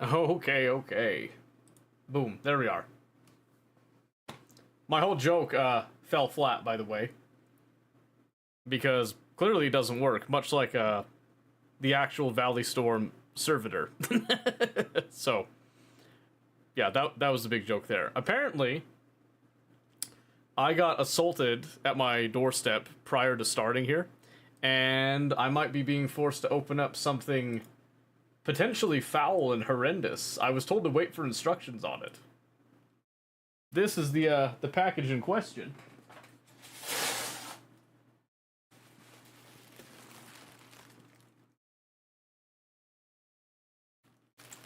Okay, okay. Boom, there we are. My whole joke fell flat, by the way. Because clearly it doesn't work, much like the actual Valley Storm servitor. So, yeah, that was the big joke there. Apparently, I got assaulted at my doorstep prior to starting here, and I might be being forced to open up something potentially foul and horrendous. I was told to wait for instructions on it. This is the package in question.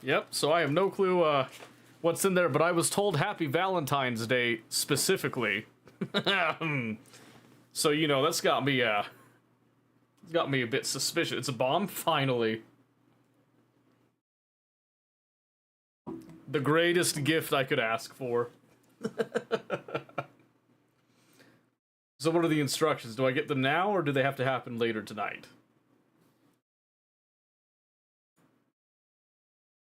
Yep, so I have no clue what's in there, but I was told Happy Valentine's Day specifically. So, you know, that's got me a bit suspicious. It's a bomb? Finally. The greatest gift I could ask for. So what are the instructions? Do I get them now, or do they have to happen later tonight?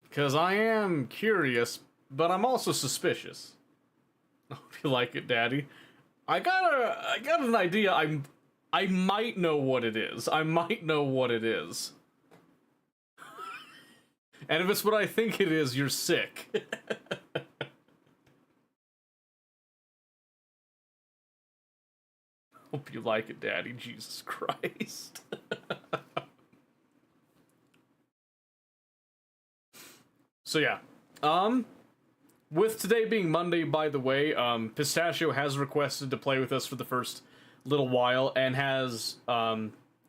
Because I am curious, but I'm also suspicious. Hope you like it, Daddy. I got an idea. I might know what it is. I might know what it is. And if it's what I think it is, you're sick. Hope you like it, Daddy. Jesus Christ. So yeah, with today being Monday, by the way, Pistachio has requested to play with us for the first little while and has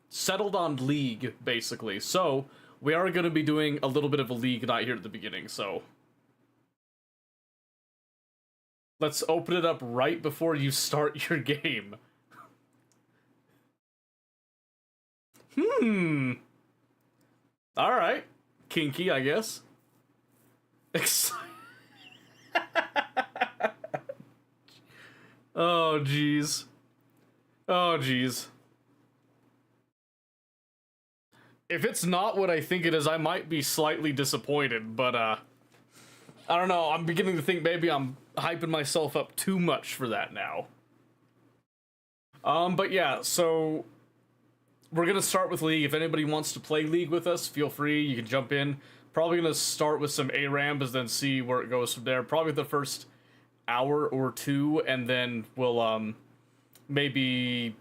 settled on League, basically. So we are going to be doing a little bit of a League night here at the beginning, so let's open it up right before you start your game. Alright. Kinky, I guess. Oh, jeez. Oh, jeez. If it's not what I think it is, I might be slightly disappointed, but, I don't know, I'm beginning to think maybe I'm hyping myself up too much for that now. But yeah, so we're gonna start with League. If anybody wants to play League with us, feel free, you can jump in. Probably gonna start with some ARAMs, then see where it goes from there. Probably the first hour or two, and then we'll, maybe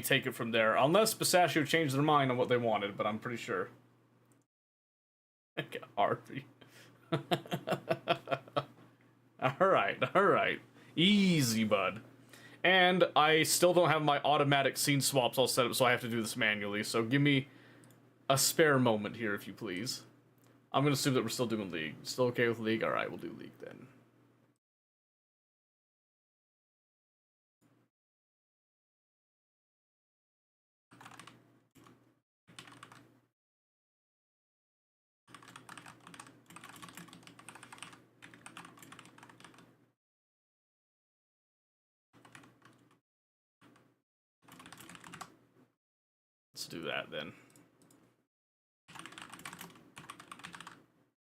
take it from there. Unless Pistachio changed their mind on what they wanted, but I'm pretty sure. Harvey. Alright. Easy, bud. And I still don't have my automatic scene swaps all set up, so I have to do this manually. So give me a spare moment here, if you please. I'm gonna assume that we're still doing League. Still okay with League? Alright, we'll do League then. Let's do that then.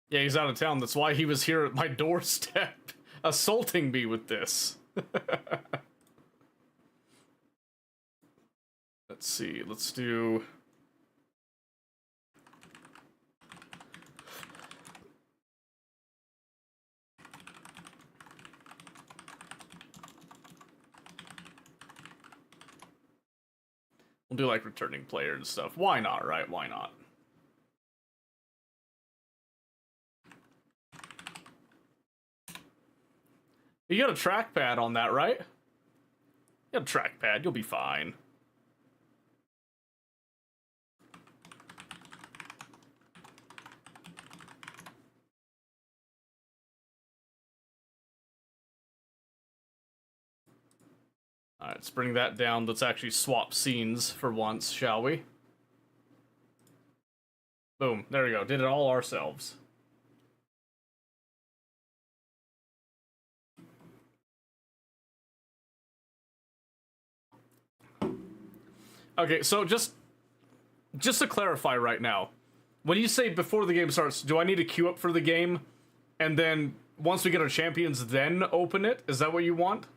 Yeah, he's out of town. That's why he was here at my doorstep, assaulting me with this. Let's see. Let's do... We'll do, like, returning player and stuff. Why not, right? Why not? You got a trackpad on that, right? You got a trackpad. You'll be fine. Alright, let's bring that down. Let's actually swap scenes for once, shall we? Boom. There we go. Did it all ourselves. Okay, so just to clarify right now, When you say before the game starts, do I need to queue up for the game, and then once we get our champions, then open it? Is that what you want?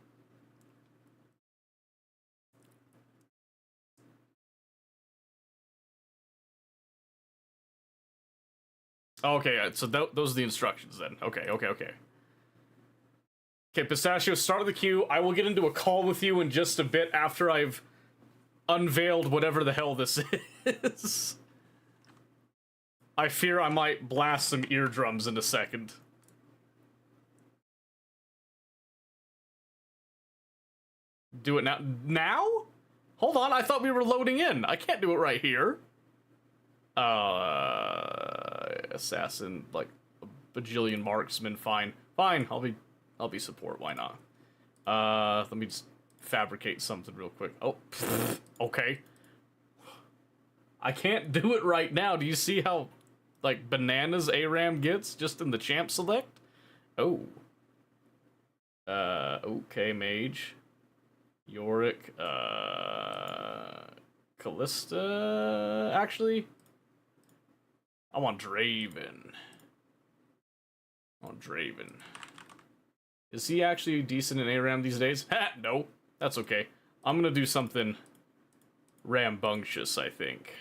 Okay, so those are the instructions then. Okay. Okay, Pistachio, start of the queue. I will get into a call with you in just a bit after I've unveiled whatever the hell this is. I fear I might blast some eardrums in a second. Do it now. Now? Hold on, I thought we were loading in. I can't do it right here. Assassin, like a bajillion marksman. Fine, I'll be support. Why not? Let me just fabricate something real quick. Oh, okay. I can't do it right now. Do you see how, like, bananas ARAM gets just in the champ select? Oh. Okay, mage. Yorick, Callista, actually? I want Draven. Is he actually decent in ARAM these days? Ha! No. That's okay. I'm gonna do something rambunctious, I think.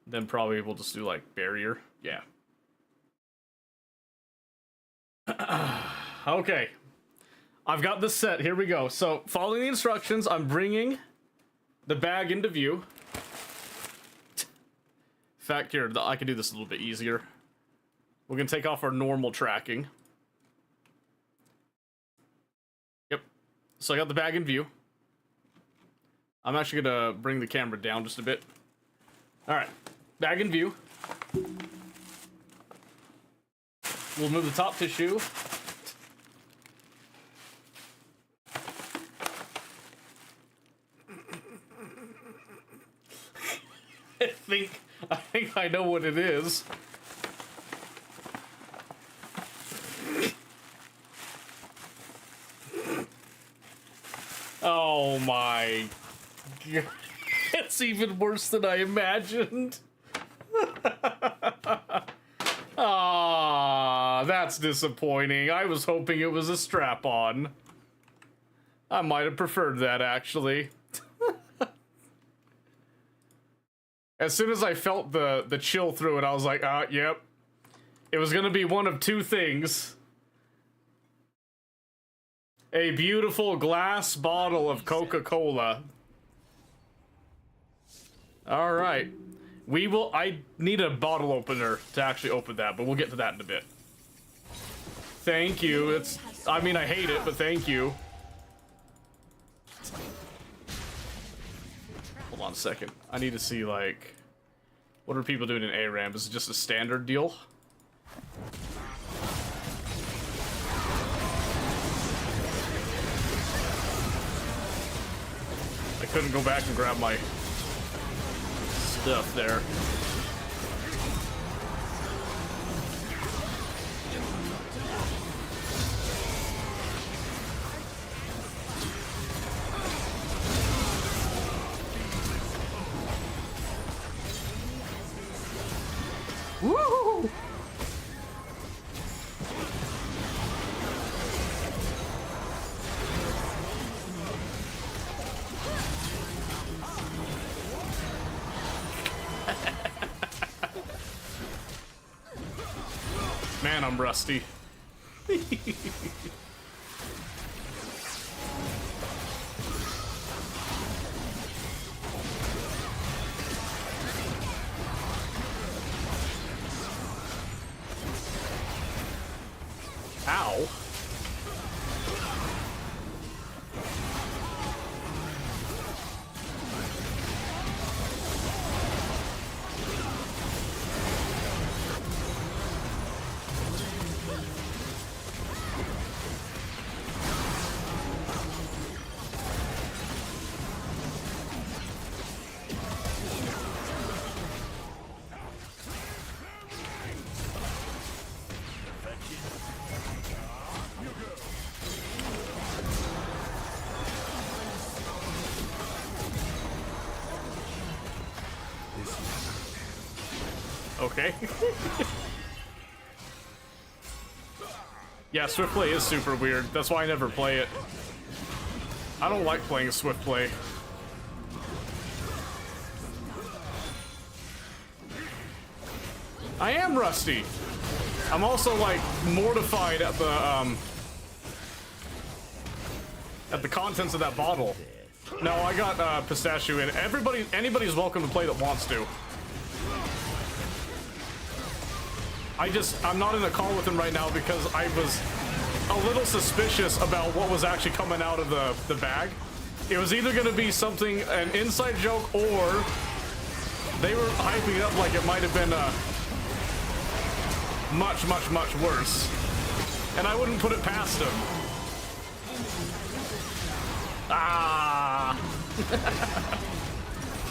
Then probably we'll just do, like, barrier. Yeah. Okay. I've got this set. Here we go. So, following the instructions, I'm bringing the bag into view. In fact, here, I can do this a little bit easier. We're gonna take off our normal tracking. Yep. So I got the bag in view. I'm actually gonna bring the camera down just a bit. Alright. Bag in view. We'll move the top tissue. I think I know what it is. Oh my god. It's even worse than I imagined. Ah, that's disappointing. I was hoping it was a strap-on. I might have preferred that, actually. As soon as I felt the chill through it, I was like, yep. It was gonna be one of two things. A beautiful glass bottle of Coca-Cola. Alright. I need a bottle opener to actually open that, but we'll get to that in a bit. Thank you. I mean, I hate it, but thank you. Hold on a second. I need to see, like, what are people doing in ARAM? Is it just a standard deal? I couldn't go back and grab my stuff there. Woo! Man, I'm rusty. Ow. Okay. Yeah, swift play is super weird. That's why I never play it. I don't like playing swift play. I am rusty. I'm also like mortified at the contents of that bottle. No, I got pistachio in. Anybody's welcome to play that wants to. I'm not in a call with him right now because I was a little suspicious about what was actually coming out of the bag. It was either going to be something, an inside joke, or they were hyping it up like it might have been much, much, much worse. And I wouldn't put it past him. Ah!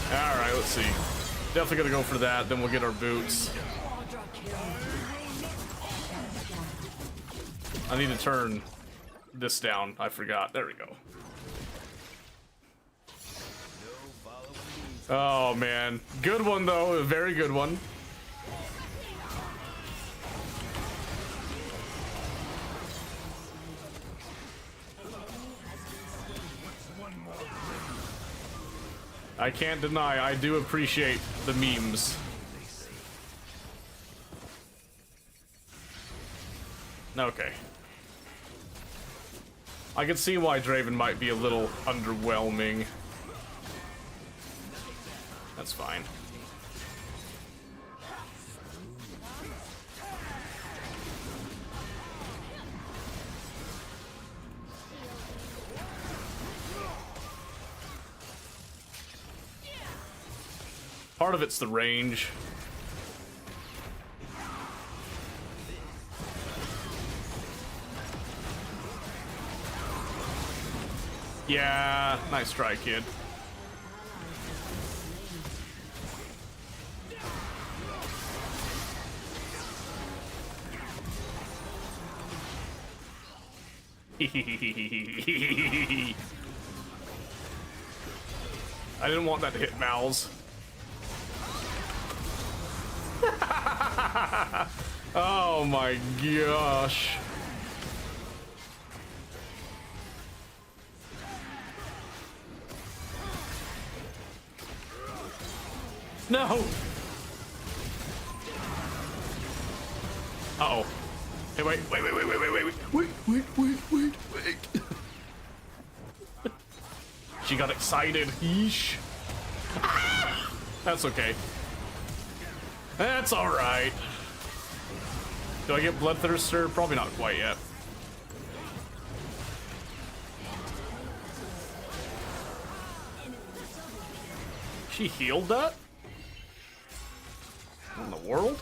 Alright, let's see. Definitely gonna go for that, then we'll get our boots. I need to turn this down. I forgot. There we go. Oh, man. Good one, though. A very good one. I can't deny, I do appreciate the memes. Okay. I can see why Draven might be a little underwhelming. That's fine. Part of it's the range. Yeah, nice try, kid. I didn't want that to hit Mal's. Oh my gosh. No. Uh-oh. Hey, wait. She got excited. Yeesh. That's okay. That's alright. Do I get Bloodthirster? Probably not quite yet. She healed that? What in the world?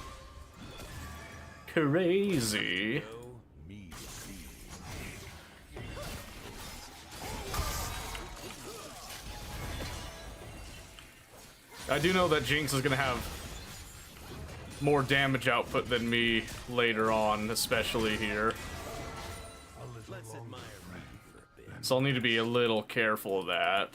Crazy. I do know that Jinx is gonna have more damage output than me later on, especially here. So I'll need to be a little careful of that.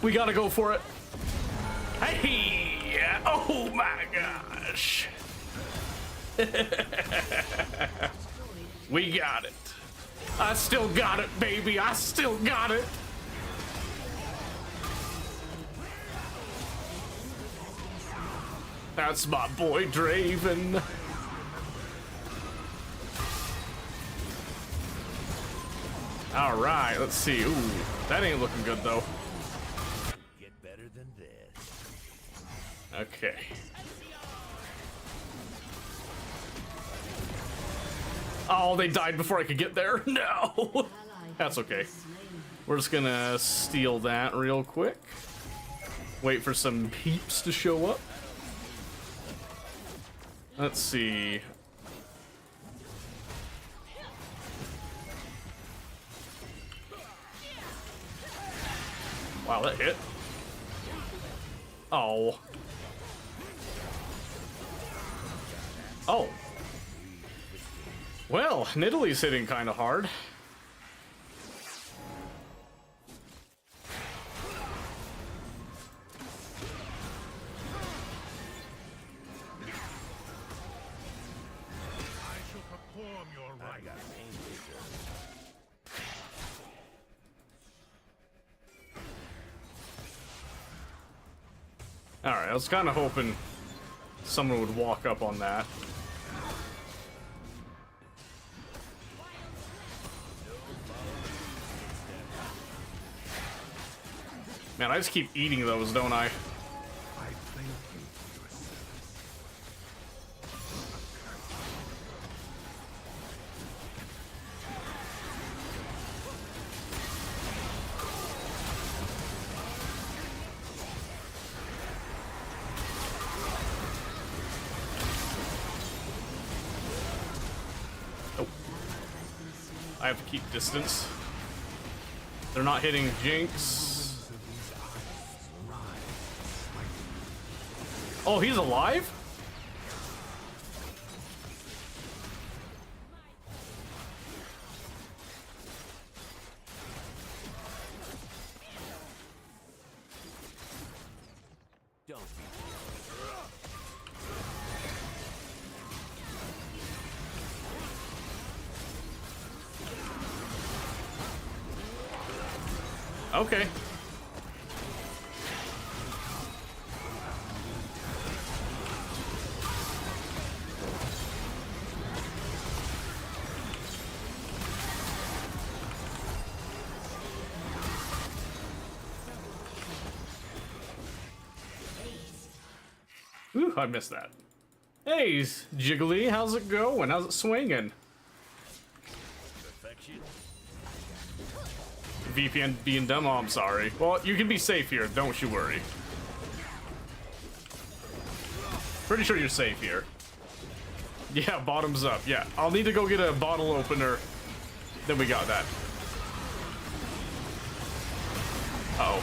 We gotta go for it. Hey! Oh my gosh! We got it. I still got it, baby. I still got it. That's my boy Draven. All right, let's see. Ooh, that ain't looking good though. Okay. Oh, they died before I could get there? No! That's okay. We're just gonna steal that real quick. Wait for some peeps to show up. Let's see. Wow, that hit. Oh. Oh. Well, Nidalee's hitting kind of hard. Alright, I was kind of hoping someone would walk up on that. Man, I just keep eating those, don't I? I have to keep distance. They're not hitting Jinx. Oh, he's alive? Okay. Ooh, I missed that. Hey, Jiggly, how's it going? How's it swinging? VPN being dumb, oh, I'm sorry. Well, you can be safe here, don't you worry. Pretty sure you're safe here. Yeah, bottoms up, yeah. I'll need to go get a bottle opener. Then we got that. Uh-oh.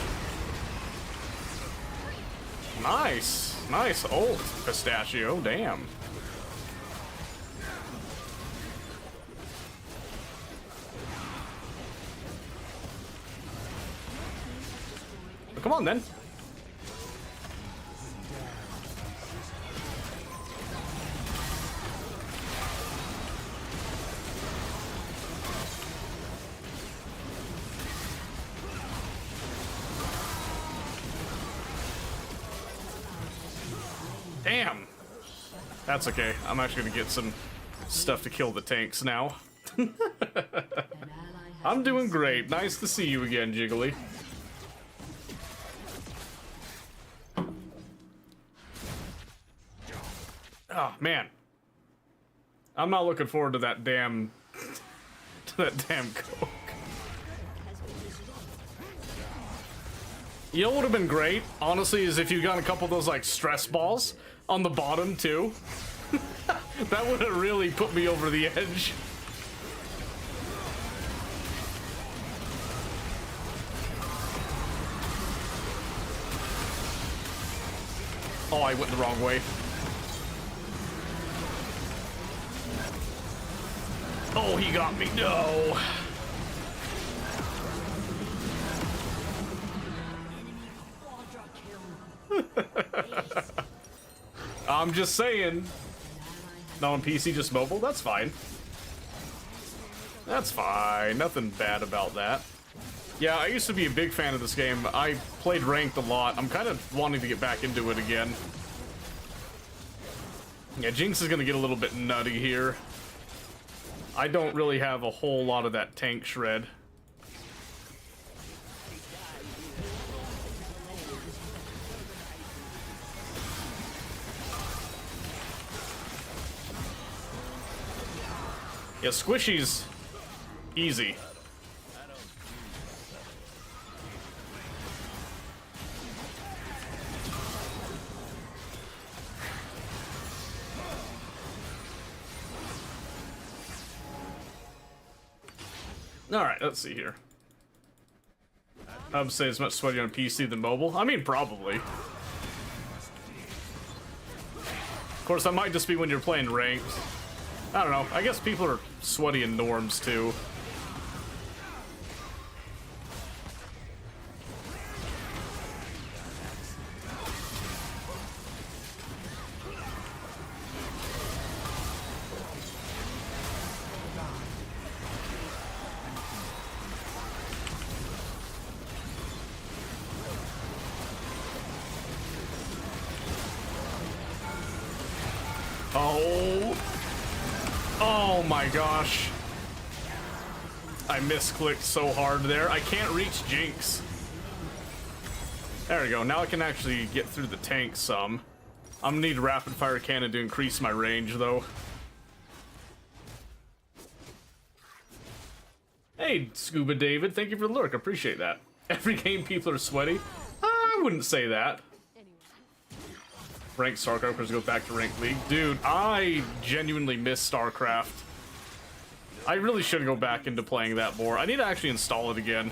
Nice. Nice ult, Pistachio, damn. Come on, then. Damn. That's okay. I'm actually gonna get some stuff to kill the tanks now. I'm doing great. Nice to see you again, Jiggly. Oh, man. I'm not looking forward to that damn... Coke. You know what would have been great, honestly, is if you got a couple of those, like, stress balls on the bottom, too. That would have really put me over the edge. Oh, I went the wrong way. Oh, he got me. No. I'm just saying. Not on PC, just mobile? That's fine. That's fine. Nothing bad about that. Yeah, I used to be a big fan of this game. I played ranked a lot. I'm kind of wanting to get back into it again. Yeah, Jinx is going to get a little bit nutty here. I don't really have a whole lot of that tank shred. Yeah, Squishy's easy. Alright, let's see here. I would say it's much sweatier on PC than mobile. I mean, probably. Of course, that might just be when you're playing ranked. I don't know. I guess people are sweaty in norms, too. Oh my gosh. I misclicked so hard there. I can't reach Jinx. There we go. Now I can actually get through the tank some. I'm gonna need a rapid fire cannon to increase my range though. Hey, Scuba David, thank you for the lurk. Appreciate that. Every game people are sweaty. I wouldn't say that. Ranked StarCraft, let's go back to Ranked League. Dude, I genuinely miss StarCraft. I really should go back into playing that more. I need to actually install it again.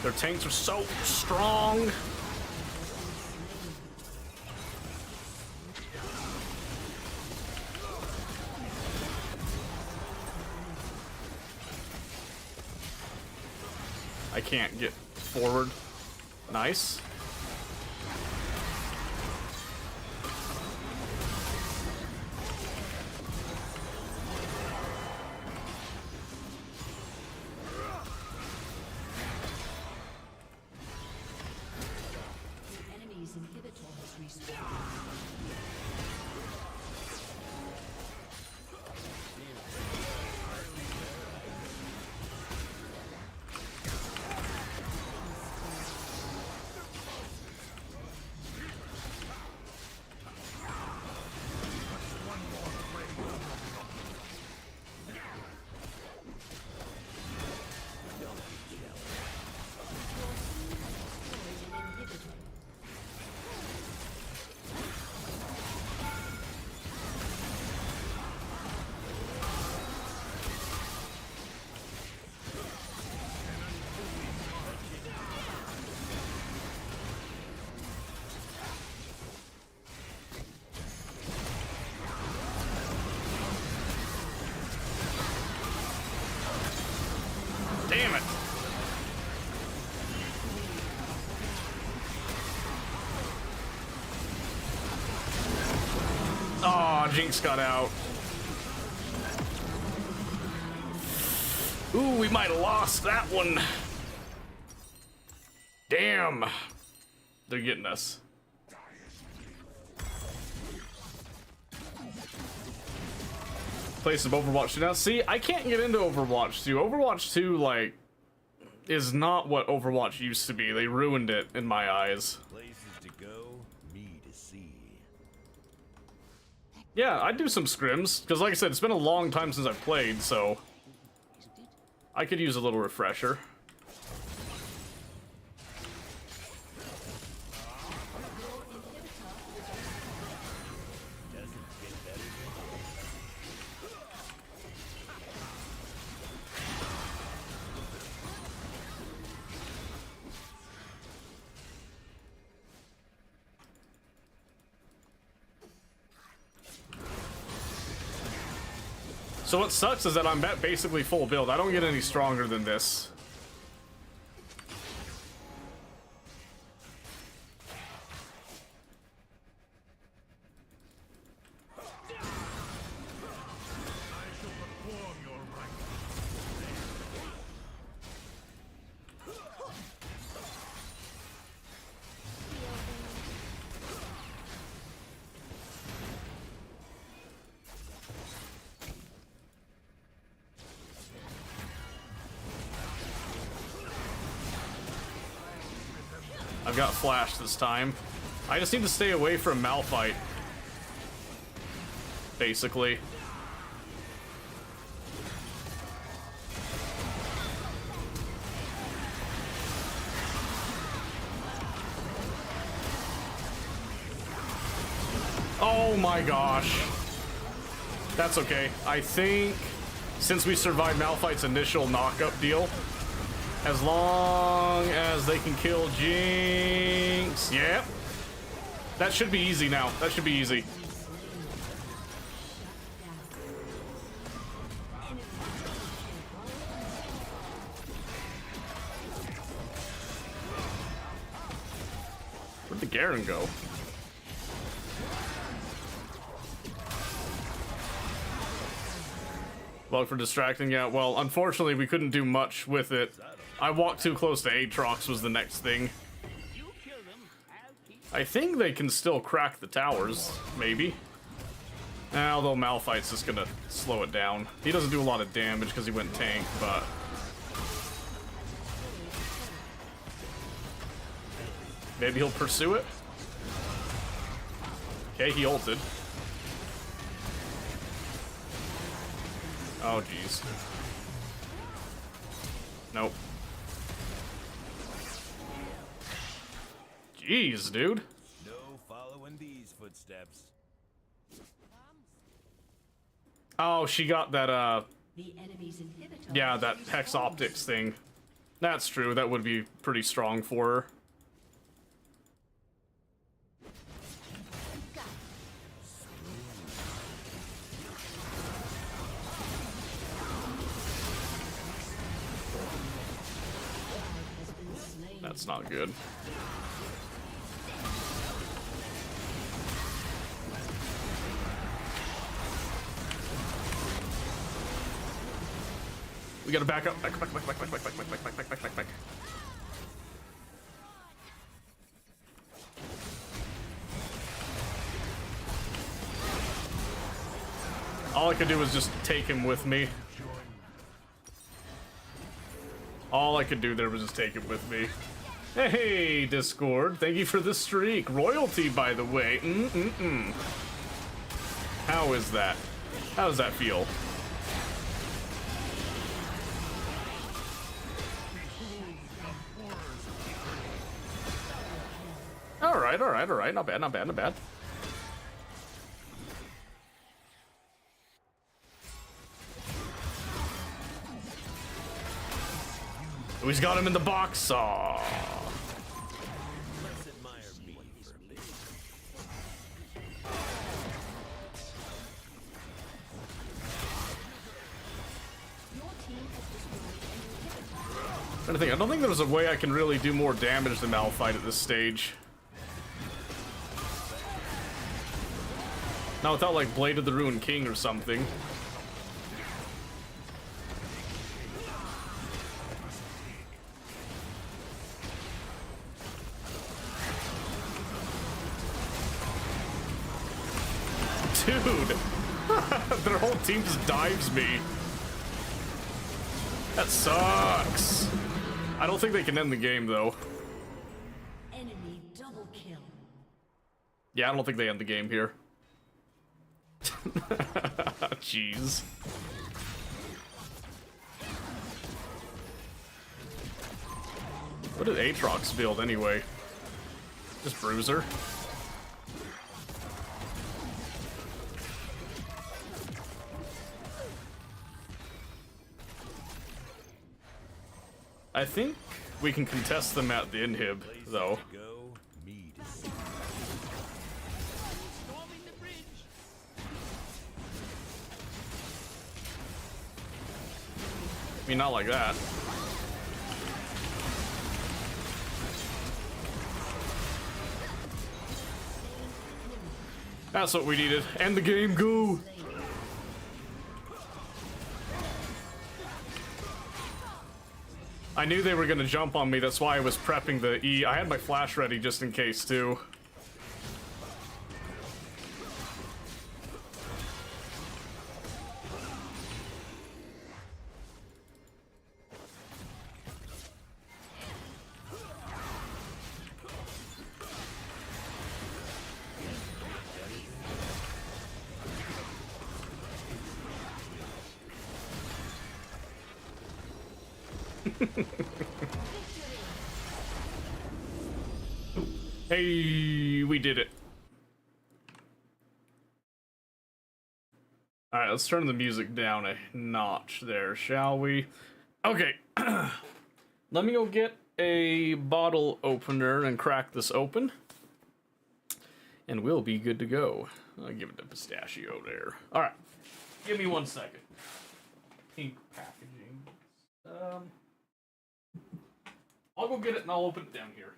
Their tanks are so strong. I can't get forward. Nice. Enemy's inhibitor has respawned. Damn it. Aw, Jinx got out. Ooh, we might have lost that one. Damn. They're getting us. Play some Overwatch 2 now. See, I can't get into Overwatch 2. Overwatch 2, like, is not what Overwatch used to be. They ruined it in my eyes. Places to go, me to see. Yeah, I do some scrims, because like I said, it's been a long time since I've played, so I could use a little refresher. So what sucks is that I'm at basically full build. I don't get any stronger than this. I've got flash this time. I just need to stay away from Malphite. Basically. Oh my gosh. That's okay. I think since we survived Malphite's initial knockup deal, as long as they can kill Jinx. Yep. That should be easy now. That should be easy. Where'd the Garen go? Log for distracting, yeah. Well, unfortunately, we couldn't do much with it. I walked too close to Aatrox was the next thing. I think they can still crack the towers, maybe. Although Malphite's just gonna slow it down. He doesn't do a lot of damage because he went tank, but... maybe he'll pursue it? Okay, he ulted. Oh, jeez. Nope. Jeez, dude. No following these footsteps. Oh, she got that, The enemy's inhibitor. yeah, that Hex Optics thing. That's true, that would be pretty strong for her. That's not good. We gotta back up. Back. All I could do was just take him with me. All I could do there was just take him with me. Hey, Discord. Thank you for the streak. Royalty, by the way. How is that? How does that feel? Alright. Not bad. Oh, he's got him in the box. Aww. Let's admire me for a bit. I don't think there's a way I can really do more damage than Malphite at this stage. Not without, like, Blade of the Ruined King or something. Dude! Their whole team just dives me. That sucks. I don't think they can end the game, though. Enemy double kill. Yeah, I don't think they end the game here. Jeez. What did Aatrox build anyway? Just Bruiser? I think we can contest them at the inhib, though. To go, me to see. I mean, not like that. That's what we needed. End the game, go! I knew they were gonna jump on me, that's why I was prepping the E. I had my flash ready just in case, too. Hey, we did it. All right, let's turn the music down a notch there, shall we? Okay. Let me go get a bottle opener and crack this open. And we'll be good to go. I'll give it to Pistachio there. All right. Give me 1 second. Pink packaging. I'll go get it and I'll open it down here.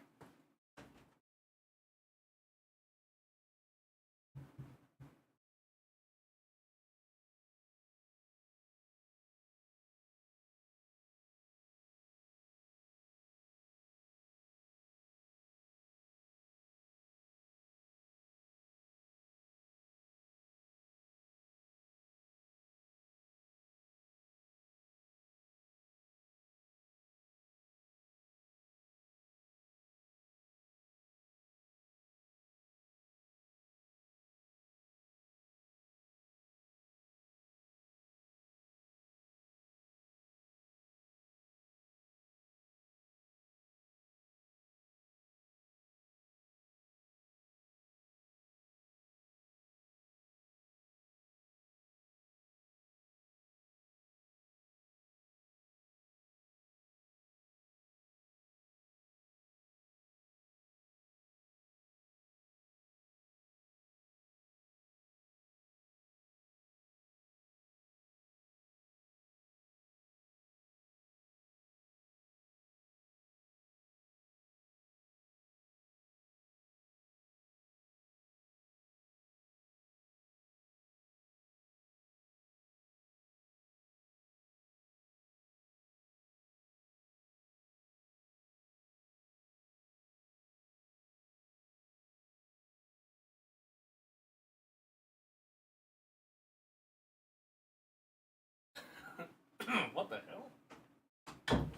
What the hell?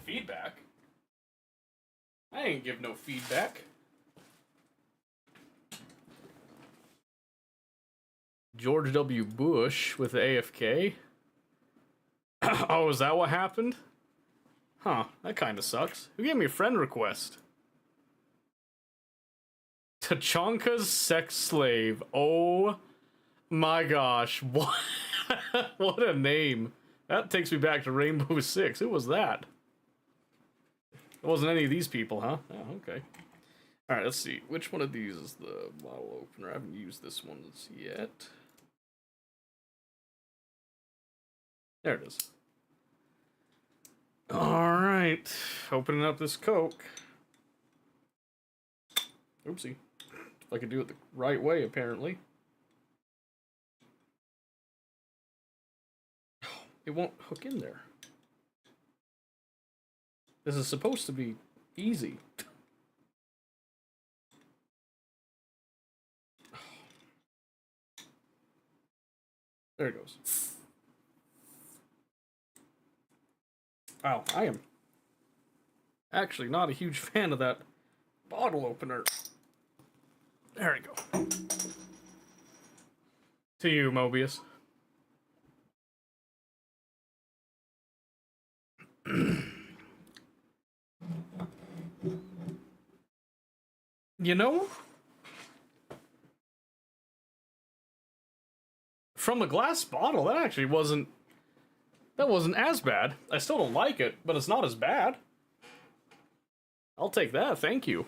Feedback? I ain't give no feedback. George W. Bush with the AFK? Oh, is that what happened? Huh, that kinda sucks. Who gave me a friend request? Tachanka's sex slave. Oh my gosh. What? What a name. That takes me back to Rainbow Six. Who was that? It wasn't any of these people, huh? Oh, okay. Alright, let's see. Which one of these is the bottle opener? I haven't used this one yet. There it is. Alright. Opening up this Coke. Oopsie. If I could do it the right way, apparently. It won't hook in there. This is supposed to be easy. There it goes. Wow, I am actually not a huge fan of that bottle opener. There we go. To you, Mobius. You know, from a glass bottle, that actually wasn't as bad. I still don't like it, but it's not as bad. I'll take that, thank you.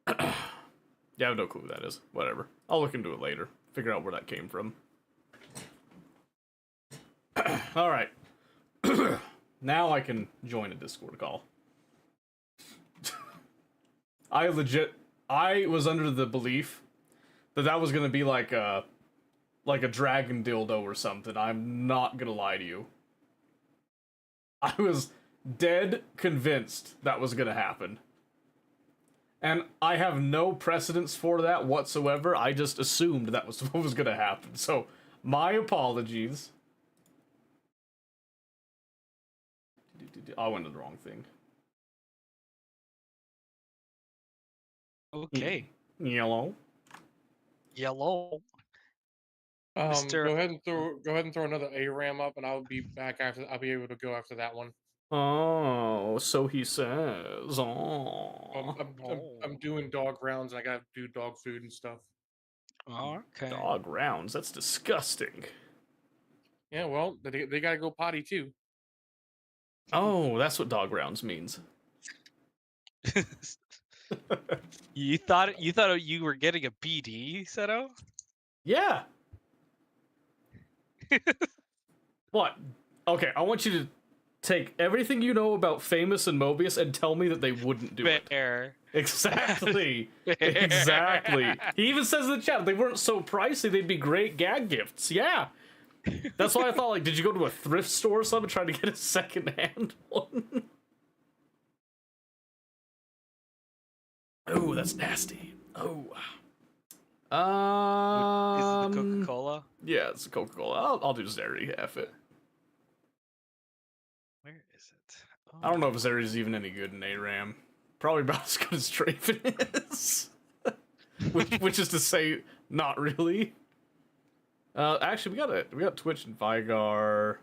Yeah, I have no clue who that is. Whatever. I'll look into it later. Figure out where that came from. Alright. Now I can join a Discord call. I was under the belief that that was gonna be like a dragon dildo or something. I'm not gonna lie to you. I was dead convinced that was gonna happen. And I have no precedence for that whatsoever. I just assumed that was what was gonna happen. So, my apologies. I went to the wrong thing. Okay. Yellow. Yellow. Go Mr. ahead and throw another ARAM up, and I'll be back after. I'll be able to go after that one. Oh, so he says. Oh. I'm doing dog rounds, and I gotta do dog food and stuff. Okay. Dog rounds. That's disgusting. Yeah, well, they gotta go potty too. Oh, that's what dog rounds means. You thought you were getting a BD, Seto? Yeah. What? Okay, I want you to take everything you know about Famous and Mobius and tell me that they wouldn't do it. Fair. Exactly. Exactly. He even says in the chat they weren't so pricey, they'd be great gag gifts. Yeah. That's why I thought, like, did you go to a thrift store or something trying to get a second-hand one? Oh, that's nasty. Oh. Is it the Coca-Cola? Yeah, it's a Coca-Cola. I'll do Zeri, F it. Where is it? Oh, I don't know if Zeri's even any good in ARAM. Probably about as good as Draven is. which is to say, not really. Actually, we got Twitch and Vigar.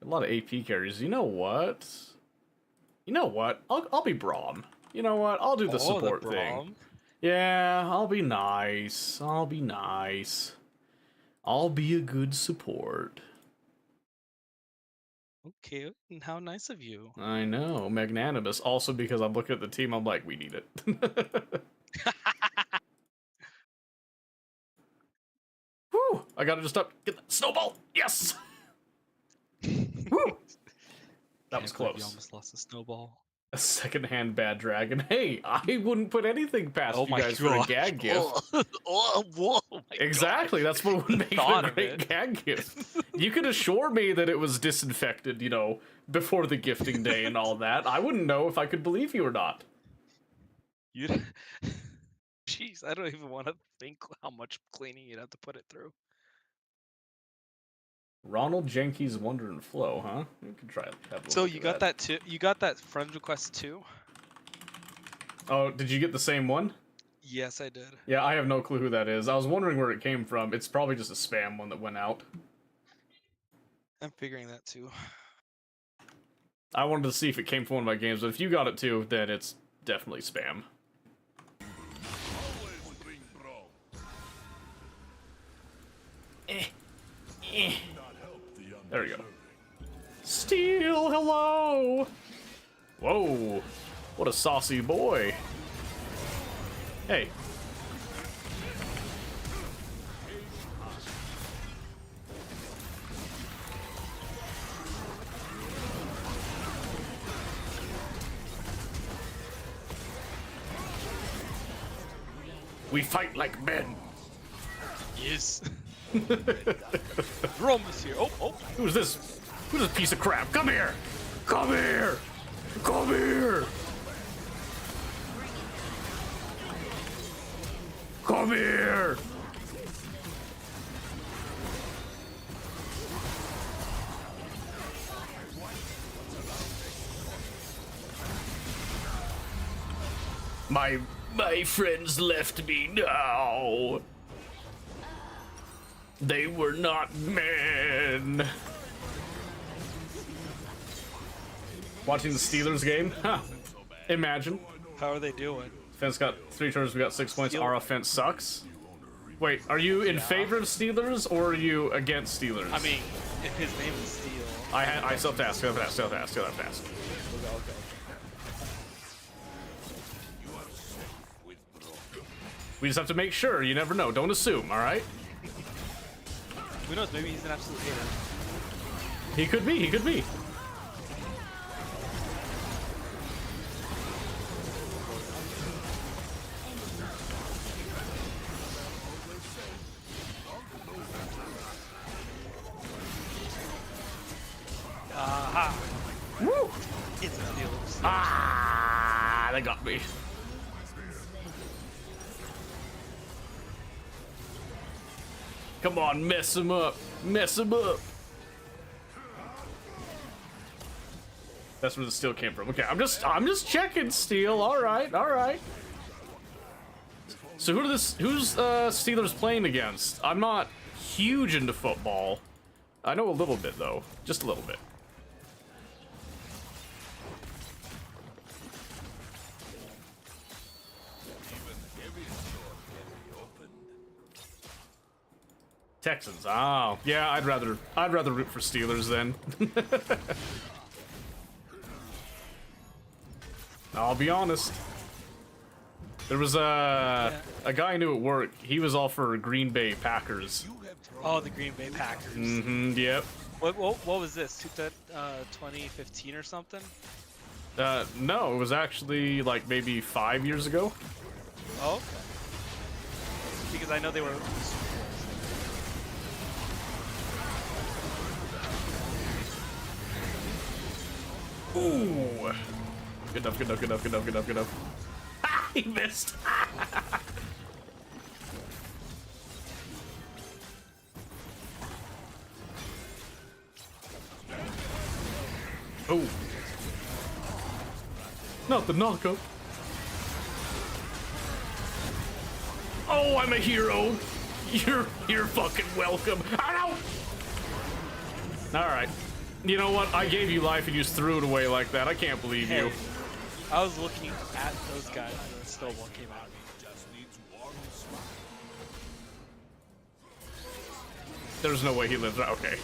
A lot of AP carries. You know what? I'll be Braum. You know what? I'll do the support thing. Braum. Yeah, I'll be nice. I'll be a good support. Okay, how nice of you. I know, magnanimous. Also because I'm looking at the team, I'm like, we need it. Whew! I gotta just get that snowball. Yes. Woo! That was Can't believe close. You almost lost a snowball. A secondhand bad dragon. Hey, I wouldn't put anything past Oh you my guys for a gosh. gag gift. Whoa, my Exactly, gosh. that's what would make it Thought a of great it. gag gift. You could assure me that it was disinfected, you know, before the gifting day and all that. I wouldn't know if I could believe you or not. You. Jeez, I don't even want to think how much cleaning you'd have to put it through. Ronald Jenkins Wonder and Flow, huh? You could try it. So you got that too? You got that friend request too? Oh, did you get the same one? Yes, I did. Yeah, I have no clue who that is. I was wondering where it came from. It's probably just a spam one that went out. I'm figuring that too. I wanted to see if it came from one of my games, but if you got it too, then it's definitely spam. There we go. Steel, hello! Whoa, what a saucy boy. Hey. We fight like men. Yes. Rome is here. Oh. Who's this? Who's this piece of crap? Come here! Come here! Come here! Come here! My friends left me now. They were not men. Watching the Steelers game? Huh. Imagine. How are they doing? Fence got 3 turns, we got 6 points. Our offense sucks. Wait, are you in favor of Steelers or are you against Steelers? I mean, if his name is Steel. I still have to ask, still have to ask. We just have to make sure, you never know. Don't assume, alright? Who knows? Maybe he's an absolute hater. He could be. Aha! Woo! It's a Steel. Ah, they got me. Come on, mess him up. Mess him up. That's where the steel came from. Okay, I'm just checking steel. All right. So who's Steelers playing against? I'm not huge into football. I know a little bit though, just a little bit. Texans. Oh, yeah. I'd rather root for Steelers then. I'll be honest. There was a guy I knew at work. He was all for Green Bay Packers. Oh, the Green Bay Packers. Mm-hmm. Yep. What was this? 2015 or something? No, it was actually like maybe 5 years ago. Oh, okay. Because I know they were. Ooh. Good enough, good enough, good enough, good enough, good enough, good enough. Ah, he missed. Oh. Not the knockup. Oh, I'm a hero. You're fucking welcome. Ow! All right. You know what? I gave you life and you just threw it away like that. I can't believe you. I was looking at those guys and still one came out. There's no way he lives. Okay.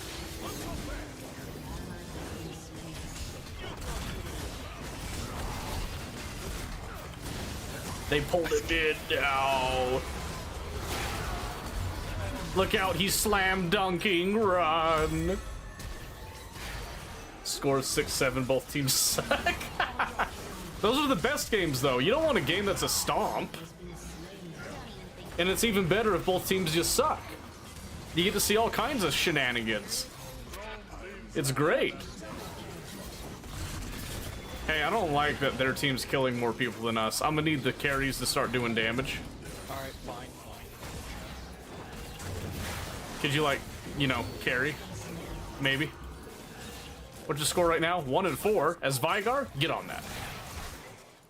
They pulled him in now. Look out, he's slam dunking. Run. Scores 6-7, both teams suck. Those are the best games, though. You don't want a game that's a stomp. And it's even better if both teams just suck. You get to see all kinds of shenanigans. It's great. Hey, I don't like that their team's killing more people than us. I'm gonna need the carries to start doing damage. Alright, fine. Could you, like, you know, carry? Maybe. What's your score right now? 1 and 4. As Vigar, get on that.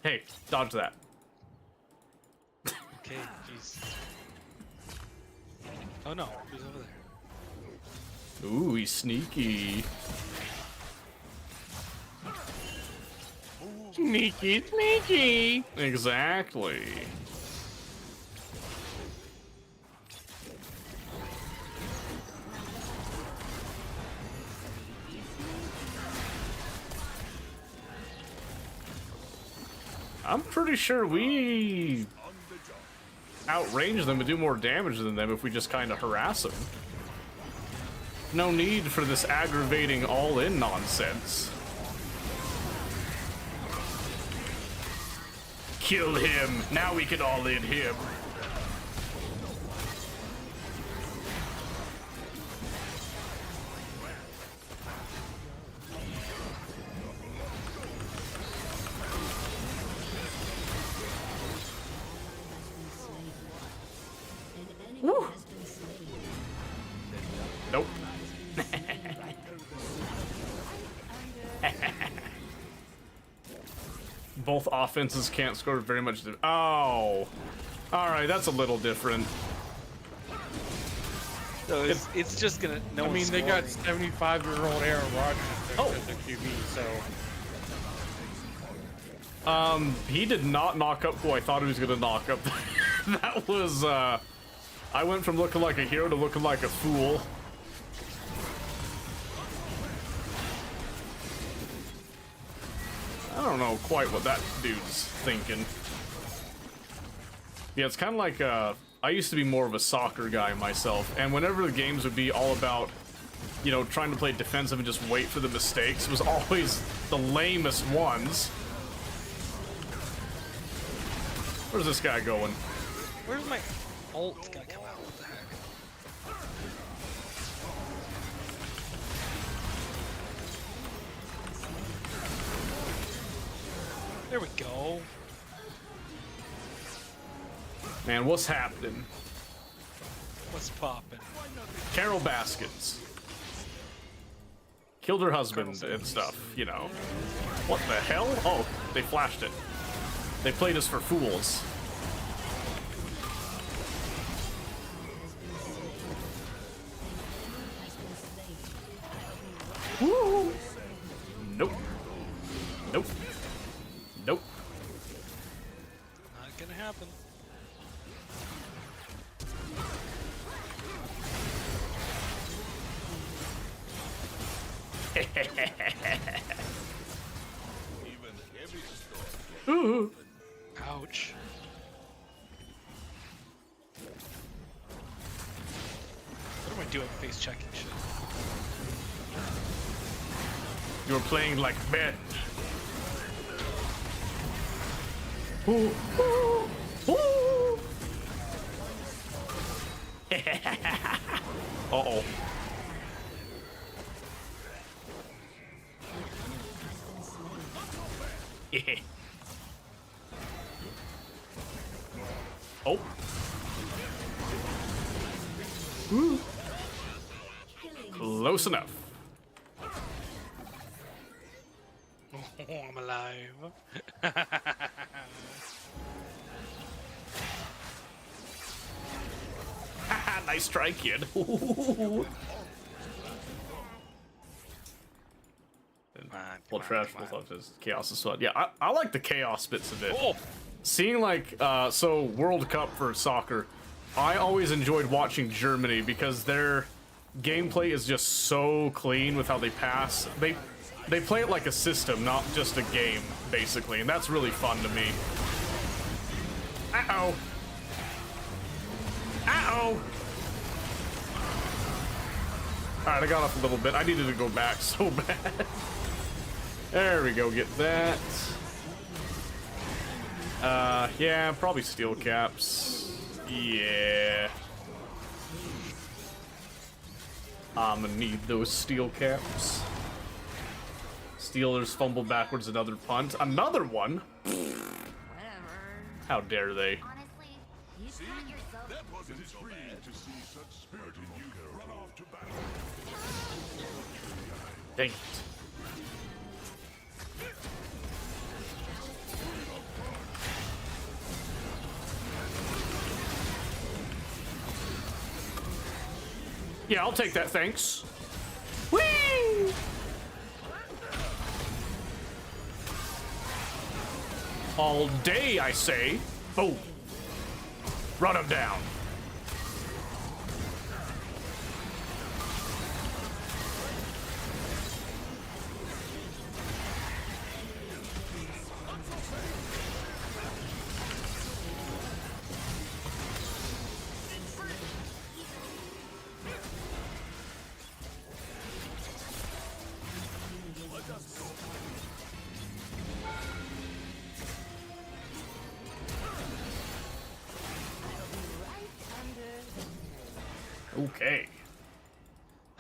Hey, dodge that. Okay, jeez. Oh no, he's over there. Ooh, he's sneaky. Sneaky, sneaky. Exactly. I'm pretty sure we outrange them and do more damage than them if we just kind of harass them. No need for this aggravating all-in nonsense. Kill him. Now we can all-in him. Woo. Nope. Both offenses can't score very much. Oh. Alright, that's a little different. So it's just gonna. No I mean, one's they got scoring. 75-year-old Aaron Rodgers Oh. as a QB, so. He did not knock up who I thought he was gonna knock up. That was, I went from looking like a hero to looking like a fool. I don't know quite what that dude's thinking. Yeah, it's kind of like, I used to be more of a soccer guy myself, and whenever the games would be all about, you know, trying to play defensive and just wait for the mistakes, was always the lamest ones. Where's this guy going? Where's my ult gonna come out? What the heck? There we go. Man, what's happening? What's poppin'? Carol Baskins killed her husband and stuff, you know. What the hell? Oh, they flashed it. They played us for fools. Woo! Nope. Nope. Nope. Not gonna happen. Ooh. Ouch. What am I doing face checking shit? You're playing like men. Ooh, ooh, ooh. Uh-oh. Yeah. Oh. Ooh. Close enough. Oh, I'm alive. Haha, nice try, kid. Well, trash both of his chaos is fun. Yeah, I like the chaos bits of it. Oh, Seeing like so World Cup for soccer, I always enjoyed watching Germany because their gameplay is just so clean with how they pass. They play it like a system, not just a game, basically, and that's really fun to me. Uh-oh. Uh-oh. Alright, I got off a little bit. I needed to go back so bad. There we go, get that. Yeah, probably steel caps. Yeah. I'm gonna need those steel caps. Steelers fumble backwards, another punt. Another one? Whatever. How dare they? Honestly, you got yourself. That wasn't so bad. To see such spirited youth run off to battle. Dang it. Yeah, I'll take that, thanks. Whee! All day, I say. Boom. Run him down. Okay.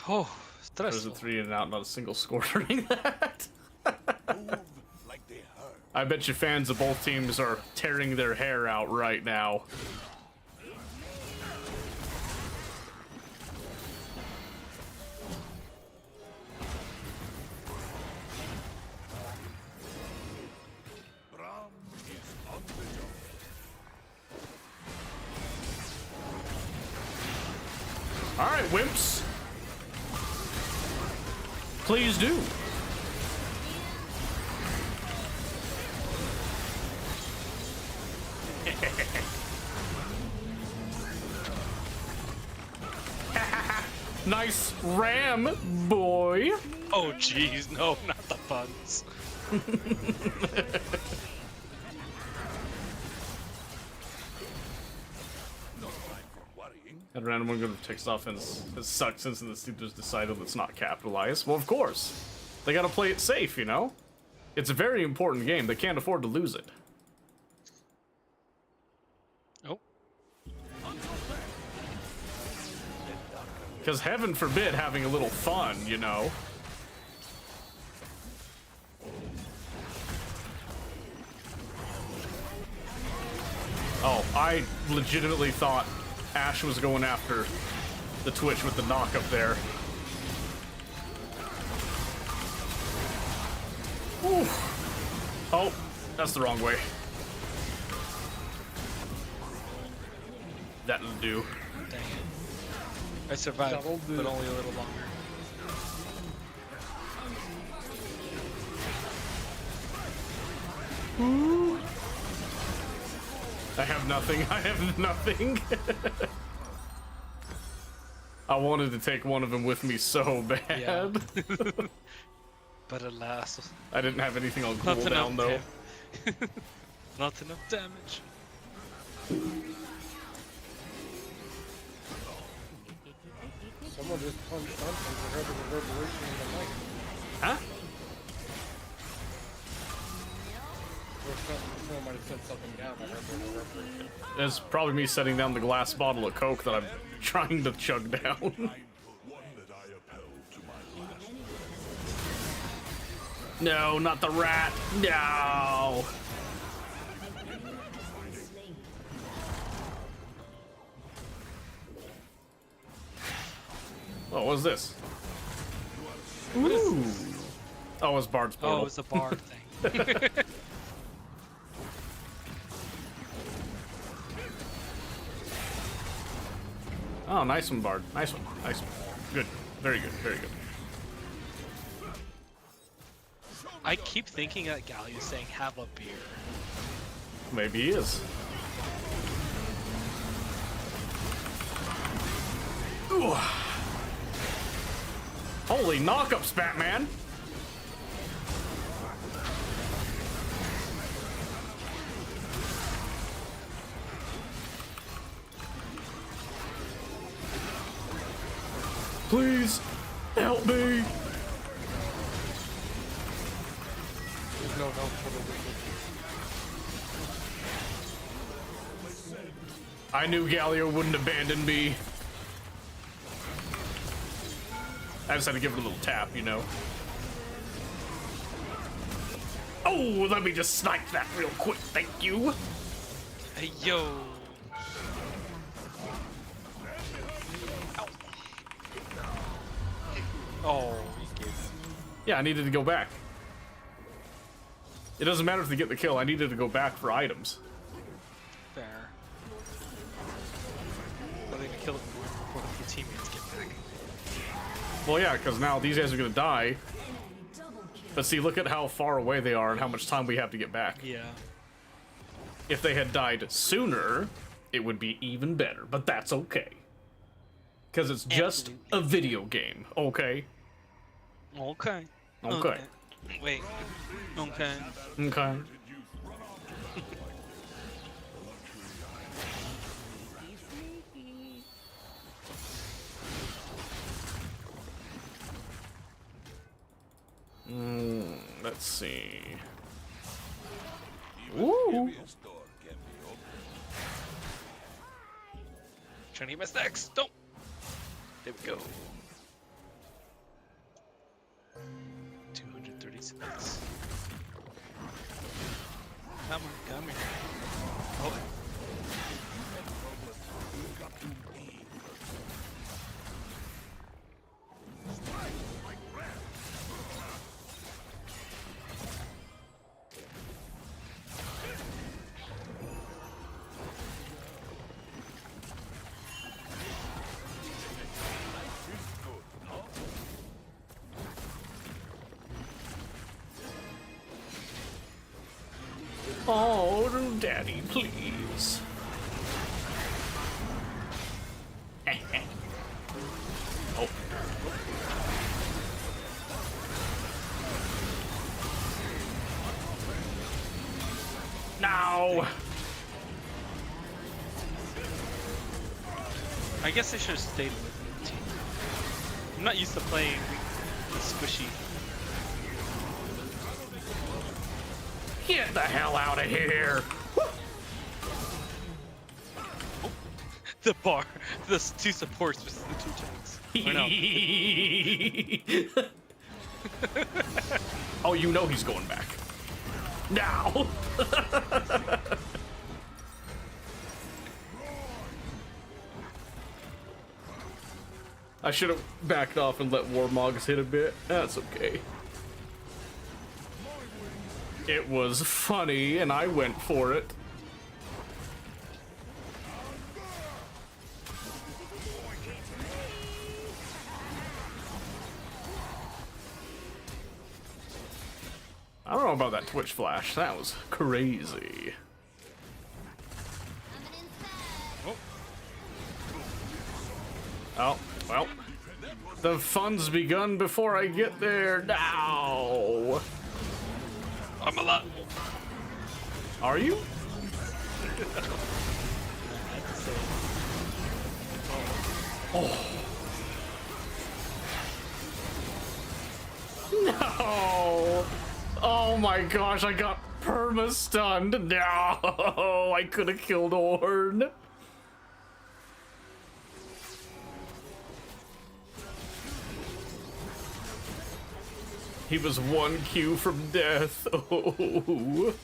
oh, There's stressful. a 3 in and out, not a single score during that. Move like they hurt. I bet you fans of both teams are tearing their hair out right now. Braum is on the job. All right, wimps. Please do. Nice ram, boy. Oh, jeez, no, not the puns. Worrying. That random one going to takes off and has sucked since the Steelers decided let's not capitalize. Well, of course. They got to play it safe, you know? It's a very important game. They can't afford to lose it. Oh, Because heaven forbid having a little fun, you know? Oh, I legitimately thought Ash was going after the Twitch with the knock up there. Oof. Oh, that's the wrong way. That'll do. dang it. I survived, Double but do. only a little longer. I have nothing. I have nothing. I wanted to take one of them with me so bad. Yeah. But alas, I didn't have anything on not enough cooldown though. not enough damage. Someone just punched something. I heard the reverberation in the mic. Huh? Or someone might have set something down. I heard the reverberation. It's probably me setting down the glass bottle of Coke that I'm trying to chug down. One that I upheld to my last. No, not the rat. No. Oh, what's this? Ooh. Oh, it's Bard's Oh, portal. it was a bard thing. Oh, nice one, Bard. Nice one. Nice one. Good. Very good. Very good. I keep thinking that Galio is saying have a beer. Maybe he is. Ooh. Holy knockups, Batman! Please help me! There's no help for the wicked. I knew Galio wouldn't abandon me. I just had to give it a little tap, you know. Oh, let me just snipe that real quick, thank you. Hey yo. Ow. Oh, Yeah, I needed to go back. It doesn't matter if they get the kill, I needed to go back for items. fair. But they can kill it before the teammates get back. Well, yeah, because now these guys are gonna die. Enemy double kill. But see, look at how far away they are and how much time we have to get back. Yeah. If they had died sooner, it would be even better. But that's okay. Because it's just Absolutely. a video game, okay? Okay. Okay. Wait. Okay. Okay. Let's see. Ooh. Trying to get my stacks. Don't. There we go. 236. Come on, come here. Oh. Oh, Daddy, please. Oh. No. I guess I should have stayed with the team. I'm not used to playing with squishy. Get the hell out of here. The bar, the two supports versus the two tanks. Or no. Oh, you know he's going back. Now. I should have backed off and let Warmogs hit a bit. That's okay. It was funny, and I went for it. I don't know about that Twitch flash. That was crazy. Oh, Oh, well. The fun's begun before I get there. Now. I'm alive. Are you? Oh. No. Oh my gosh, I got perma-stunned. No, I could have killed Ornn. He was 1 Q from death. Oh.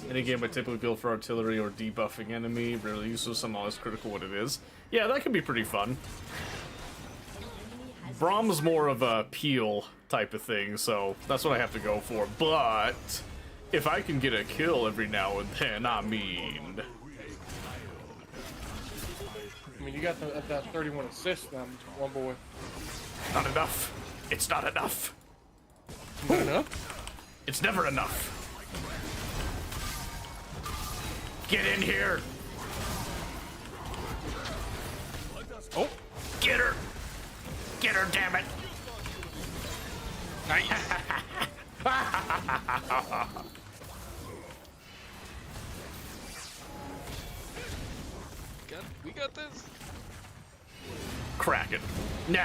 In a game I typically build for artillery or debuffing enemy, rarely useless, I'm always critical what it is. Yeah, that can be pretty fun. Brahm's more of a peel type of thing, so that's what I have to go for. But if I can get a kill every now and then, I mean, you got that 31 assists, one boy. not enough. It's not enough. Not enough? It's never enough. Get in here. Oh, get her. Get her, damn it. Nice. We got this. Kraken. No.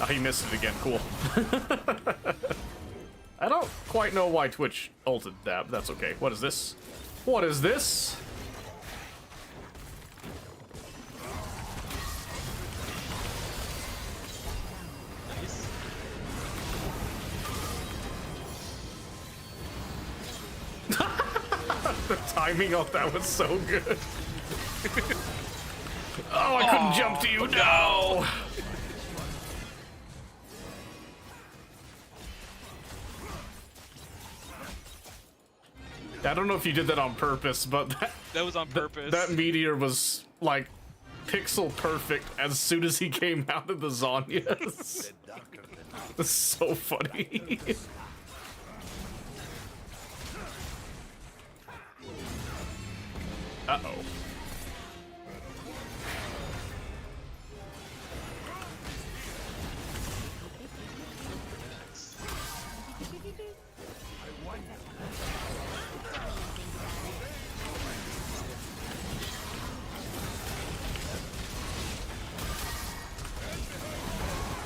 Oh, he missed it again. Cool. I don't quite know why Twitch ulted that, but that's okay. What is this? What is this? Nice. The timing of that was so good. Oh, I couldn't jump to you. No. I don't know if you did that on purpose, but That was on purpose. that meteor was like pixel perfect as soon as he came out of the Zhonya's. It's so funny. Uh-oh.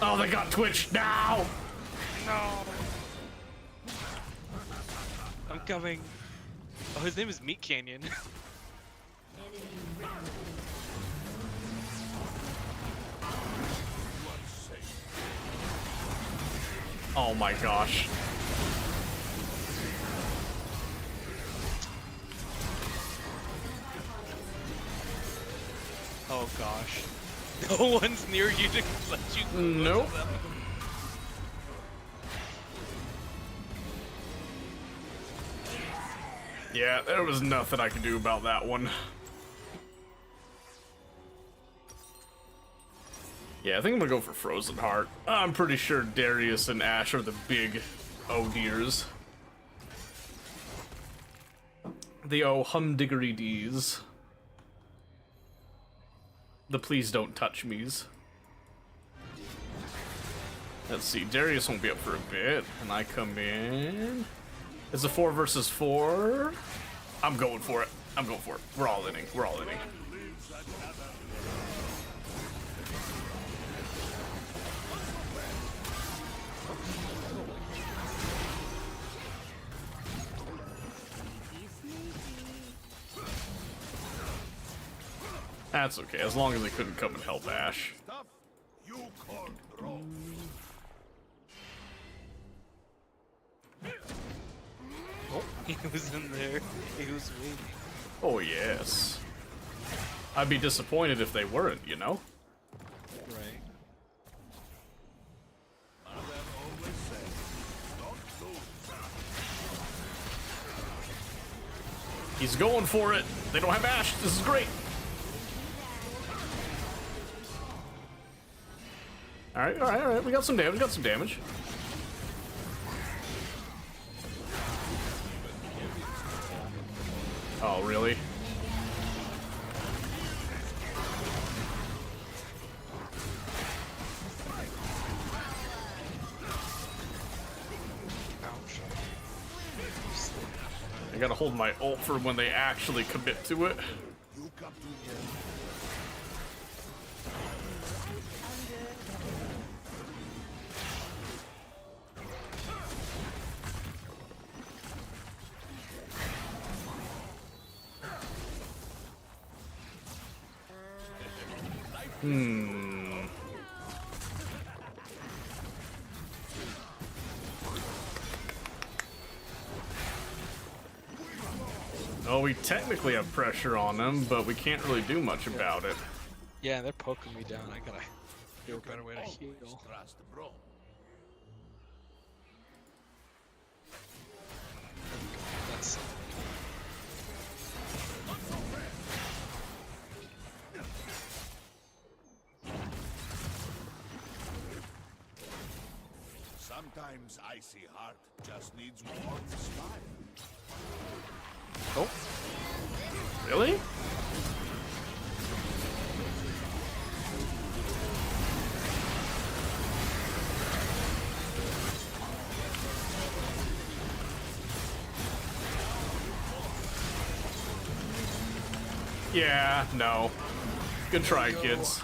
Oh, they got Twitch now! No. I'm coming. Oh, his name is Meat Canyon. Oh my gosh. Oh gosh. No one's near you to let you. Nope. Yeah, there was nothing I could do about that one. Yeah, I think I'm gonna go for Frozen Heart. I'm pretty sure Darius and Ashe are the big oh-dears. The oh-humdiggity-dees. The please don't touch me's. Let's see, Darius won't be up for a bit, and I come in. It's a 4 versus 4. I'm going for it. I'm going for it. We're all inning. We're all inning. That's okay, as long as they couldn't come and help Ashe. You control. He was in there. He was waiting. Oh, yes. I'd be disappointed if they weren't, you know? Right. He's going for it. They don't have Ashe. This is great. Alright, alright, alright. We got some damage. We got some damage. Oh, really? Ouch. I gotta hold my ult for when they actually commit to it. You come to me. Oh, we technically have pressure on them, but we can't really do much about it. Yeah, they're poking me down. I gotta do a better way to heal. Trust bro. That's Sometimes icy heart just needs warm smile. Oh. Really? Yeah, no. Good try, kids.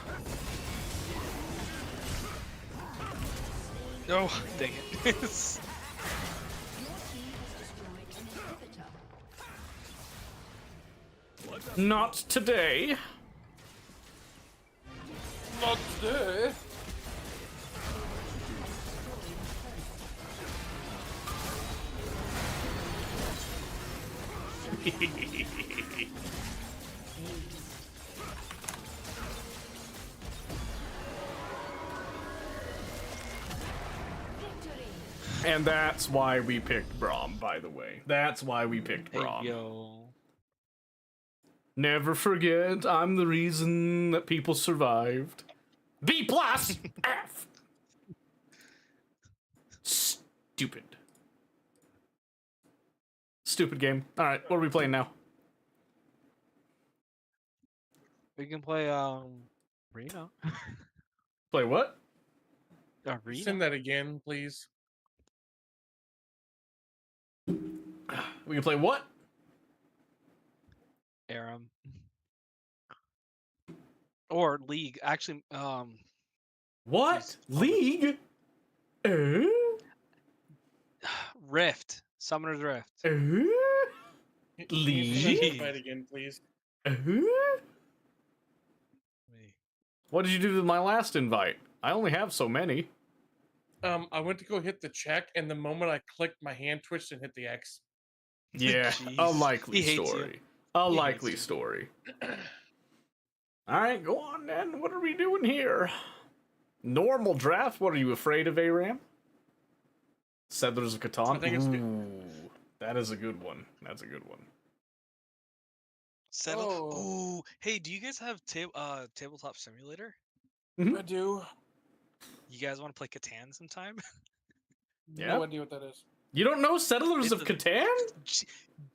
no, dang it. Your team has destroyed an inhibitor. Not today. Not today. And that's why we picked Braum, by the way. That's why we picked Hey, Braum. yo. Never forget, I'm the reason that people survived. B plus F. Stupid. Stupid game. All right, what are we playing now? We can play Arena. Play what? Arena. Send that again, please. We can play what? Aram. Or League. Actually, What? Jeez. League? Eh? Rift. Summoner's Rift. Eh? Can you send that League? invite again, please. Eh? Me. What did you do with my last invite? I only have so many. I went to go hit the check, and the moment I clicked, my hand twitched and hit the X. Yeah, a Jeez. likely He hates you. story. A He likely hates you. story. All right, go on then. What are we doing here? Normal draft. What are you afraid of, Aram? Settlers of Catan. I think it's good. Ooh, that is a good one. That's a good one. Settle. Oh. Ooh. Hey, do you guys have Tabletop Simulator? Mhm. I do. You guys want to play Catan sometime? Yeah. No idea what that is. You don't know Settlers It's of a- Catan?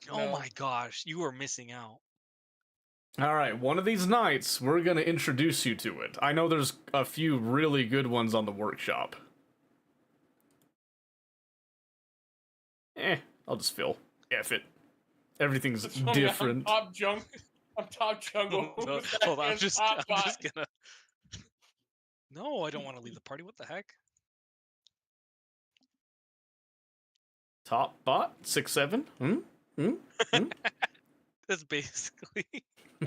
Oh No. my gosh, you are missing out. All right, one of these nights we're gonna introduce you to it. I know there's a few really good ones on the workshop. I'll just fill. F it. Everything's It's funny, different. I'm top jungle. Hold on, I'm and just top bot. gonna. No, I don't want to leave the party. What the heck? Top bot 6-7. That's basically.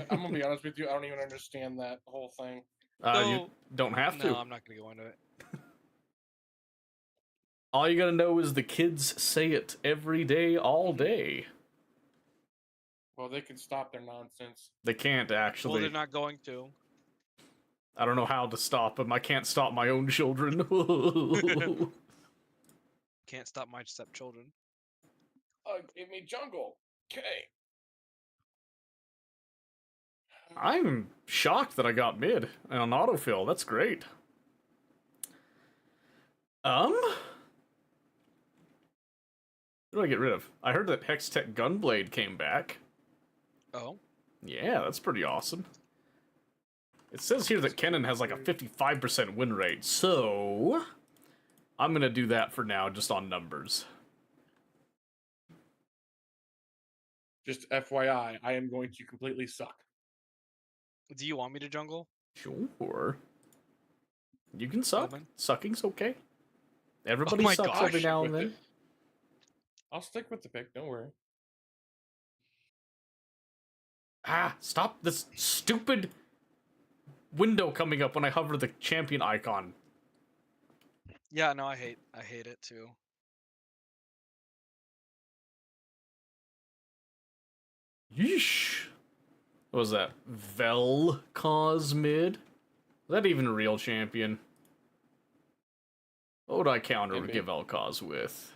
I'm gonna be honest with you. I don't even understand that whole thing. You No. don't have to. No, I'm not gonna go into it. All you gotta know is the kids say it every day, all day. Well, they can stop their nonsense. They can't Well, actually. they're not going to. I don't know how to stop them. I can't stop my own children. Can't stop my stepchildren. Give me jungle. Okay. I'm shocked that I got mid on autofill. That's great. What do I get rid of? I heard that Hextech Gunblade came back. Oh, Yeah, that's pretty awesome. It says here that Kennen has like a 55% win rate, so I'm gonna do that for now, just on numbers. Just FYI, I am going to completely suck. do you want me to jungle? Sure. You can suck. Roman? Sucking's okay. Everybody my sucks every gosh. now and With then. it. I'll stick with the pick. Don't worry. Ah, stop this stupid window coming up when I hover the champion icon. Yeah, no, I hate it too. Yeesh. What was that? Vel'Koz mid? Is that even a real champion? What would I counter Maybe. give Vel'Koz with?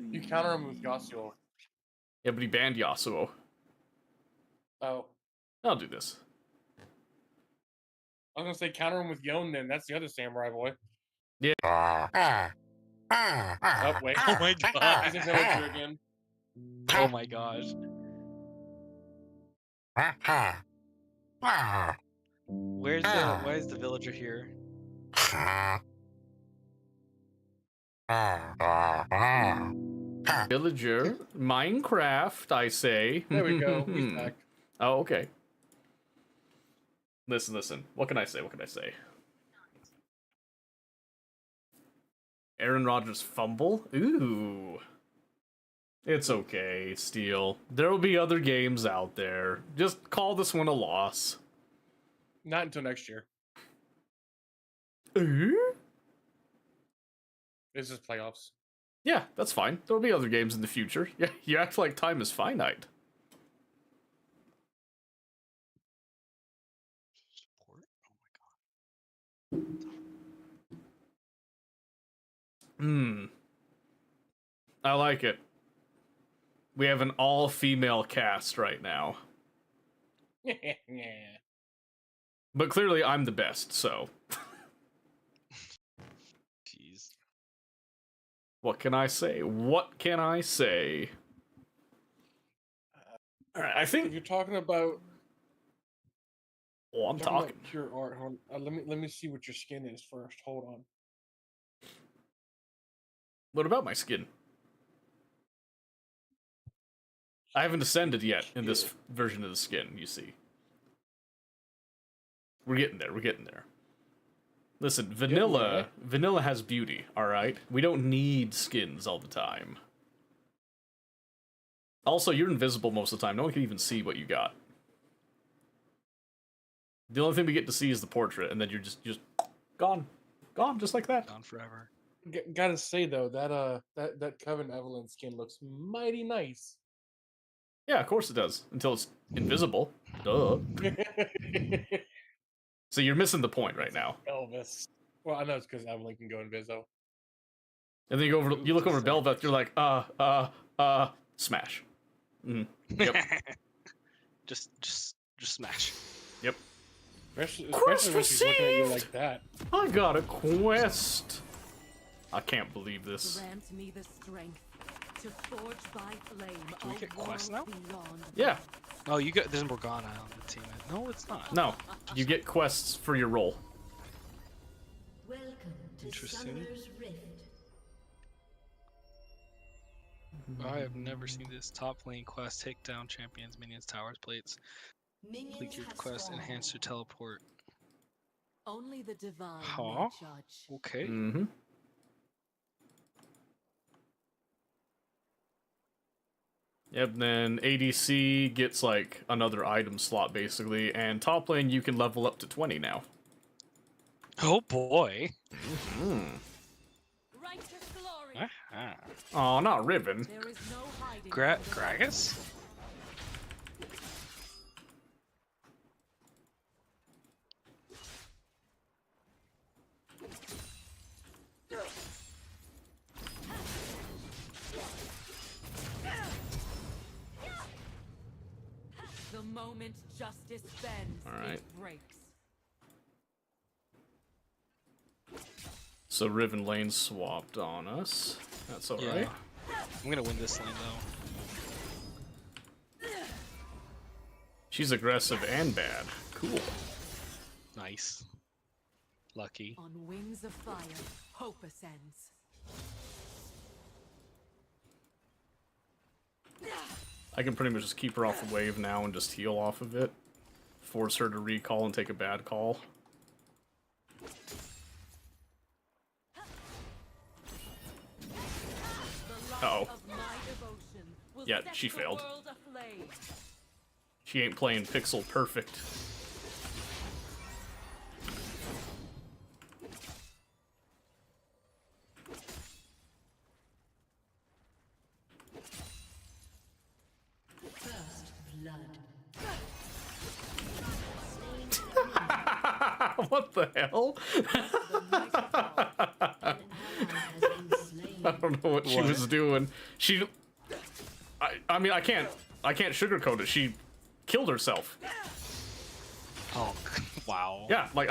You counter him with Yasuo. Yeah, but he banned Yasuo. Oh. I'll do this. I was gonna say counter him with Yon then. That's the other samurai boy. Yeah. Oh, wait. Oh my god. He's a villager again. Oh my gosh. Where's the villager here? Villager. Minecraft, I say. There we go. He's back. Oh, okay. Listen. What can I say? What can I say? Aaron Rodgers fumble? Ooh. It's okay, Steel. There will be other games out there. Just call this one a loss. Not until next year. This is playoffs. Yeah, that's fine. There'll be other games in the future. Yeah, you act like time is finite. Support? Oh my god. I like it. We have an all-female cast right now. Yeah. But clearly I'm the best, so... Jeez. What can I say? What can I say? Alright, I If think... you're talking about Oh, I'm talking. about pure art, hold on. Let me see what your skin is first. Hold on. What about my skin? I haven't ascended yet in this version of the skin, you see. We're getting there, we're getting there. Listen, vanilla has beauty, alright? We don't need skins all the time. Also, you're invisible most of the time. No one can even see what you got. The only thing we get to see is the portrait, and then you're just gone. Gone, just like that. Gone forever. Gotta say though, that Coven Evelyn skin looks mighty nice. Yeah, of course it does. Until it's invisible. Duh. So you're missing the point right now. Elvis. Well, I know it's because Evelyn can go inviso. And then you go over, you look over to Belveth, you're like, smash. Yep. just smash. Yep. Especially Quest when she's looking at you received! like that. I got a quest. I can't believe this. Grant me the strength to forge by flame. Can we a get quests world now? beyond Yeah. Oh, you got there's Morgana on the team. No, it's not. No, you get quests for your role. Welcome to Interesting. Summoner's Rift. I have never seen this. Top lane quest: take down champions, minions, towers, plates. Minions Complete your have quest: spawned. enhance your teleport. Only the divine Huh? may judge. Okay. Mm-hmm. Yep, then ADC gets like another item slot basically, and top lane you can level up to 20 now. Oh boy. Righteous glory. Ah. Oh, not Riven. There is no hiding. Gragas? The moment justice bends, All right. it breaks. So Riven lane swapped on us. That's alright. Yeah. I'm gonna win this lane though. She's aggressive and bad. Cool. Nice. Lucky. On wings of fire, hope ascends. I can pretty much just keep her off the wave now and just heal off of it. Force her to recall and take a bad call. Uh-oh. Of my devotion will Yeah, set she the failed. world aflame. She ain't playing pixel perfect. First blood. What the hell? I don't know what she was doing. She, I mean, I can't sugarcoat it. She killed herself. Oh, wow. Yeah, like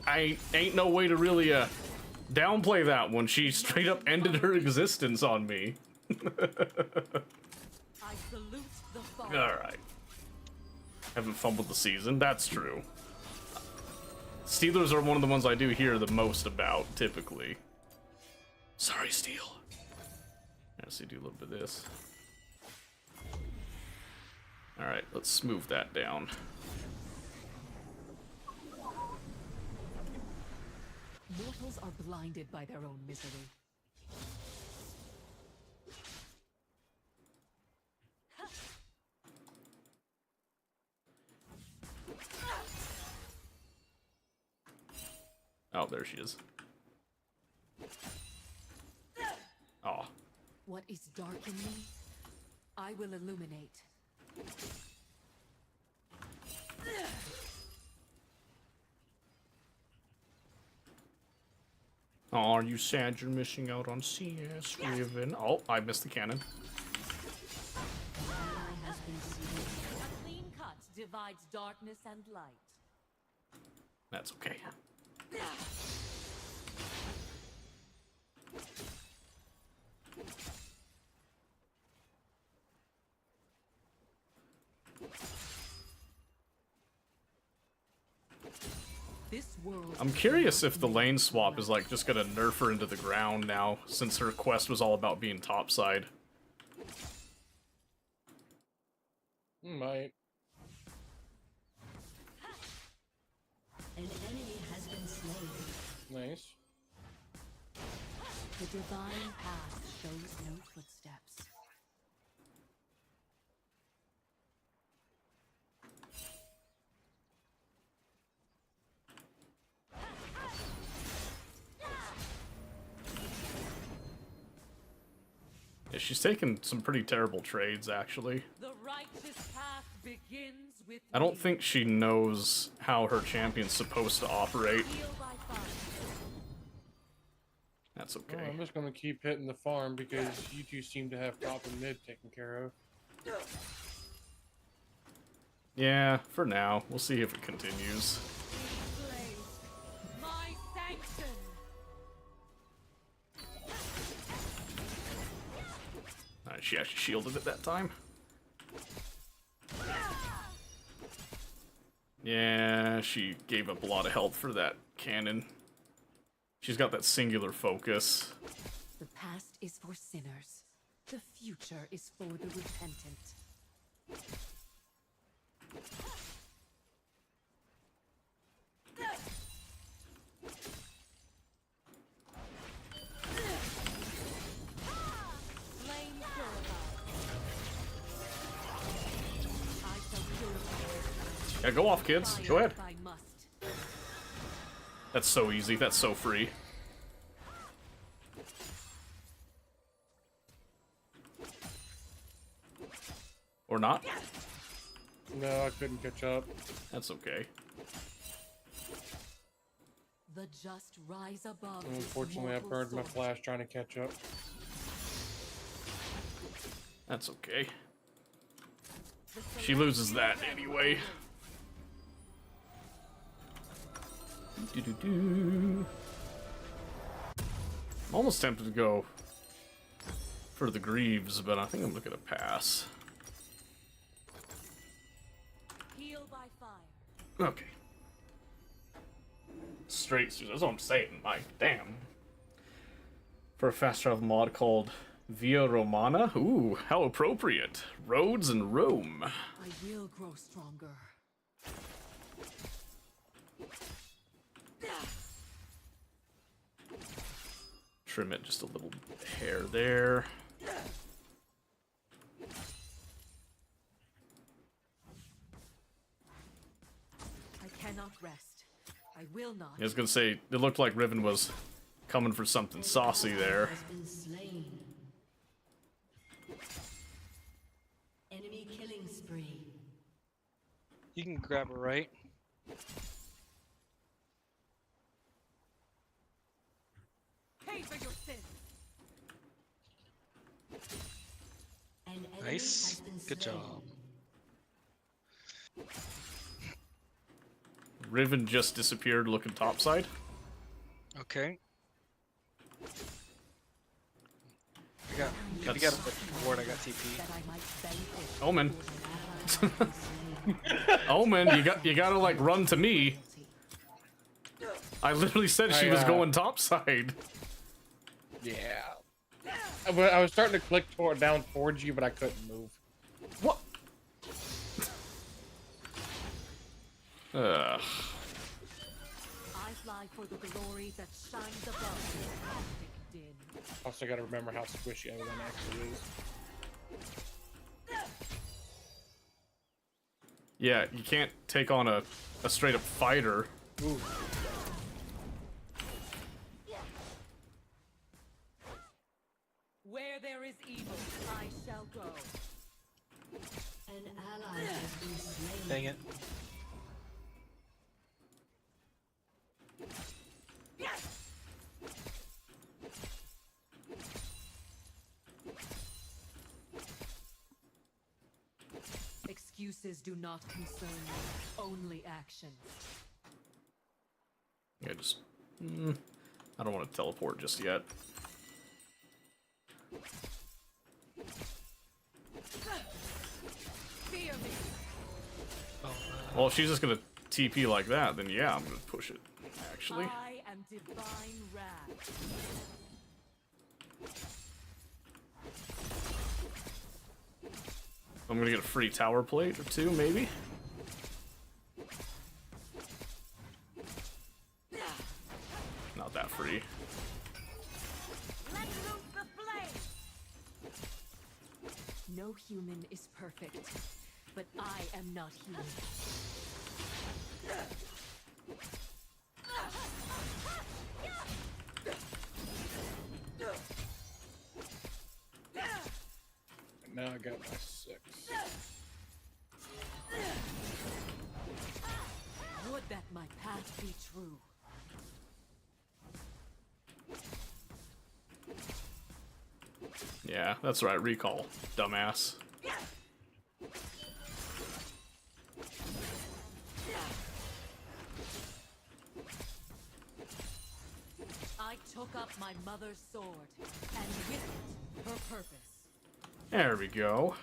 I ain't no way to really downplay that one. She straight up ended her existence on me. I salute the fall. All right. Haven't fumbled the season. That's true. Steelers are one of the ones I do hear the most about, typically. Sorry, Steel. Let's see, do a little bit of this. Alright, let's smooth that down. Mortals are blinded by their own misery. Oh, there she is. Oh. What is dark in me, I will illuminate. Oh, are you sad you're missing out on CS, Riven? Oh, I missed the cannon. A clean cut divides darkness and light. That's okay. This world. I'm curious if the lane swap is like just gonna nerf her into the ground now, since her quest was all about being topside. Might. An enemy has been slain. Nice. The divine path shows no footsteps. Yeah, she's taken some pretty terrible trades, actually. The righteous path begins with I don't me. think she knows how her champion's supposed to operate. Heal by fire. That's Well, okay. I'm just gonna keep hitting the farm because you two seem to have top and mid taken care of. Yeah, for now. We'll see if it continues. Blaze, my sanction. She actually shielded it that time. Yeah, she gave up a lot of health for that cannon. She's got that singular focus. The past is for sinners. The future is for the repentant. Flame purified. I shall purify. Yeah, go off, kids. Go ahead. If I must. That's so easy. That's so free. Or not. No, I couldn't catch up. That's okay. The just rise above. this Unfortunately, I mortal burned my sword. flash trying to catch up. That's okay. The She loses that anyway. I'm almost tempted to go for the Greaves, but I think I'm looking to pass. Heal Okay. Straight, that's what I'm saying. Like, damn. For a fast travel mod called Via Romana? Ooh, how appropriate. Roads and Rome. I will grow stronger. Trim it just a little hair there. I cannot rest. I will not. I was gonna say, it looked like Riven was coming for something saucy there. Has been slain. Enemy killing spree. You can grab her, right? Pay for your sins. An enemy Nice. has been Good slain. job. Riven just disappeared looking topside. Okay. I got. If you got a ward, I got TP. That I might benefit. Omen. An ally has been slain. Omen, you gotta like run to me. I literally said she was going topside. Yeah. I was starting to click down towards you, but I couldn't move. What? Ugh. I fly for the glory that shines above this cosmic din. Also, got to remember how squishy everyone actually is. Yeah, you can't take on a straight up fighter. Ooh. Where there is evil, I shall go. An ally has been slain. Dang it. Excuses do not concern me, only actions. Yeah, just. I don't want to teleport just yet. Fear me. Well, if she's just gonna TP like that, then yeah, I'm gonna push it. Actually, I am divine wrath. I'm gonna get a free tower plate or two, maybe. Not that free. Let loose the flame. No human is perfect, but I am not human. Now I got my 6. Would that my path be true. Yeah, that's right. Recall, dumbass. I took up my mother's sword, and with it, her purpose. There we go.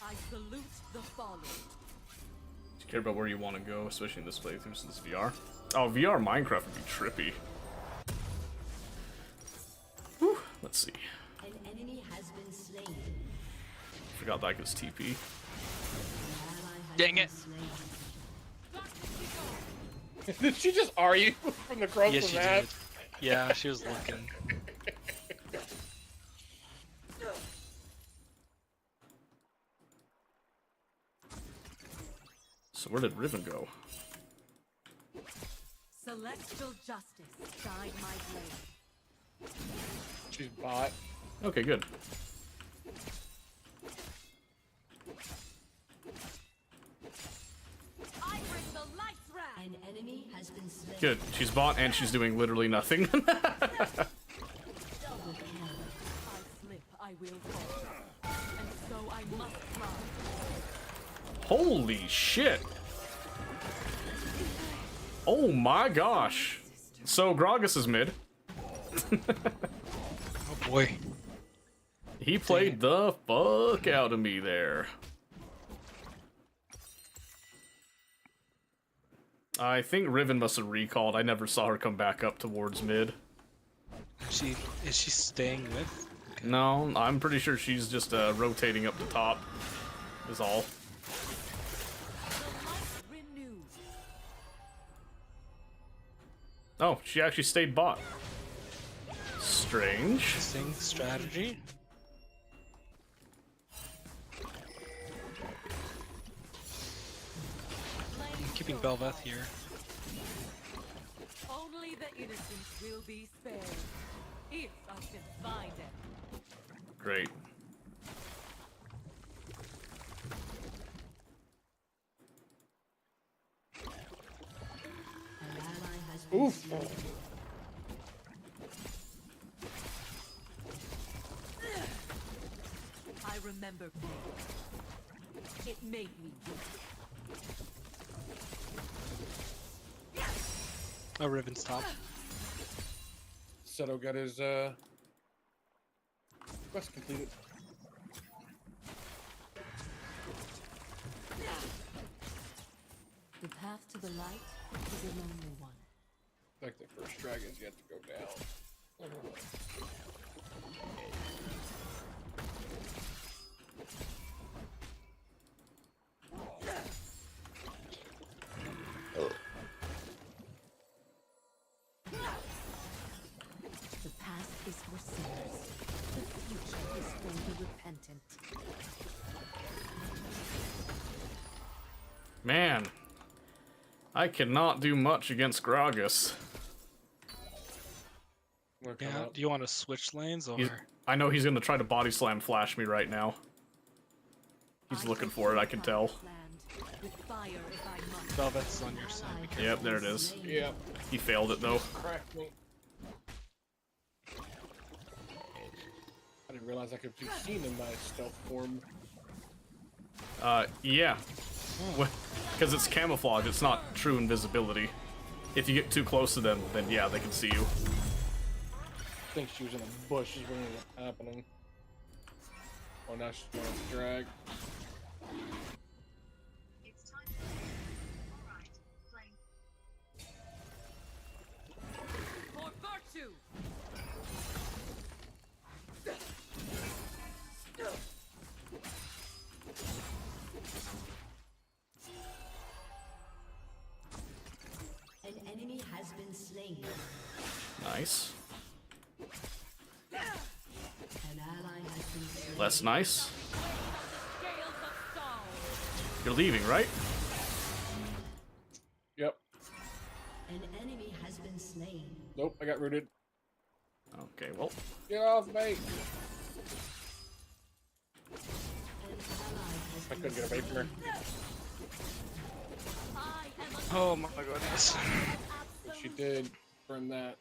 I salute the fallen. Do you care about where you want to go, especially in this playthrough since VR? Oh, VR Minecraft would be trippy. Whew, let's see. An enemy has been slain. Forgot that was TP. An ally has Dang been it. slain. Did she just argue from across Yes, the she map? did. Yeah, she was looking. So where did Riven go? Celestial justice guide my blade. She's bot. Okay, good. I bring the lights round. An enemy has been slain. Good. She's bought and she's doing literally nothing. Double kill. I slip, I will fall. And so I must fly. Holy shit. Oh my gosh. So Gragas is mid. Oh boy. He played the fuck out of me there. I think Riven must have recalled. I never saw her come back up towards mid. Is she staying with? No, I'm pretty sure she's just rotating up the top. Is all. Renewed. Oh, she actually stayed bot. Strange. Interesting strategy. I'm keeping Bel'Veth here. Only the innocent will be spared. If I can find it. Great. An ally has been Oof. slain. I remember pain. It made me weak. Oh, Riven's top. Seto got his quest completed. The path to the light is a lonely one. Like the first dragon's yet to go down. The past is for sinners. The future is for the repentant. Man. I cannot do much against Gragas. Working Yeah. out. Do you want to switch lanes or? I know he's gonna try to body slam flash me right now. He's looking for it, I can tell. With fire if I must. Bel'Veth's on your side. Be careful. Yep, there it is. Yeah, He failed it though. cracked me. I didn't realize I could be seen in my stealth form. Yeah. Because it's camouflage, it's not true invisibility. If you get too close to them, then yeah, they can see you. I think she was in a bush is when it was happening. Oh, now she's going to drag. For virtue! An enemy has been slain. Nice. An ally has been slain. Less nice. Scales of stone! You're leaving, right? Yep. An enemy has been slain. Nope, I got rooted. Okay, well. Get off me! An ally has I been couldn't get away from her. I am a Oh my goodness. But she did burn that.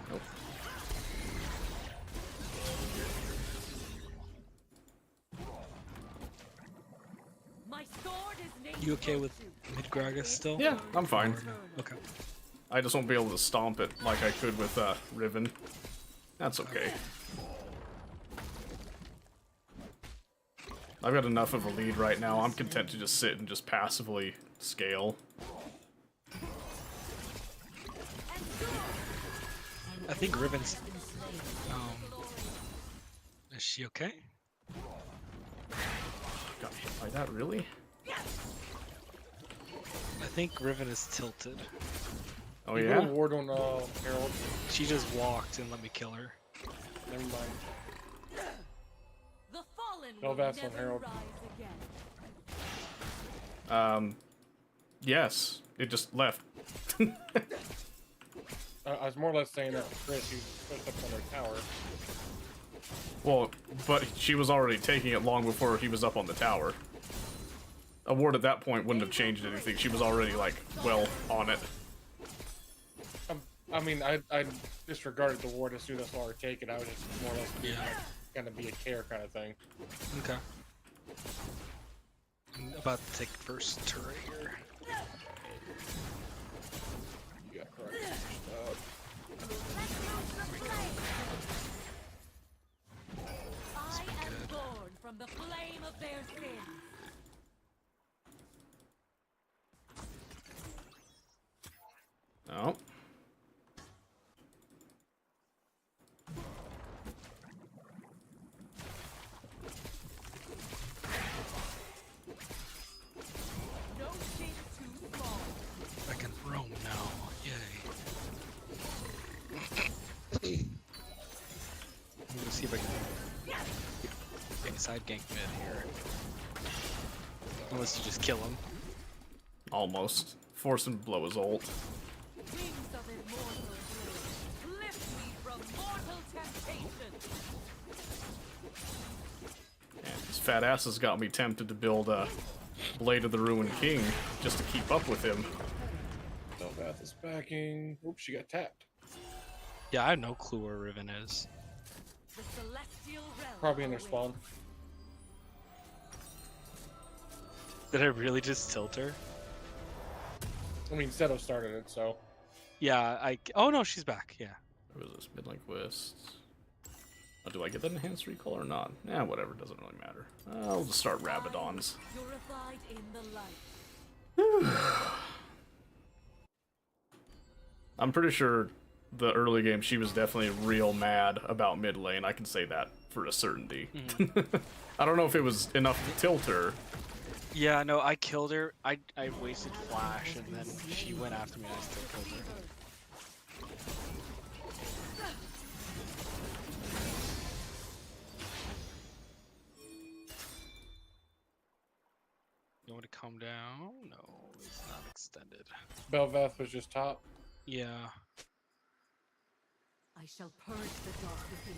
Nope. My sword is named You okay with virtue. mid Gragas still? Yeah, I'm fine. Okay. I just won't be able to stomp it like I could with Riven. That's okay. I've got enough of a lead right now. I'm content to just sit and just passively scale. I think Riven's. Is she okay? Got hit by that, really? I think Riven is tilted. Oh You yeah? put a ward on Herald. She just walked and let me kill her. Never mind. The fallen No, will that's on never Herald. rise again. Yes. It just left. I was more or less saying that to Chris, who's pushed up on her tower. Well, but she was already taking it long before he was up on the tower. A ward at that point wouldn't have changed anything. She was already, like, well on it. I mean, I disregarded the ward as soon as I saw her take it. I was just more or less being, Yeah. like, gonna be a care kind of thing. Okay. I'm about to take first turret here. You got correct. see if I can get a side gank mid here. Unless you just kill him. Almost. Force him to blow his ult. Wings of immortal blade, lift me from mortal temptation. And his fat ass has got me tempted to build a Blade of the Ruined King just to keep up with him. Bel'Veth is backing. Oops, she got tapped. Yeah, I have no clue where Riven is. The celestial realm. Probably in their spawn. Did I really just tilt her? I mean, Seto started it, so. Yeah, oh no, she's back, yeah. Where was this? Midlane Quest. Oh, do I get that enhanced recall or not? Yeah, whatever, doesn't really matter. I'll just start Rabadons. Purified in the light. I'm pretty sure the early game she was definitely real mad about mid lane. I can say that for a certainty. I don't know if it was enough to tilt her. Yeah, no, I killed her. I wasted flash, and then she went after me, and I still killed her. You want to come down? No, it's not extended. Bel'Veth was just top. Yeah. I shall purge the dark within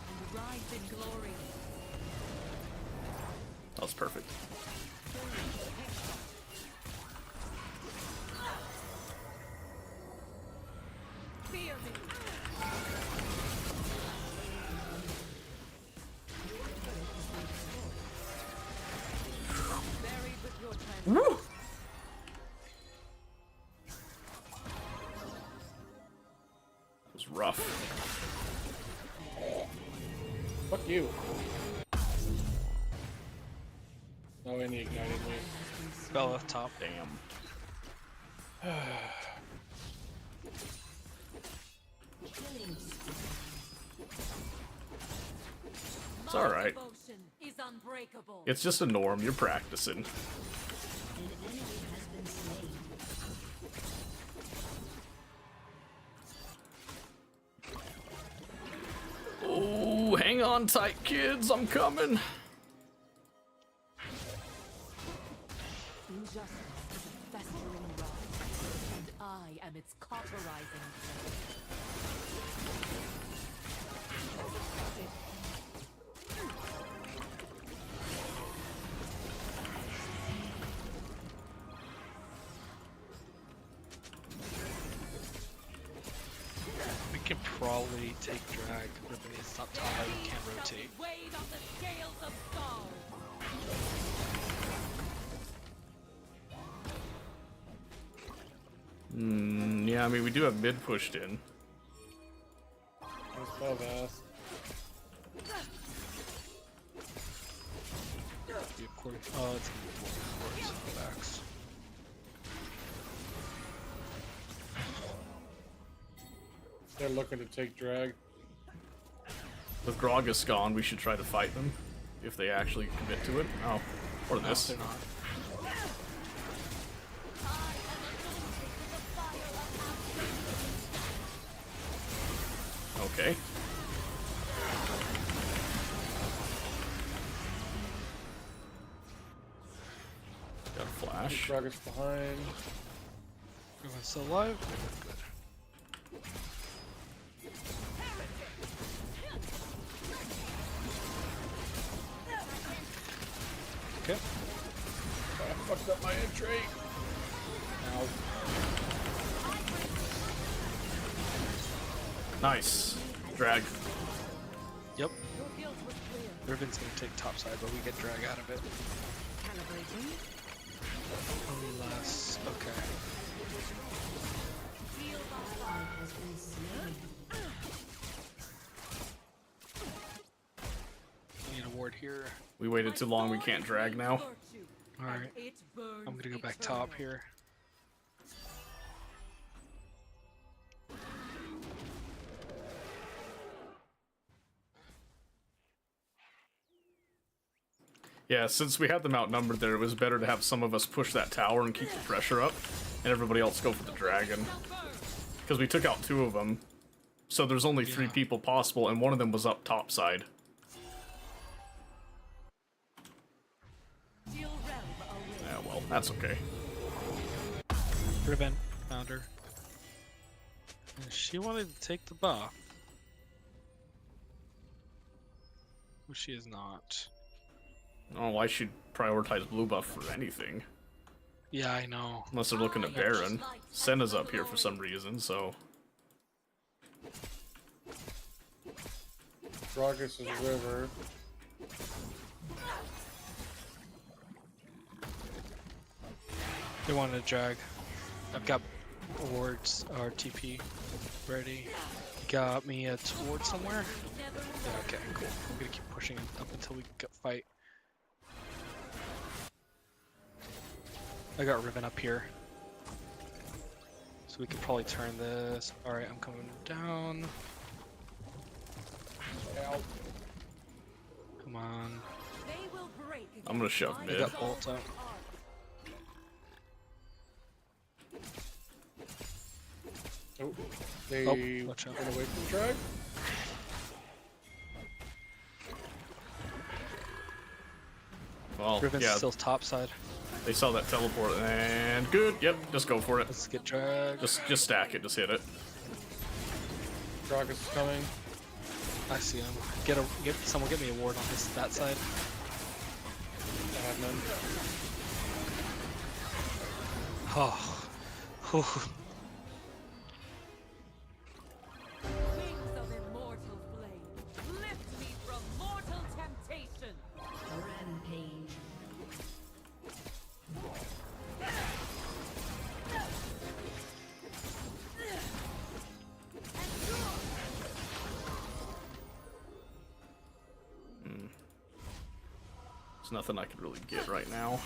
and rise in glory. That was perfect. Fear me. Buried with your Woo! That was rough. Fuck you. Oh, and he ignited me. Bell left top. Damn. It's alright. Devotion is unbreakable. It's just a norm. You're practicing. An enemy has been slain. Oh, hang on tight, kids. I'm coming. Injustice is a festering rot, and I am its cauterizing flame. We can probably take drag. Riven is not top, we can't rotate. Weighed on the scales of stars. Yeah, I mean, we do have mid pushed in. That's Bel'Veth. Yeah, of course. Oh, it's gonna be more backs. They're looking to take drag. With Gragas gone, we should try to fight them. If they actually commit to it. Oh, or No, this. they're not. Okay. Got a flash. Gragas behind. Everyone's still alive? Okay. I fucked up my entry. Ow. Nice. Drag. Yep. Your guilt was clear. Riven's gonna take top side, but we get drag out of it. Calibrating. Only less. Okay. Heal by Ally has been slain. We need a ward here. We waited too long, we can't drag now. Alright. I'm gonna go back top here. Yeah, since we had them outnumbered there, it was better to have some of us push that tower and keep the pressure up, and everybody else go for the dragon. Because we took out two of them, So there's only 3 Yeah. people possible, and one of them was up top side. Steel realm away. Yeah, well, that's okay. Riven found her. And she wanted to take the buff. Which she is not. Oh, I should prioritize blue buff for anything. Yeah, I know. Unless they're looking at Baron. Senna's up here for some reason, so... Gragas is river. They wanted to drag. I've got awards or TP ready. Got me a ward somewhere? Yeah, okay, cool. I'm gonna keep pushing up until we get fight. I got Riven up here. So we could probably turn this. Alright, I'm coming down. Ow. Come on. They will break I'm gonna shove I mid. got ult up. Oh, they Oh, watch out. went away from the drag. Well, Riven's yeah, still top side. they saw that teleport, and good. Yep, just go for it. Let's get dragged. Just stack it, just hit it. Gragas is coming. I see him. Someone get me a ward on that side. I have none. Oh. Whew. Wings of immortal flame. Lift me from mortal temptation. Rampage. There's nothing I could really get right now.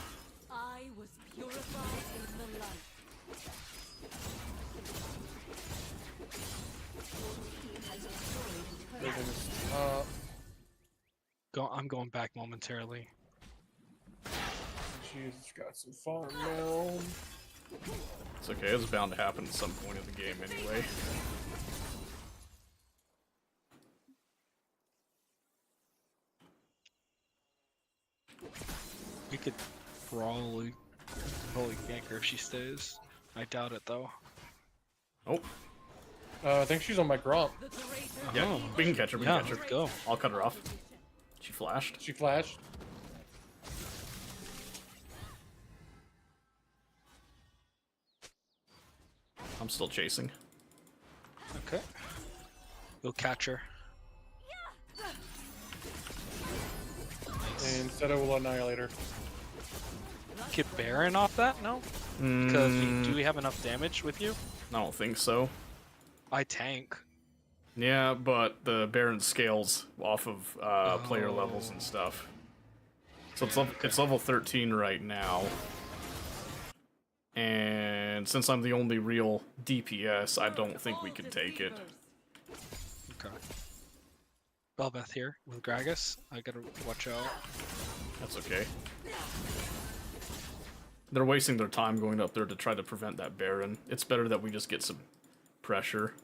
I was purified in the light. Riven is I'm going back momentarily. Jesus, got some farm now. It's okay, it's bound to happen at some point in the game anyway. We could probably gank her if she stays. I doubt it though. Oh, I think she's on my Gromp. The greater yeah, Oh. we can catch her, we Yeah, can catch her. let's go. I'll cut her off. She flashed. She flashed. I'm still chasing. Okay. We'll catch her. And Zeta will annihilate her. Get Baron off that? No? Because do we have enough damage with you? I don't think so. I tank. Yeah, but the Baron scales off of player levels and stuff. So it's level 13 right now. And since I'm the only real DPS, I don't think we can take it. Okay. Belveth here with Gragas. I gotta watch out. That's okay. They're wasting their time going up there to try to prevent that Baron. It's better that we just get some pressure.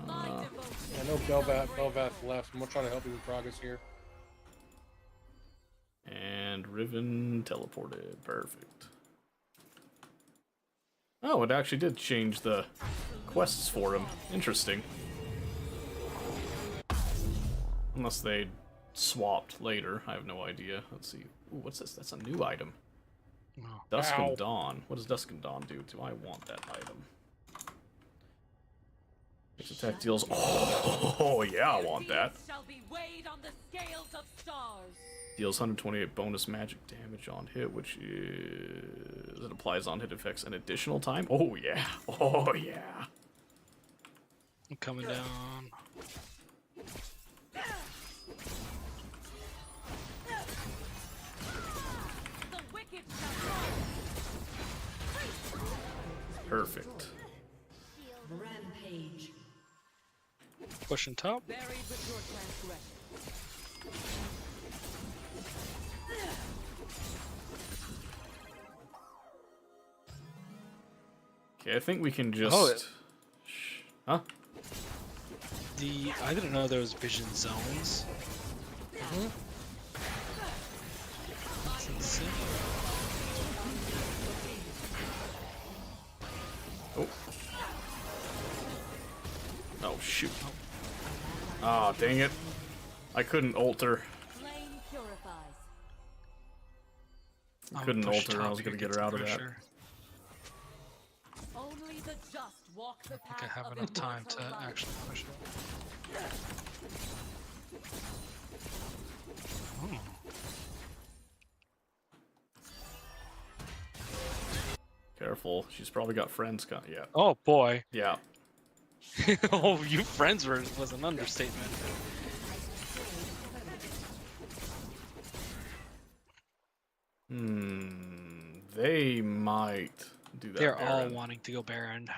I know Belvath left. I'm gonna try to help you with Gragas here. And Riven teleported. Perfect. Oh, it actually did change the quests for him. Interesting. Unless they swapped later. I have no idea. Let's see. Ooh, what's this? That's a new item. Oh. Dusk Ow. and Dawn. What does Dusk and Dawn do? Do I want that item? Its attack deals. Oh, yeah, I want that. Shall be weighed on the scales of stars. Deals 128 bonus magic damage on hit, which is... It applies on hit effects an additional time? Oh, yeah. Oh, yeah. I'm coming down. The wicked shall fall. Perfect. Rampage. Pushing top. Buried with your transgression. Okay, I think we can just. Oh, Huh? I didn't know there was vision zones. That's insane. Oh. Oh shoot. Ah, dang it. I couldn't alter. Flame purifies. I I'm couldn't push alter. I top was gonna here, get her out of that. pressure. Only the just walk the I path think I have of enough time to immortal life. actually push it. Oh. Careful. She's probably got friends. Yeah. Oh boy. Yeah. Oh, you friends was an understatement. They might do that. They're all Baron. wanting to go Baron.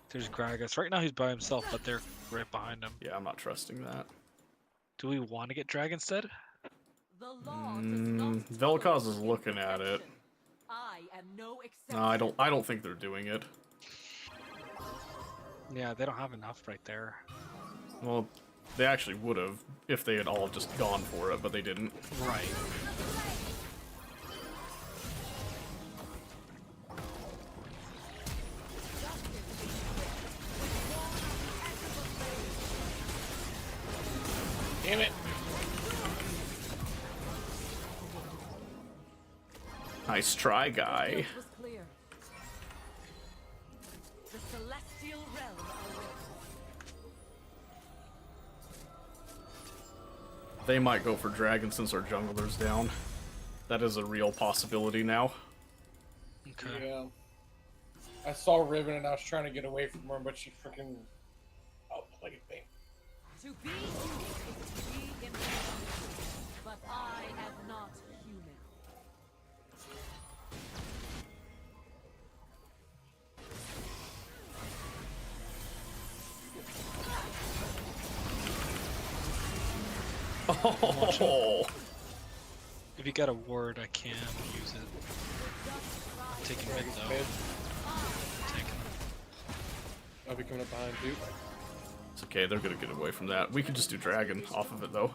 There's Gragas. Right now he's by himself, but they're right behind him. Yeah, I'm not trusting that. Do we want to get Dragonstead? The law does not Vel'Koz tolerate is looking at it. imperfection. I am no exception. No, I don't think they're doing it. Yeah, they don't have enough right there. Well, they actually would have if they had all just gone for it, but they didn't. Right. Damn it. Nice try, guy. It was clear. The celestial realm awaits. They might go for dragon since our jungler's down. That is a real possibility now. Okay. Yeah. I saw Riven and I was trying to get away from her, but she freaking outplayed me. To be human is to be immortal, but I am not human. Oh, If you got a word, I can use it. I'm taking mid though. Mid. Taking I'll be coming up behind too. it's okay. They're gonna get away from that. We could just do dragon off of it though.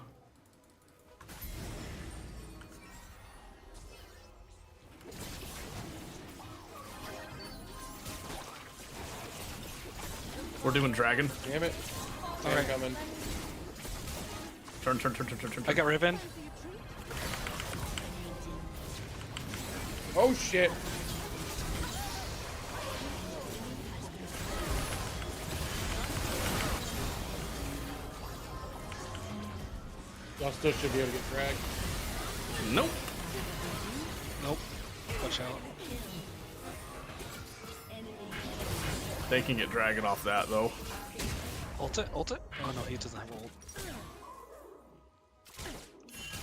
We're doing dragon. Damn it. Alright. I'm coming. Turn, turn, turn, turn, turn, turn. I got Riven. Oh shit. Y'all still should be able to get dragged. Nope. Nope. Watch out. They can get dragon off that though. Ult it? Ult it? Oh no, he doesn't have ult.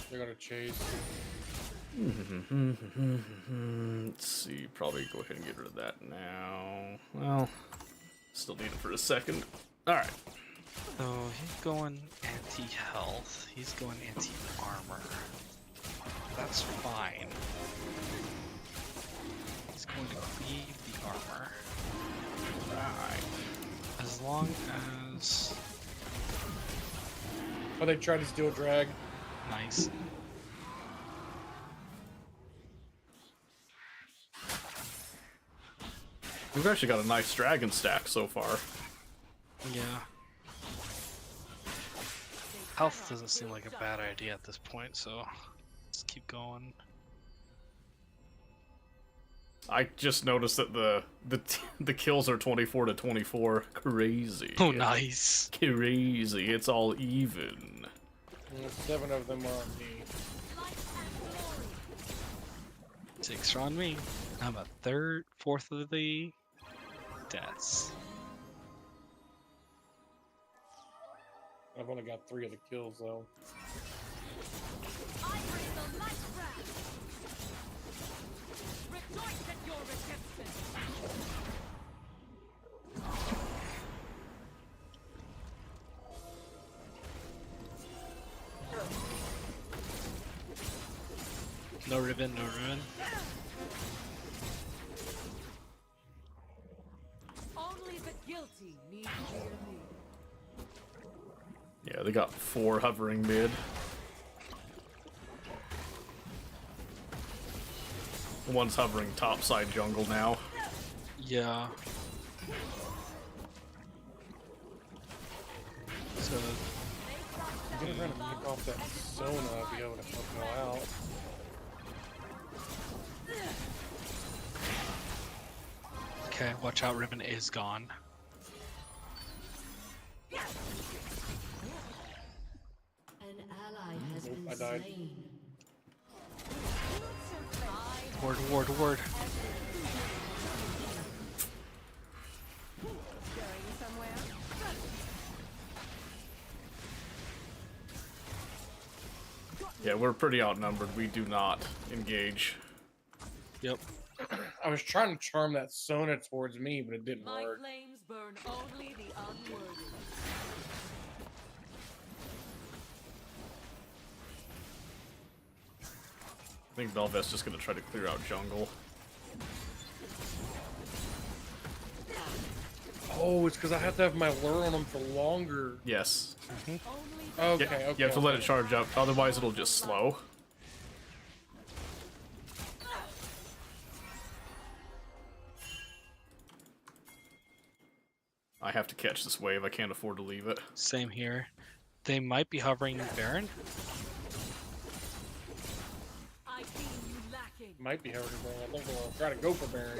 They're gonna chase. Let's see. Probably go ahead and get rid of that now. Well, still need it for a second. All right. So he's going anti-health. He's going anti-armor. That's fine. He's going to cleave the armor. Right. As long as... Oh, they tried to steal drag. Nice. We've actually got a nice dragon stack so far. Yeah. Health doesn't seem like a bad idea at this point, so let's keep going. I just noticed that the kills are 24 to 24. Crazy. Oh, nice. Crazy. It's all even. And 7 of them are on me. 6 are on me. I'm a fourth of the deaths. I've only got 3 of the kills though. I bring the light wrath. Rejoice at your redemption. No ribbon, no ribbon. Humanity needs dear me. Yeah, they got 4 hovering mid. One's hovering topside jungle now. Yeah. So I'm gonna try to pick off that Sona, be able to help him out. okay, watch out, Riven is gone. An ally has Nope, been I died. slain. Ward. Yeah, we're pretty outnumbered. We do not engage. Yep. I was trying to charm that Sona towards me, but it didn't My work. flames burn only the unworthy. I think Belveth's just gonna try to clear out jungle. Oh, it's because I have to have my lure on him for longer. Yes. Only Okay, Yeah, okay. you have to let it okay. charge up, otherwise it'll just slow. I have to catch this wave. I can't afford to leave it. Same here. They might be hovering Baron. I deem you lacking. Might be hurting me. I think we'll try to go for Baron.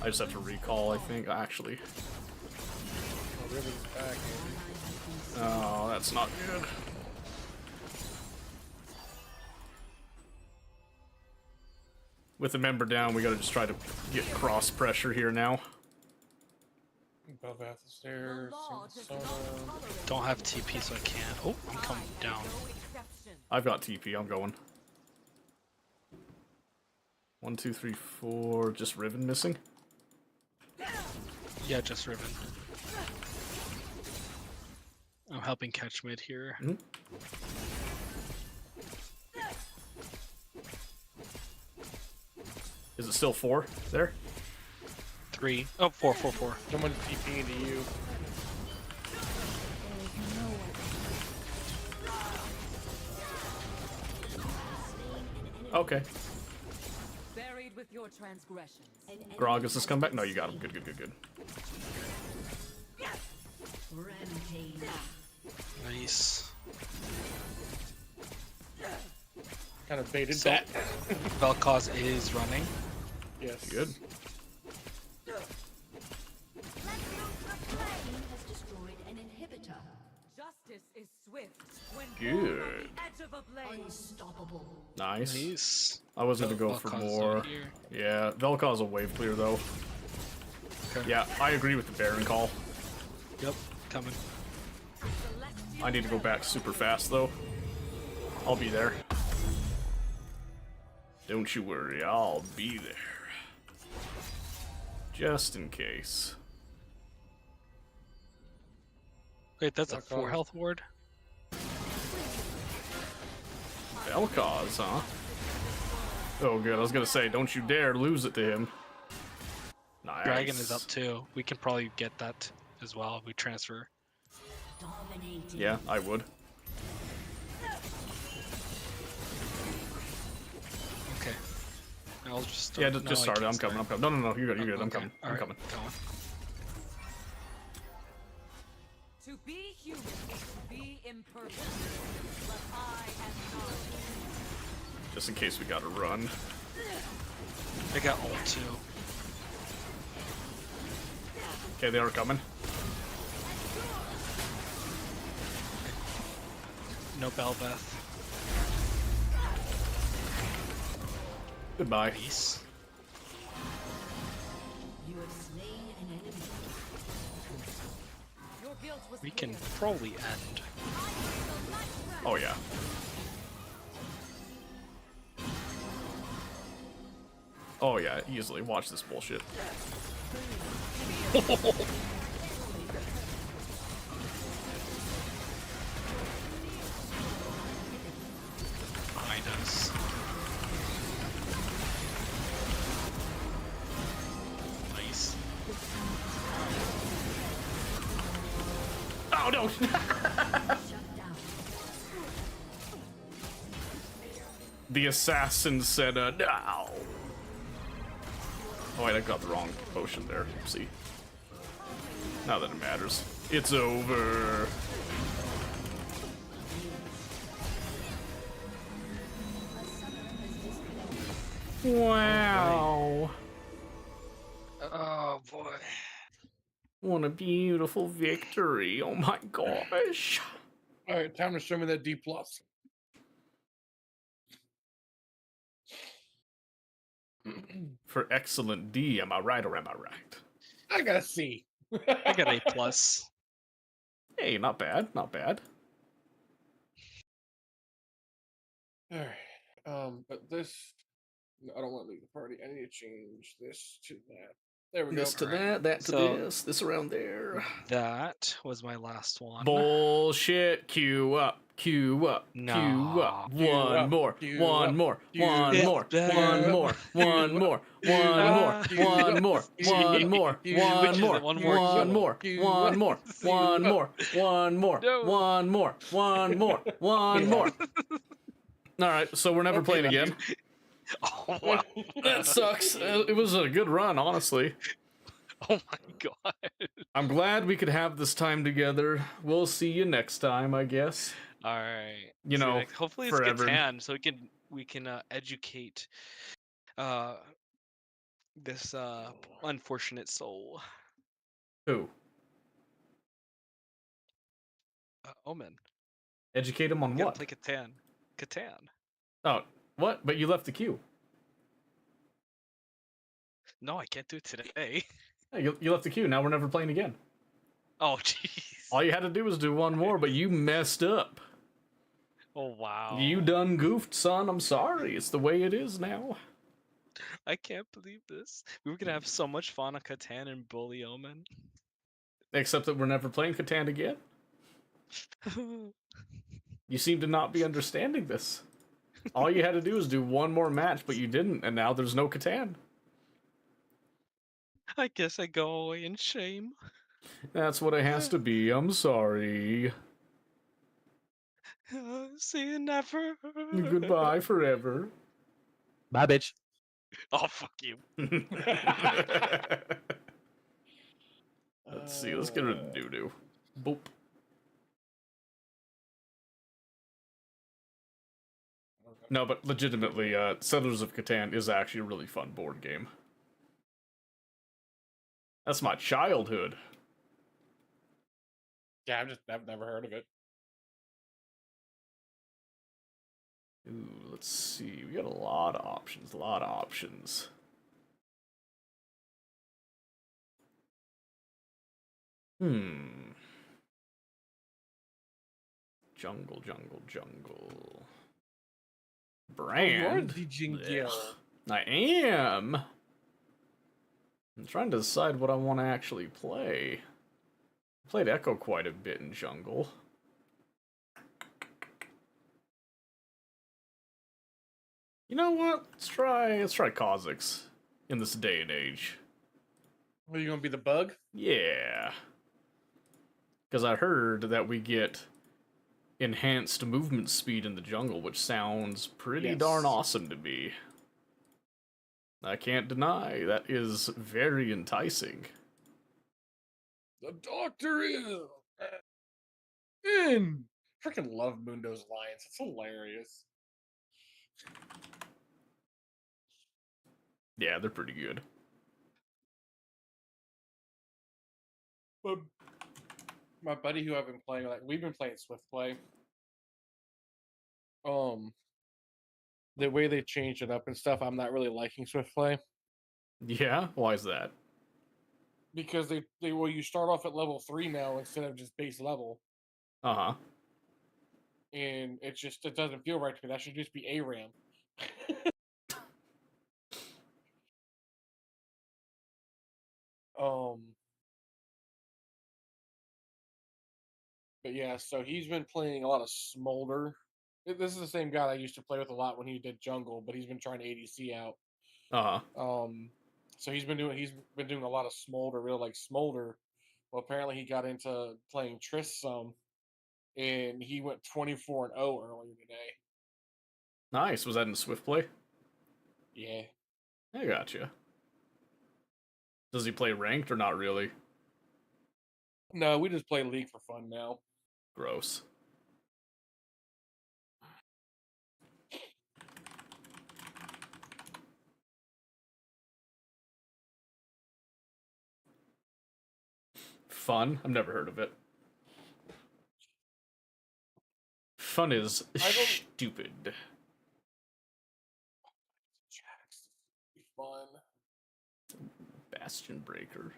I just have to recall, I think, actually. Oh, Riven's back. Oh, that's not good. With the member down, we gotta just try to get cross pressure here now. Belveth is The there. law does Sona. not tolerate Don't have TP, so I can't. Oh, I'm coming down. no exception. I've got TP, I'm going. 1, 2, 3, 4. Just Riven missing? Yeah, just Riven. I'm helping catch mid here. Is it still 4 there? 3. Oh, 4. Someone's TP into you. Okay. Buried with your transgressions. Gragas has come back? No, you got him. Good. Rampage. Nice. Kind of baited So- that. Vel'Koz is running. Yes. Good. Team has destroyed an inhibitor. Justice is swift when Good. born on the edge of a blade. Unstoppable. Nice. Nice. I was gonna go for Vel'Koz is more. over here. Yeah, Vel'Koz a wave clear though. Okay. Yeah, I agree with the Baron call. Yep. Coming. Celestial I need to go back super fast though. I'll be there. Don't you worry, I'll be there. Just in case. Wait, that's a Vel'Koz. 4 health ward? Vel'Koz, huh? Oh good, I was gonna say, don't you dare lose it to him. Nice. Dragon is up too. We can probably get that as well if we transfer. Dominating. Yeah, I would. Okay. I'll just Yeah, start. just start it. I'm coming. No, you're good. I'm Okay, coming. I'm alright, coming. going. To be human is to be imperfect. But I am not. Just in case we gotta run. They got ult too. Okay, they are coming. No Belveth. Goodbye. Nice. You have slain an enemy. Your guilt was We can clear. probably end. Oh yeah. Oh yeah, easily. Watch this bullshit. Behind us. no! Shut down. The assassin said, no! Oh, wait, I got the wrong potion there. See? Not that it matters. It's over. Wow. Oh boy. What a beautiful victory. Oh my gosh. All right, time to show me that D plus. For excellent D, am I right or am I right? I got a C. I got A plus. Hey, not bad, not bad. All right. But this, no, I don't want to leave the party. I need to change this to that. There we go. This to Alright. that to So- this around there. That was my last one. Bullshit. Queue up. Queue up. Queue No. up. Queue One up, more. queue One up, more. queue One up. more. It's One better. more. Queue One more. up, One up, more. queue One up, more. queue One up, more. queue One up, more. One One more more. queue One up, more. queue One up. more. One more. No. One more. One more. One more. All right, so we're never Okay, playing Matthew. again. Oh wow. That sucks. It was a good run, honestly. Oh my god. I'm glad we could have this time together. We'll see you next time, I guess. All right. You know, hopefully it's forever. Catan, so we can educate this unfortunate soul. Who? Omen. Educate him on You gotta what? play Catan. Catan. Oh, what? But you left the queue. No, I can't do it today. Yeah, you left the queue. Now we're never playing again. Oh jeez. All you had to do was do one more, but you messed up. Oh wow. You done goofed, son. I'm sorry. It's the way it is now. I can't believe this. We were gonna have so much fun on Catan and Bully Omen. Except that we're never playing Catan again. You seem to not be understanding this. All you had to do was do one more match, but you didn't, and now there's no Catan. I guess I go away in shame. That's what it has to be. I'm sorry. See you never. Goodbye forever. Bye, bitch. Oh fuck you. Let's see. Let's get rid of doo-doo. Boop. No, but legitimately, Settlers of Catan is actually a really fun board game. That's my childhood. Yeah, I've never heard of it. Ooh, let's see. We got a lot of options. A lot of options. Jungle. Brand. the Jingle. Ugh. I am. I'm trying to decide what I want to actually play. I played Echo quite a bit in Jungle. You know what? Let's try Kha'Zix in this day and age. Are you gonna be the bug? Yeah. Because I heard that we get enhanced movement speed in the jungle, which sounds pretty Yes. darn awesome to me. I can't deny, that is very enticing. The doctor is in. Freaking love Mundo's lines. It's hilarious. Yeah, they're pretty good. But my buddy who I've been playing, like we've been playing Swift Play. The way they changed it up and stuff, I'm not really liking Swift Play Yeah? Why is that? because they well you start off at level 3 now instead of just base level, Uh-huh. and it doesn't feel right to me. That should just be ARAM. But yeah, so he's been playing a lot of Smolder. This is the same guy I used to play with a lot when he did Jungle, but he's been trying to ADC out. Uh-huh. So he's been doing a lot of Smolder, real like Smolder. Well, apparently he got into playing Triss some, and he went 24-0 earlier today. Nice. Was that in Swift play? Yeah. I gotcha. Does he play ranked or not really? No, we just play League for fun now. Gross. Fun? I've never heard of it. Fun is stupid. Jax. Be fun. Bastion Breaker.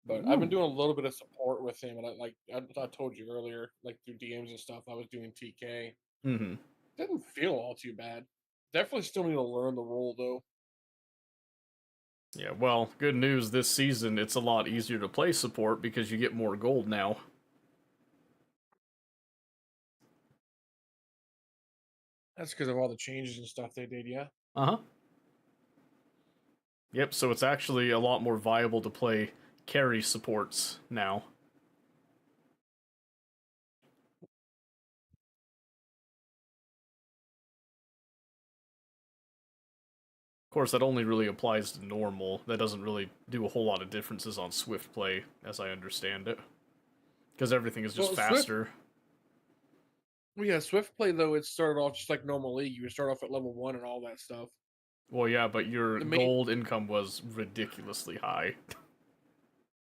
But I've been doing a little bit of support with him, and I told you earlier, like through DMs and stuff, I was doing TK. Mm-hmm. Didn't feel all too bad. Definitely still need to learn the role though. Yeah, well, good news this season, it's a lot easier to play support because you get more gold now. That's because of all the changes and stuff they did, yeah. Uh-huh. Yep, so it's actually a lot more viable to play carry supports now. Of course, that only really applies to normal. That doesn't really do a whole lot of differences on Swift play, as I understand it. Because everything is just faster. Well, yeah, Swift play though, it started off just like normal League. You would start off at level 1 and all that stuff. Well, yeah, but your gold income was ridiculously high.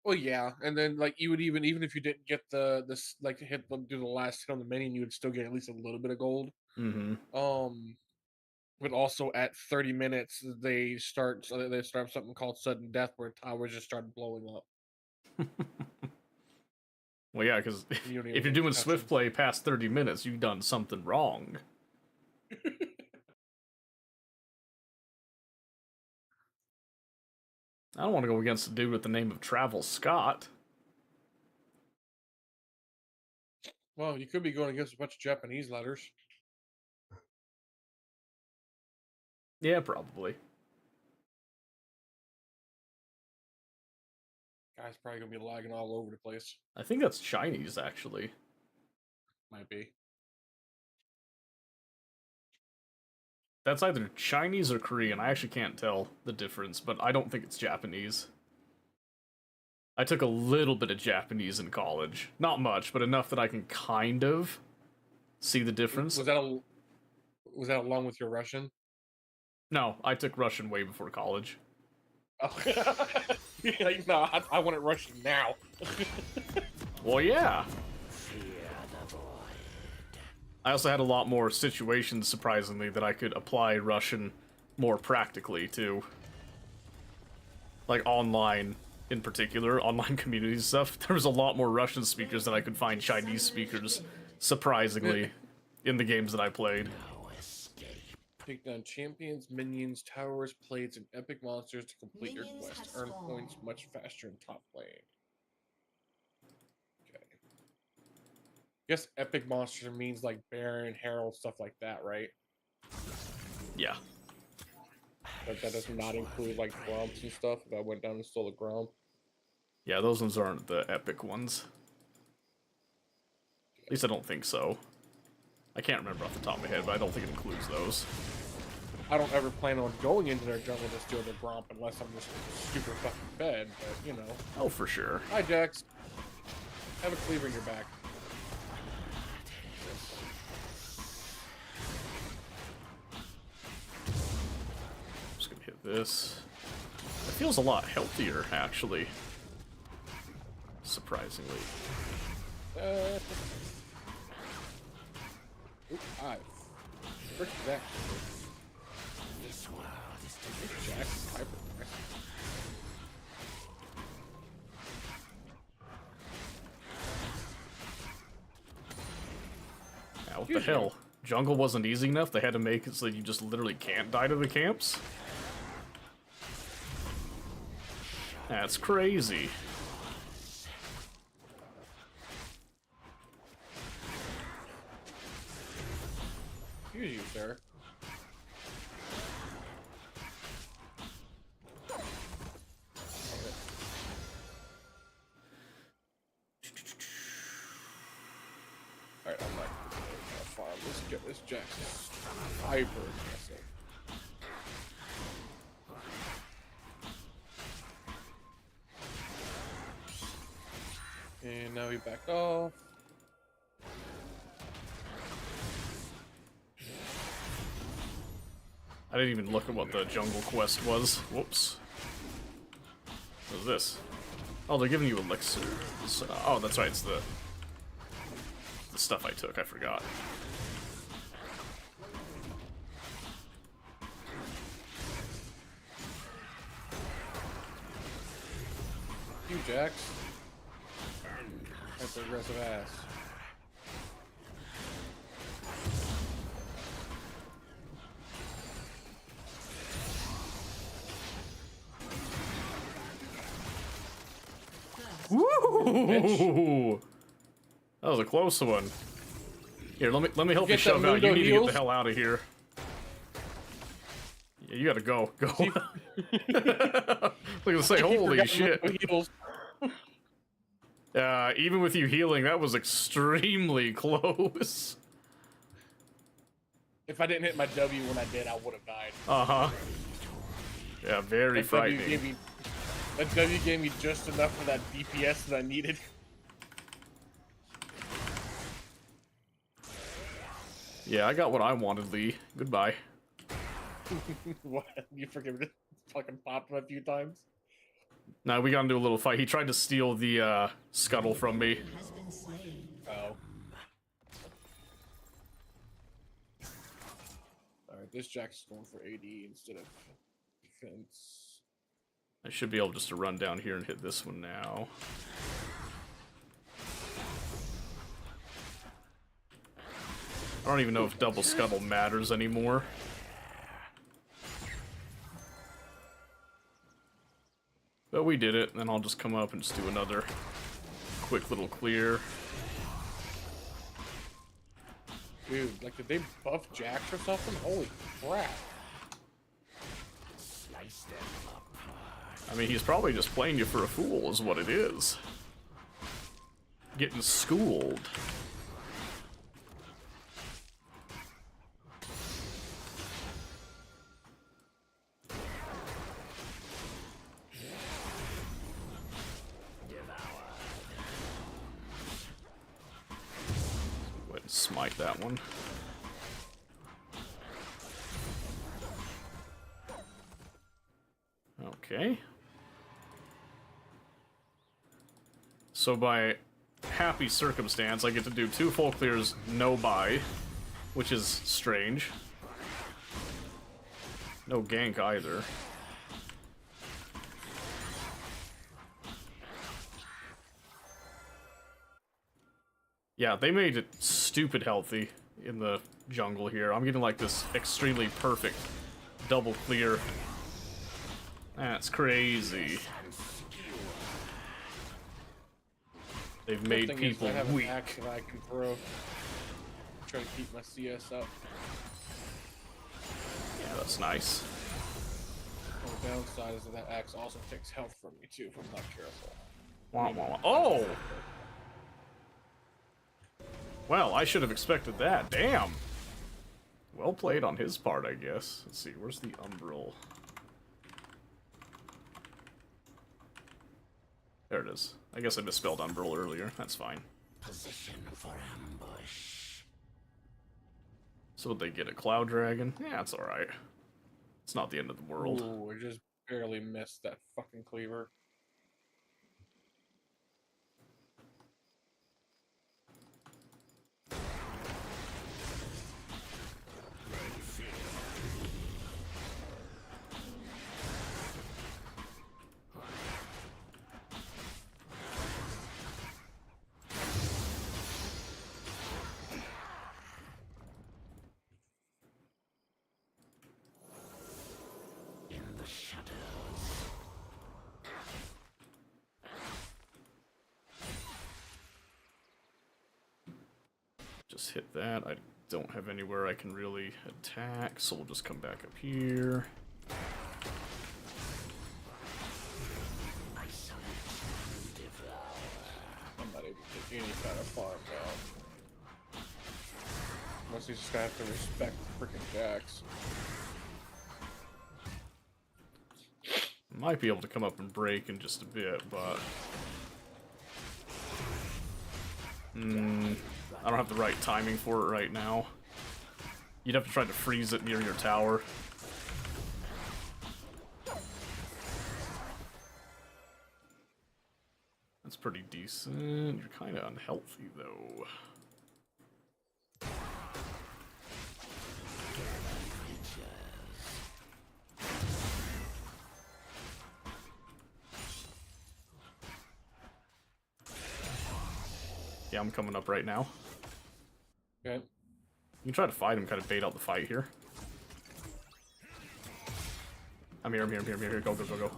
Well, yeah, and then like you would even if you didn't get this like do the last hit on the minion, you would still get at least a little bit of gold. Mm-hmm. But also at 30 minutes they start something called sudden death where towers just start blowing up. Well, yeah, because if you're doing Swift play past 30 minutes, you've done something wrong. I don't want to go against a dude with the name of Travis Scott. Well, you could be going against a bunch of Japanese letters. Yeah, probably. Guy's probably gonna be lagging all over the place. I think that's Chinese, actually. Might be. That's either Chinese or Korean. I actually can't tell the difference, but I don't think it's Japanese. I took a little bit of Japanese in college. Not much, but enough that I can kind of see the difference. Was that along with your Russian? No, I took Russian way before college. Oh. Like, no, I want it Russian now. Well, yeah. I also had a lot more situations, surprisingly, that I could apply Russian more practically to. Like online, in particular, online community stuff. There was a lot more Russian speakers than I could find Chinese speakers, surprisingly, in the games that I played. Take down champions, minions, towers, plates, and epic monsters to complete your quest. Earn points much faster in top lane. Okay. Guess epic monsters means like Baron, Herald, stuff like that, right? Yeah. But that does not include like Grumps and stuff. If I went down and stole a Grump. Yeah, those ones aren't the epic ones. At least I don't think so. I can't remember off the top of my head, but I don't think it includes those. I don't ever plan on going into their jungle to steal the Grump unless I'm just super fucking fed, but you know. Oh, for sure. Hi, Jax. Have a cleaver in your back. Just gonna hit this. It feels a lot healthier, actually. Surprisingly. Oops, I frick that. Jax, hyper. Yeah, what the hell? Jungle wasn't easy enough? They had to make it so that you just literally can't die to the camps? That's crazy. Here's you, sir. Yeah, this Jax is hyper aggressive. And now he backed off. I didn't even look at what the jungle quest was. Whoops. What is this? Oh, they're giving you elixirs. Oh, that's right, it's the stuff I took, I forgot. You Jax. That's aggressive ass. Woo! That was a close one. Here, let me help you get shove that out. You Mundo need to get heals? the hell out of here. Yeah, you gotta go. Go. Look at say, holy shit. Heals. Even with you healing, that was extremely close. If I didn't hit my W when I did, I would have died. Uh-huh. Yeah, very That W, frightening. that W gave me just enough for that DPS that I needed. Yeah, I got what I wanted, Lee. Goodbye. What? You freaking fucking popped him a few times? Now we got into a little fight. He tried to steal the scuttle from me. Has been slain. Oh. Alright, this Jax is going for AD instead of defense. I should be able just to run down here and hit this one now. I don't even know if double scuttle matters anymore. But we did it, and then I'll just come up and just do another quick little clear. Dude, like, did they buff Jax or something? Holy crap. I mean, he's probably just playing you for a fool is what it is. Getting schooled. Go ahead and smite that one. Okay. So by happy circumstance, I get to do 2 full clears, no buy, which is strange. No gank either. Yeah, they made it stupid healthy in the jungle here. I'm getting like this extremely perfect double clear. That's crazy. They've made Thing is, people I have weak. an axe that I can throw. Try to keep my CS up. Yeah, that's nice. The downside is that that axe also takes health from me too if I'm not careful. Wah, wah, wah. Oh! Well, I should have expected that. Damn! Well played on his part, I guess. Let's see, where's the Umbral? There it is. I guess I misspelled Umbral earlier. That's fine. Position for ambush. So would they get a Cloud Dragon? Yeah, it's alright. It's not the end of the world. Ooh, I just barely missed that fucking cleaver. In the shadows. Just hit that. I don't have anywhere I can really attack, so we'll just come back up here. I'm not able to take any kind of farm now. Unless he's just gonna have to respect freaking Jax. Might be able to come up and break in just a bit, but I don't have the right timing for it right now. You'd have to try to freeze it near your tower. That's pretty decent. You're kind of unhealthy, though. Yeah, I'm coming up right now. Okay. You can try to fight him, kind of bait out the fight here. I'm here, I'm here, I'm here, I'm here. Go, go, go, go.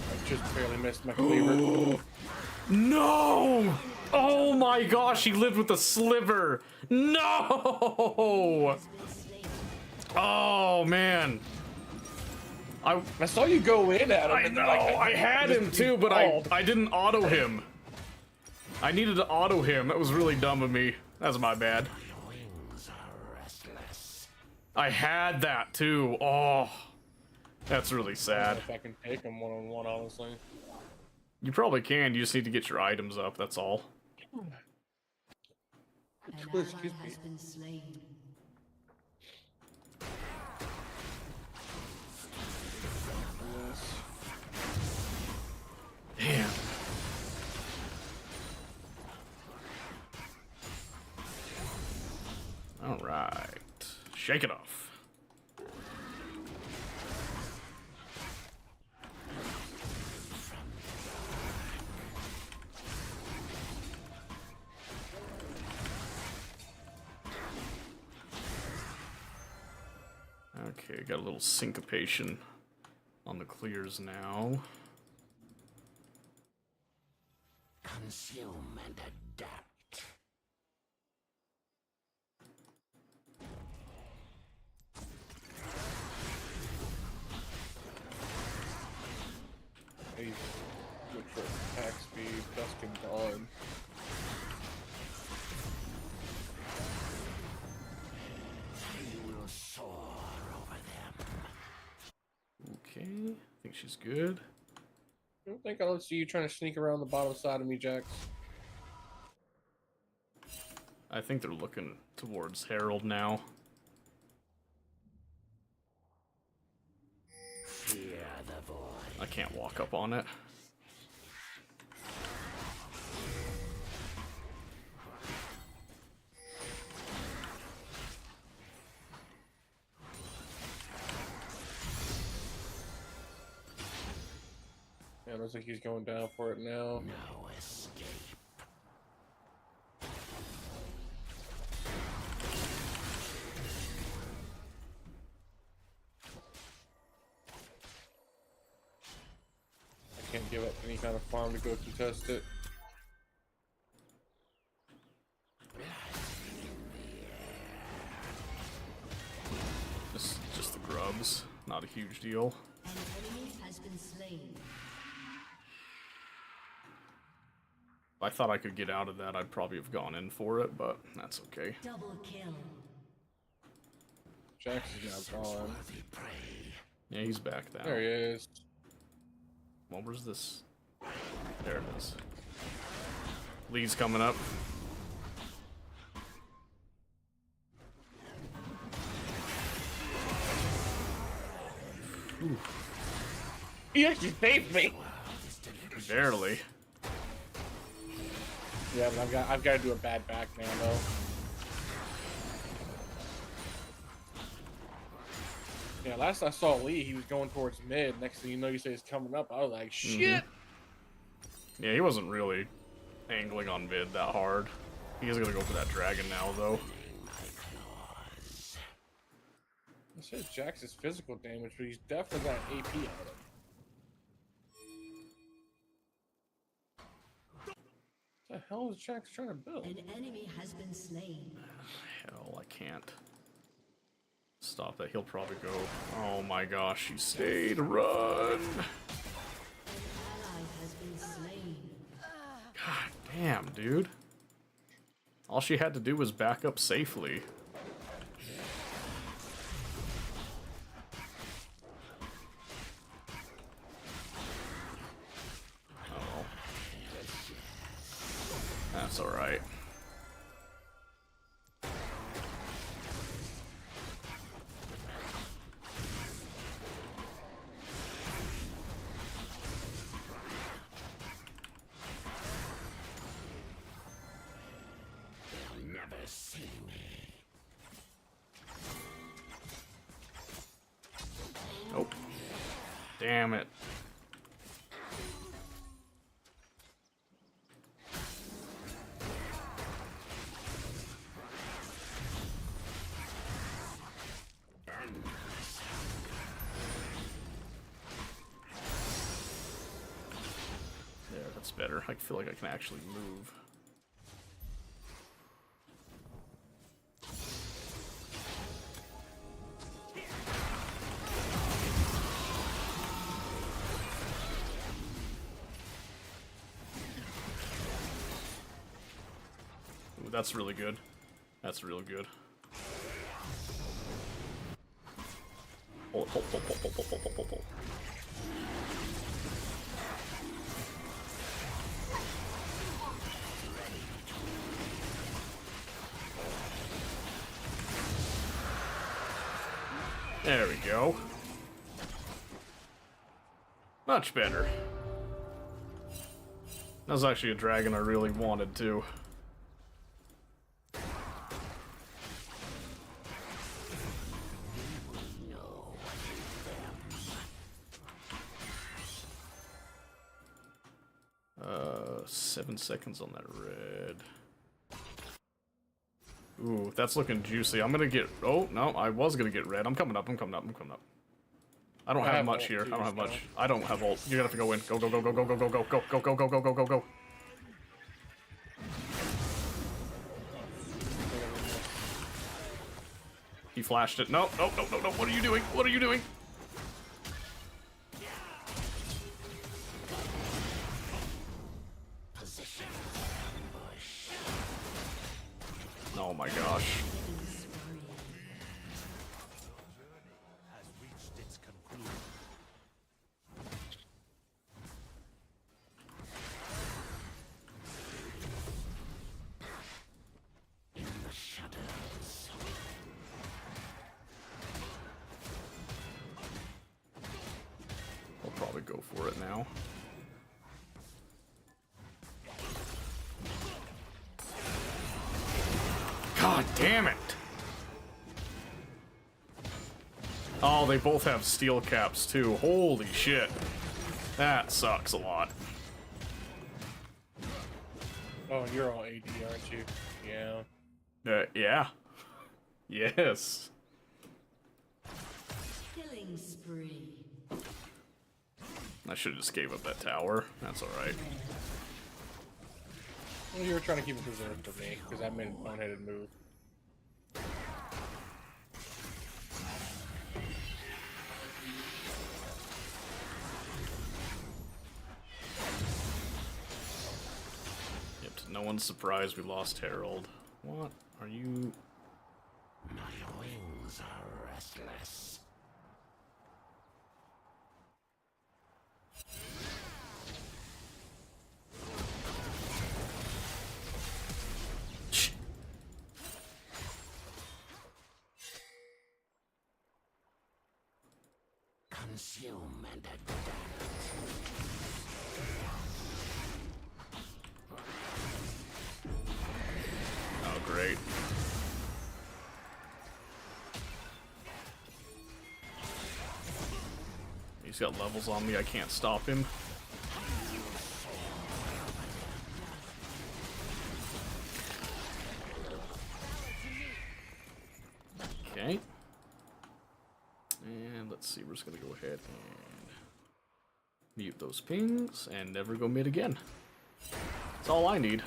I just barely missed my cleaver. No! Oh my gosh, he lived with a sliver! No! Oh man. I saw you go in at him. I and know, like, I had him too, but I didn't auto him. I needed to auto him. That was really dumb of me. That's my bad. I had that too. Oh, that's really I sad. don't know if I can take him one-on-one, honestly. You probably can. You just need to get your items up. That's all. An Excuse ally me. has been slain. Damn. All right. Shake it off. Okay, got a little syncopation on the clears now. Consume and adapt. He's good for attack speed, dusk and dawn. You will soar over them. Okay, I think she's good. I don't think I'll see you trying to sneak around the bottom side of me, Jax. I think they're looking towards Herald now. Fear the void. I can't walk up on it. Yeah, looks like he's going down for it now. No escape. I can't give up any kind of farm to go contest it. Just the grubs. Not a huge deal. An enemy has been slain. If I thought I could get out of that, I'd probably have gone in for it, but that's okay. Double kill. Jax is now gone. Worthy prey. Yeah, he's back now. There he is. Well, where's this? There it is. Lee's coming up. He actually saved me. Barely. Yeah, but I've got to do a bad back now though. Yeah, last I saw Lee, he was going towards mid. Next thing you know, you say he's coming up. I was like, shit. Yeah, he wasn't really angling on mid that hard. He is gonna go for that dragon now, though. I said Jax's physical damage, but he's definitely got an AP on him. What the hell is Jax trying to build? An enemy has been slain. Hell, I can't stop that. He'll probably go. Oh my gosh, he stayed. Run! An ally has been slain. Damn, dude. All she had to do was back up safely. Oh. That's alright. Nope. Damn it. There, that's better. I feel like I can actually move. Ooh, that's really good. That's real good. Hold, hold, hold, hold, hold, hold, hold, hold, hold. There we go. Much better. That was actually a dragon I really wanted to. Uh, 7 seconds on that red. Ooh, that's looking juicy. I'm gonna get... Oh, no, I was gonna get red. I'm coming up, I'm coming up, I'm coming up. I don't have much here. I don't have much. I don't have ult. You're gonna have to go in. Go, go, go, go, go, go, go, go, go, go, go, go, go, go, go, go. He flashed it. No, no, no, no, no. What are you doing? What are you doing? Oh my gosh. Has reached its conclusion. I'll probably go for it now. God damn it! Oh, they both have steel caps too. Holy shit. That sucks a lot. Oh, you're all AD, aren't you? Yeah. Yeah. Yes. Killing spree. I should have just gave up that tower. That's alright. Well, you were trying to keep it preserved for me, because I made a boneheaded move. Yep, to no one's surprise we lost Herald. What are you... My wings are restless. Consume and adapt. Oh, great. He's got levels on me, I can't stop him. Okay. And let's see, we're just gonna go ahead and mute those pings and never go mid again. That's all I need.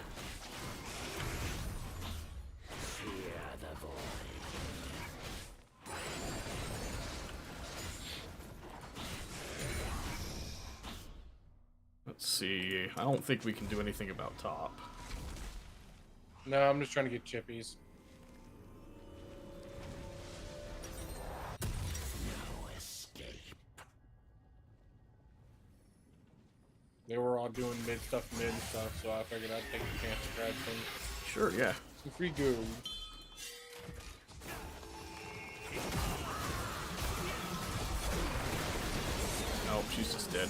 Let's see, I don't think we can do anything about top. No, I'm just trying to get chippies. They were all doing mid stuff, so I figured I'd take the chance to grab some, Sure, yeah. some free gold. Nope, she's just dead.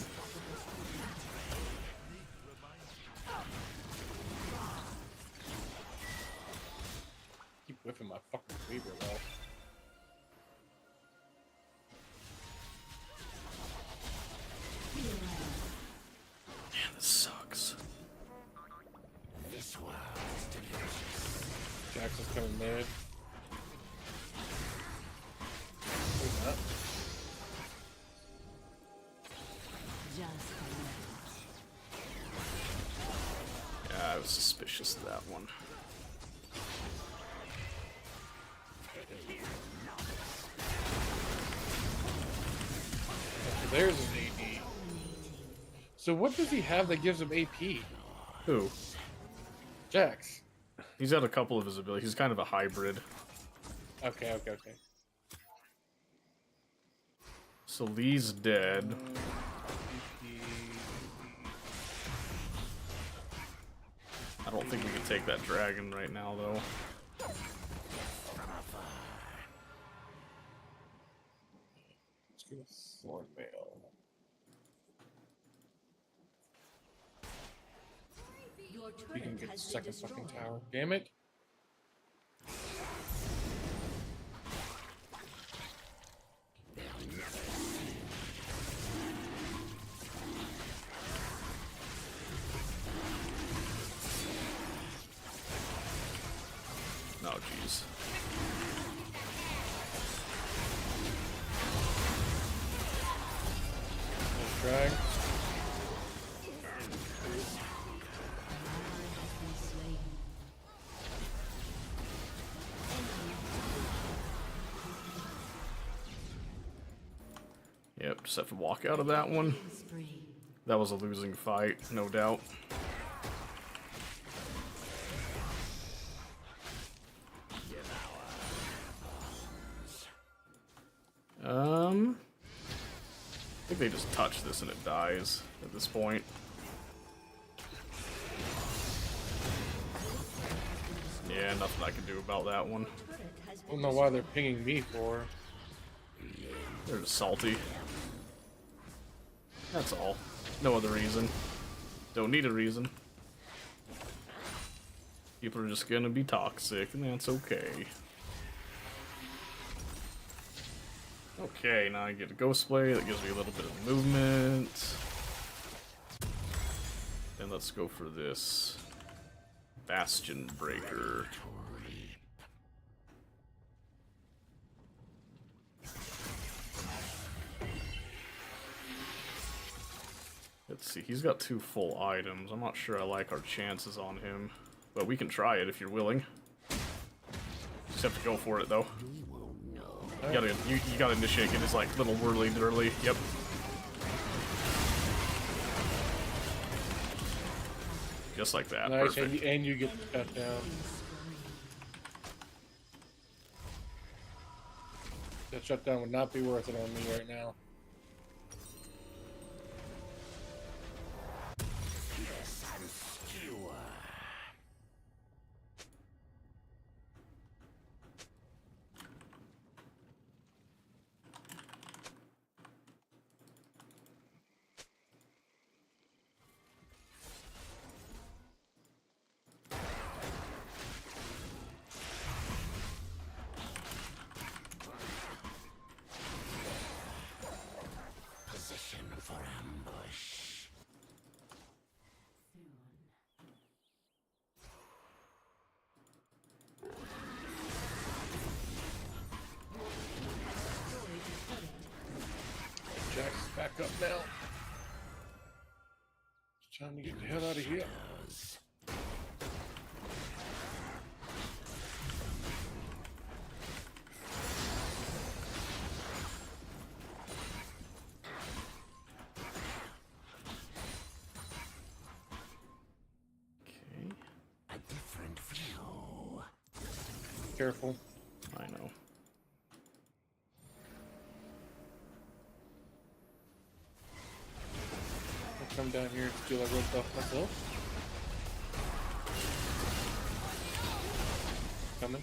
Keep whiffing my fucking Weaver though. Man, this sucks. Jackson's coming mid. Who's that? Just Yeah, I was suspicious of that one. Okay, there's an AD. So what does he have that gives him AP? Who? Jax. He's got a couple of his abilities. He's kind of a hybrid. Okay. So Lee's dead. I don't think we can take that dragon right now, though. Let's go Thorn Mail. Your We can turret get the has been second destroyed. fucking tower. Damn it. Oh, jeez. Nice drag. Yep, just have to walk out of that one. spree. That was a losing fight, no doubt. I think they just touch this and it dies at this point. Yeah, nothing I can do about that one. Turret has I don't been know why they're pinging me for. They're just salty. That's all. No other reason. Don't need a reason. People are just gonna be toxic, and that's okay. Okay, now I get a Ghost Blade. That gives me a little bit of movement. Then let's go for this Bastion Breaker. Let's see, he's got 2 full items. I'm not sure I like our chances on him, but we can try it if you're willing. Just have to go for it, though. You gotta initiate it. It's like little whirly dirly. Yep. Just like that. Nice, Perfect. and you get the cut down. That shutdown would not be worth it on me right now. Jax is back up now. It's time to get the hell out of here. Okay. Careful. I know. I'll come down here and steal a red buff myself. Coming.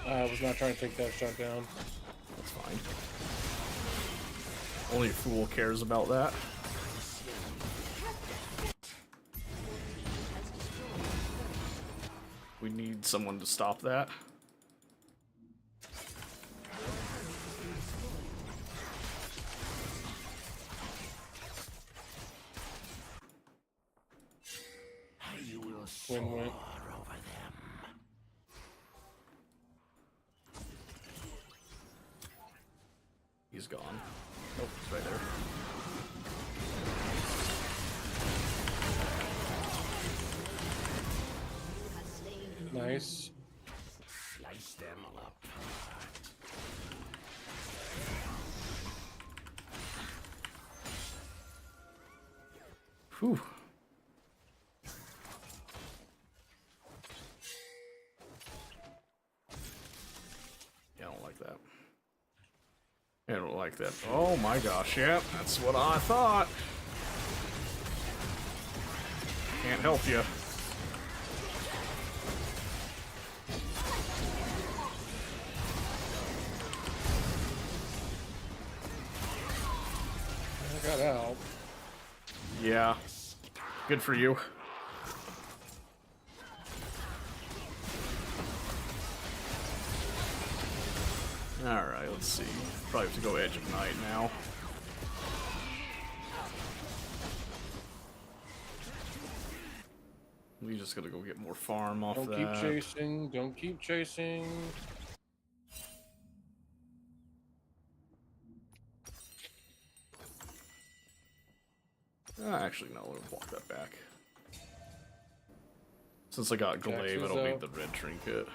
I was not trying to take that shot down. That's fine. Only a fool cares about that. We need someone to stop that. Win-win. He's gone. Oh, he's right there. Nice. Slice them up. Whew. Yeah, I don't like that. I don't like that. Oh my gosh, yep, that's what I thought. Can't help you. I got out. Yeah. Good for you. Alright, let's see. Probably have to go Edge of Night now. We just gotta go get more farm off Don't that. keep chasing. Don't keep chasing. Actually, no, we'll walk that back. Since I got Glaive, I is don't need up. the red trinket.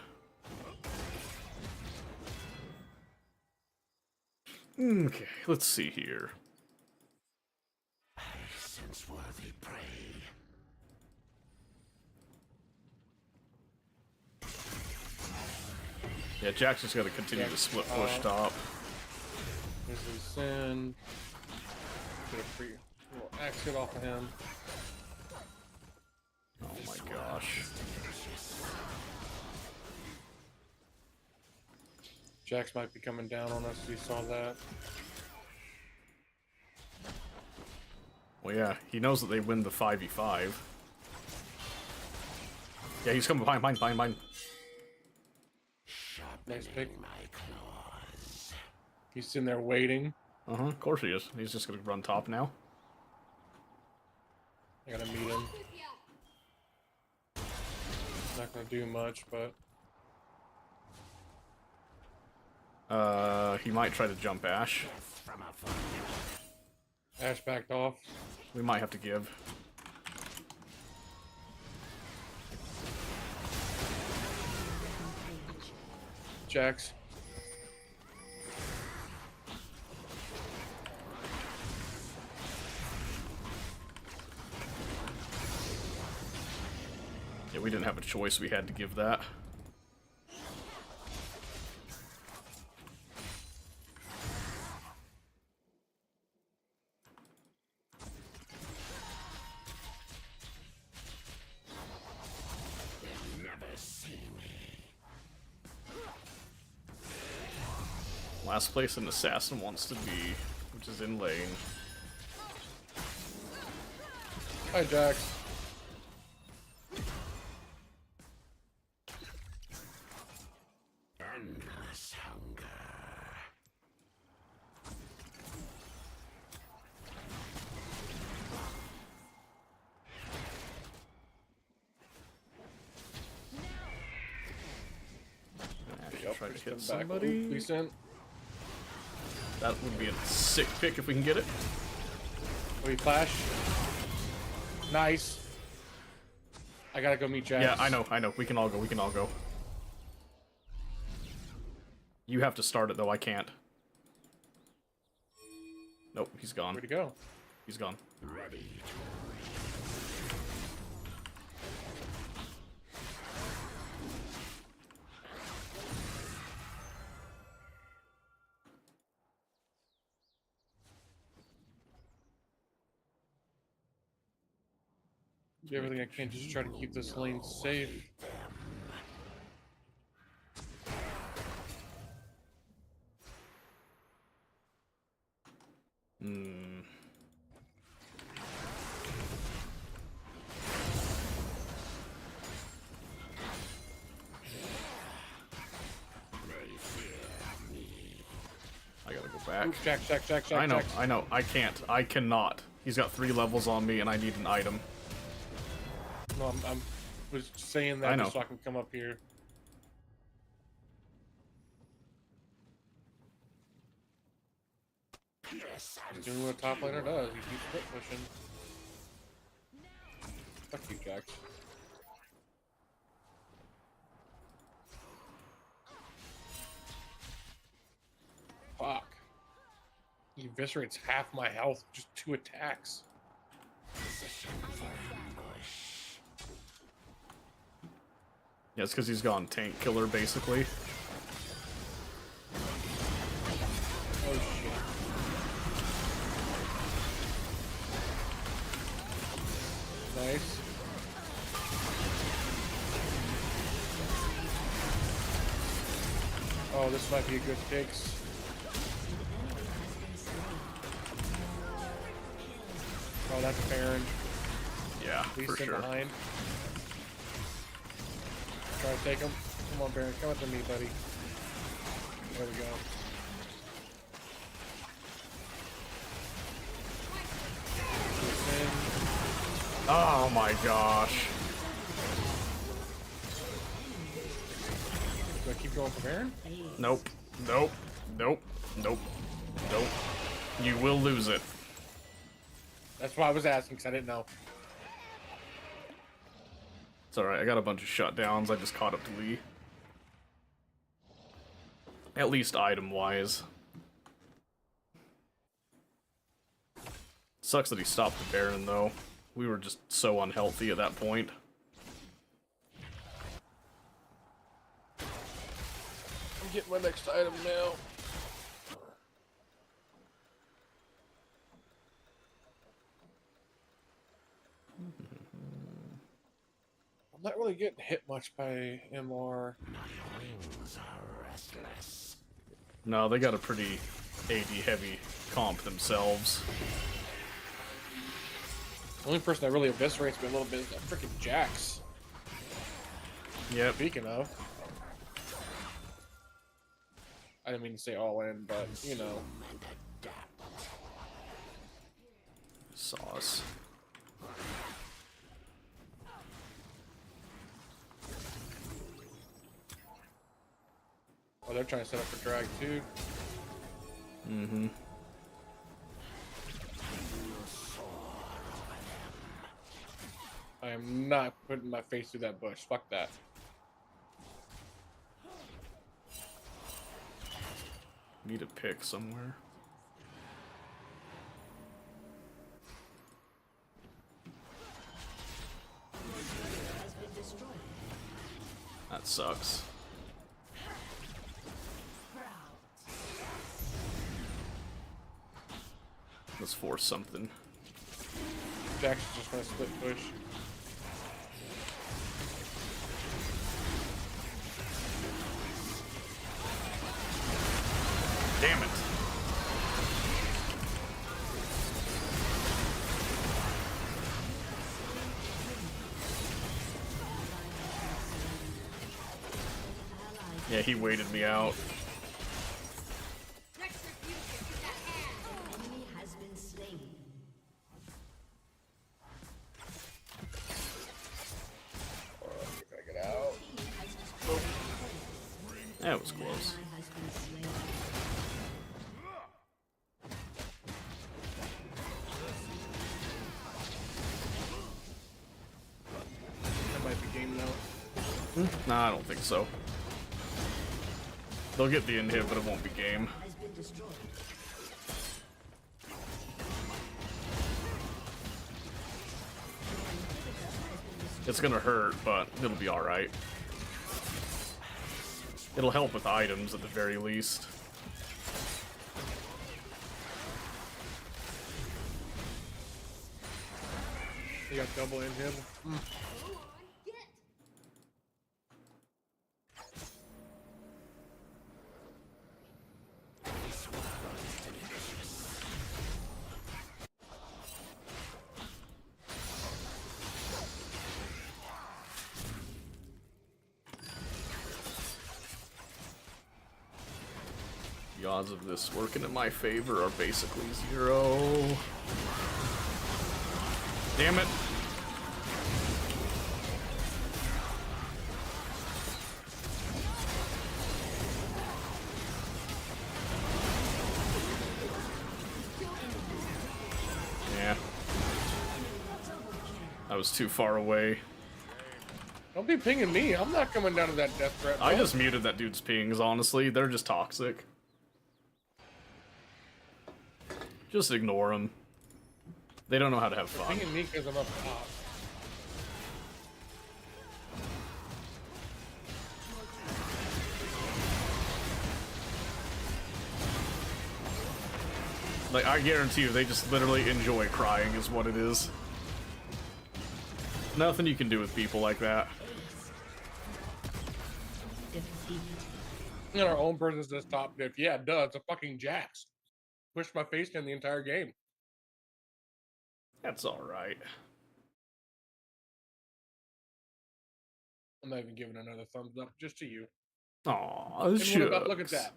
Okay, let's see here. Sense-worthy prey. Yeah, Jackson's got to continue to split push top. Here's his sin. Get a free little exit off of him. Oh my gosh. Jax might be coming down on us. You saw that. Well, yeah, he knows that they win the 5v5. Yeah, he's coming behind. Nice pick. He's sitting there waiting. Uh-huh, of course he is. He's just gonna run top now. I gotta meet him. Not gonna do much, but He might try to jump Ash. Ash backed off. We might have to give. Jax. Yeah, we didn't have a choice. We had to give that. Last place an assassin wants to be, which is in lane. Hi, Jax. Endless hunger. Actually, try to hit Come back. somebody. Decent. That would be a sick pick if we can get it. We flash. Nice. I gotta go meet Jax. Yeah, I know. We can all go. You have to start it though. I can't. Nope, he's gone. Where'd he go? He's gone. Do everything I can just to try to keep this lane safe. Hmm. I gotta go back. Oof, Jack. I know. I can't. I cannot. He's got 3 levels on me, and I need an item. No, I'm was saying I that know. just so I can come up here. He's doing what a top laner does. He keeps foot pushing. Fuck you, Jax. Fuck. He eviscerates half my health, just 2 attacks. Yeah, it's because he's gone tank killer, basically. Oh shit. Nice. Oh, this might be a good fix. Oh, that's Baron. Yeah, He's for in sure. behind. Try to take him. Come on, Baron. Come after me, buddy. There we go. He's in. Oh my gosh. Do I keep going for Baron? Nope. Nope. Nope. Nope. Nope. You will lose it. That's why I was asking, because I didn't know. It's alright, I got a bunch of shutdowns. I just caught up to Lee. At least item-wise. Sucks that he stopped the Baron, though. We were just so unhealthy at that point. I'm getting my next item now. I'm not really getting hit much by MR. No, they got a pretty AD-heavy comp themselves. The only person that really eviscerates me a little bit is that freaking Jax. Yep. Speaking of. I didn't mean to say all in, but, you know. Sauce. Oh, they're trying to set up for drag, too. Mm-hmm. I am not putting my face through that bush. Fuck that. Need a pick somewhere. That sucks. Let's force something. Jax is just gonna split push. Damn it. Yeah, he waited me out. Enemy has been slain. Gotta get out. That was close. Has been slain. That might be game now. Nah, I don't think so. They'll get the inhib, but it won't be game. Has been destroyed. It's gonna hurt, but it'll be alright. It'll help with items at the very least. You got double in him. The odds of this working in my favor are basically 0. Damn it. Yeah. I was too far away. Don't be pinging me. I'm not coming down to that death threat. I bro. just muted that dude's pings, honestly. They're just toxic. Just ignore them. They don't know how to have fun. pinging me because I'm up top. Like, I guarantee you, they just literally enjoy crying is what it is. Nothing you can do with people like that. Defeat. And our own person says top diff. Yeah, duh, it's a fucking Jax. Pushed my face down the entire game. That's alright. I'm not even giving another thumbs up, just to you. Aw, And what about, look at shucks. that.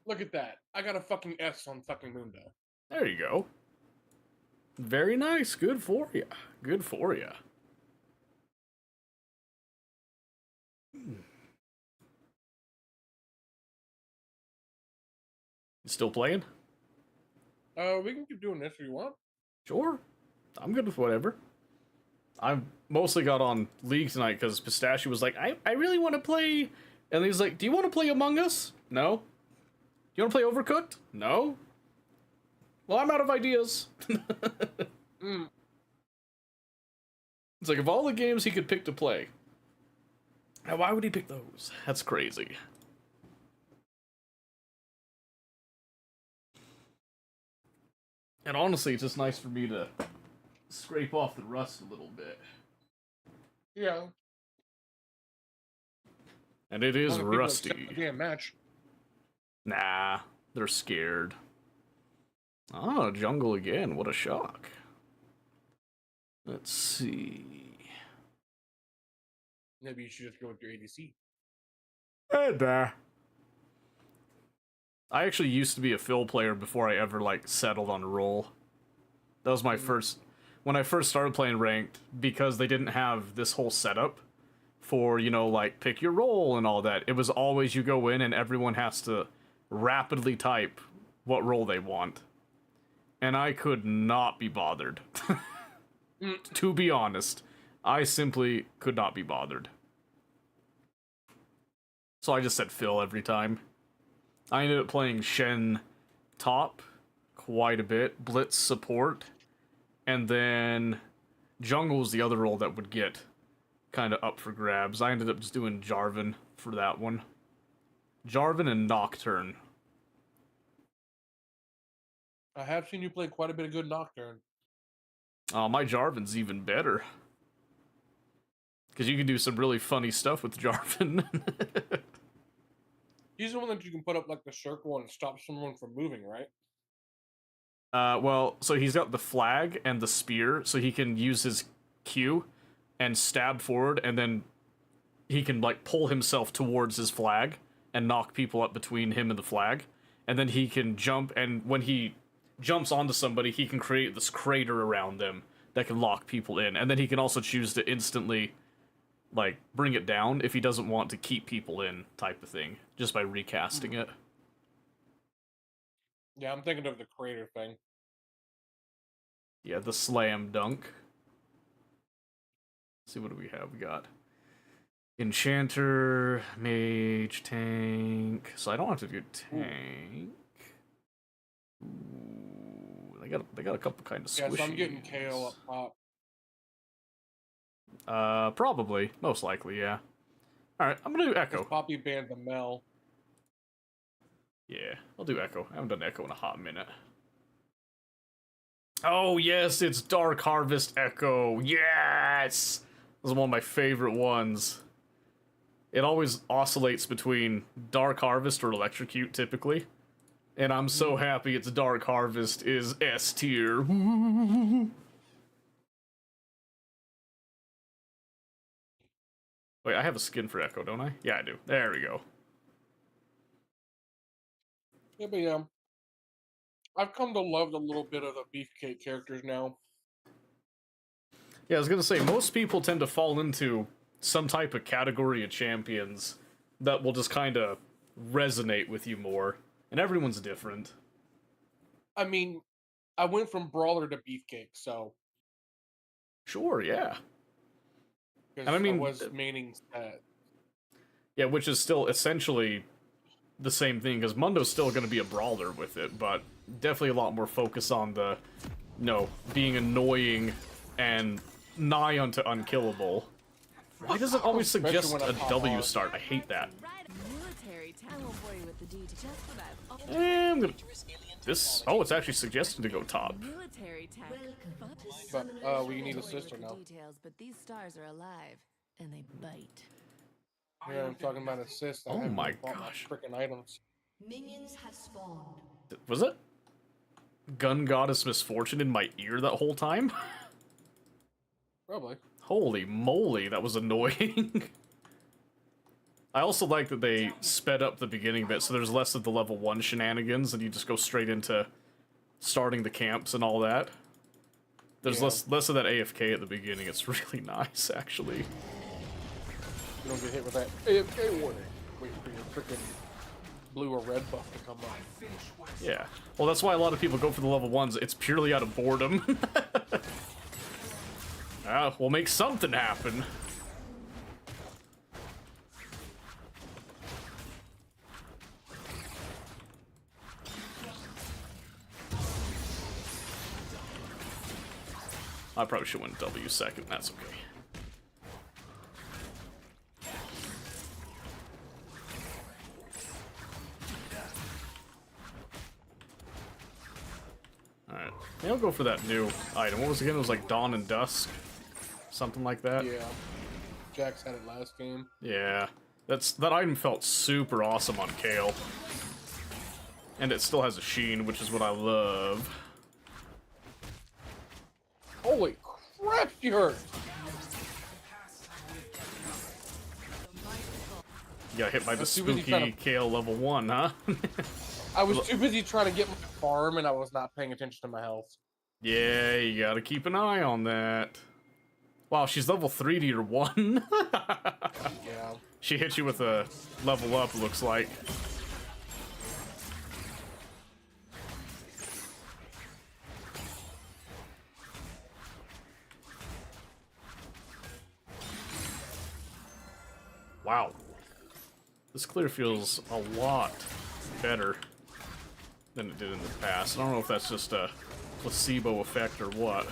Look at that. I got a fucking S on fucking Mundo. There you go. Very nice. Good for you. Good for you. You still playing? We can keep doing this if you want. Sure. I'm good with whatever. I mostly got on League tonight because Pistachio was like, I really want to play. And he's like, do you want to play Among Us? No. Do you want to play Overcooked? No. Well, I'm out of ideas. Mm. It's like, of all the games he could pick to play, now why would he pick those? That's crazy. And honestly, it's just nice for me to scrape off the rust a little bit. Yeah. And it is Only people accept rusty. the damn match. Nah, they're scared. Oh, jungle again. What a shock. Let's see. Maybe you should just go with your ADC. I actually used to be a fill player before I ever like settled on a role. That was my first when I first started playing ranked, because they didn't have this whole setup for, you know, like pick your role and all that. It was always you go in and everyone has to rapidly type what role they want. And I could not be bothered. To be honest, I simply could not be bothered. So I just said Phil every time. I ended up playing Shen top quite a bit, Blitz support, and then Jungle's the other role that would get kind of up for grabs. I ended up just doing Jarvan for that one. Jarvan and Nocturne. I have seen you play quite a bit of good Nocturne. My Jarvan's even better. Because you can do some really funny stuff with Jarvan. He's the one that you can put up like the circle and stop someone from moving, right? Well, so he's got the flag and the spear, so he can use his Q and stab forward, and then he can like pull himself towards his flag and knock people up between him and the flag. And then he can jump, and when he jumps onto somebody, he can create this crater around them that can lock people in. And then he can also choose to instantly like bring it down if he doesn't want to keep people in, type of thing, just by recasting it. Yeah, I'm thinking of the crater thing. Yeah, the slam dunk. Let's see, what do we have? We got Enchanter, mage, tank. So I don't have to do tank. Ooh, they got a couple kind of squishies. Yeah, so I'm getting KO up top. Probably, most likely, yeah. All right, I'm gonna do Echo. Because Poppy banned the Mel. Yeah, I'll do Echo. I haven't done Echo in a hot minute. Oh yes, it's Dark Harvest Echo. Yes, this is one of my favorite ones. It always oscillates between Dark Harvest or Electrocute, typically. And I'm so happy it's Dark Harvest is S tier. Wait, I have a skin for Echo, don't I? Yeah, I do. There we go. Yeah, but yeah. I've come to love a little bit of the Beefcake characters now. Yeah, I was gonna say, most people tend to fall into some type of category of champions that will just kind of resonate with you more. And everyone's different. I mean, I went from Brawler to Beefcake, so... Sure, yeah. Because And I mean, I was maining Set. Yeah, which is still essentially the same thing, because Mundo's still going to be a brawler with it, but definitely a lot more focus on the, being annoying and nigh unto unkillable. Why does it always suggest when I a pop W off. start? I hate that. Military town. I won't bore you with the details. Just what I've I'm gonna... This... Oh, it's actually suggested to go top. military tech. But, we need a sister now. Details, but these stars are alive and they bite. Yeah, I'm talking about assist. I Oh haven't my bought gosh. Freaking items. Minions have spawned. Was it Gun Goddess Misfortune in my ear that whole time? Probably. Holy moly, that was annoying. I also like that they sped up the beginning bit, so there's less of the level 1 shenanigans, and you just go straight into starting the camps and all that. There's Yeah. less of that AFK at the beginning. It's really nice, actually. You don't get hit with that AFK warning. Wait for your freaking blue or red buff to come up. Yeah. Well, that's why a lot of people go for the level 1s. It's purely out of boredom. We'll make something happen. I probably should win W second, that's okay. Alright, maybe I'll go for that new item. What was it again? It was like Dawn and Dusk? Something like that? Yeah. Jax had it last game. Yeah. That item felt super awesome on Kale. And it still has a sheen, which is what I love. Holy crap, she hurt! You got hit by the was too busy spooky trying to- Kale level 1, huh? I was too busy trying to get my farm and I was not paying attention to my health. Yeah, you gotta keep an eye on that. Wow, she's level 3 to your 1? Yeah. She hit you with a level up, looks like. Wow. This clear feels a lot better than it did in the past. I don't know if that's just a placebo effect or what.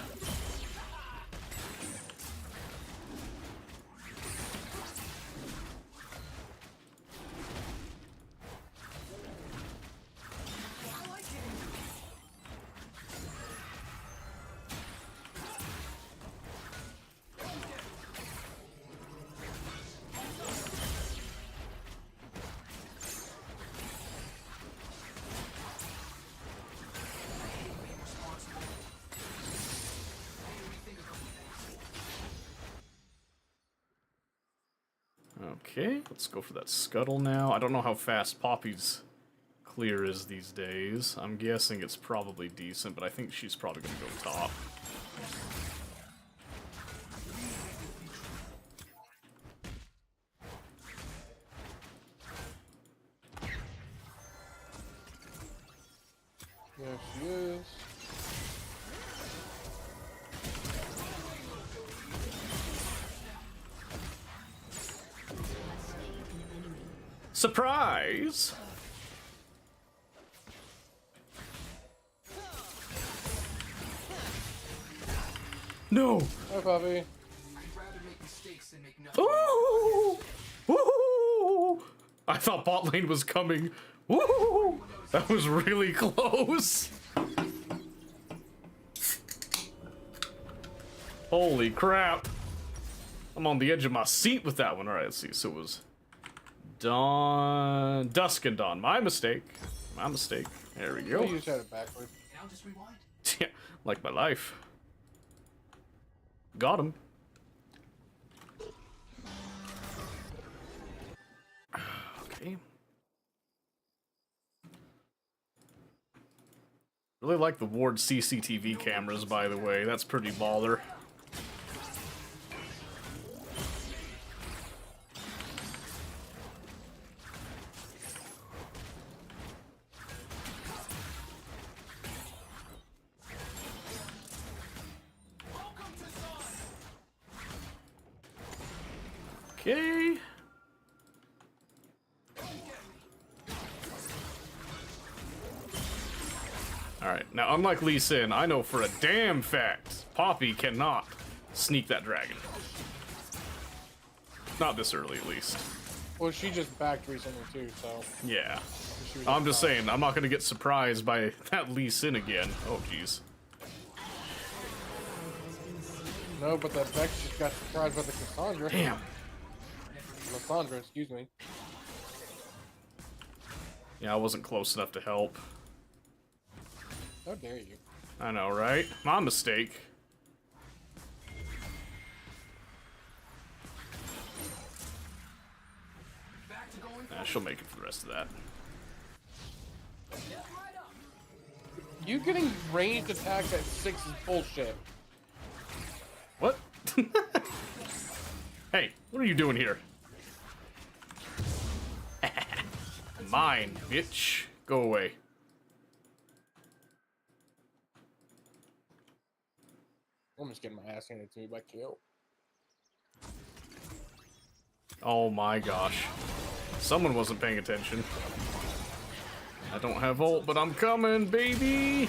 Okay, let's go for that scuttle now. I don't know how fast Poppy's clear is these days. I'm guessing it's probably decent, but I think she's probably gonna go top. Yeah, she is. Surprise! No! Hi, Bobby. Ooh! Ooh! I thought bot lane was coming. Ooh! That was really close. Holy crap. I'm on the edge of my seat with that one. Alright, let's see. So it was Dawn. Dusk and Dawn. My mistake. My mistake. There we Oh, go. you just had it backwards. Yeah, like my life. Got him. Okay. Really like the Ward CCTV cameras, by the way. That's pretty baller. Okay. Alright, now unlike Lee Sin, I know for a damn fact Poppy cannot sneak that dragon. Not this early, at least. Well, she just backed recently too, so Yeah. she was I'm on just top. saying, I'm not gonna get surprised by that Lee Sin again. Oh, jeez. No, but that Vex just got surprised by the Cassandra. Damn. Lysandra, excuse me. Yeah, I wasn't close enough to help. How dare you? I know, right? My mistake. She'll make it for the rest of that. You getting ranged attacks at 6 is bullshit. What? Hey, what are you doing here? Mine, bitch. Go away. I'm just getting my ass handed to me by Kill. Oh my gosh. Someone wasn't paying attention. I don't have ult, but I'm coming, baby!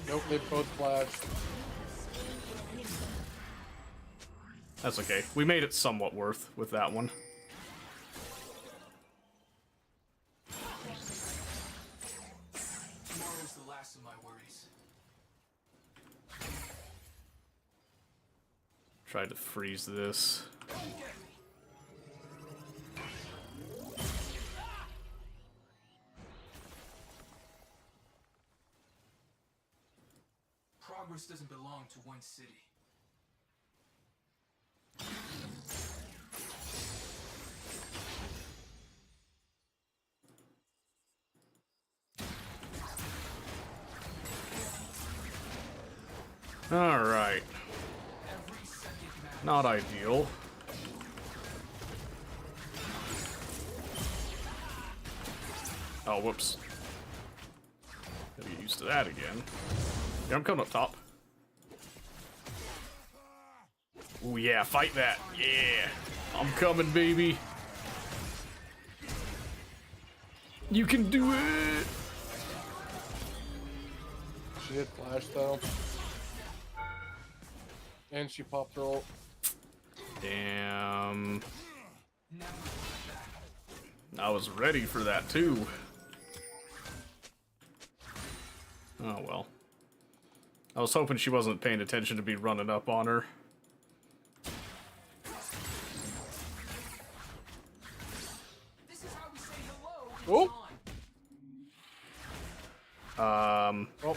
Nope, they both flashed. That's okay. We made it somewhat worth with that one. Tomorrow's the last of my worries. Tried to freeze this. Progress doesn't belong to one city. Alright. Every second matters. Not ideal. Oh, whoops. Gotta get used to that again. Yeah, I'm coming up top. Ooh, yeah, fight that. Yeah. I'm coming, baby. You can do it. She did flash though. And she popped her ult. Damn. I was ready for that too. Oh well. I was hoping she wasn't paying attention to be running up on her. This is how we say hello. Oh! Oh.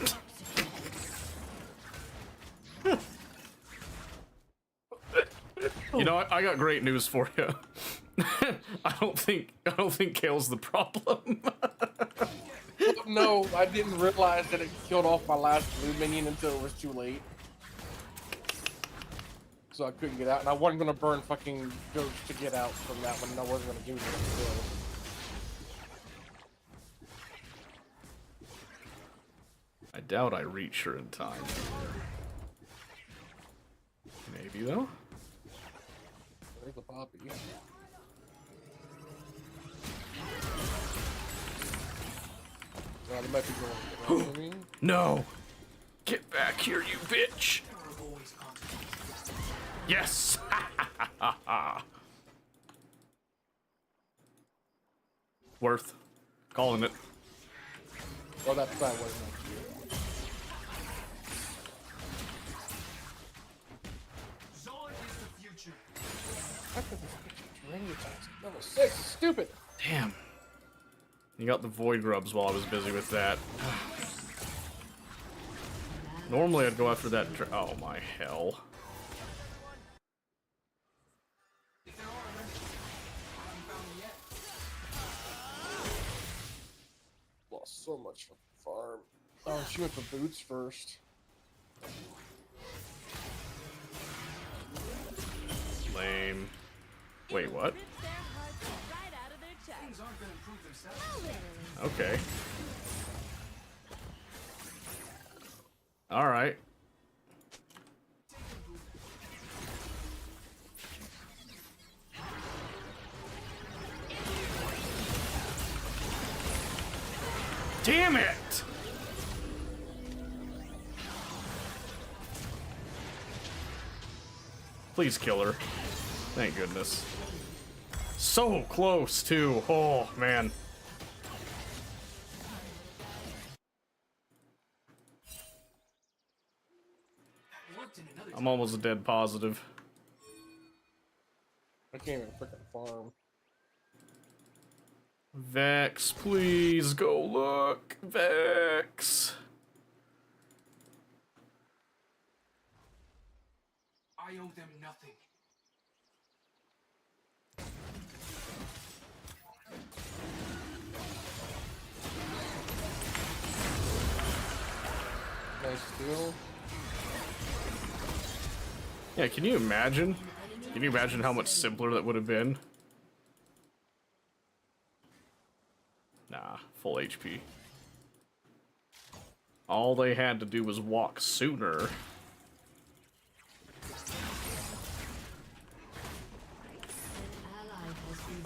You know what? I got great news for you. I don't think Kale's the problem. No, I didn't realize that it killed off my last blue minion until it was too late. So I couldn't get out, and I wasn't gonna burn fucking ghosts to get out from that one, and I wasn't gonna do that still. I doubt I reach her in time. Maybe though. There's the poppy. might be going for me. No! Get back here, you bitch! There are always consequences. Yes! Worth. Calling it. Well, that wasn't cute. Zon is the future. After this training attacks, level 6 is stupid. Damn. You got the void grubs while I was busy with that. Normally I'd go after that. Oh my hell. If there are remedies, I haven't found them yet. Lost so much from farm. Oh, she went for boots first. Lame. Wait, what? Rip their hearts right out of their chest. Things aren't gonna improve themselves. Okay. Alright. Damn it! Please kill her. Thank goodness. So close, too. Oh, man. That worked in another I'm almost a dead positive. I can't even freaking farm. Vex, please go look. Vex. I owe them nothing. Nice steal. Yeah, can you imagine? Can you imagine how much simpler that would have been? Nah, full HP. All they had to do was walk sooner.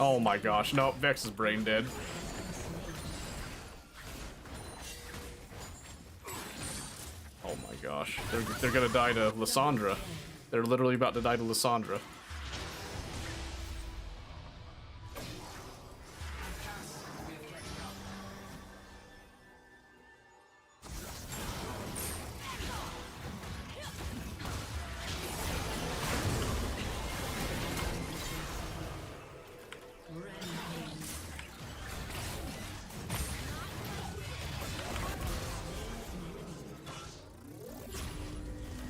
Oh my gosh, no, Vex is brain dead. Oh my gosh, they're gonna die to Lysandra. They're literally about to die to Lysandra.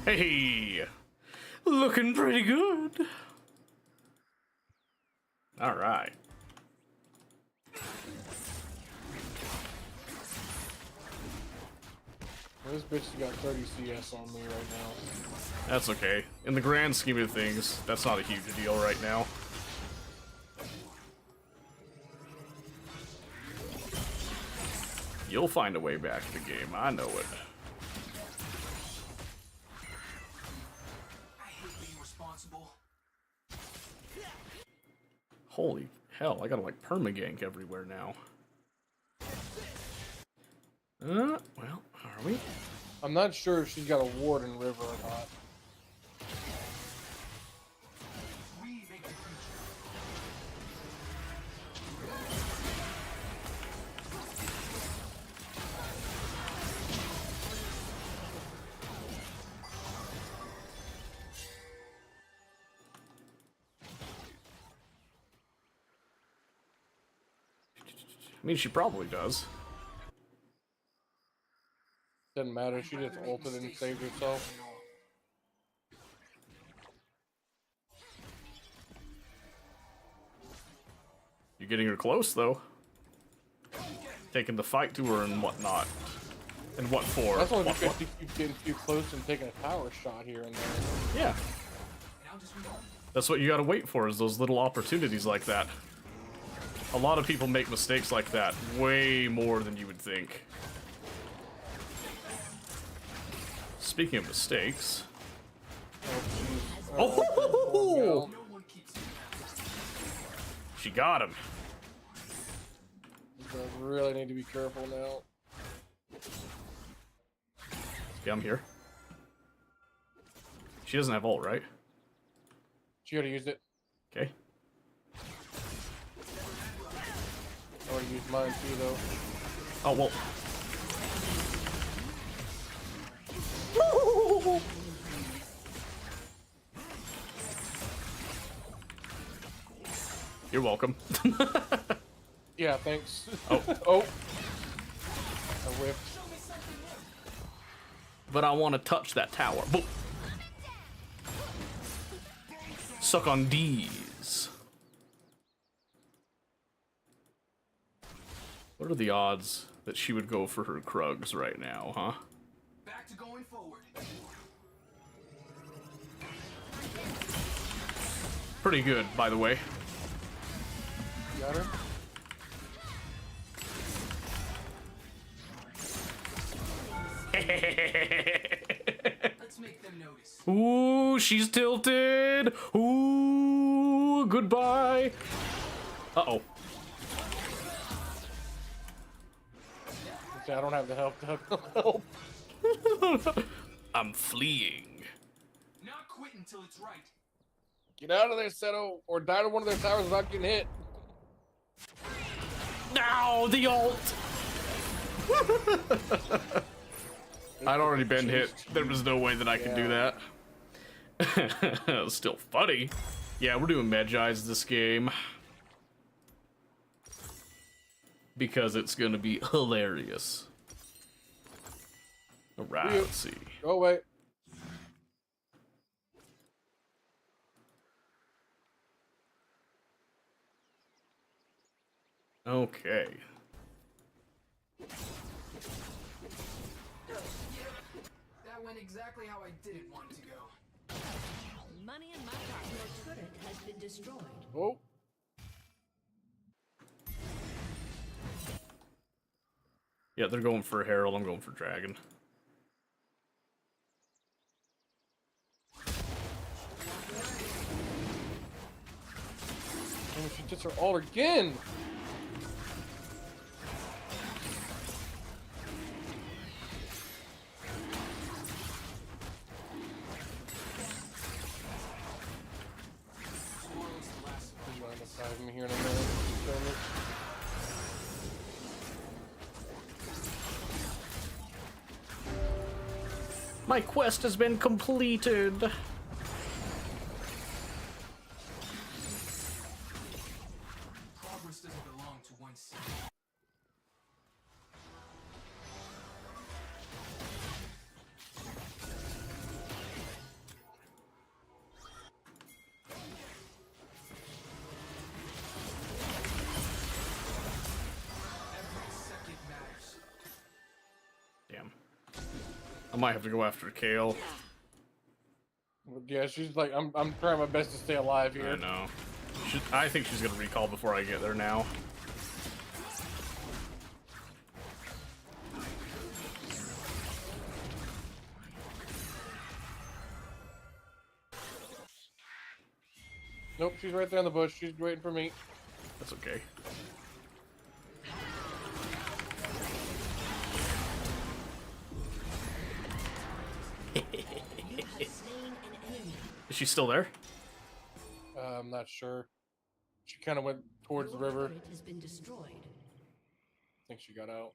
Hey, looking pretty good. All right. This bitch has got 30 CS on me right now. That's okay. In the grand scheme of things, that's not a huge deal right now. You'll find a way back to the game, I know it. I hate being responsible. Holy hell, I gotta like permagank everywhere now. Well, are we? I'm not sure if she's got a ward in River or not. We make the future. I mean, she probably does. Doesn't matter, she just ulted and saved herself. You're getting her close, though. Taking the fight to her and whatnot. And what for? That's only What- because you keep getting too close and taking a power shot here and there. Yeah, Now just move on. that's what you gotta wait for, is those little opportunities like that. A lot of people make mistakes like that, way more than you would think. Speaking of mistakes... Oh, Oh! No one keeps She got him. I really need to be careful now. Okay, I'm here. She doesn't have ult, right? She already used it. Okay. I already used mine too, though. Oh, well. You're welcome. Yeah, thanks. Oh. Oh. I whiffed. But I want to touch that tower. Boom. Suck on D's. What are the odds that she would go for her Krugs right now, huh? Back to going forward. Pretty good, by the way. Got her. Let's make them notice. Ooh, she's tilted. Ooh, goodbye. Uh-oh. I don't have the help. Help. I'm fleeing. Not quit until it's right. Get out of there, Seto, or die to one of their towers without getting hit. Now the ult. I'd already been hit. There was no way that I could do that. It was still funny. Yeah, we're doing Magi's this game. Because it's gonna be hilarious. Alright, let's see. Go away. Okay. That went exactly how I didn't want it to go. Money in my pocket. Your turret has been destroyed. Oh. Yeah, they're going for Herald, I'm going for Dragon. And she gets her ult again. I'm gonna dive him here in a minute. Show me. My quest has been completed. Progress doesn't belong to one city. Every second matters. Damn. I might have to go after Kale. Yeah, she's like, I'm trying my best to stay alive I here. know. I think she's gonna recall before I get there now. Nope, she's right there in the bush. She's waiting for me. That's okay. You have slain an enemy. Is she still there? I'm not sure. She kind of went towards the Your river. turret has been destroyed. I think she got out.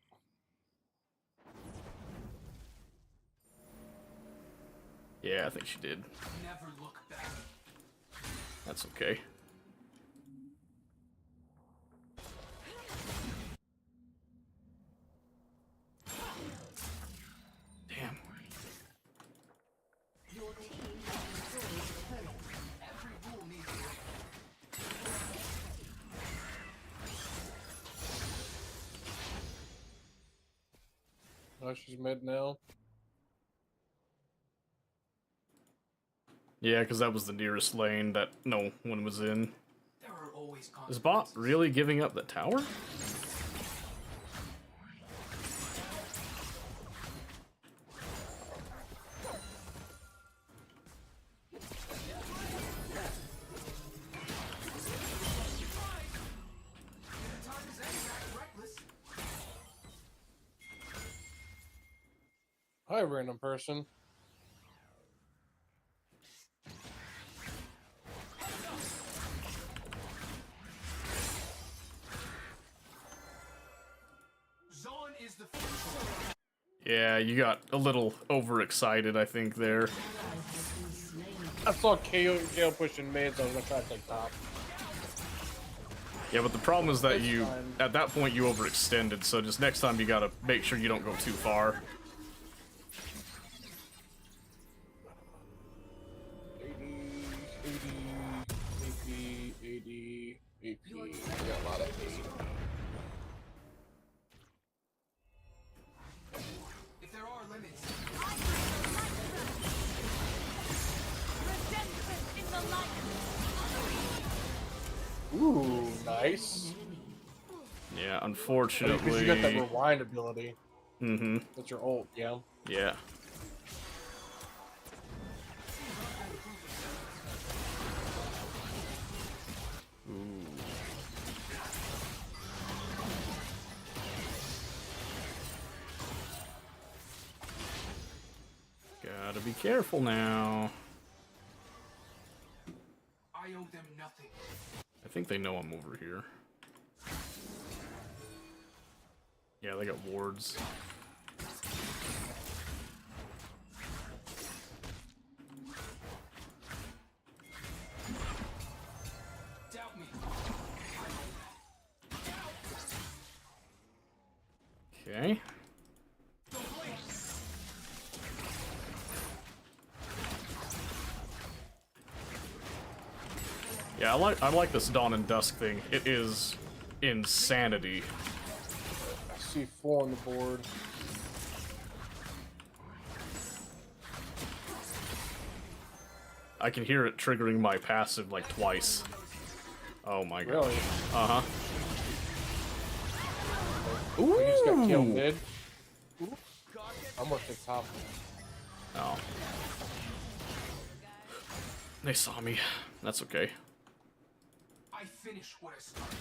Yeah, I think she did. Never look back. That's okay. Damn. Your team has destroyed a turret. Every rule needs a break. Oh, she's mid now. Yeah, because that was the nearest lane that no one was in. There are always Is Bot consequences. really giving up the tower? Time is any act reckless. Hi, random person. Zon is the Yeah, you got a little overexcited, I think, there. I saw KO pushing mid, so I was gonna try to take top. Yeah, but the problem is that It's you, fine. at that point, you overextended, so just next time you gotta make sure you don't go too far. I got a lot of 80. if there are limits. Ooh, nice. Yeah, Because unfortunately. you got that rewind ability. Mm-hmm. That's your ult, yeah. Yeah. Gotta be careful now. I owe them nothing. I think they know I'm over here. Yeah, they got wards. Doubt me. Okay. Yeah, I like this Dawn and Dusk thing. It is insanity. I see 4 on the board. I can hear it triggering my passive like twice. Oh my god. Really? Uh-huh. We just got killed Ooh. mid. I'm gonna take top. Oh. They saw me. That's okay. I finish what I started.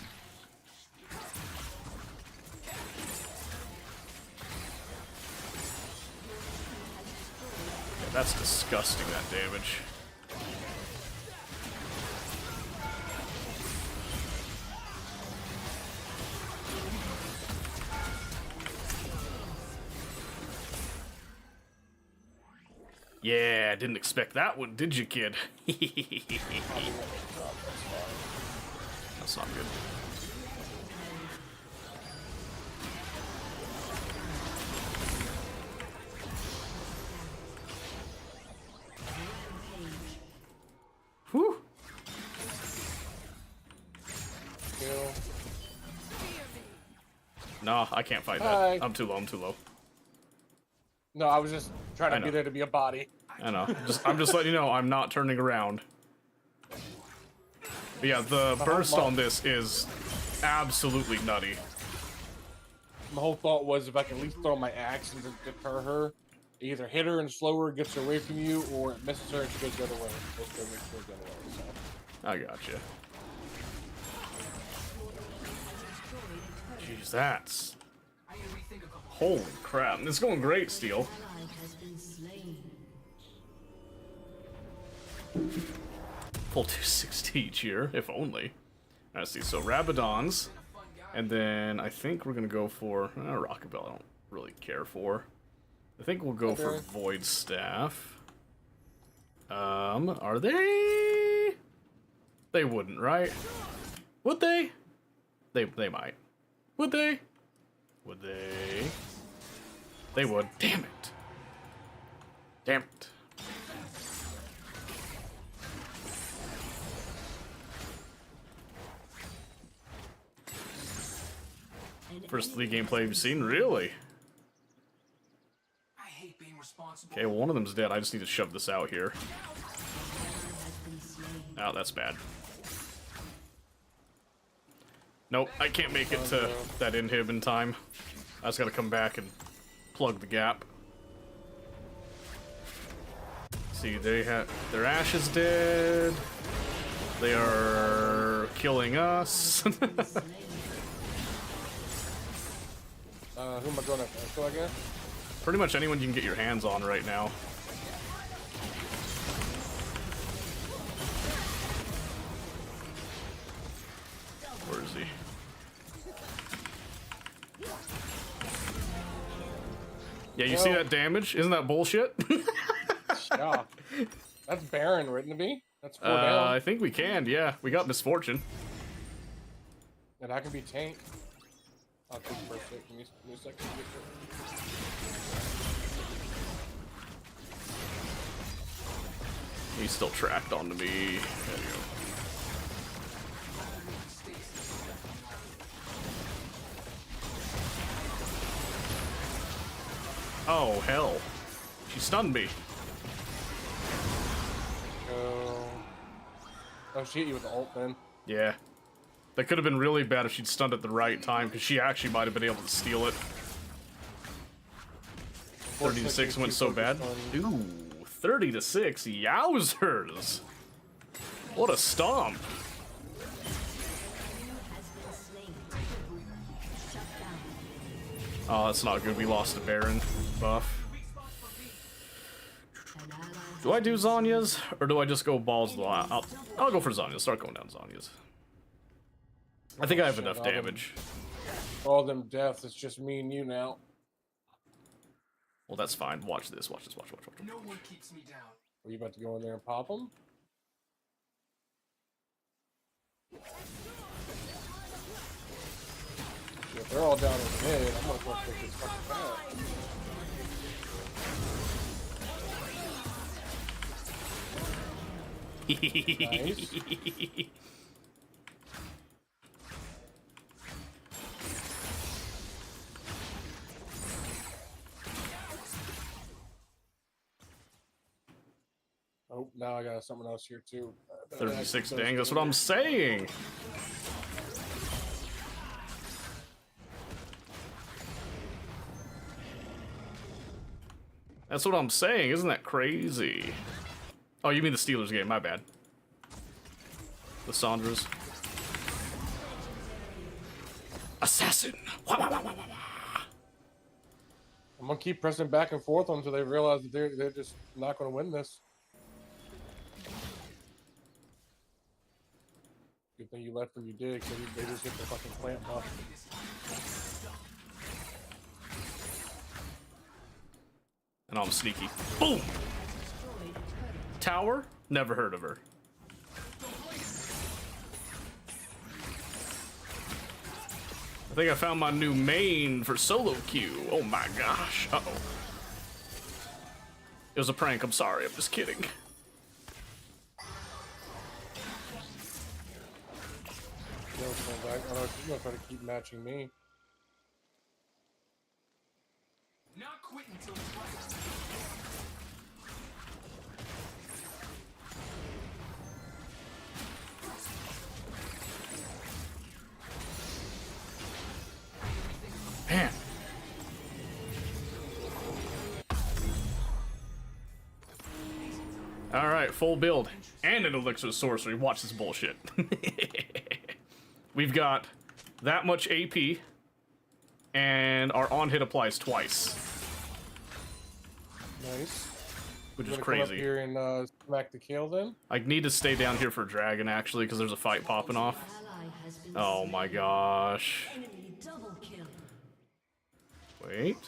Yeah, that's disgusting, that damage. Yeah, didn't expect that one, did you, kid? That's not good. Whew. Kill. No, I can't fight that. Hi. I'm too low, I'm too low. No, I was just trying I to know. be there to be a body. I know. I'm just letting you know I'm not turning around. But yeah, the burst on this is absolutely nutty. My whole thought was if I can at least throw my axe and deter her, it either hit her and slow her, gets her away from you, or it misses her and she goes the other way. Basically makes her go the other way, so. I gotcha. Jeez, that's... I need to rethink a couple. Holy crap. It's going great, Steel. Ally has been slain. Full 260 each here, if only. Let's see, so Rabadons. And then I think we're gonna go for... Rockabelle I don't really care for. I think we'll go for Okay. Void Staff. Are they? They wouldn't, right? Would they? They might. Would they? Would they? They would. Damn it. Damn it. First league gameplay you've seen? Really? I hate being responsible. Okay, well, one of them's dead. I just need to shove this out here. Oh, that's bad. Nope, I can't make it to that inhib in time. I just gotta come back and plug the gap. See, they have their Ashe is dead. They are killing us. Who am I going after? Echo, I guess? Pretty much anyone you can get your hands on right now. Where is he? Yeah, you see that damage? Isn't that bullshit? Yeah. That's Baron, wouldn't it be? That's 4 down. I think we can, yeah. We got Misfortune. And I can be tank. I'll take the first hit. Give me a second to get He's still tracked onto me. There you go. Oh, hell. She stunned me. Oh, she hit you with the ult then. Yeah. That could have been really bad if she'd stunned at the right time, because she actually might have been able to steal it. 30 to 6 went so bad. Ooh, 30 to 6. Yowzers. What a stomp. Oh, that's not good. We lost a Baron buff. Do I do Zhonya's, or do I just go balls? I'll go for Zhonya's. Start going down Zhonya's. I think I have enough damage. All them deaths, it's just me and you now. Well, that's fine. Watch this. Watch this. Watch. No one keeps me down. Are you about to go in there and pop them? If they're all down in the mid, I'm gonna go take this fucking back. Nice. Oh, now I got something else here too. 36 dang, that's what I'm saying. That's what I'm saying, isn't that crazy? Oh, you mean the Steelers game, my bad. The Sandras. Assassin! Wah, wah, wah, wah, wah. I'm gonna keep pressing back and forth until they realize that they're just not gonna win this. Good thing you left when you did, because they just hit the fucking plant buff. And I'm sneaky. Boom! Tower? Never heard of her. I think I found my new main for solo queue. Oh my gosh. Uh-oh. It was a prank, I'm sorry, I'm just kidding. I don't know if you're gonna try to keep matching me. Not quit until it's right. Man. Alright, full build. And an elixir of sorcery. Watch this bullshit. We've got that much AP. And our on-hit applies twice. Nice. Which is Come up crazy. here and smack the kill then. I need to stay down here for Dragon, actually, because there's a fight popping off. Oh my gosh. Enemy double kill. Wait.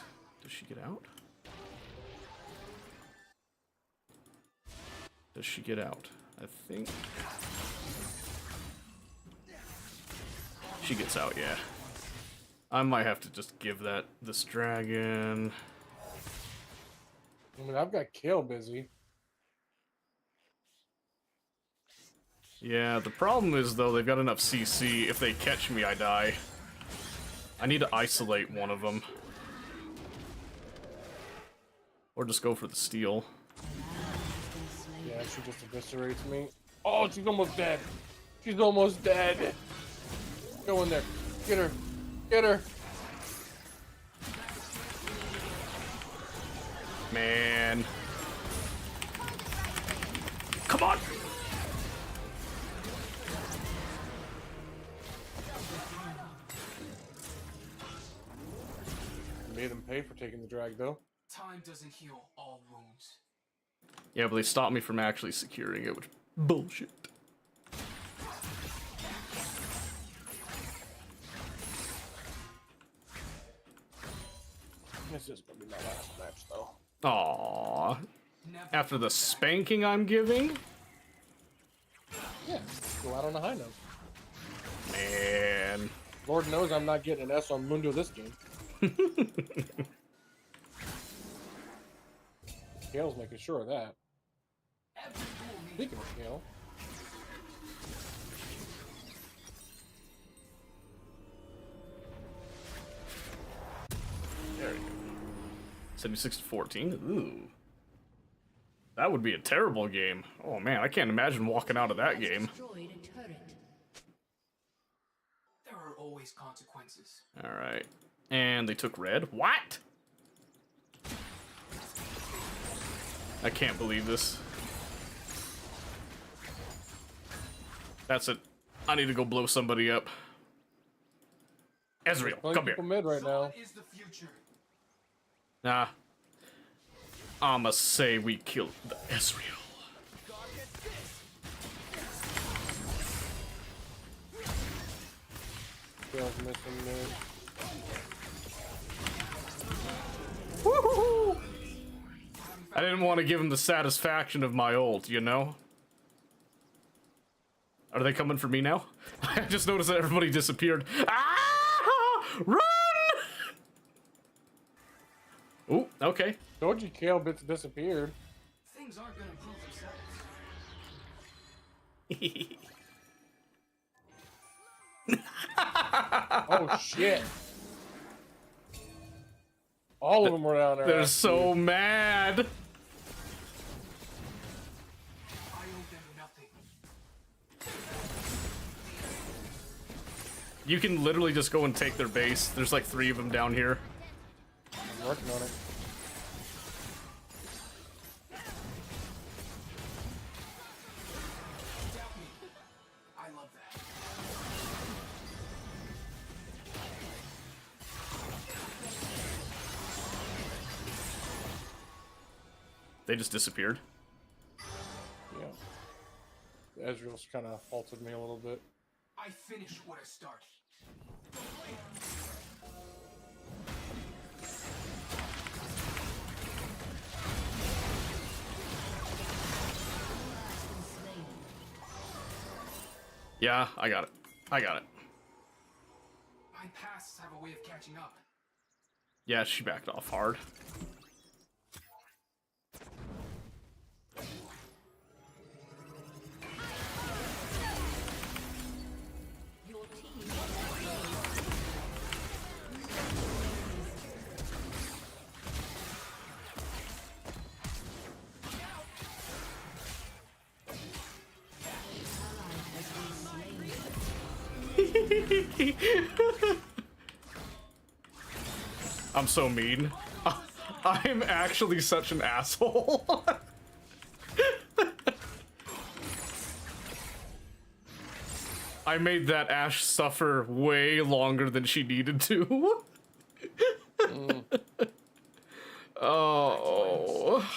Does she get out? Does she get out? I think. She gets out, yeah. I might have to just give that this dragon. I mean, I've got kill busy. Yeah, the problem is, though, they've got enough CC. If they catch me, I die. I need to isolate one of them. Or just go for the steal. Yeah, she just eviscerates me. Oh, she's almost dead. She's almost dead. Go in there. Get her. Get her. Man. Come on! Made him pay for taking the drag, though. Time doesn't heal all wounds. Yeah, but they stopped me from actually securing it, which bullshit. This is gonna be my last match, though. Aww. Never After the spanking I'm giving? Yeah, go out on a high note. Man. Lord knows I'm not getting an S on Mundo this game. Kale's making sure of that. Speaking of Kale, There we go. 76-14. Ooh. That would be a terrible game. Oh man, I can't imagine walking out of that game. Destroyed a turret. There are always consequences. Alright. And they took red. What? I can't believe this. That's it. I need to go blow somebody up. Ezreal, playing come here. people mid right now. What is the future? Nah. I'ma say we killed the Ezreal. Kale's missing mid. Woohoo! I didn't want to give him the satisfaction of my ult, you know? Are they coming for me now? I just noticed that everybody disappeared. Ah! Run! Ooh, okay. Told you Kale bits disappeared. Things aren't gonna improve themselves. Oh shit. All of them were down there. They're actually. so mad. I owe them nothing. You can literally just go and take their base. There's like 3 of them down here. I'm working on it. Doubt me. I love that. They just disappeared. Yeah. Ezreal's kind of halted me a little bit. I finished what I started. Yeah, I got it. I got it. My pasts have a way of catching up. Yeah, she backed off hard. Your team I'm so mean. I'm actually such an asshole. I made that Ashe suffer way longer than she needed to. Oh.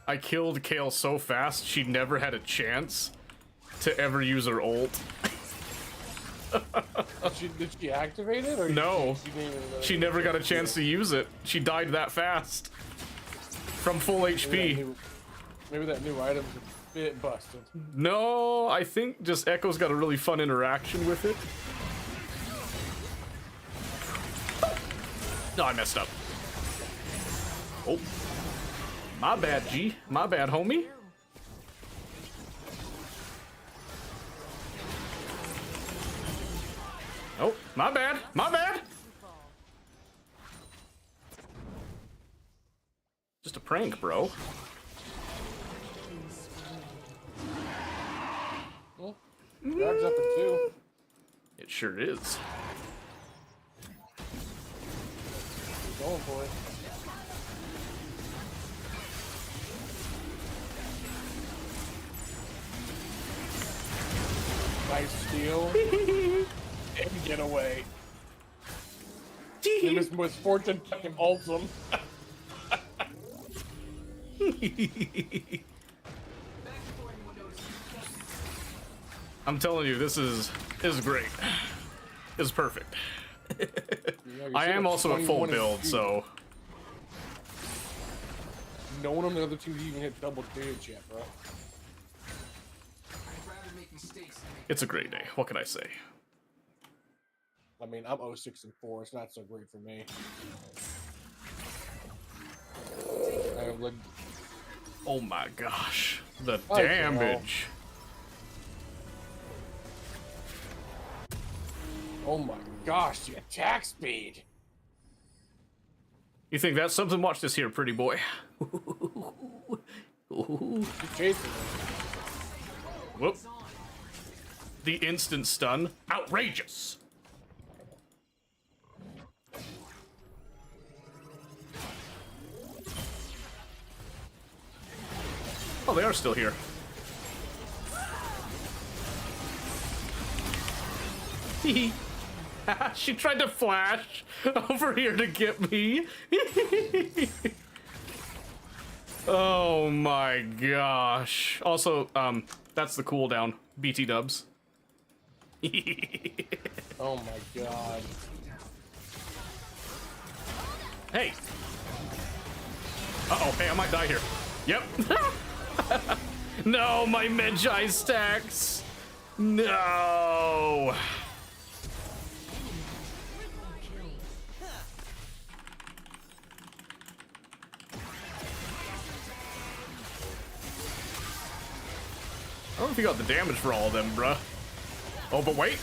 I killed Kale so fast, she never had a chance to ever use her ult. Did she activate it? Or No. She, didn't even, She never got a chance to use it. She died that fast. From full HP. Maybe that new item's a bit busted. No, I think just Echo's got a really fun interaction with it. No, I messed up. Oh. My bad, G. My bad, homie. Oh, my bad. My bad. Just a prank, bro. Well, Drag's up in 2. It sure is. Going for it. Nice steal. Get away. And this misfortune fucking ults him. I'm telling you, this is great. This is perfect. I am also at full build, so no one on the other team even hit double damage yet, bro. I'd rather make mistakes than make it's a great day. What can I say? I mean, I'm 0-6-4. It's not so great for me. I have like, Oh my gosh, the I damage. oh my gosh, the attack speed. You think that's something? Watch this here, pretty boy. Keep chasing me. Whoop. The instant stun. Outrageous. Oh, they are still here. She tried to flash over here to get me. Oh my gosh. Also, that's the cooldown. BT dubs. Oh my god. Hey. Uh-oh, hey, I might die here. Yep. No, my Magi stacks. No. I don't know if you got the damage for all of them, bruh. Oh, but wait.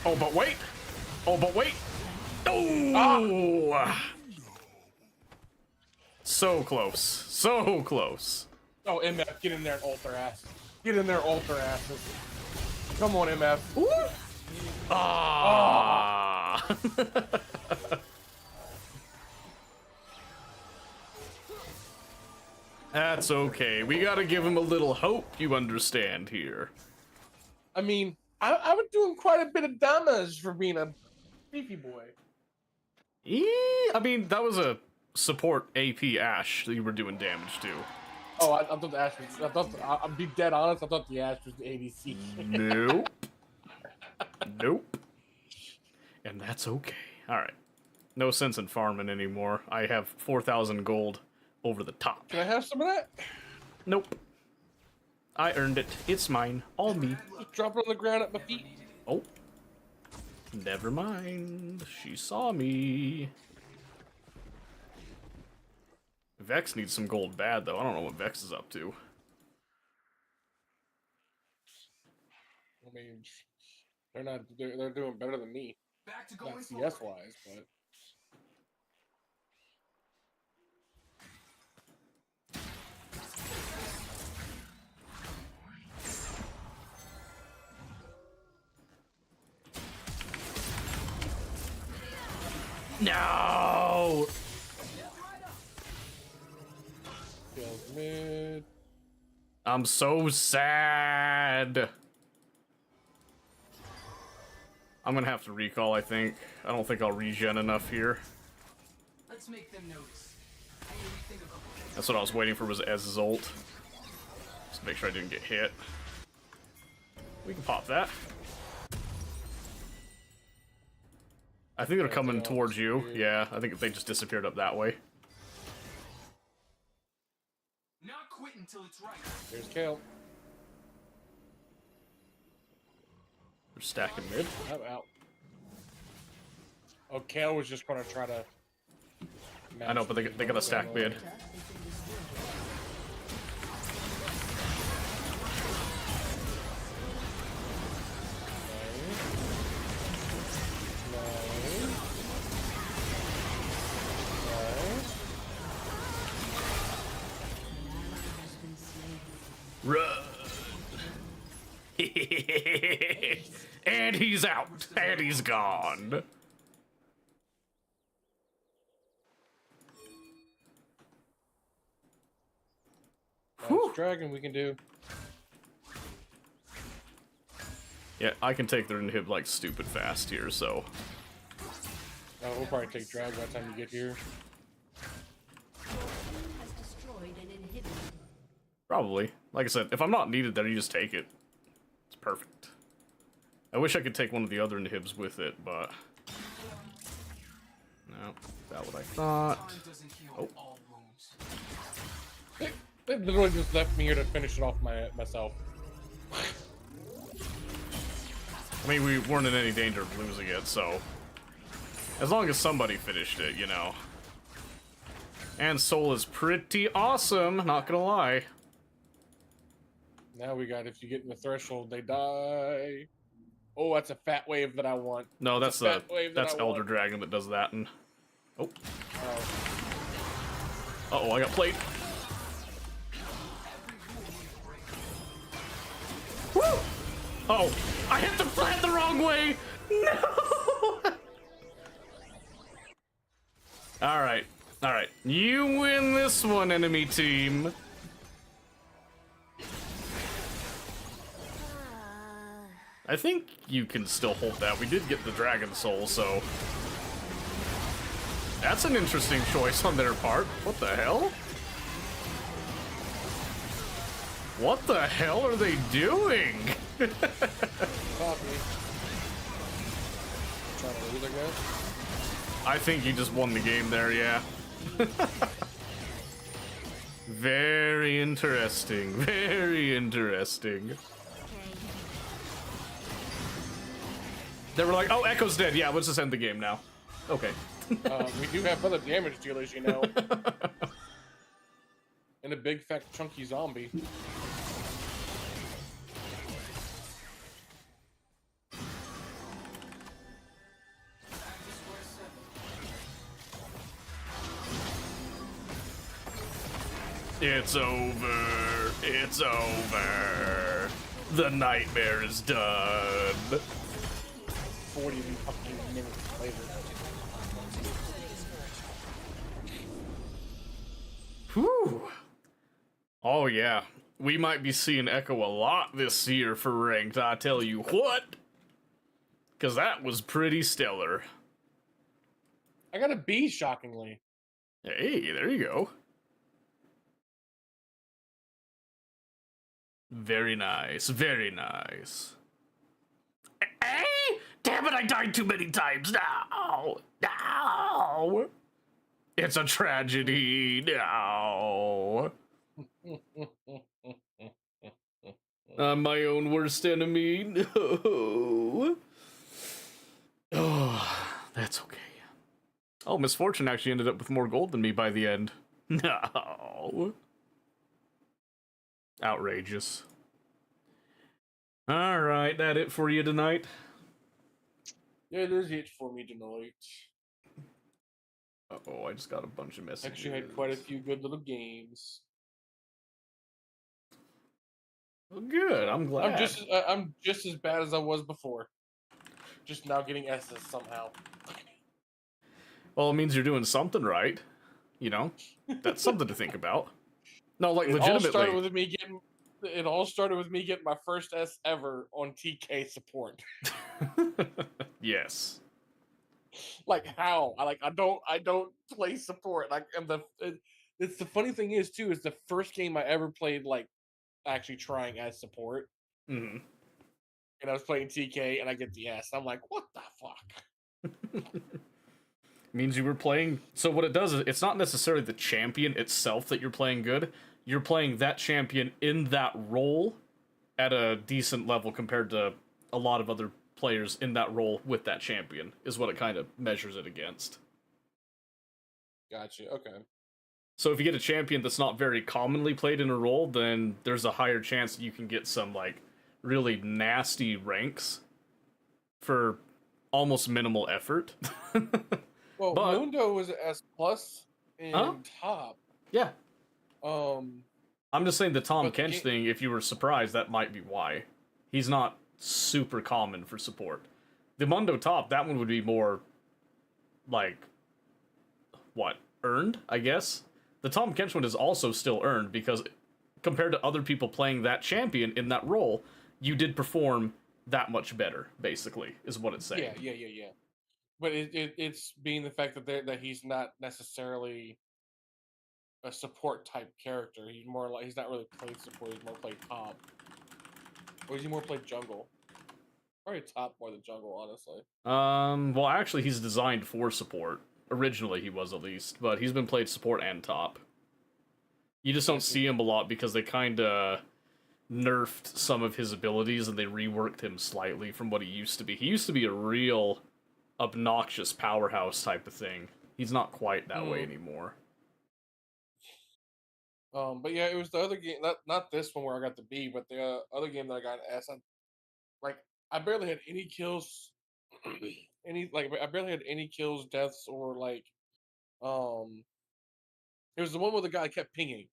Oh, but wait. Oh, but wait. Oh! So close. So close. Oh, MF, get in there and ult their ass. Get in there, ult their asses. Come on, MF. Ah! That's okay. We gotta give him a little hope, you understand here. I mean, I was doing quite a bit of damage for being a beefy boy. I mean, that was a support AP Ashe that you were doing damage to. Oh, I thought the Ashe was. I'll be dead honest. I thought the Ashe was the ADC. Nope. Nope. And that's okay. Alright. No sense in farming anymore. I have 4,000 gold over the top. Can I have some of that? Nope. I earned it. It's mine. All me. Just drop it on the ground at my feet. Oh. Never mind. She saw me. Vex needs some gold bad, though. I don't know what Vex is up to. I mean, they're doing better than me. back to going Not forward. CS wise, but. No! Kills mid. I'm so sad. I'm gonna have to recall, I think. I don't think I'll regen enough here. Let's make them notice. I need to think of a That's what I was waiting for, was Ez's ult. Just to make sure I didn't get hit. We can pop that. I think they're coming towards you. Yeah, I think they just disappeared up that way. not quit until it's right. Here's Kale. They're stacking mid. I'm out. Oh, Kale was just gonna try to. I know, but they got a stack mid. Run! And he's out. And he's gone. Nice dragon we can do. Yeah, I can take their inhib like stupid fast here, so... We'll probably take drag by the time you get here. Has destroyed an inhibitor. Probably. Like I said, if I'm not needed there, you just take it. It's perfect. I wish I could take one of the other inhibs with it, but... No, that's what I thought. Time doesn't heal Oh. all wounds. They literally just left me here to finish it off myself. I mean, we weren't in any danger of losing it, so... As long as somebody finished it, you know. And Soul is pretty awesome, not gonna lie. Now we got if you get in the threshold, they die. Oh, that's a fat wave that I want. No, that's a fat wave that that's I Elder want. Dragon that does that, and... Oh. Oh. Uh-oh, I got played. Woo! Oh, I hit the plant the wrong way! No! Alright, alright. You win this one, enemy team. I think you can still hold that. We did get the Dragon Soul, so... That's an interesting choice on their part. What the hell? What the hell are they doing? Copy. Trying to lose, I guess. I think you just won the game there, yeah. Very interesting. Very interesting. They were like, oh, Echo's dead. Yeah, let's just end the game now. Okay. We do have other damage dealers, you know. And a big, fat, chunky zombie. It's over. It's over. The nightmare is done. 40 fucking minutes later. Whew. Oh, yeah. We might be seeing Echo a lot this year for ranked, I tell you what. Because that was pretty stellar. I got a B, shockingly. Hey, there you go. Very nice, very nice. Hey! Damn it, I died too many times now! No! It's a tragedy, no! I'm my own worst enemy, no! Oh, that's okay. Oh, Misfortune actually ended up with more gold than me by the end. No! Outrageous. Alright, that it for you tonight? Yeah, it is it for me tonight. Uh-oh, I just got a bunch of messages. Actually had quite a few good little games. Well, good, I'm glad. I'm just as bad as I was before. Just now getting S's somehow. Well, it means you're doing something right. You know? That's something to think about. No, like, It all legitimately. started with me getting my first S ever on TK support. Yes. Like how? I don't play support. Like, and it's the funny thing is too is the first game I ever played like actually trying as support. Mm-hmm. And I was playing TK and I get the S. I'm like, what the fuck? Means you were playing. So what it does is it's not necessarily the champion itself that you're playing good. You're playing that champion in that role at a decent level compared to a lot of other players in that role with that champion, is what it kind of measures it against. Gotcha. Okay. So if you get a champion that's not very commonly played in a role, then there's a higher chance that you can get some, like, really nasty ranks for almost minimal effort. Well, But- Mundo was an S plus in Huh? top. Yeah. Um, I'm just saying the Tom But the Kench ga- thing, if you were surprised, that might be why. He's not super common for support. The Mundo top, that one would be more, like, what, earned, I guess? The Tom Kench one is also still earned, because compared to other people playing that champion in that role, you did perform that much better, basically, is what it's saying. Yeah. But it's being the fact that he's not necessarily a support type character. He's more like he's not really played support. He's more played top, or is he more played jungle? Probably top more than jungle, honestly. Well, actually, he's designed for support. Originally, he was at least, but he's been played support and top. You just don't see him a lot because they kind of nerfed some of his abilities and they reworked him slightly from what he used to be. He used to be a real obnoxious powerhouse type of thing. He's not quite that way anymore. But yeah, it was the other game, not this one where I got the B, but the other game that I got an S. Like I barely had any kills, I barely had any kills, deaths, or like, it was the one where the guy kept pinging.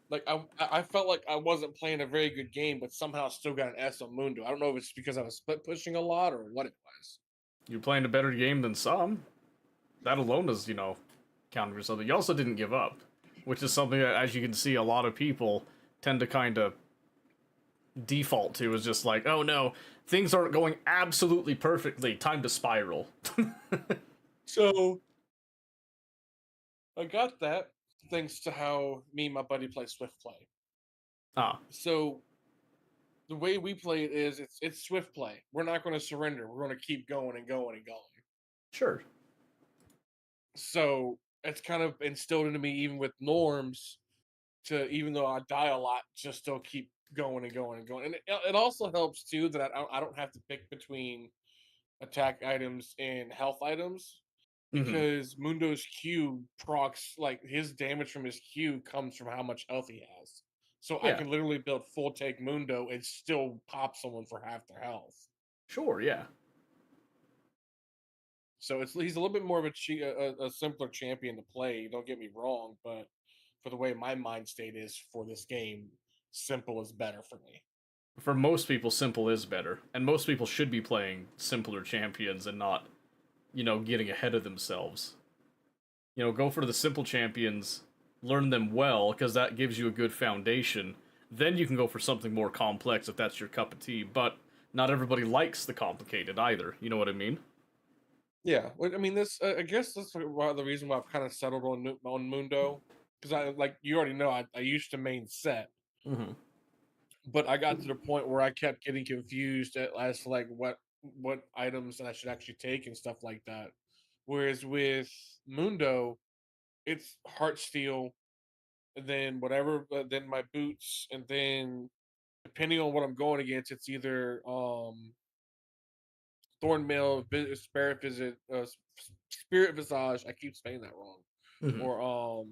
Like I felt like I wasn't playing a very good game, but somehow still got an S on Mundo. I don't know if it's because I was split pushing a lot or what it was. You're playing a better game than some. That alone is, counting for something. You also didn't give up, which is something that, as you can see, a lot of people tend to kind of default to, is just like, oh no, things aren't going absolutely perfectly, time to spiral. So I got that thanks to how me and my buddy play Swift play. So the way we play it is it's Swift play. We're not going to surrender. We're going to keep going and going and going. Sure. So it's kind of instilled into me, even with norms, to, even though I die a lot, just still keep going and going and going. And it also helps too that I don't have to pick between attack items and health items, because Mundo's Q procs, like his damage from his Q comes from how much health he has. So I can literally build full take Mundo and still pop someone for half their health. Sure, yeah. So he's a little bit more of a simpler champion to play. Don't get me wrong, but for the way my mind state is for this game, simple is better for me. For most people, simple is better, and most people should be playing simpler champions and not, getting ahead of themselves. Go for the simple champions, learn them well, because that gives you a good foundation. Then you can go for something more complex if that's your cup of tea, but not everybody likes the complicated either. You know what I mean? Yeah, I mean, I guess that's the reason why I've kind of settled on Mundo, because you already know, I used to main set, but I got to the point where I kept getting confused as to like what items that I should actually take and stuff like that. Whereas with Mundo, it's Heartsteel, and then whatever, then my boots, and then depending on what I'm going against, it's either Thornmail, Spirit Visage. I keep saying that wrong. Or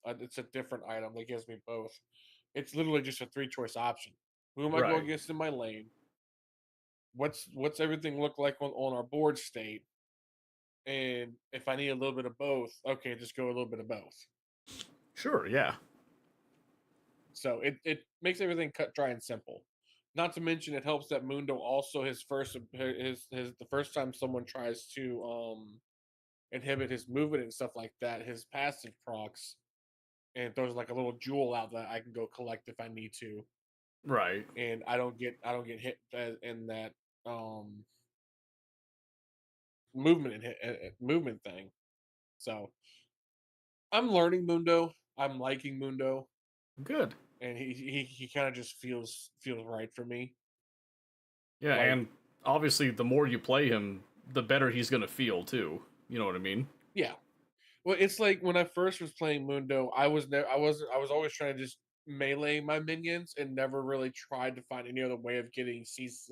it's a different item that gives me both. It's literally just a 3-choice option. Who am I going against in my lane? What's everything look like on our board state? And if I need a little bit of both, okay, just go a little bit of both. Sure, yeah. So it makes everything cut, dry, and simple. Not to mention, it helps that Mundo also the first time someone tries to inhibit his movement and stuff like that, his passive procs, and throws like a little jewel out that I can go collect if I need to. Right. And I don't get hit in that movement thing. So I'm learning Mundo. I'm liking Mundo. Good. And he kind of just feels right for me. Yeah, and obviously the more you play him, the better he's gonna feel too. You know what I mean? Yeah. Well, it's like when I first was playing Mundo, I was always trying to just melee my minions and never really tried to find any other way of getting CS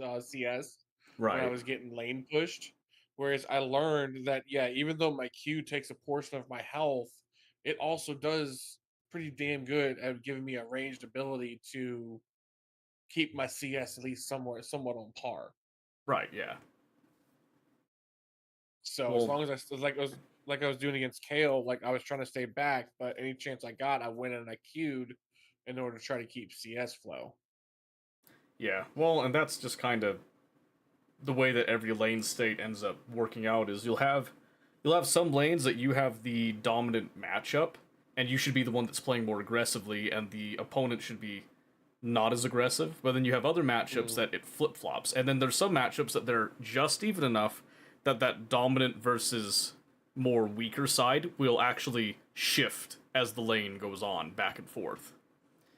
Right. when I was getting lane pushed. Whereas I learned that, even though my Q takes a portion of my health, it also does pretty damn good at giving me a ranged ability to keep my CS at least somewhat on par. Right, yeah. So as long as I was doing against Kale, like I was trying to stay back, but any chance I got, I went in and I queued in order to try to keep CS flow. Yeah, well, and that's just kind of the way that every lane state ends up working out. Is you'll have some lanes that you have the dominant matchup, and you should be the one that's playing more aggressively, and the opponent should be not as aggressive, but then you have other matchups that it flip-flops. And then there's some matchups that they're just even enough that that dominant versus more weaker side will actually shift as the lane goes on back and forth.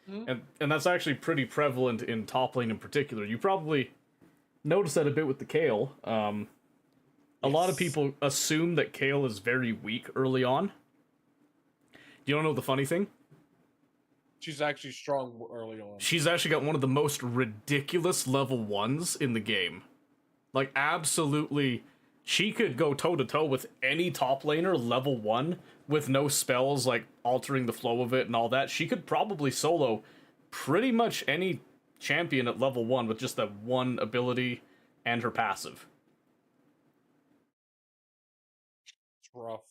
And that's actually pretty prevalent in top lane in particular. You probably notice that a bit with the Kayle. A lot of people assume that Kayle is very weak early on. You don't know the funny thing? She's actually strong early on. She's actually got one of the most ridiculous level 1s in the game. Like, absolutely, she could go toe-to-toe with any top laner level 1 with no spells, like, altering the flow of it and all that. She could probably solo pretty much any champion at level 1 with just that one ability and her passive. It's rough.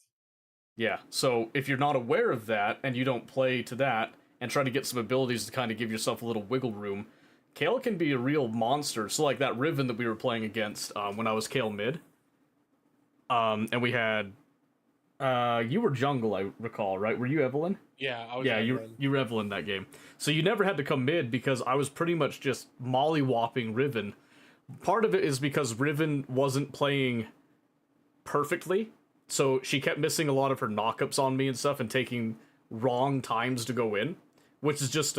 Yeah, so if you're not aware of that, and you don't play to that, and try to get some abilities to kind of give yourself a little wiggle room, Kayle can be a real monster. So like that Riven that we were playing against when I was Kayle mid, and we had, you were jungle, I recall, right? Were you Evelyn? Yeah, I was. Yeah, Evelyn. you were Evelyn that game. So you never had to come mid because I was pretty much just molly-whopping Riven. Part of it is because Riven wasn't playing perfectly, so she kept missing a lot of her knockups on me and stuff and taking wrong times to go in, which is just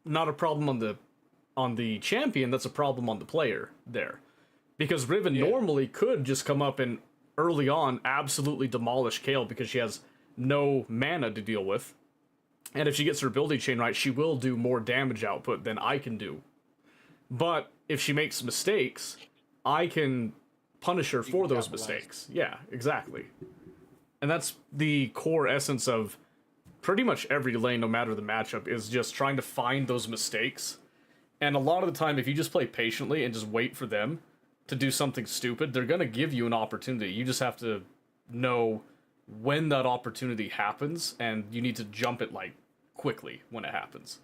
not a problem on the champion, that's a problem on the player there. Because Riven normally could just come up and early on absolutely demolish Kayle because she has no mana to deal with. And if she gets her ability chain right, she will do more damage output than I can do. But if she makes mistakes, I can punish her for those mistakes. Yeah, exactly. And that's the core essence of pretty much every lane, no matter the matchup, is just trying to find those mistakes. And a lot of the time, if you just play patiently and just wait for them to do something stupid, they're going to give you an opportunity. You just have to know when that opportunity happens, and you need to jump it, like, quickly when it happens.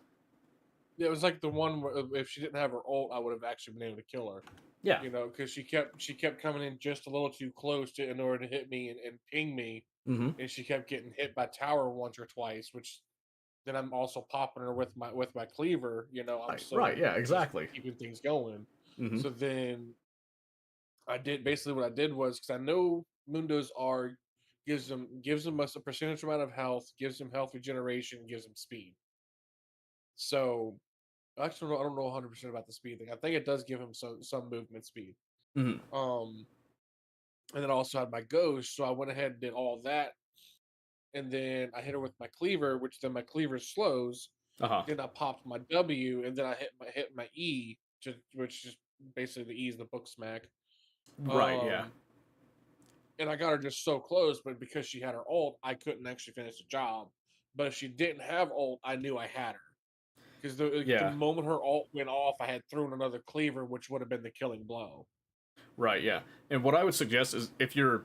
Yeah, it was like the one where if she didn't have her ult, I would have actually been able to kill her. Yeah. You know, because she kept coming in just a little too close to in order to hit me and ping me, and she kept getting hit by tower once or twice, which then I'm also popping her with my cleaver. You know, I'm Right, yeah, exactly. keeping things going. So then I did basically what I did was, because I know Mundo's R gives them a percentage amount of health, gives them health regeneration, gives them speed. So actually, I don't know 100% about the speed thing. I think it does give him some movement speed. And then I also had my ghost, so I went ahead and did all that. And then I hit her with my cleaver, which then my cleaver slows. Then I popped my W, and then I hit my E, which is basically the E is the book smack. Right, yeah. And I got her just so close, but because she had her ult, I couldn't actually finish the job. But if she didn't have ult, I knew I had her. Because the moment her ult went off, I had thrown another cleaver, which would have been the killing blow. Right, yeah. And what I would suggest is if you're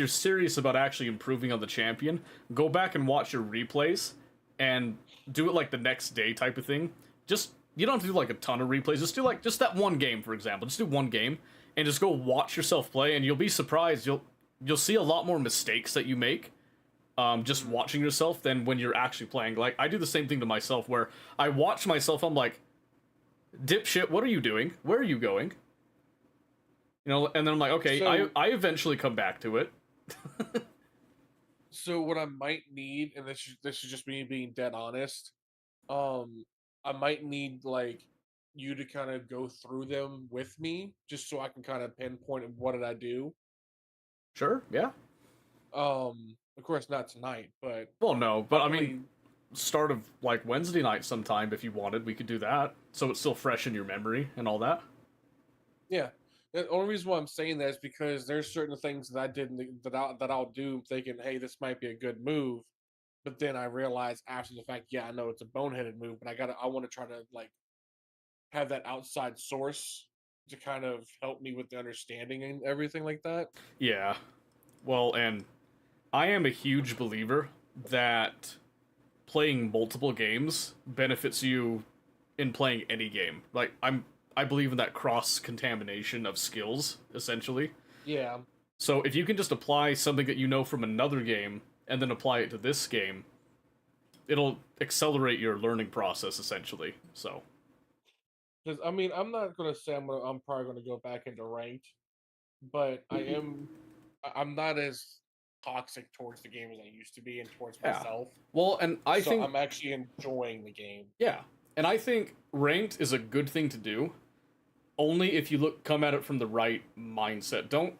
serious about actually improving on the champion, go back and watch your replays and do it like the next day type of thing. Just, you don't have to do like a ton of replays. Just do like just that one game, for example. Just do one game and just go watch yourself play, and you'll be surprised. You'll see a lot more mistakes that you make just watching yourself than when you're actually playing. Like, I do the same thing to myself where I watch myself, I'm like, dipshit, what are you doing? Where are you going? You know, and then I'm like, okay, So- I eventually come back to it. So what I might need, and this is just me being dead honest, I might need like you to kind of go through them with me, just so I can kind of pinpoint what did I do. Sure, yeah. Of course not tonight, but Well, no, but I probably- mean, start of like Wednesday night sometime if you wanted, we could do that. So it's still fresh in your memory and all that. yeah. The only reason why I'm saying that is because there's certain things that I did that I'll do thinking, hey, this might be a good move, but then I realize after the fact, yeah, I know it's a boneheaded move, but I want to try to like have that outside source to kind of help me with the understanding and everything like that. Yeah. Well, and I am a huge believer that playing multiple games benefits you in playing any game. Like, I believe in that cross-contamination of skills, essentially. Yeah. So if you can just apply something that you know from another game and then apply it to this game, it'll accelerate your learning process essentially. So Because I mean, I'm not gonna say I'm probably gonna go back into ranked, but I'm not as toxic towards the game as I used to be and towards Yeah. myself. well, and I So think I'm actually enjoying the game. yeah, and I think ranked is a good thing to do, only if you come at it from the right mindset. Don't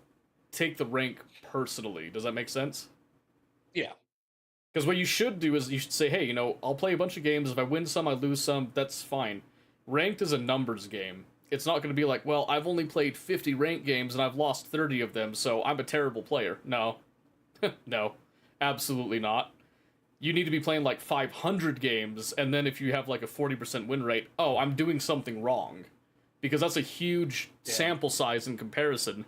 take the rank personally. Does that make sense? Yeah. Because what you should do is you should say, hey, I'll play a bunch of games. If I win some, I lose some. That's fine. Ranked is a numbers game. It's not going to be like, well, I've only played 50 ranked games and I've lost 30 of them, so I'm a terrible player. No. No. Absolutely not. You need to be playing like 500 games, and then if you have like a 40% win rate, oh, I'm doing something wrong. Because that's a huge sample size in comparison.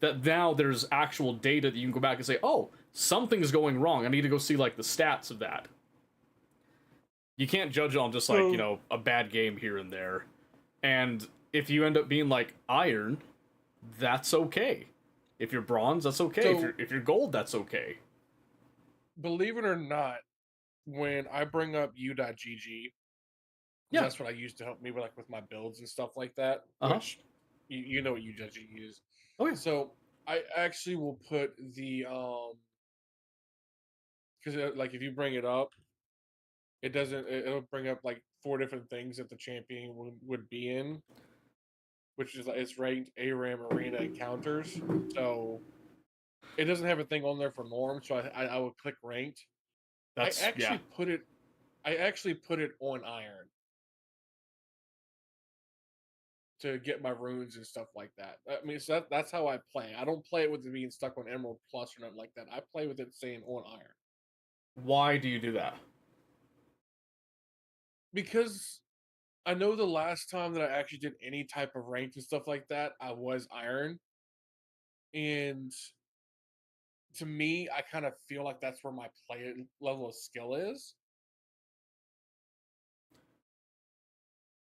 That now there's actual data that you can go back and say, oh, something's going wrong. I need to go see like the stats of that. You can't judge it on just like, a bad game here and there. And if you end up being like iron, that's okay. If you're bronze, that's okay. So- if you're gold, that's okay. Believe it or not, when I bring up u.gg, Yeah. that's what I use to help me with my builds and stuff like that. Uh-huh. Which you know what u.gg is. Oh, yeah. So I actually will put the because like if you bring it up, it'll bring up like 4 different things that the champion would be in, which is like it's ranked ARAM, arena, and counters. So it doesn't have a thing on there for norm, so I will click ranked. I actually put it on iron to get my runes and stuff like that. I mean, so that's how I play. I don't play it with it being stuck on Emerald Plus or nothing like that. I play with it saying on iron. Why do you do that? Because I know the last time that I actually did any type of ranked and stuff like that, I was iron. And to me, I kind of feel like that's where my play level of skill is.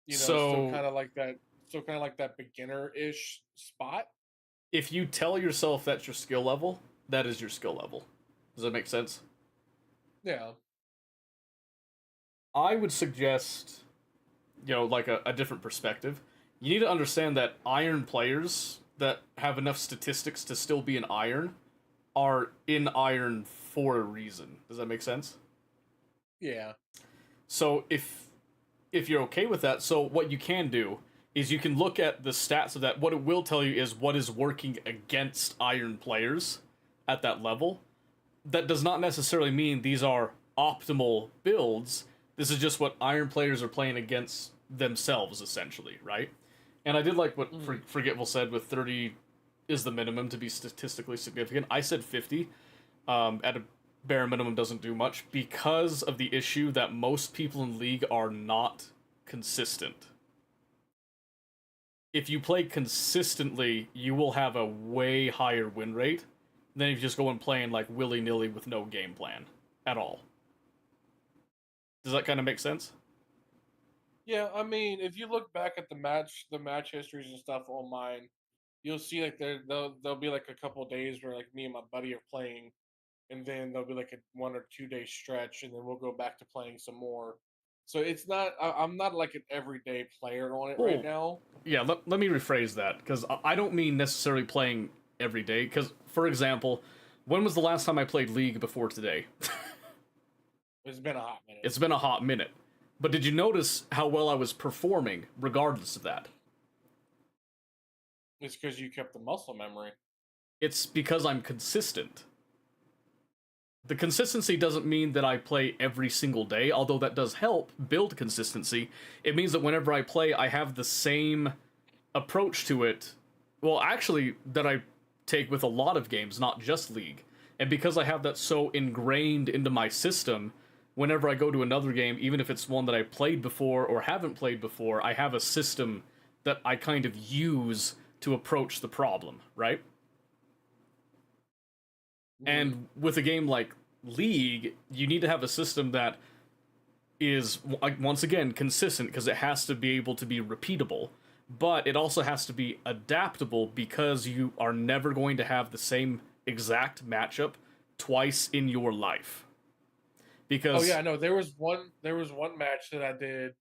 So kind of like that beginner-ish spot. If you tell yourself that's your skill level, that is your skill level. Does that make sense? Yeah. I would suggest, like a different perspective. You need to understand that iron players that have enough statistics to still be an iron are in iron for a reason. Does that make sense? Yeah. So if you're okay with that, so what you can do is you can look at the stats of that. What it will tell you is what is working against iron players at that level. That does not necessarily mean these are optimal builds. This is just what iron players are playing against themselves, essentially, right? And I did like what Forgetful said with 30 is the minimum to be statistically significant. I said 50. At a bare minimum doesn't do much because of the issue that most people in League are not consistent. If you play consistently, you will have a way higher win rate than if you just go and playing like willy-nilly with no game plan at all. Does that kind of make sense? Yeah, I mean, if you look back at the match histories and stuff on mine, you'll see like there'll be like a couple days where like me and my buddy are playing, and then there'll be like a 1 or 2 day stretch, and then we'll go back to playing some more. So it's not I'm not like an everyday player on it right now. Yeah, let me rephrase that, because I don't mean necessarily playing every day, because, for example, when was the last time I played League before today? It's been a hot minute. It's been a hot minute. But did you notice how well I was performing, regardless of that? It's because you kept the muscle memory. It's because I'm consistent. The consistency doesn't mean that I play every single day, although that does help build consistency. It means that whenever I play, I have the same approach to it. Well, actually, that I take with a lot of games, not just League. And because I have that so ingrained into my system, whenever I go to another game, even if it's one that I played before or haven't played before, I have a system that I kind of use to approach the problem, right? And with a game like League, you need to have a system that is, once again, consistent, because it has to be able to be repeatable, but it also has to be adaptable, because you are never going to have the same exact matchup twice in your life. Because Oh yeah, no, there was one match that I did.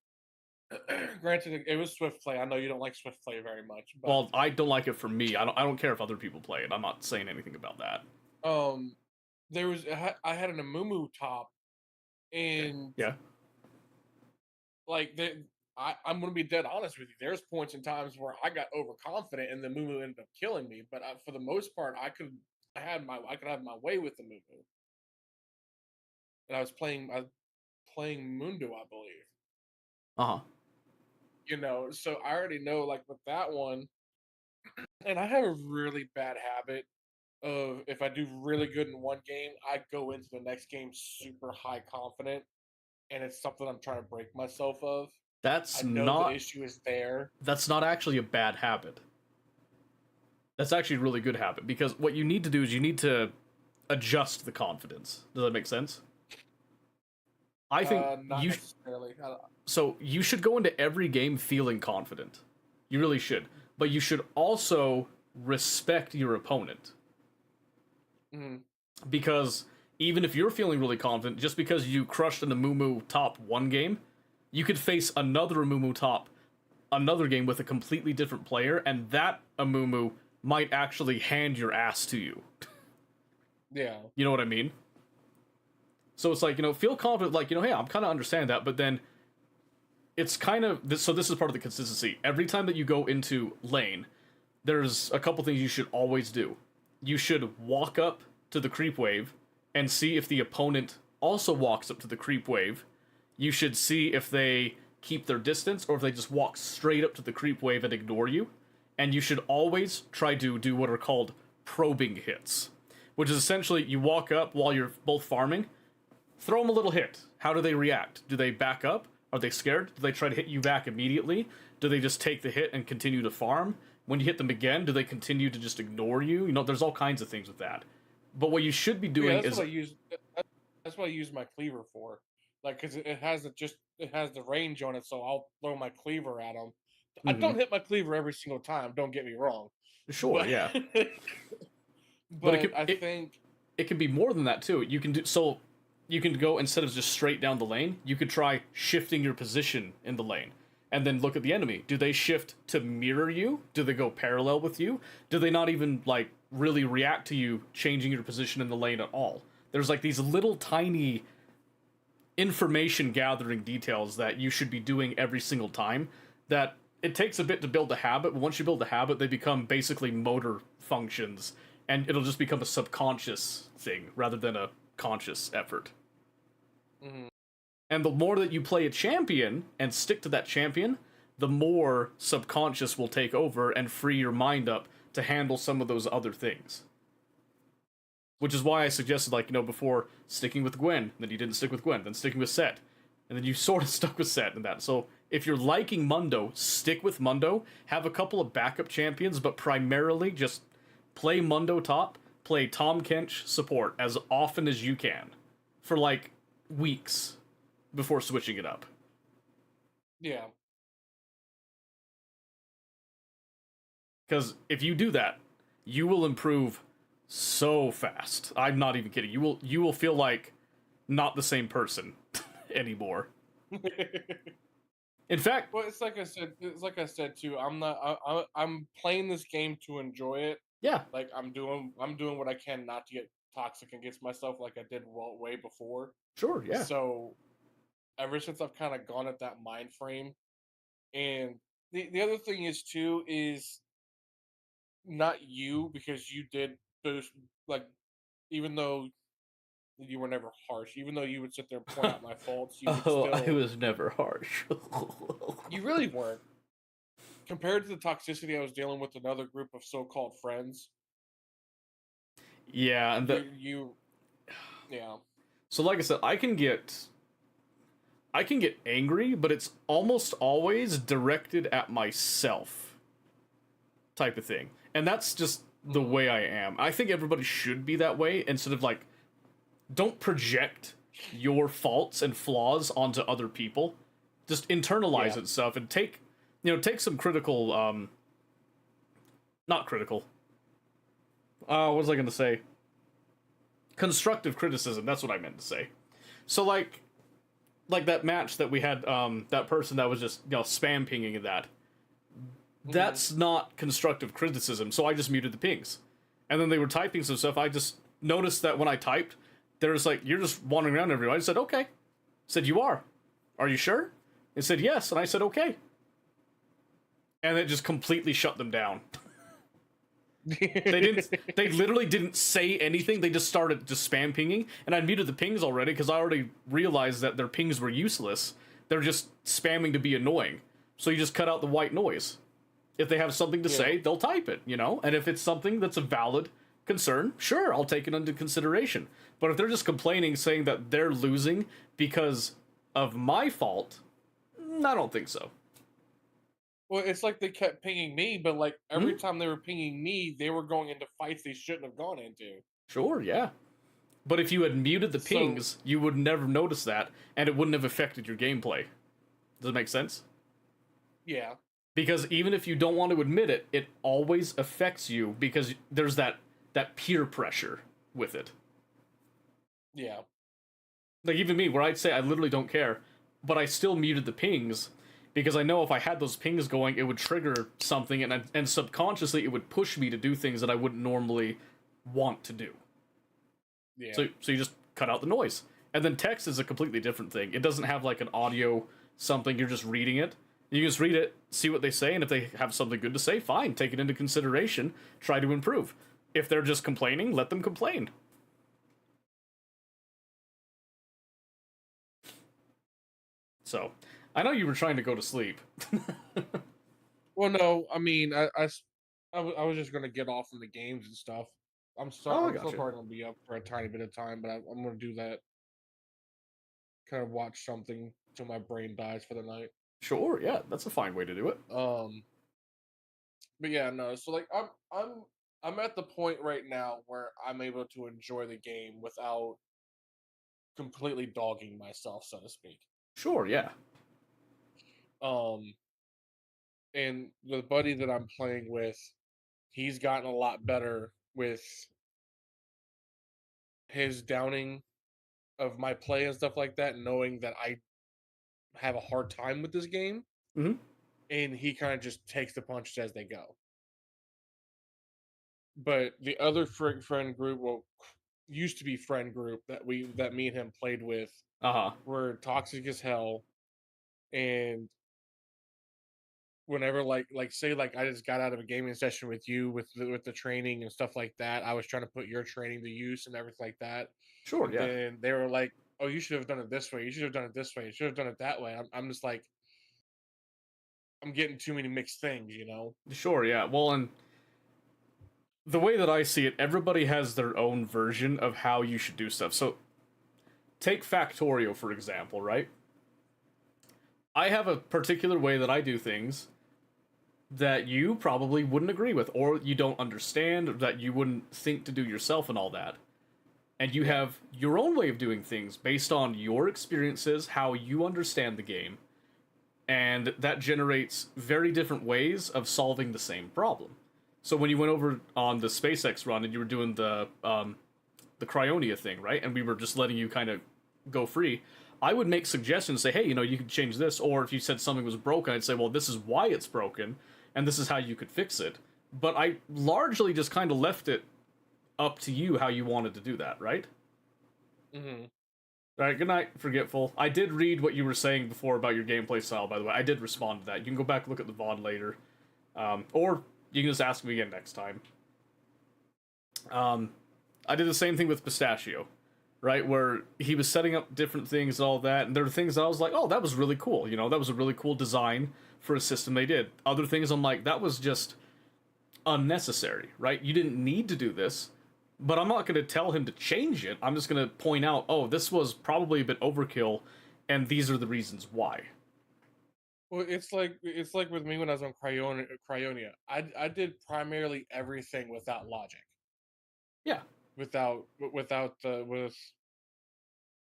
Granted, it was Swift Play. I know you don't like Swift Play very much, but well, I don't like it for me. I don't care if other people play it. I'm not saying anything about that. um, there was I had an Amumu top, and Yeah. like I'm gonna be dead honest with you. There's points and times where I got overconfident, and the Mumu ended up killing me. But for the most part, I could have my way with the Mumu, and I was playing Mundo, I believe. Uh-huh. You know, so I already know, like with that one, and I have a really bad habit of if I do really good in one game, I go into the next game super high confident, and it's something I'm trying to break myself of. I know the issue is there. That's not actually a bad habit. That's actually a really good habit, because what you need to do is you need to adjust the confidence. Does that make sense? I think Not you necessarily. so you should go into every game feeling confident. You really should. But you should also respect your opponent. Mhm. Because even if you're feeling really confident, just because you crushed an Amumu top one game, you could face another Amumu top another game with a completely different player, and that Amumu might actually hand your ass to you. Yeah. You know what I mean? So it's like, feel confident, like, hey, I'm kind of understanding that, but then it's kind of, so this is part of the consistency. Every time that you go into lane, there's a couple things you should always do. You should walk up to the creep wave and see if the opponent also walks up to the creep wave. You should see if they keep their distance or if they just walk straight up to the creep wave and ignore you. And you should always try to do what are called probing hits, which is essentially you walk up while you're both farming, throw them a little hit. How do they react? Do they back up? Are they scared? Do they try to hit you back immediately? Do they just take the hit and continue to farm? When you hit them again, do they continue to just ignore you? There's all kinds of things with that. But what you should be doing that's is... That's what I use my cleaver for. Like, because it has the range on it, so I'll throw my cleaver at them. I don't hit my cleaver every single time, don't get me wrong. Sure, But, yeah. but I think... It can be more than that, too. You can do... So, you can go, instead of just straight down the lane, you could try shifting your position in the lane. And then look at the enemy. Do they shift to mirror you? Do they go parallel with you? Do they not even, like, really react to you changing your position in the lane at all? There's, like, these little tiny information gathering details that you should be doing every single time that it takes a bit to build a habit, but once you build a habit, they become basically motor functions, and it'll just become a subconscious thing rather than a conscious effort. Mhm. And the more that you play a champion and stick to that champion, the more subconscious will take over and free your mind up to handle some of those other things. Which is why I suggested, like, before sticking with Gwen, then you didn't stick with Gwen, then sticking with Set, and then you sort of stuck with Set and that. So if you're liking Mundo, stick with Mundo, have a couple of backup champions, but primarily just play Mundo top, play Tahm Kench support as often as you can for, like, weeks before switching it up. Yeah. Because if you do that, you will improve so fast. I'm not even kidding. You will feel like not the same person anymore. In fact, Well, it's like I said too. I'm playing this game to enjoy it. yeah, Like I'm doing what I can not to get toxic against myself, like I did way before. sure, yeah. So ever since I've kind of gone at that mind frame, and the other thing is too is not you, because you did those, like, even though you were never harsh, even though you would sit there and point out my faults, you would Oh, still, I was never harsh. you really weren't. Compared to the toxicity I was dealing with another group of so-called friends, Yeah, and yeah. so like I said, I can get angry, but it's almost always directed at myself type of thing. And that's just the way I am. I think everybody should be that way, instead of, like, don't project your faults and flaws onto other people. Just internalize it stuff and take some critical, not critical. What was I going to say? Constructive criticism, that's what I meant to say. So like that match that we had, that person that was just, you know, spam pinging that. That's not constructive criticism, so I just muted the pings. And then they were typing some stuff. I just noticed that when I typed, there was like, you're just wandering around everywhere. I said, okay. I said, you are. Are you sure? It said, yes. And I said, okay. And it just completely shut them down. They literally didn't say anything. They just started just spam pinging. And I muted the pings already because I already realized that their pings were useless. They're just spamming to be annoying. So you just cut out the white noise. If they have something to say, they'll type it, you know? And if it's something that's a valid concern, sure, I'll take it into consideration. But if they're just complaining, saying that they're losing because of my fault, I don't think so. Well, it's like they kept pinging me, but like every time they were pinging me, they were going into fights they shouldn't have gone into. Sure, yeah. But if you had muted the pings, you would never notice that, and it wouldn't have affected your gameplay. Does it make sense? Yeah. Because even if you don't want to admit it, it always affects you because there's that peer pressure with it. Yeah. Like even me, where I'd say I literally don't care, but I still muted the pings because I know if I had those pings going, it would trigger something, and subconsciously it would push me to do things that I wouldn't normally want to do. Yeah. So you just cut out the noise. And then text is a completely different thing. It doesn't have like an audio something, you're just reading it. You just read it, see what they say, and if they have something good to say, fine, take it into consideration, try to improve. If they're just complaining, let them complain. So, I know you were trying to go to sleep. Well, no, I mean, I was just gonna get off from the games and stuff. I'm still gotcha. probably gonna be up for a tiny bit of time, but I'm gonna do that. Kind of watch something till my brain dies for the night. Sure, yeah, that's a fine way to do it. But yeah, no. So like, I'm at the point right now where I'm able to enjoy the game without completely dogging myself, so to speak. Sure, yeah. And the buddy that I'm playing with, he's gotten a lot better with his downing of my play and stuff like that, knowing that I have a hard time with this game. Mhm. And he kind of just takes the punches as they go. But the other friend group, well, used to be friend group that me and him played with, were toxic as hell. And whenever like say like I just got out of a gaming session with you with the training and stuff like that, I was trying to put your training to use and everything like that. Sure, yeah. And they were like, "Oh, you should have done it this way. You should have done it this way. You should have done it that way." I'm just like, I'm getting too many mixed things, you know? Sure, yeah. Well, and the way that I see it, everybody has their own version of how you should do stuff. So, take Factorio, for example, right? I have a particular way that I do things that you probably wouldn't agree with, or you don't understand, or that you wouldn't think to do yourself and all that. And you have your own way of doing things based on your experiences, how you understand the game, and that generates very different ways of solving the same problem. So when you went over on the SpaceX run and you were doing the Cryonia thing, right? And we were just letting you kind of go free. I would make suggestions, say, hey, you know, you could change this. Or if you said something was broken, I'd say, well, this is why it's broken, and this is how you could fix it. But I largely just kind of left it up to you how you wanted to do that, right? Mm-hmm. All right, good night, Forgetful. I did read what you were saying before about your gameplay style, by the way. I did respond to that. You can go back and look at the VOD later. Or you can just ask me again next time. I did the same thing with Pistachio, right? Where he was setting up different things and all that, and there were things that I was like, oh, that was really cool. You know, that was a really cool design for a system they did. Other things I'm like, that was just unnecessary, right? You didn't need to do this. But I'm not going to tell him to change it. I'm just going to point out, oh, this was probably a bit overkill, and these are the reasons why. Well, it's like with me when I was on Cryonia. I did primarily everything without logic. Yeah. With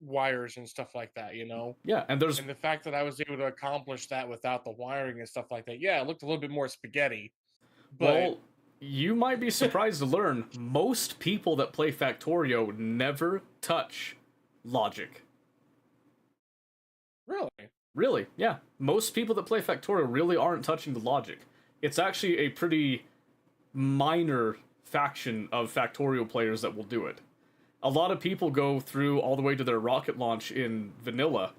wires and stuff like that, you know? Yeah, and the fact that I was able to accomplish that without the wiring and stuff like that, yeah, it looked a little bit more spaghetti. But well, you might be surprised to learn, most people that play Factorio never touch logic. Really? Really, yeah. Most people that play Factorio really aren't touching the logic. It's actually a pretty minor faction of Factorio players that will do it. A lot of people go through all the way to their rocket launch in vanilla,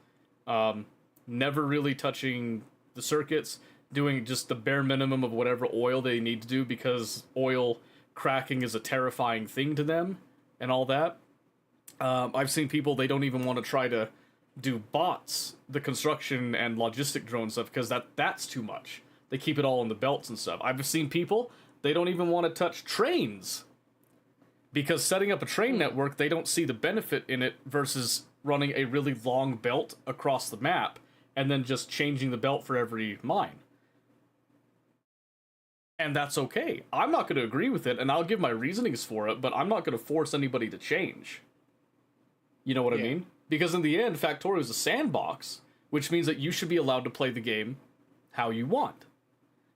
never really touching the circuits, doing just the bare minimum of whatever oil they need to do because oil cracking is a terrifying thing to them and all that. I've seen people, they don't even want to try to do bots, the construction and logistic drone stuff, because that's too much. They keep it all in the belts and stuff. I've seen people, they don't even want to touch trains. Because setting up a train network, they don't see the benefit in it versus running a really long belt across the map and then just changing the belt for every mine. And that's okay. I'm not going to agree with it, and I'll give my reasonings for it, but I'm not going to force anybody to change. You know what I mean? Because in the end, Factorio is a sandbox, which means that you should be allowed to play the game how you want.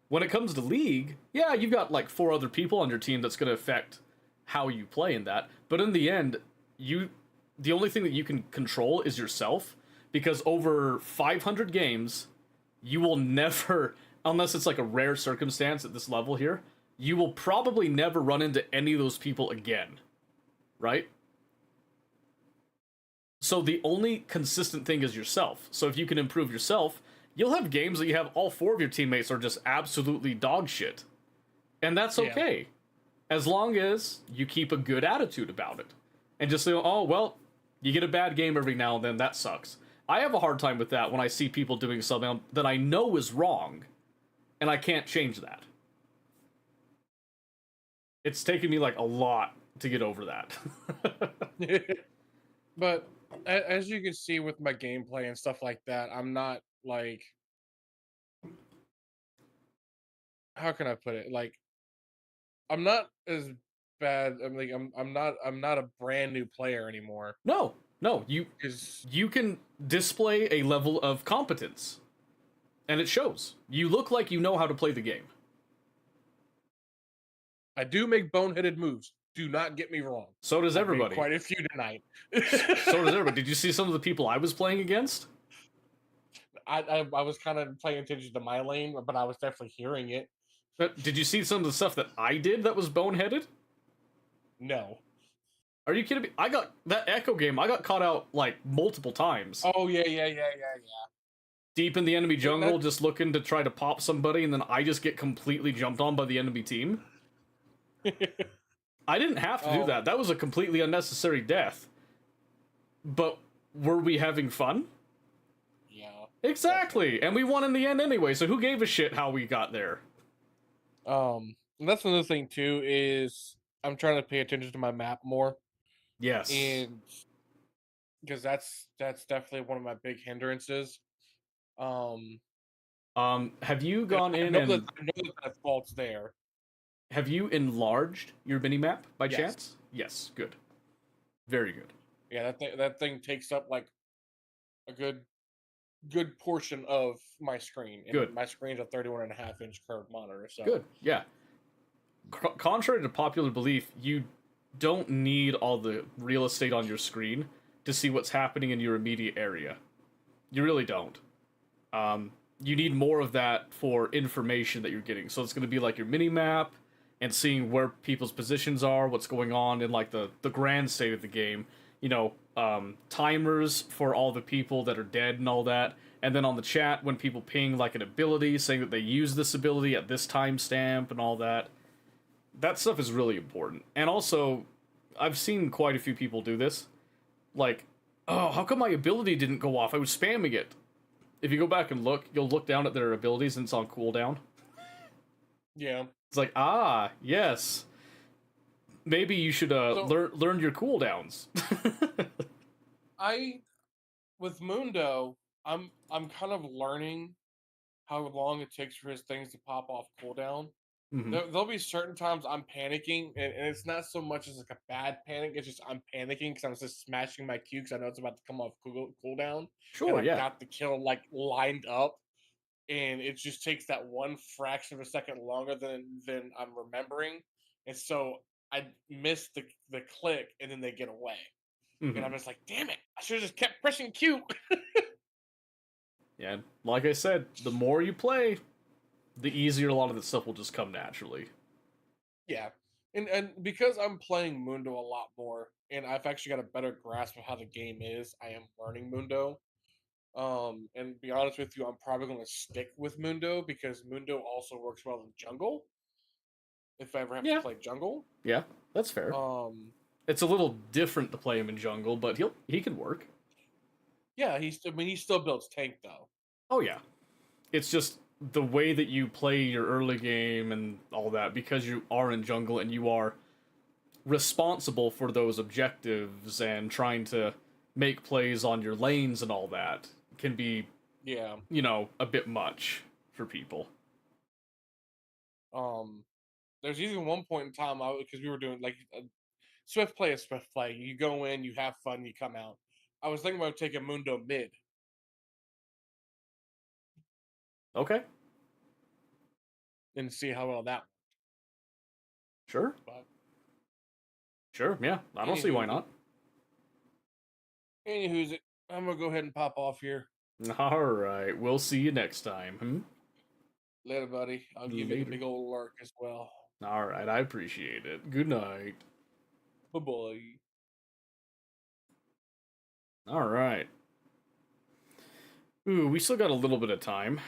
When it comes to League, yeah, you've got like 4 other people on your team that's going to affect how you play in that. But in the end, the only thing that you can control is yourself, because over 500 games, you will never, unless it's like a rare circumstance at this level here, you will probably never run into any of those people again. Right? So the only consistent thing is yourself. So if you can improve yourself, you'll have games that you have all 4 of your teammates are just absolutely dog shit. And that's okay. Yeah. As long as you keep a good attitude about it. And just say, oh, well, you get a bad game every now and then, that sucks. I have a hard time with that when I see people doing something that I know is wrong, and I can't change that. It's taken me, like, a lot to get over that. But as you can see with my gameplay and stuff like that, I'm not, like... How can I put it? Like, I'm not as bad. I'm not a brand new player anymore. No, you can display a level of competence, and it shows. You look like you know how to play the game. I do make boneheaded moves. Do not get me wrong. So does everybody. Quite a few tonight. So does everybody. Did you see some of the people I was playing against? I was kind of paying attention to my lane, but I was definitely hearing it. But did you see some of the stuff that I did that was boneheaded? No. Are you kidding me? I got that Echo game. I got caught out like multiple times. Oh yeah. Deep in the enemy jungle, just looking to try to pop somebody, and then I just get completely jumped on by the enemy team. I didn't have to do that. That was a completely unnecessary death. But were we having fun? Yeah. Exactly. And we won in the end anyway, so who gave a shit how we got there? And that's another thing too, is I'm trying to pay attention to my map more. Yes. And because that's definitely one of my big hindrances. Have you gone in and I know that fault's there. Have you enlarged your minimap by chance? Yes, good. Very good. Yeah, that thing takes up like a good portion of my screen. And good. My screen's a 31.5-inch curved monitor. So good. Yeah. Contrary to popular belief, you don't need all the real estate on your screen to see what's happening in your immediate area. You really don't. You need more of that for information that you're getting. So it's going to be like your mini-map and seeing where people's positions are, what's going on in like the grand state of the game. You know, timers for all the people that are dead and all that. And then on the chat, when people ping like an ability, saying that they use this ability at this timestamp and all that. That stuff is really important. And also, I've seen quite a few people do this. Like, oh, how come my ability didn't go off? I was spamming it. If you go back and look, you'll look down at their abilities and it's on cooldown. Yeah. It's like, yes. Maybe you should learn your cooldowns. With Mundo, I'm kind of learning how long it takes for his things to pop off cooldown. Mm-hmm. There'll be certain times I'm panicking, and it's not so much as like a bad panic. It's just I'm panicking because I'm just smashing my Q because I know it's about to come off cooldown. Sure, and I've got the kill like lined up, and it just takes that one fraction of a second longer than I'm remembering, and so I miss the click, and then they get away, and I'm just like, damn it! I should have just kept pressing Q. Yeah, like I said, the more you play, the easier a lot of this stuff will just come naturally. Yeah. And because I'm playing Mundo a lot more, and I've actually got a better grasp of how the game is, I am learning Mundo. And to be honest with you, I'm probably going to stick with Mundo because Mundo also works well in jungle. If I ever have to Yeah. play jungle, Yeah, that's fair. um, It's a little different to play him in jungle, but he can work. yeah, he still builds tank though. Oh yeah. It's just the way that you play your early game and all that, because you are in jungle and you are responsible for those objectives and trying to make plays on your lanes and all that, can be, Yeah. a bit much for people. Um, there's even one point in time because we were doing like Swift play is Swift play. You go in, you have fun, you come out. I was thinking about taking Mundo mid. Okay, And see how well that. sure. But Sure, yeah. I don't see why not. anywho's it, I'm gonna go ahead and pop off here. Alright, we'll see you next time. Later, buddy. I'll give you the Later. big old lurk as well. Alright, I appreciate it. Good night. Bye bye. Alright. Ooh, we still got a little bit of time.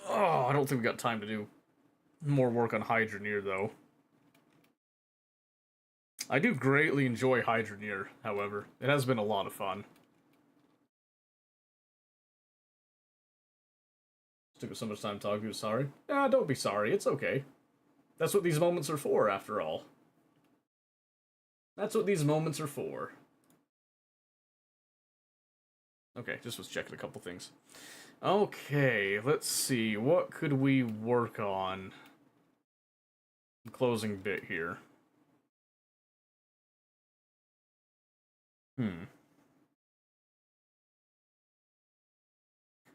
Oh, I don't think we got time to do more work on Hydroneer, though. I do greatly enjoy Hydroneer, however. It has been a lot of fun. Took us so much time talking to you, sorry. Ah, don't be sorry, it's okay. That's what these moments are for, after all. That's what these moments are for. Okay, just was checking a couple things. Okay, let's see. What could we work on? Closing bit here.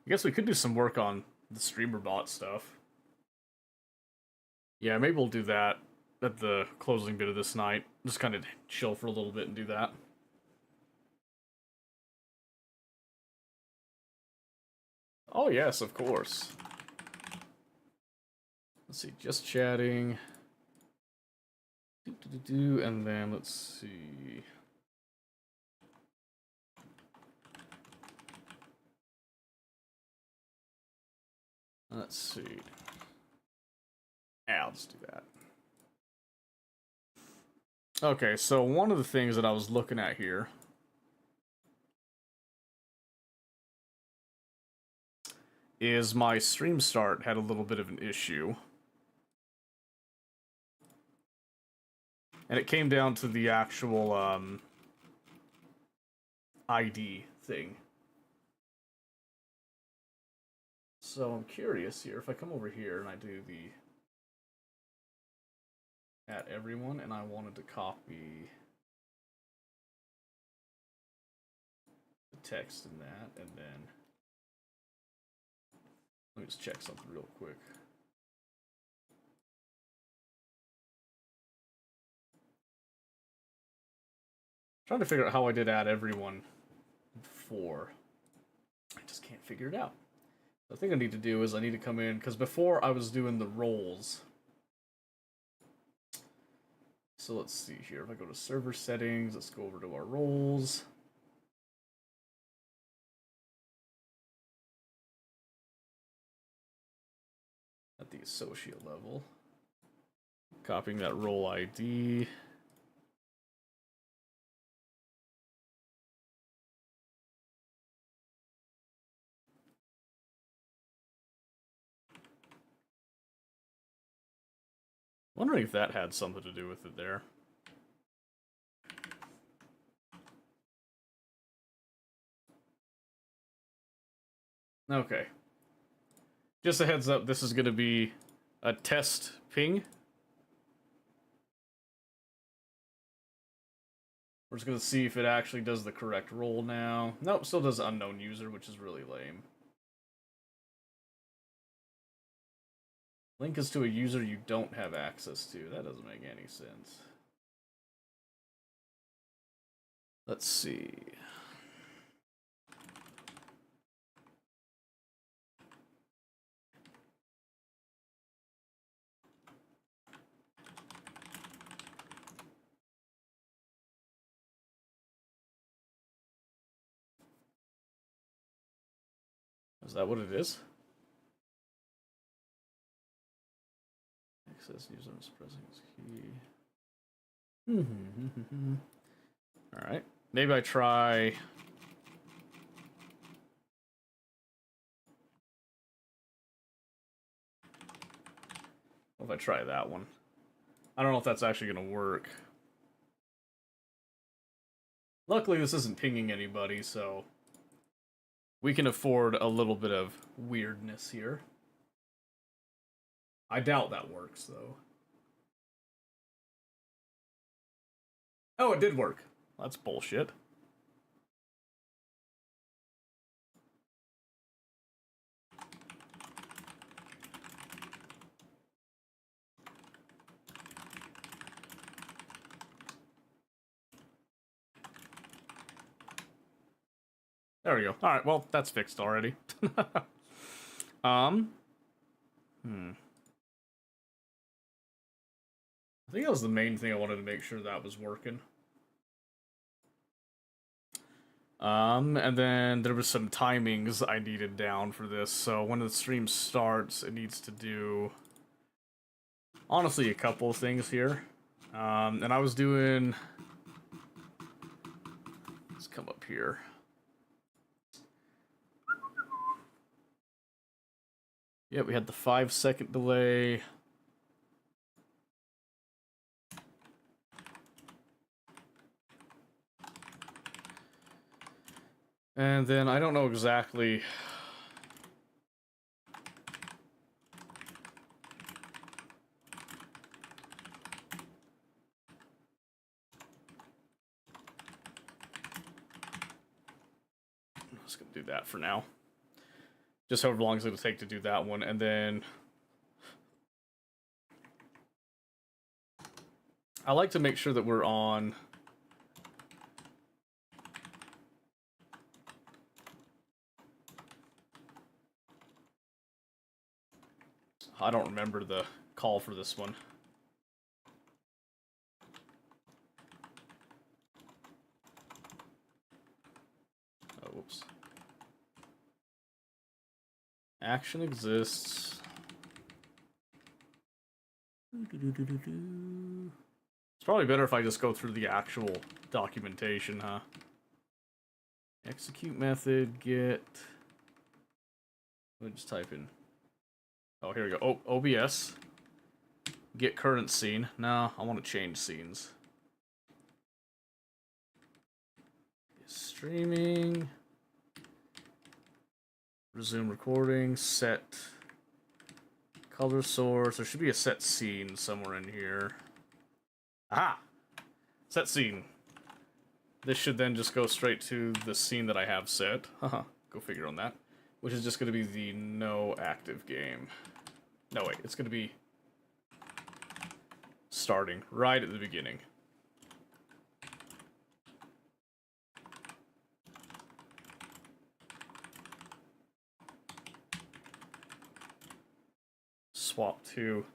I guess we could do some work on the streamer bot stuff. Yeah, maybe we'll do that at the closing bit of this night. Just kind of chill for a little bit and do that. Oh, yes, of course. Let's see, just chatting. And then let's see. Let's see. Yeah, I'll just do that. Okay, so one of the things that I was looking at here is my stream start had a little bit of an issue. And it came down to the actual ID thing. So I'm curious here, if I come over here and I do the at everyone, and I wanted to copy the text in that, and then let me just check something real quick. Trying to figure out how I did add everyone before. I just can't figure it out. The thing I need to do is I need to come in, because before I was doing the roles. So let's see here. If I go to server settings, let's go over to our roles. At the associate level. Copying that role ID. Wondering if that had something to do with it there. Okay. Just a heads up, this is going to be a test ping. We're just going to see if it actually does the correct role now. Nope, still does unknown user, which is really lame. Link is to a user you don't have access to. That doesn't make any sense. Let's see. Is that what it is? Access user is pressing his key. Alright. Maybe I try. What if I try that one? I don't know if that's actually going to work. Luckily, this isn't pinging anybody, so we can afford a little bit of weirdness here. I doubt that works, though. Oh, it did work. That's bullshit. There we go. Alright, well, that's fixed already. I think that was the main thing I wanted to make sure that was working. And then there was some timings I needed down for this. So when the stream starts, it needs to do, honestly, a couple of things here. And I was doing, let's come up here. Yeah, we had the 5-second delay. And then I don't know exactly. I'm just gonna do that for now. Just however long it's gonna take to do that one, and then I like to make sure that we're on. I don't remember the call for this one. Oh, whoops. Action exists. It's probably better if I just go through the actual documentation, huh? Execute method, get... Let me just type in... Oh, here we go. Oh, OBS. Get current scene. No, I want to change scenes. Streaming. Resume recording. Set color source. There should be a set scene somewhere in here. Aha! Set scene. This should then just go straight to the scene that I have set. Haha. Go figure on that. Which is just going to be the no active game. No, wait. It's going to be starting right at the beginning. Swap to.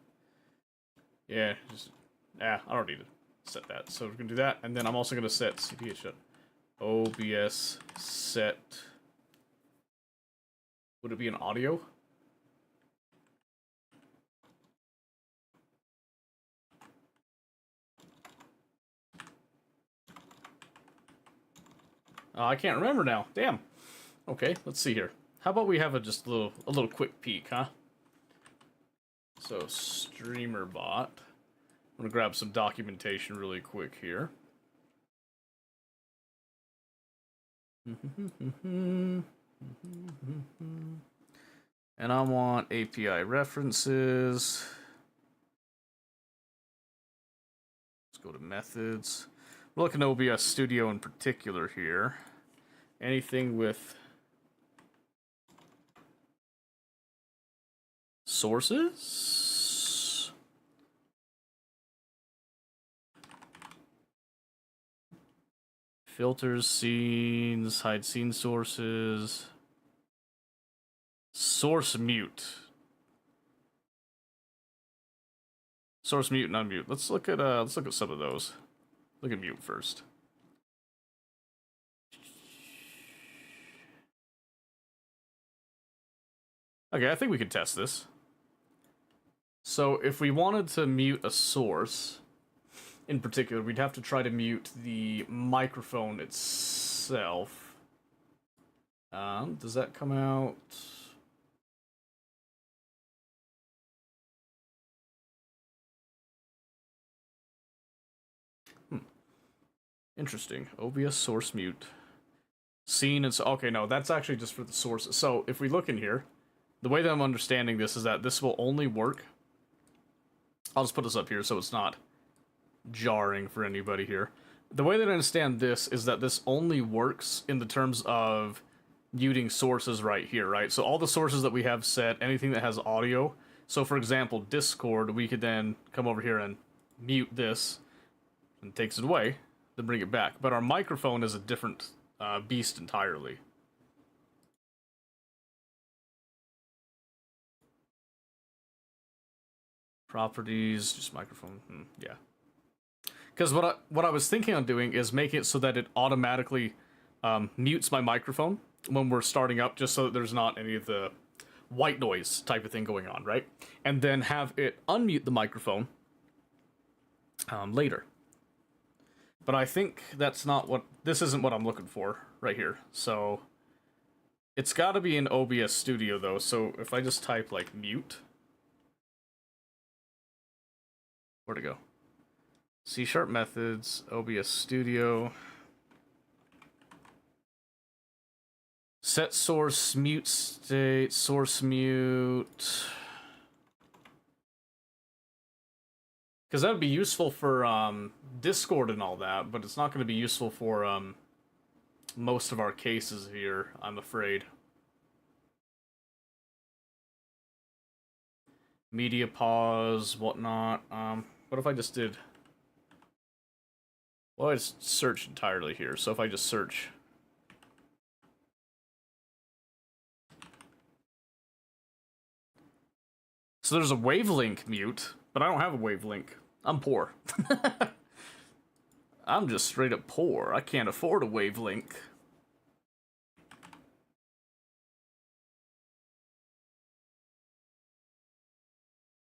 Yeah, just. I don't need to set that. So we're going to do that. And then I'm also going to set CPH. OBS set. Would it be an audio? I can't remember now. Damn. Okay, let's see here. How about we have just a little quick peek, huh? So streamer bot. I'm gonna grab some documentation really quick here. And I want API references. Let's go to methods. We're looking at OBS Studio in particular here. Anything with sources? Filters, scenes, hide scene sources. Source mute. Source mute and unmute. Let's look at some of those. Look at mute first. Okay, I think we could test this. So if we wanted to mute a source, in particular, we'd have to try to mute the microphone itself. Does that come out? Interesting. OBS source mute. Scene and so okay, no, that's actually just for the sources. So if we look in here, the way that I'm understanding this is that this will only work. I'll just put this up here so it's not jarring for anybody here. The way that I understand this is that this only works in the terms of muting sources right here, right? So all the sources that we have set, anything that has audio. So for example, Discord, we could then come over here and mute this and it takes it away, then bring it back. But our microphone is a different beast entirely. Properties, just microphone, yeah. Because what I was thinking on doing is make it so that it automatically mutes my microphone when we're starting up, just so that there's not any of the white noise type of thing going on, right? And then have it unmute the microphone later. But I think that's not what, this isn't what I'm looking for right here. So it's got to be in OBS Studio though. So if I just type like mute, where'd it go? C# methods, OBS Studio. Set source mute state, source mute. Because that would be useful for Discord and all that, but it's not going to be useful for most of our cases here, I'm afraid. Media pause, whatnot. What if I just did... Well, I just search entirely here, so if I just search... So there's a wavelink mute, but I don't have a wavelink. I'm poor. I'm just straight up poor. I can't afford a wavelink.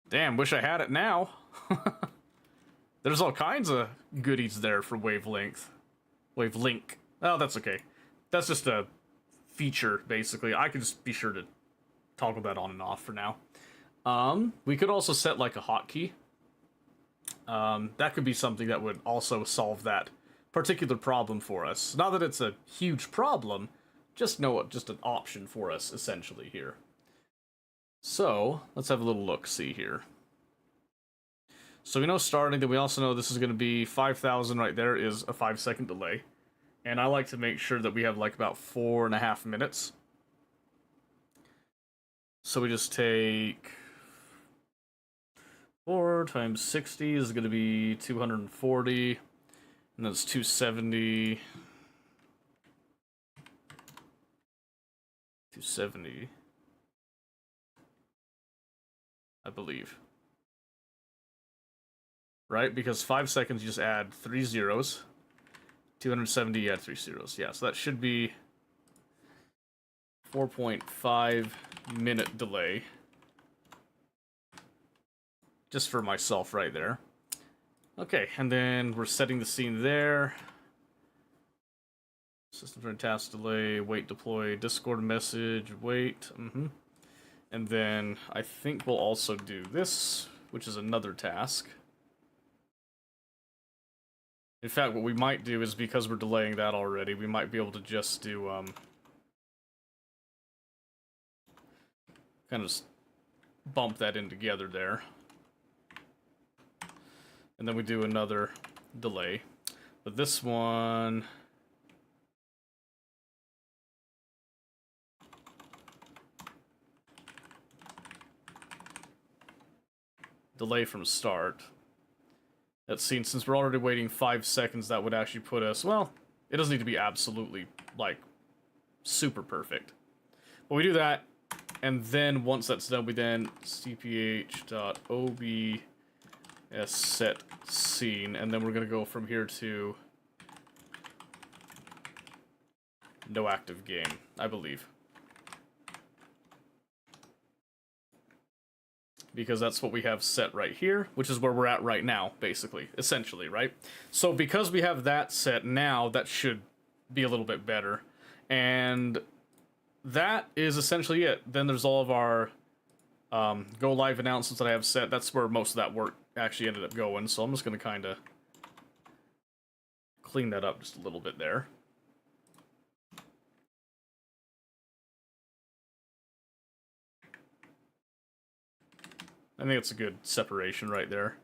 Damn, wish I had it now. There's all kinds of goodies there for wavelength. Wavelink. Oh, that's okay. That's just a feature, basically. I can just be sure to toggle that on and off for now. We could also set like a hotkey. That could be something that would also solve that particular problem for us. Not that it's a huge problem, just an option for us, essentially, here. So, let's have a little look-see here. So we know starting, that we also know this is going to be 5,000 right there is a 5-second delay. And I like to make sure that we have like about 4.5 minutes. So we just take 4 times 60 is going to be 240. And that's 270. 270. I believe. Right? Because 5 seconds, you just add 3 zeros. 270, you add 3 zeros. Yeah, so that should be 4.5 minute delay. Just for myself right there. Okay, and then we're setting the scene there. System turn task delay, wait deploy, Discord message, wait. And then I think we'll also do this, which is another task. In fact, what we might do is, because we're delaying that already, we might be able to just do, kind of just bump that in together there. And then we do another delay. But this one... delay from start. That scene, since we're already waiting 5 seconds, that would actually put us, well, it doesn't need to be absolutely, like, super perfect. But we do that, and then once that's done, we then cph.obs set scene, and then we're going to go from here to no active game, I believe. because that's what we have set right here, which is where we're at right now, basically, essentially, right? So because we have that set now, that should be a little bit better. And that is essentially it. Then there's all of our go live announcements that I have set. That's where most of that work actually ended up going. So I'm just going to kind of clean that up just a little bit there. I think it's a good separation right there.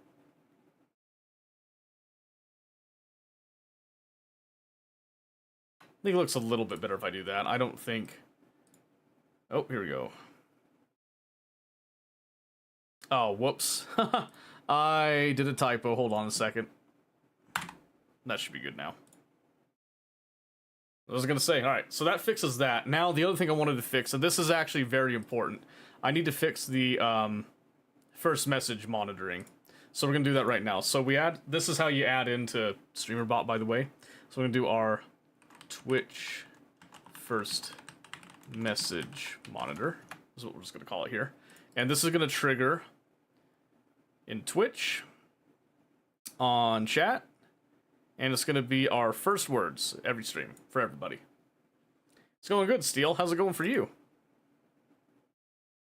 I think it looks a little bit better if I do that. I don't think... Oh, here we go. Oh, whoops. I did a typo. Hold on a second. That should be good now. I was going to say, alright, so that fixes that. Now, the other thing I wanted to fix, and this is actually very important, I need to fix the first message monitoring. So we're going to do that right now. So we add, this is how you add into StreamerBot, by the way. So we're going to do our Twitch first message monitor, is what we're just going to call it here. And this is going to trigger in Twitch, on chat, and it's going to be our first words every stream for everybody. It's going good, Steel. How's it going for you?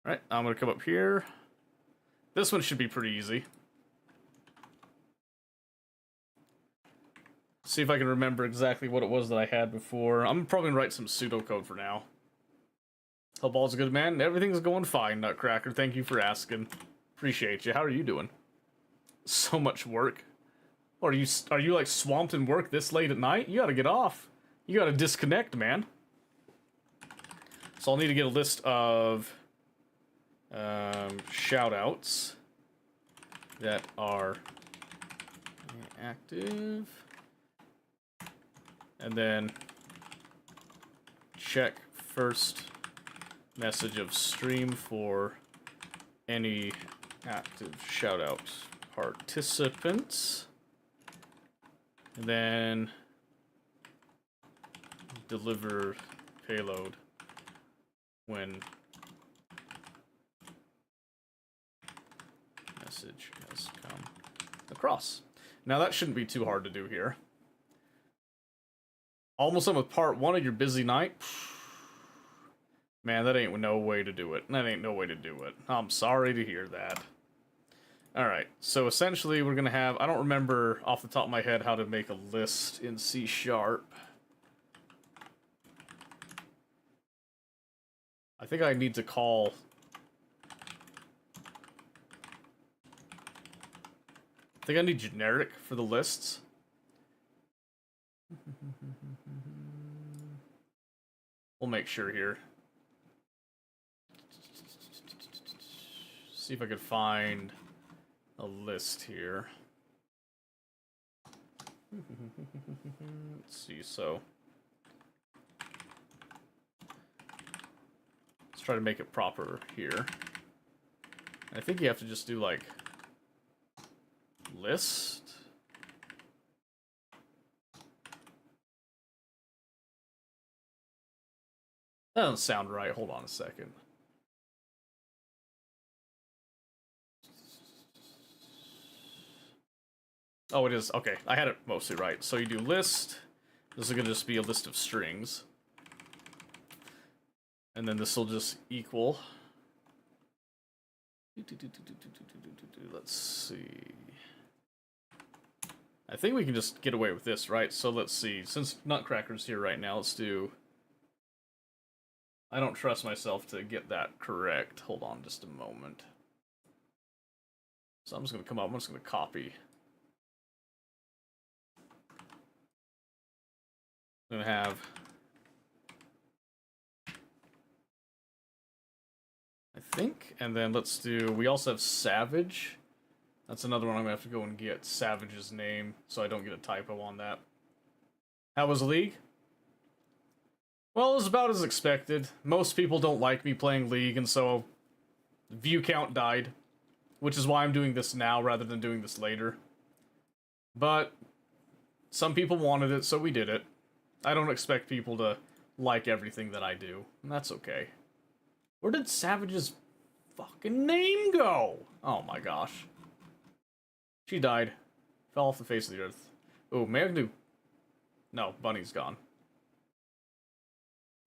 Alright, I'm going to come up here. This one should be pretty easy. See if I can remember exactly what it was that I had before. I'm probably going to write some pseudocode for now. Hope all's good, man. Everything's going fine, Nutcracker. Thank you for asking. Appreciate you. How are you doing? So much work. Are you like swamped in work this late at night? You gotta get off. You gotta disconnect, man. So I'll need to get a list of shout-outs that are active. And then check first message of stream for any active shout-out participants. And then deliver payload when message has come across. Now that shouldn't be too hard to do here. Almost done with part 1 of your busy night. Man, that ain't no way to do it. That ain't no way to do it. I'm sorry to hear that. Alright, so essentially we're gonna have... I don't remember off the top of my head how to make a list in C#. I think I need to call... I think I need generic for the lists. We'll make sure here. See if I could find a list here. Let's see, so... Let's try to make it proper here. I think you have to just do, like... list? That doesn't sound right. Hold on a second. Oh, it is. Okay, I had it mostly right. So you do list. This is going to just be a list of strings. And then this will just equal. Let's see. I think we can just get away with this, right? So let's see. Since Nutcracker's here right now, let's do... I don't trust myself to get that correct. Hold on just a moment. So I'm just going to come up. I'm just going to copy. I'm going to have... I think. And then let's do... We also have Savage. That's another one I'm going to have to go and get Savage's name so I don't get a typo on that. How was League? Well, it was about as expected. Most people don't like me playing League, and so view count died, which is why I'm doing this now rather than doing this later. But some people wanted it, so we did it. I don't expect people to like everything that I do, and that's okay. Where did Savage's fucking name go? Oh my gosh. She died. Fell off the face of the earth. Oh, Magnu. No, Bunny's gone.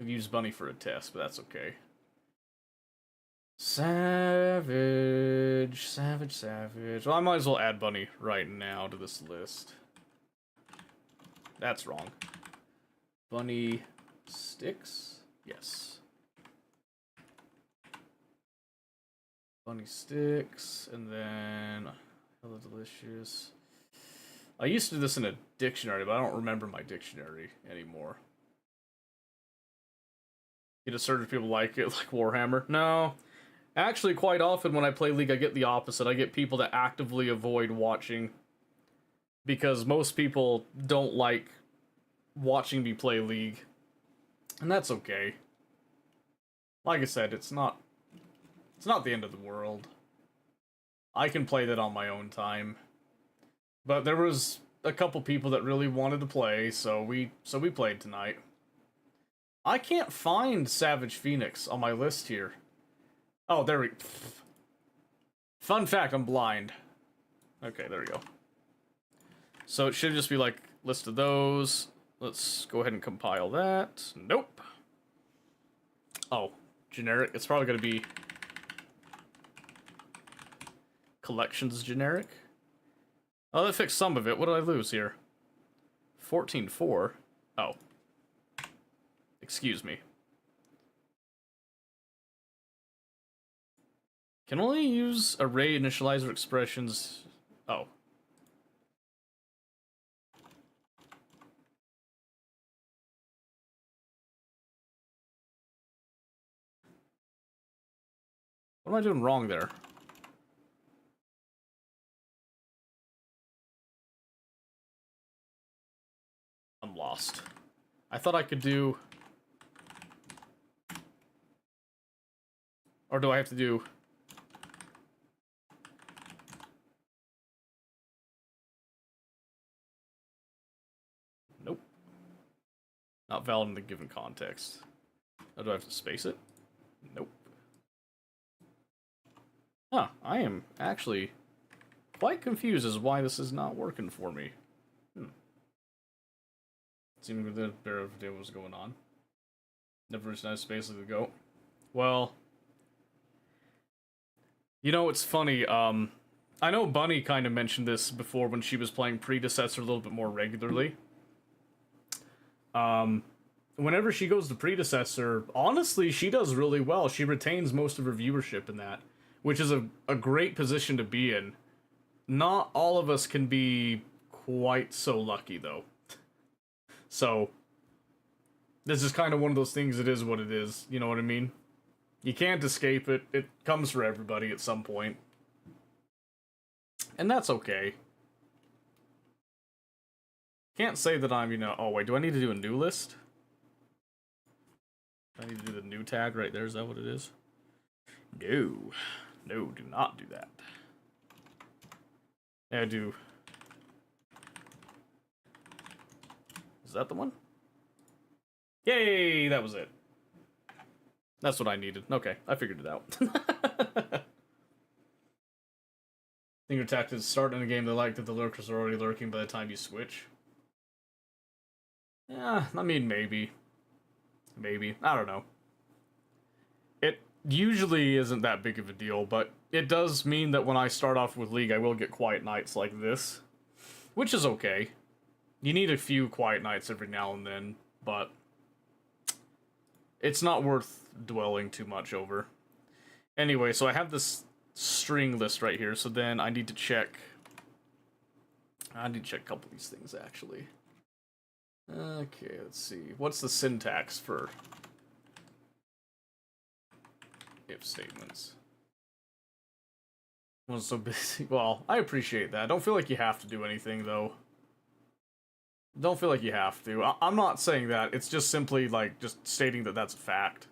I've used Bunny for a test, but that's okay. Savage. Savage, savage. Well, I might as well add Bunny right now to this list. That's wrong. Bunny sticks? Yes. Bunny sticks, and then Hello Delicious. I used to do this in a dictionary, but I don't remember my dictionary anymore. Get a certain people like it, like Warhammer. No. Actually, quite often when I play League, I get the opposite. I get people that actively avoid watching. Because most people don't like watching me play League. And that's okay. Like I said, it's not the end of the world. I can play that on my own time. But there was a couple people that really wanted to play, so we played tonight. I can't find Savage Phoenix on my list here. Oh, there we... Fun fact, I'm blind. Okay, there we go. So it should just be like, list of those. Let's go ahead and compile that. Nope. Oh, generic. It's probably going to be... Collections generic. Oh, that fixed some of it. What did I lose here? 14.4. Oh. Excuse me. Can only use array initializer expressions. Oh. What am I doing wrong there? I'm lost. I thought I could do... Or do I have to do... Nope. Not valid in the given context. Or do I have to space it? Nope. Huh, I am actually quite confused as why this is not working for me. Seemed that a better idea what was going on. Never as nice space to go. Well, you know, it's funny, I know Bunny kind of mentioned this before when she was playing Predecessor a little bit more regularly. Whenever she goes to Predecessor, honestly, she does really well. She retains most of her viewership in that, which is a great position to be in. Not all of us can be quite so lucky, though. So, this is kind of one of those things, it is what it is, you know what I mean? You can't escape it, it comes for everybody at some point. And that's okay. Can't say that I'm, you know, oh wait, do I need to do a new list? I need to do the new tag right there, is that what it is? No. No, do not do that. Yeah, I do... Is that the one? Yay, that was it. That's what I needed. Okay, I figured it out. Think your tactics start in a game they like that the lurkers are already lurking by the time you switch? Yeah, I mean, maybe. Maybe. I don't know. It usually isn't that big of a deal, but it does mean that when I start off with League, I will get quiet nights like this. Which is okay. You need a few quiet nights every now and then, but it's not worth dwelling too much over. Anyway, so I have this string list right here, so then I need to check... I need to check a couple of these things, actually. Okay, let's see. What's the syntax for if statements? I was so busy. Well, I appreciate that. Don't feel like you have to do anything, though. Don't feel like you have to. I'm not saying that. It's just simply, like, just stating that that's a fact.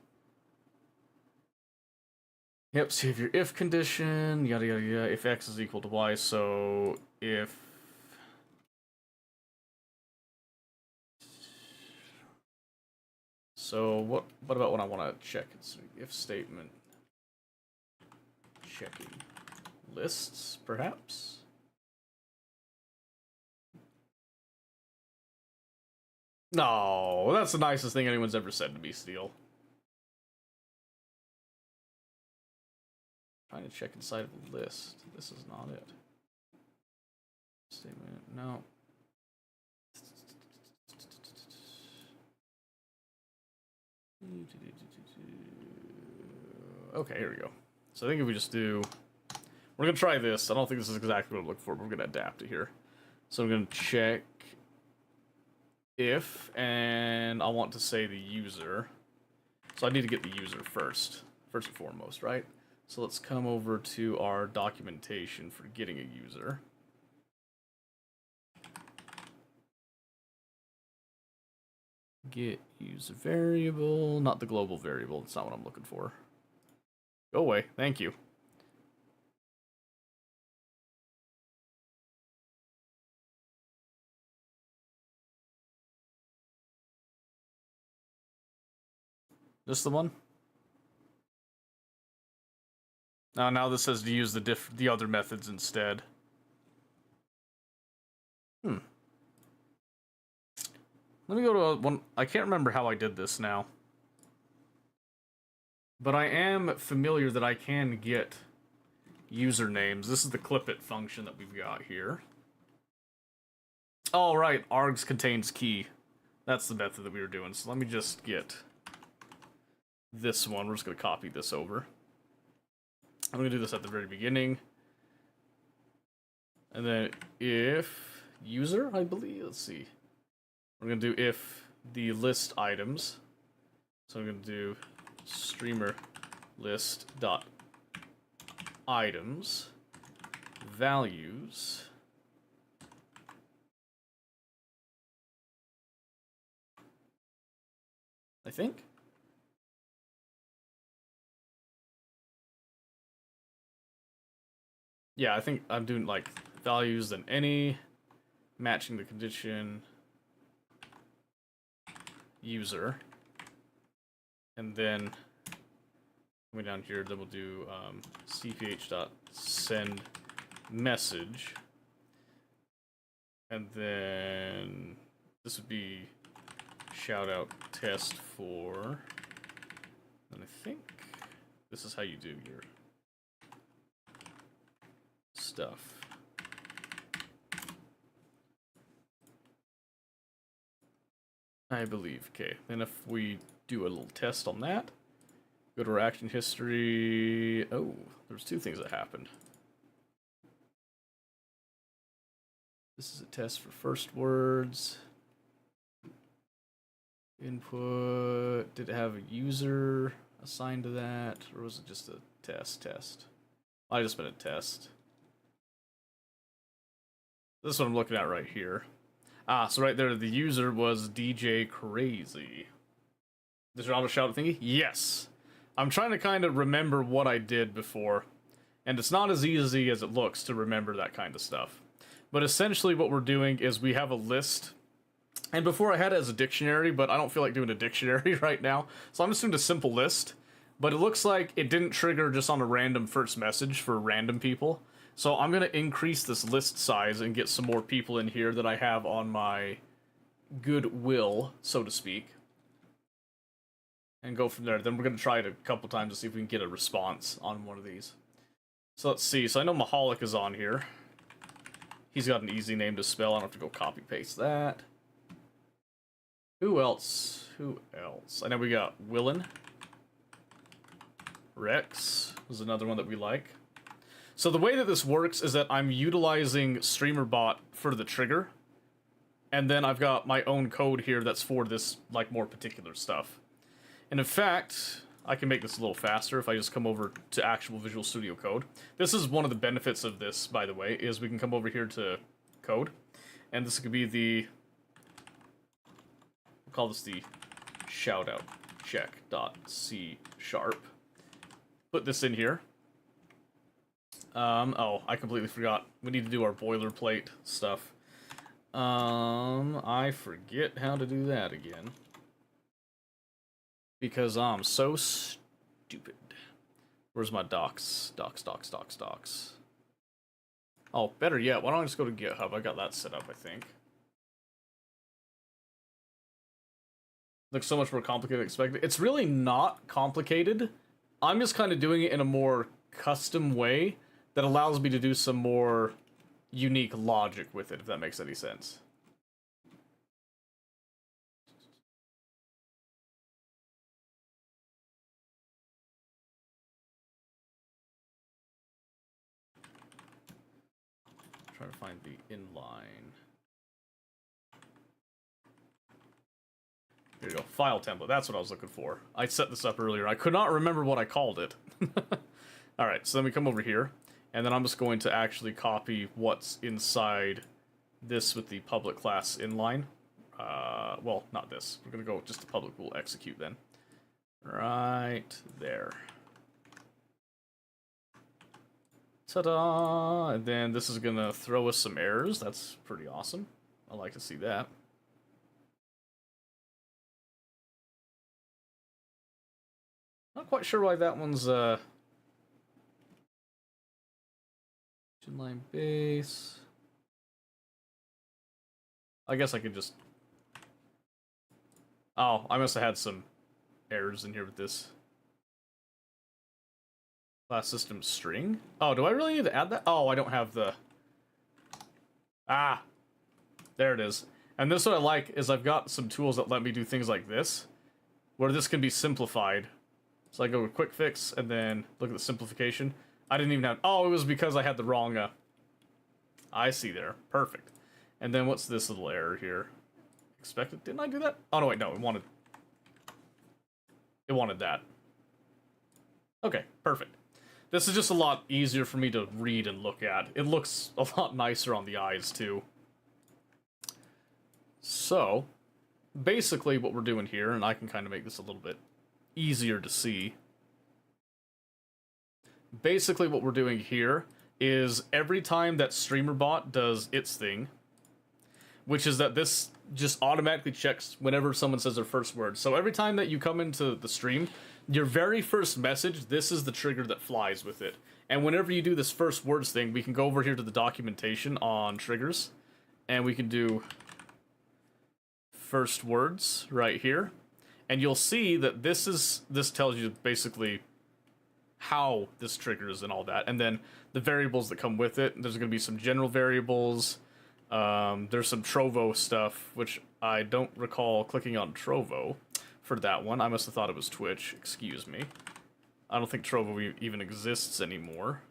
Yep, see if your if condition, yada yada yada, if x is equal to y, so if... So, what about when I want to check? It's if statement. checking lists, perhaps. No, that's the nicest thing anyone's ever said to me, Steel. Trying to check inside of the list. This is not it. Statement, no. Okay, here we go. So I think if we just do... We're going to try this. I don't think this is exactly what I'm looking for, but we're going to adapt it here. So I'm going to check if, and I want to say the user. So I need to get the user first and foremost, right? So let's come over to our documentation for getting a user. Get user variable, not the global variable. That's not what I'm looking for. Go away. Thank you. This the one? Now this says to use the other methods instead. Let me go to one. I can't remember how I did this now. But I am familiar that I can get usernames. This is the clip it function that we've got here. Oh, right. Args contains key. That's the method that we were doing. So let me just get this one. We're just going to copy this over. I'm going to do this at the very beginning. And then if user, I believe. Let's see. We're going to do if the list items. So I'm going to do streamer list dot items values I think. Yeah, I think I'm doing like values then any matching the condition user, and then coming down here, then we'll do cph.send message, and then this would be shout out test for, and I think this is how you do your stuff. I believe. Okay, then if we do a little test on that, go to our action history. Oh, there's two things that happened. This is a test for first words. Input. Did it have a user assigned to that, or was it just a test? I just been a test. This is what I'm looking at right here. So right there, the user was DJ Crazy. Does your auto shout thingy? Yes. I'm trying to kind of remember what I did before, and it's not as easy as it looks to remember that kind of stuff. But essentially what we're doing is we have a list, and before I had it as a dictionary, but I don't feel like doing a dictionary right now, so I'm just doing a simple list. But it looks like it didn't trigger just on a random first message for random people. So I'm going to increase this list size and get some more people in here that I have on my goodwill, so to speak. And go from there. Then we're going to try it a couple times to see if we can get a response on one of these. So let's see. So I know Mahalik is on here. He's got an easy name to spell. I don't have to go copy paste that. Who else? I know we got Willen. Rex is another one that we like. So the way that this works is that I'm utilizing StreamerBot for the trigger, and then I've got my own code here that's for this, like, more particular stuff. And in fact, I can make this a little faster if I just come over to actual Visual Studio Code. This is one of the benefits of this, by the way, is we can come over here to code, and this could be the, we'll call this the shoutout check.c#. Put this in here. Oh, I completely forgot. We need to do our boilerplate stuff. I forget how to do that again. Because I'm so stupid. Where's my docs? Docs. Oh, better yet, why don't I just go to GitHub? I got that set up, I think. Looks so much more complicated than expected. It's really not complicated. I'm just kind of doing it in a more custom way that allows me to do some more unique logic with it, if that makes any sense. Trying to find the inline. Here you go, file template. That's what I was looking for. I set this up earlier. I could not remember what I called it. Alright, so then we come over here, and then I'm just going to actually copy what's inside this with the public class inline. Well, not this. We're going to go just the public will execute then. Right there. Ta-da! And then this is going to throw us some errors. That's pretty awesome. I like to see that. Not quite sure why that one's inline base. I guess I could just... Oh, I must have had some errors in here with this. Class system string? Oh, do I really need to add that? Oh, I don't have the... Ah! There it is. And this what I like is I've got some tools that let me do things like this, where this can be simplified. So I go with quick fix and then look at the simplification. I didn't even have... Oh, it was because I had the wrong... I see there. Perfect. And then what's this little error here? Expected? Didn't I do that? Oh, no, wait, no. It wanted that. Okay, perfect. This is just a lot easier for me to read and look at. It looks a lot nicer on the eyes, too. So, basically what we're doing here, and I can kind of make this a little bit easier to see. Basically what we're doing here is every time that StreamerBot does its thing, which is that this just automatically checks whenever someone says their first word. So every time that you come into the stream, your very first message, this is the trigger that flies with it. And whenever you do this first words thing, we can go over here to the documentation on triggers, and we can do first words right here. And you'll see that this tells you basically how this triggers and all that. And then the variables that come with it. There's going to be some general variables. There's some Trovo stuff, which I don't recall clicking on Trovo for that one. I must have thought it was Twitch. Excuse me. I don't think Trovo even exists anymore.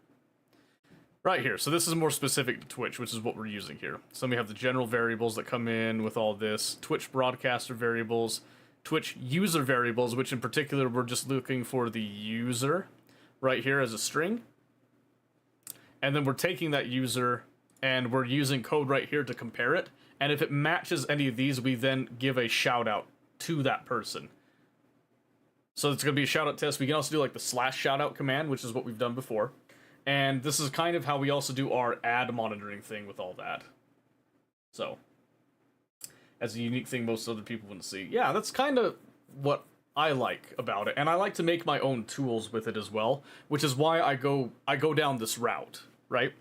Right here. So this is more specific to Twitch, which is what we're using here. So we have the general variables that come in with all this. Twitch broadcaster variables. Twitch user variables, which in particular we're just looking for the user right here as a string. And then we're taking that user and we're using code right here to compare it. And if it matches any of these, we then give a shout out to that person. So it's going to be a shout out test. We can also do like the / shout out command, which is what we've done before. And this is kind of how we also do our ad monitoring thing with all that. So, as a unique thing most other people wouldn't see. Yeah, that's kind of what I like about it. And I like to make my own tools with it as well, which is why I go down this route, right?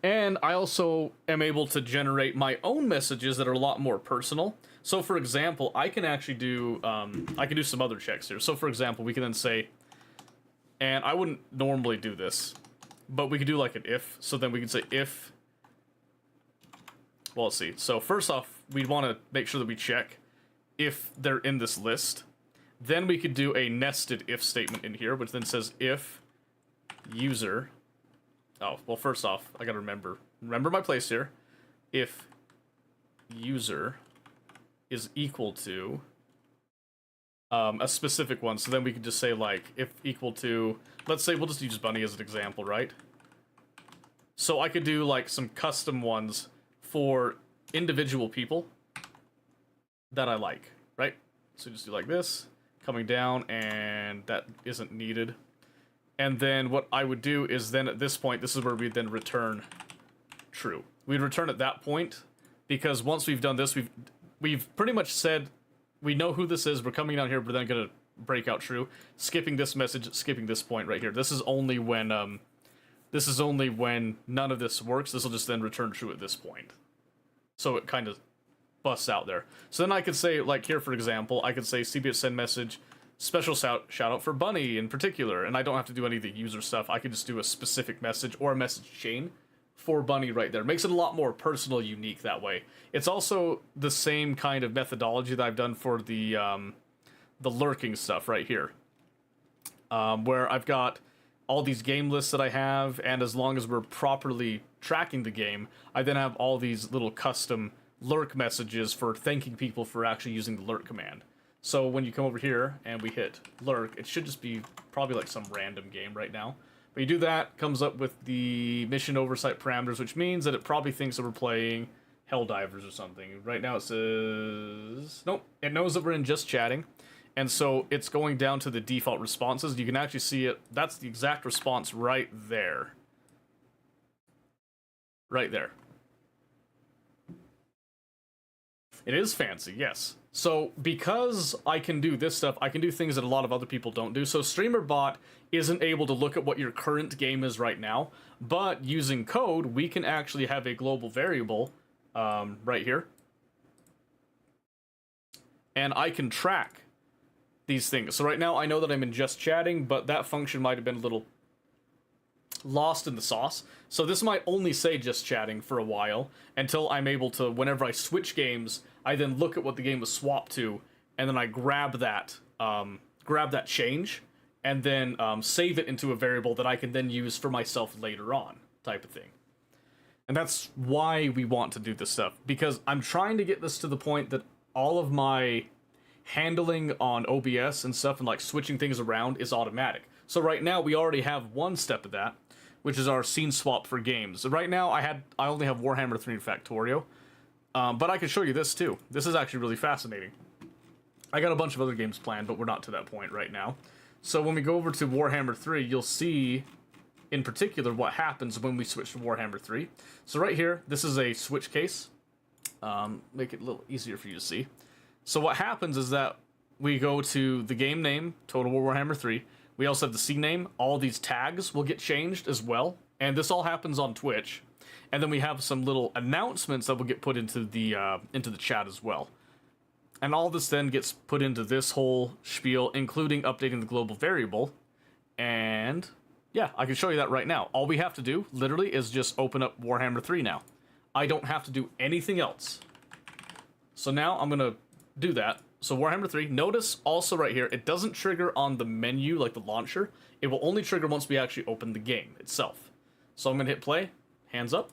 And I also am able to generate my own messages that are a lot more personal. So for example, I can actually do, I can do some other checks here. So for example, we can then say, and I wouldn't normally do this, but we could do like an if. So then we can say if, well, let's see. So first off, we'd want to make sure that we check if they're in this list. Then we could do a nested if statement in here, which then says if user. Oh, well, first off, I gotta remember my place here. If user is equal to a specific one. So then we could just say like if equal to, let's say we'll just use Bunny as an example, right? So I could do like some custom ones for individual people that I like, right? So just do like this, coming down, and that isn't needed. And then what I would do is then at this point, this is where we then return true. We'd return at that point, because once we've done this, we've pretty much said we know who this is, we're coming down here, we're then gonna breakout true. Skipping this message, skipping this point right here. This is only when none of this works. This will just then return true at this point. So it kind of busts out there. So then I could say, like here for example, I could say CBS send message, special shout out for Bunny in particular, and I don't have to do any of the user stuff. I could just do a specific message or a message chain for Bunny right there. Makes it a lot more personal, unique that way. It's also the same kind of methodology that I've done for the lurking stuff right here, where I've got all these game lists that I have, and as long as we're properly tracking the game, I then have all these little custom lurk messages for thanking people for actually using the lurk command. So when you come over here and we hit lurk, it should just be probably like some random game right now. But you do that, comes up with the mission oversight parameters, which means that it probably thinks that we're playing Helldivers or something. Right now it says... Nope, it knows that we're in just chatting. And so it's going down to the default responses. You can actually see it. That's the exact response right there. Right there. It is fancy, yes. So because I can do this stuff, I can do things that a lot of other people don't do. So StreamerBot isn't able to look at what your current game is right now, but using code, we can actually have a global variable right here. And I can track these things. So right now I know that I'm in just chatting, but that function might have been a little lost in the sauce. So this might only say just chatting for a while until I'm able to, whenever I switch games, I then look at what the game was swapped to, and then I grab that change, and then save it into a variable that I can then use for myself later on, type of thing. And that's why we want to do this stuff, because I'm trying to get this to the point that all of my handling on OBS and stuff and like switching things around is automatic. So right now we already have one step of that, which is our scene swap for games. So right now I only have Warhammer 3 Factorio, but I can show you this too. This is actually really fascinating. I got a bunch of other games planned, but we're not to that point right now. So when we go over to Warhammer 3, you'll see in particular what happens when we switch to Warhammer 3. So right here, this is a switch case. Make it a little easier for you to see. So what happens is that we go to the game name, Total War Warhammer 3. We also have the scene name. All these tags will get changed as well. And this all happens on Twitch. And then we have some little announcements that will get put into the chat as well. And all this then gets put into this whole spiel, including updating the global variable. And yeah, I can show you that right now. All we have to do, literally, is just open up Warhammer 3 now. I don't have to do anything else. So now I'm going to do that. So Warhammer 3, notice also right here, it doesn't trigger on the menu like the launcher. It will only trigger once we actually open the game itself. So I'm going to hit play, hands up.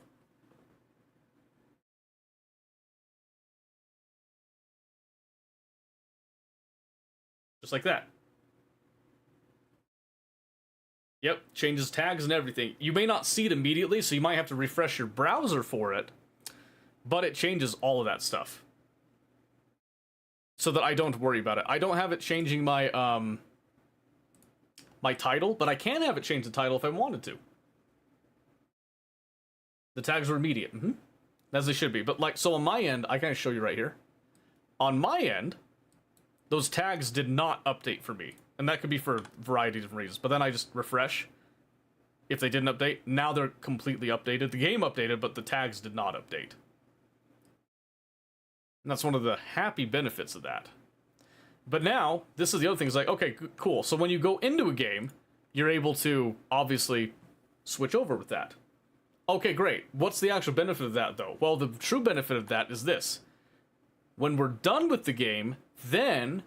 Just like that. Yep, changes tags and everything. You may not see it immediately, so you might have to refresh your browser for it, but it changes all of that stuff. So that I don't worry about it. I don't have it changing my my title, but I can have it change the title if I wanted to. The tags are immediate, as they should be. But like, so on my end, I can show you right here. On my end, those tags did not update for me. And that could be for a variety of different reasons. But then I just refresh. If they didn't update, now they're completely updated. The game updated, but the tags did not update. And that's one of the happy benefits of that. But now, this is the other thing. It's like, okay, cool. So when you go into a game, you're able to, obviously, switch over with that. Okay, great. What's the actual benefit of that, though? Well, the true benefit of that is this. When we're done with the game, then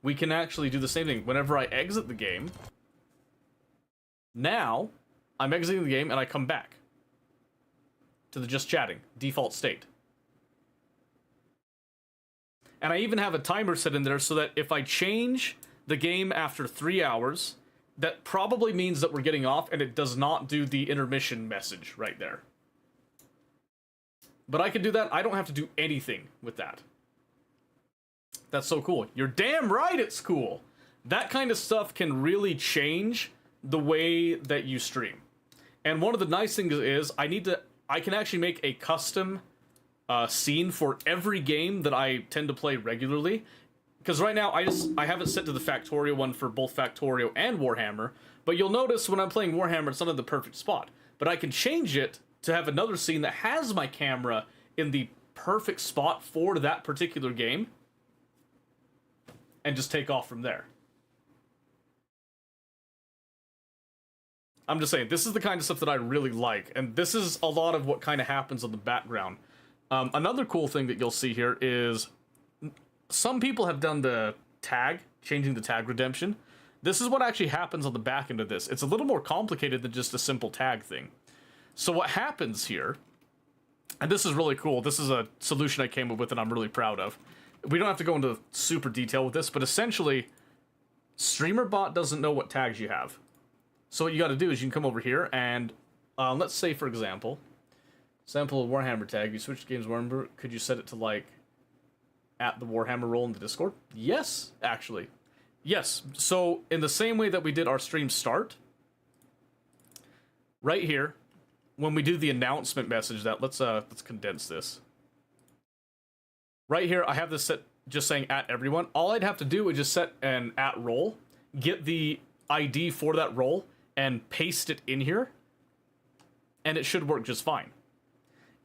we can actually do the same thing. Whenever I exit the game, now I'm exiting the game and I come back to the just chatting default state. And I even have a timer set in there so that if I change the game after 3 hours, that probably means that we're getting off and it does not do the intermission message right there. But I can do that. I don't have to do anything with that. That's so cool. You're damn right it's cool. That kind of stuff can really change the way that you stream. And one of the nice things is I can actually make a custom scene for every game that I tend to play regularly, because right now I have it set to the Factorio one for both Factorio and Warhammer, but you'll notice when I'm playing Warhammer, it's not in the perfect spot. But I can change it to have another scene that has my camera in the perfect spot for that particular game, and just take off from there. I'm just saying, this is the kind of stuff that I really like, and this is a lot of what kind of happens in the background. Another cool thing that you'll see here is some people have done the tag, changing the tag redemption. This is what actually happens on the back end of this. It's a little more complicated than just a simple tag thing. So what happens here, and this is really cool, this is a solution I came up with and I'm really proud of. We don't have to go into super detail with this, but essentially, StreamerBot doesn't know what tags you have. So what you gotta do is you can come over here and, let's say for example, sample Warhammer tag, you switch games Warhammer, could you set it to like, at the Warhammer role in the Discord? Yes, actually. Yes, so in the same way that we did our stream start, right here, when we do the announcement message that, let's condense this. Right here, I have this set just saying at everyone. All I'd have to do is just set an at role, get the ID for that role, and paste it in here, and it should work just fine.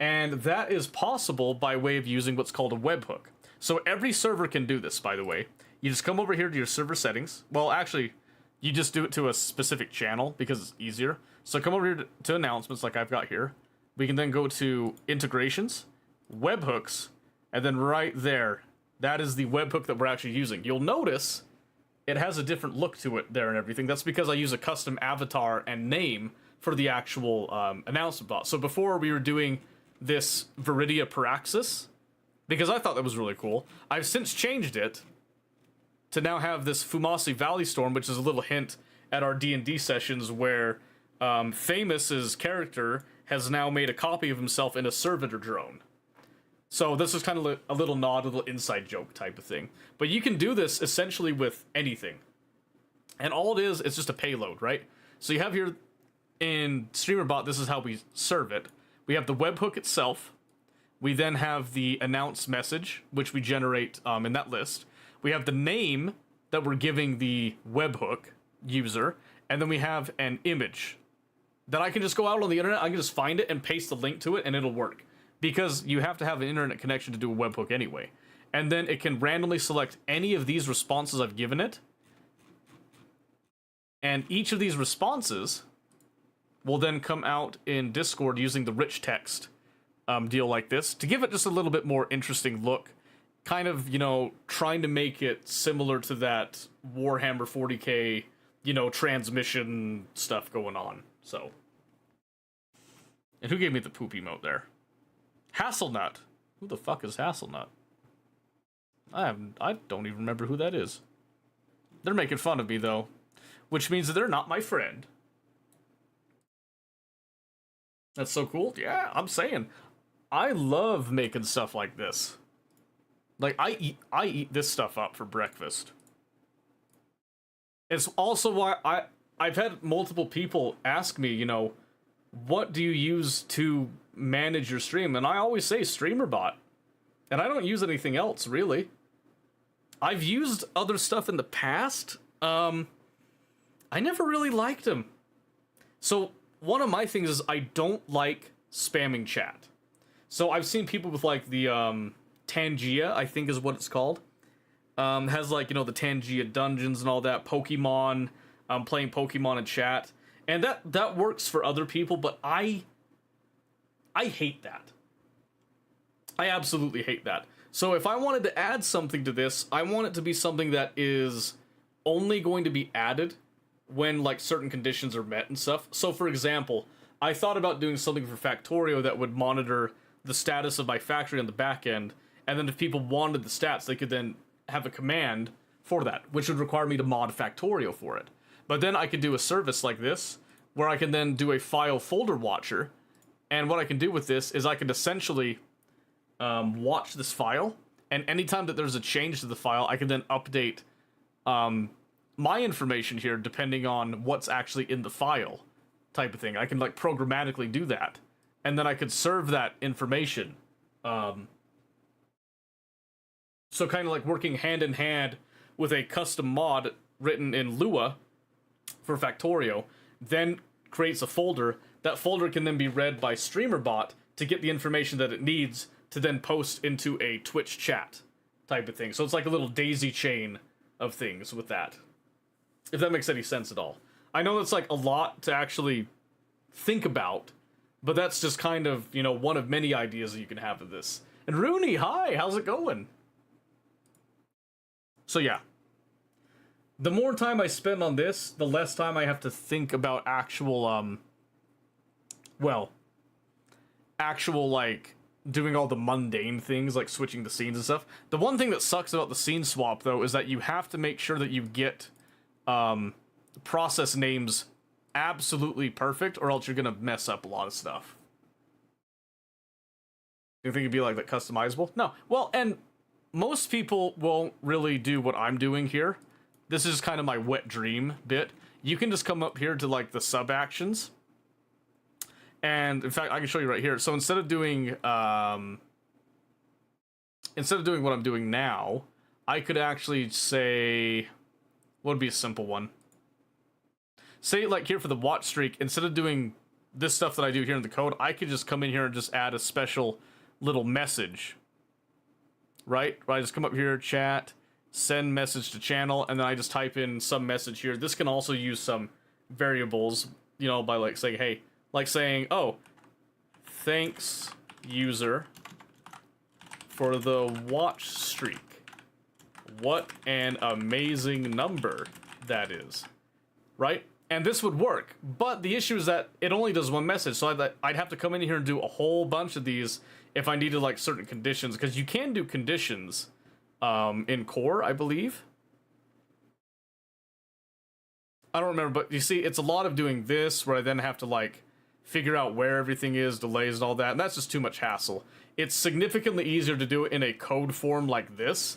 And that is possible by way of using what's called a webhook. So every server can do this, by the way. You just come over here to your server settings. Well, actually, you just do it to a specific channel because it's easier. So come over here to announcements like I've got here. We can then go to integrations, webhooks, and then right there, that is the webhook that we're actually using. You'll notice it has a different look to it there and everything. That's because I use a custom avatar and name for the actual announcement bot. So before we were doing this Viridia Paraxis, because I thought that was really cool, I've since changed it to now have this Fumasi Valley Storm, which is a little hint at our D&D sessions where Famous's character has now made a copy of himself in a servitor drone. So this is kind of a little nod, a little inside joke type of thing. But you can do this essentially with anything. And all it is, it's just a payload, right? So you have here in StreamerBot, this is how we serve it. We have the webhook itself. We then have the announce message, which we generate in that list. We have the name that we're giving the webhook user. And then we have an image that I can just go out on the internet. I can just find it and paste the link to it and it'll work. Because you have to have an internet connection to do a webhook anyway. And then it can randomly select any of these responses I've given it. And each of these responses will then come out in Discord using the rich text deal like this to give it just a little bit more interesting look. Kind of, you know, trying to make it similar to that Warhammer 40k, you know, transmission stuff going on. So. And who gave me the poop emote there? Hasselnut. Who the fuck is Hasselnut? I don't even remember who that is. They're making fun of me, though. Which means that they're not my friend. That's so cool. Yeah, I'm saying. I love making stuff like this. Like, I eat this stuff up for breakfast. It's also why I've had multiple people ask me, you know, what do you use to manage your stream? And I always say StreamerBot. And I don't use anything else, really. I've used other stuff in the past. I never really liked them. So one of my things is I don't like spamming chat. So I've seen people with like the Tangia, I think is what it's called. Has like, you know, the Tangia dungeons and all that. Pokemon, playing Pokemon in chat. And that works for other people, but I hate that. I absolutely hate that. So if I wanted to add something to this, I want it to be something that is only going to be added when like certain conditions are met and stuff. So for example, I thought about doing something for Factorio that would monitor the status of my factory on the back end, and then if people wanted the stats, they could then have a command for that, which would require me to mod Factorio for it. But then I could do a service like this, where I can then do a file folder watcher, and what I can do with this is I can essentially watch this file, and anytime that there's a change to the file, I can then update my information here depending on what's actually in the file type of thing. I can like programmatically do that, and then I could serve that information So kind of like working hand in hand with a custom mod written in Lua for Factorio, then creates a folder. That folder can then be read by StreamerBot to get the information that it needs to then post into a Twitch chat type of thing. So it's like a little daisy chain of things with that. If that makes any sense at all. I know that's like a lot to actually think about, but that's just kind of, you know, one of many ideas that you can have of this. And Rooney, hi, how's it going? So yeah. The more time I spend on this, the less time I have to think about actual, actual, like, doing all the mundane things, like switching the scenes and stuff. The one thing that sucks about the scene swap, though, is that you have to make sure that you get, process names absolutely perfect, or else you're gonna mess up a lot of stuff. You think it'd be like that customizable? No. Well, and most people won't really do what I'm doing here. This is kind of my wet dream bit. You can just come up here to like the sub actions. And in fact, I can show you right here. So instead of doing what I'm doing now, I could actually say, what would be a simple one? Say like here for the watch streak, instead of doing this stuff that I do here in the code, I could just come in here and just add a special little message. Right? I just come up here, chat, send message to channel, and then I just type in some message here. This can also use some variables, you know, by like saying, hey, like saying, oh, thanks user for the watch streak. What an amazing number that is. Right? And this would work, but the issue is that it only does one message, so I'd have to come in here and do a whole bunch of these if I needed like certain conditions, because you can do conditions in Core, I believe. I don't remember, but you see, it's a lot of doing this, where I then have to like figure out where everything is, delays and all that, and that's just too much hassle. It's significantly easier to do it in a code form like this,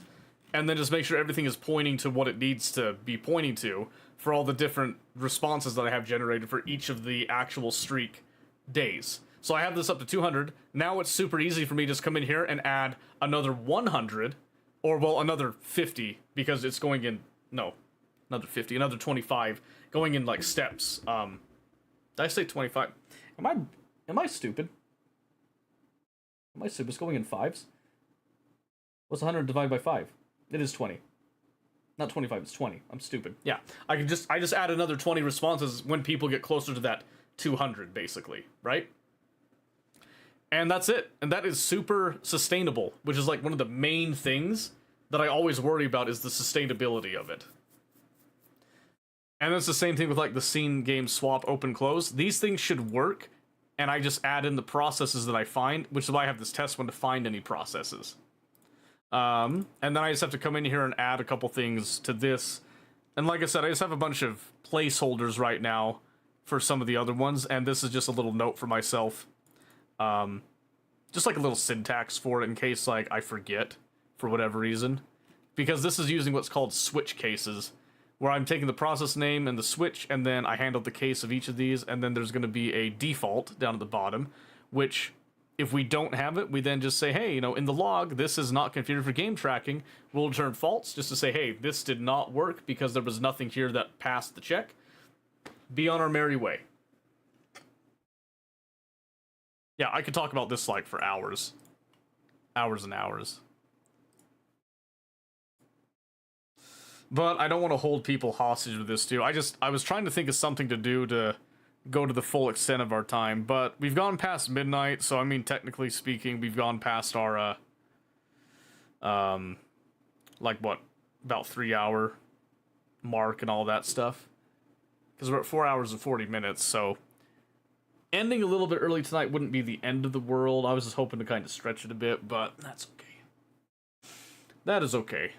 and then just make sure everything is pointing to what it needs to be pointing to for all the different responses that I have generated for each of the actual streak days. So I have this up to 200. Now it's super easy for me to just come in here and add another 100, or well, another 50, because it's going in, no, another 50, another 25, going in like steps. Did I say 25? Am I stupid? Am I stupid? It's going in fives? What's 100 divided by 5? It is 20. Not 25, it's 20. I'm stupid. Yeah, I just add another 20 responses when people get closer to that 200, basically, right? And that's it. And that is super sustainable, which is like one of the main things that I always worry about, is the sustainability of it. And it's the same thing with like the scene game swap open close. These things should work, and I just add in the processes that I find, which is why I have this test one to find any processes. And then I just have to come in here and add a couple things to this. And like I said, I just have a bunch of placeholders right now for some of the other ones, and this is just a little note for myself. Just like a little syntax for it in case like I forget for whatever reason. Because this is using what's called switch cases, where I'm taking the process name and the switch, and then I handle the case of each of these, and then there's going to be a default down at the bottom, which if we don't have it, we then just say, hey, you know, in the log, this is not configured for game tracking. We'll return false just to say, hey, this did not work because there was nothing here that passed the check. Be on our merry way. Yeah, I could talk about this like for hours. Hours and hours. But I don't want to hold people hostage with this too. I was trying to think of something to do to go to the full extent of our time, but we've gone past midnight, so I mean, technically speaking, we've gone past our, like what, about 3 hour mark and all that stuff. Because we're at 4 hours and 40 minutes, so ending a little bit early tonight wouldn't be the end of the world. I was just hoping to kind of stretch it a bit, but that's okay. That is okay.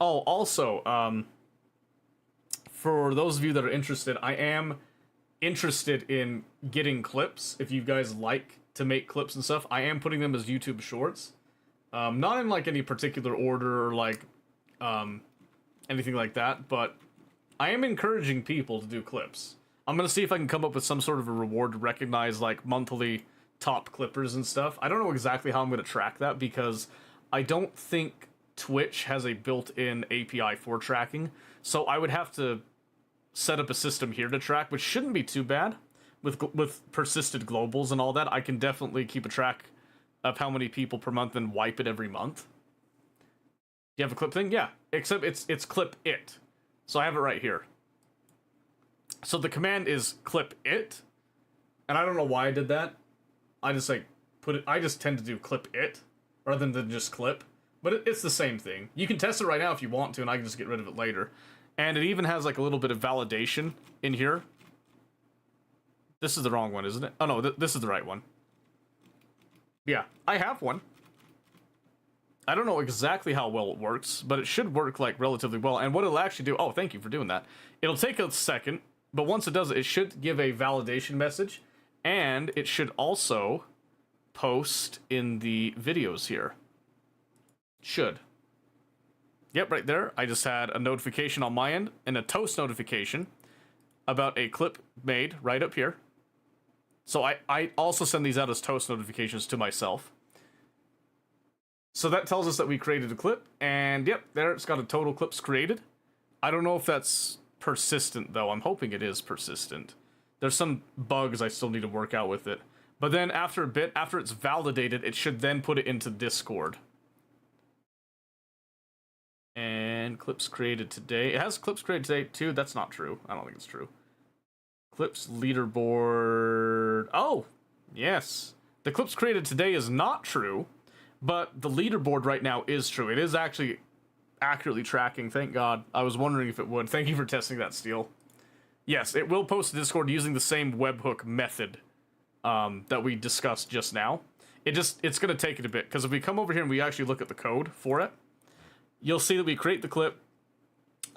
Oh, also, for those of you that are interested, I am interested in getting clips. If you guys like to make clips and stuff, I am putting them as YouTube shorts. Not in like any particular order or like anything like that, but I am encouraging people to do clips. I'm gonna see if I can come up with some sort of a reward to recognize like monthly top clippers and stuff. I don't know exactly how I'm gonna track that, because I don't think Twitch has a built-in API for tracking, so I would have to set up a system here to track, which shouldn't be too bad. With persisted globals and all that, I can definitely keep a track of how many people per month and wipe it every month. Do you have a clip thing? Yeah, except it's clip it. So I have it right here. So the command is clip it, and I don't know why I did that. I just like put it. I just tend to do clip it rather than just clip, but it's the same thing. You can test it right now if you want to, and I can just get rid of it later. And it even has like a little bit of validation in here. This is the wrong one, isn't it? Oh no, this is the right one. Yeah, I have one. I don't know exactly how well it works, but it should work like relatively well. And what it'll actually do, oh, thank you for doing that. It'll take a second, but once it does it, it should give a validation message, and it should also post in the videos here. Should. Yep, right there. I just had a notification on my end and a toast notification about a clip made right up here. So I also send these out as toast notifications to myself. So that tells us that we created a clip, and yep, there it's got a total clips created. I don't know if that's persistent though. I'm hoping it is persistent. There's some bugs I still need to work out with it. But then after a bit, after it's validated, it should then put it into Discord. And clips created today. It has clips created today too. That's not true. I don't think it's true. Clips leaderboard. Oh, yes. The clips created today is not true, but the leaderboard right now is true. It is actually accurately tracking. Thank God. I was wondering if it would. Thank you for testing that, Steel. Yes, it will post to Discord using the same webhook method that we discussed just now. It's going to take it a bit, because if we come over here and we actually look at the code for it, you'll see that we create the clip,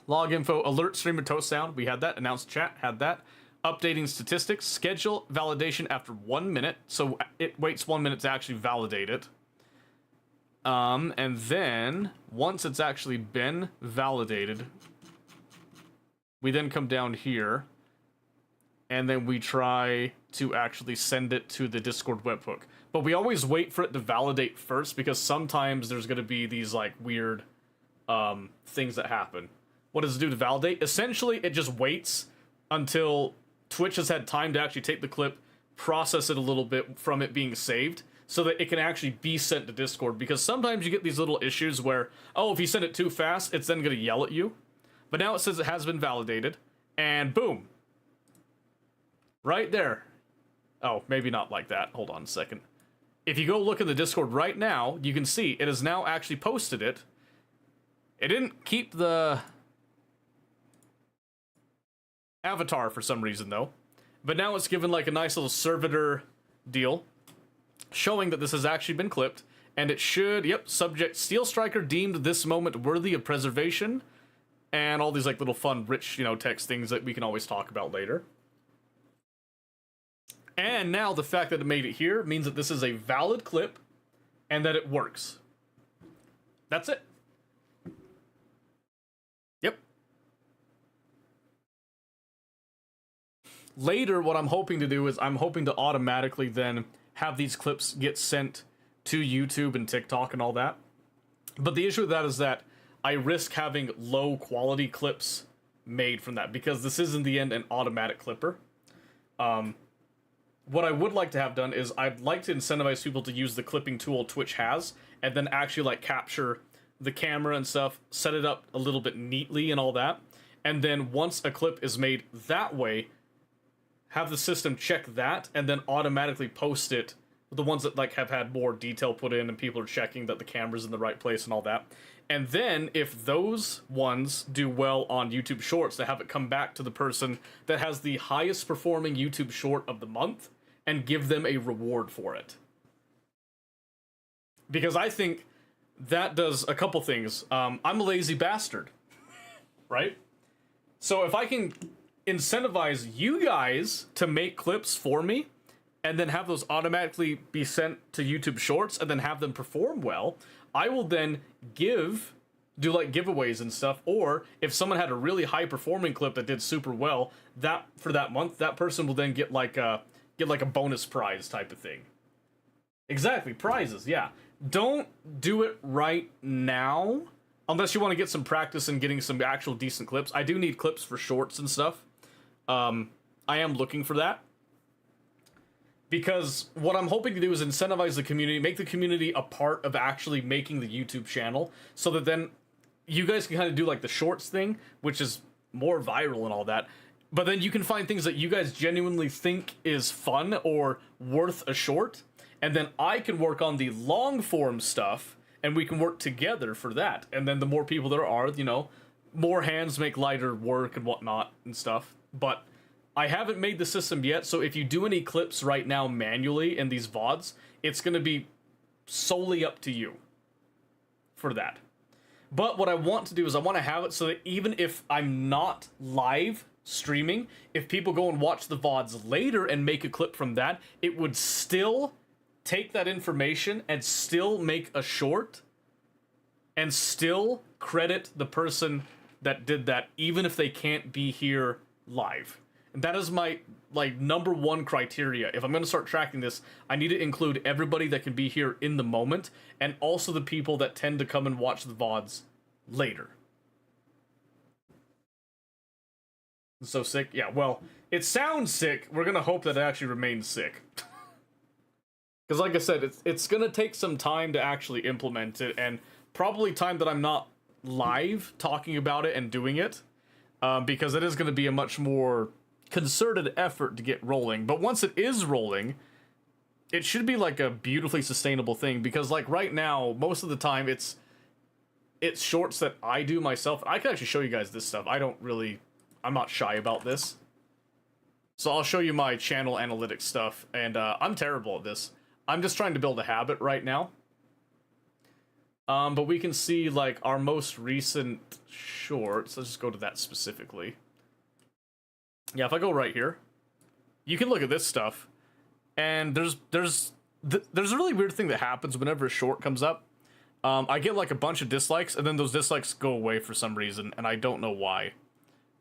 log info, alert streamer toast sound, we had that, announce chat, had that, updating statistics, schedule validation after 1 minute, so it waits 1 minute to actually validate it. And then, once it's actually been validated, we then come down here, and then we try to actually send it to the Discord webhook. But we always wait for it to validate first, because sometimes there's going to be these, like, weird things that happen. What does it do to validate? Essentially, it just waits until Twitch has had time to actually take the clip, process it a little bit from it being saved, so that it can actually be sent to Discord, because sometimes you get these little issues where, oh, if you send it too fast, it's then going to yell at you. But now it says it has been validated, and boom. Right there. Oh, maybe not like that. Hold on a second. If you go look in the Discord right now, you can see it has now actually posted it. It didn't keep the avatar for some reason, though. But now it's given like a nice little servitor deal, showing that this has actually been clipped. And it should, yep, subject Steel Striker deemed this moment worthy of preservation. And all these like little fun, rich, text things that we can always talk about later. And now the fact that it made it here means that this is a valid clip and that it works. That's it. Yep. Later, what I'm hoping to do is I'm hoping to automatically then have these clips get sent to YouTube and TikTok and all that. But the issue with that is that I risk having low quality clips made from that, because this is in the end an automatic clipper. What I would like to have done is I'd like to incentivize people to use the clipping tool Twitch has, and then actually like capture the camera and stuff, set it up a little bit neatly and all that. And then once a clip is made that way, have the system check that and then automatically post it. The ones that like have had more detail put in and people are checking that the camera's in the right place and all that. And then if those ones do well on YouTube Shorts, to have it come back to the person that has the highest performing YouTube short of the month and give them a reward for it. Because I think that does a couple things. I'm a lazy bastard, right? So if I can incentivize you guys to make clips for me and then have those automatically be sent to YouTube Shorts and then have them perform well, I will then do like giveaways and stuff. Or if someone had a really high performing clip that did super well, that for that month, that person will then get like a bonus prize type of thing. Exactly, prizes, yeah. don't do it right now, unless you want to get some practice and getting some actual decent clips. I do need clips for shorts and stuff. I am looking for that. Because what I'm hoping to do is incentivize the community, make the community a part of actually making the YouTube channel, so that then you guys can kind of do like the shorts thing, which is more viral and all that. But then you can find things that you guys genuinely think is fun or worth a short, and then I can work on the long form stuff, and we can work together for that. And then the more people there are, you know, more hands make lighter work and whatnot and stuff. But I haven't made the system yet, so if you do any clips right now manually in these VODs, it's going to be solely up to you for that. But what I want to do is I want to have it so that even if I'm not live streaming, if people go and watch the VODs later and make a clip from that, it would still take that information and still make a short and still credit the person that did that, even if they can't be here live. And that is my, like, number one criteria. If I'm going to start tracking this, I need to include everybody that can be here in the moment, and also the people that tend to come and watch the VODs later. So sick? Yeah, well, it sounds sick. We're going to hope that it actually remains sick. Because like I said, it's going to take some time to actually implement it, and probably time that I'm not live talking about it and doing it, because it is going to be a much more concerted effort to get rolling. But once it is rolling, it should be like a beautifully sustainable thing, because like right now, most of the time it's shorts that I do myself. I can actually show you guys this stuff. I'm not shy about this. So I'll show you my channel analytics stuff, and I'm terrible at this. I'm just trying to build a habit right now. But we can see like our most recent shorts. Let's just go to that specifically. Yeah, if I go right here, you can look at this stuff, and there's a really weird thing that happens whenever a short comes up. I get like a bunch of dislikes, and then those dislikes go away for some reason, and I don't know why.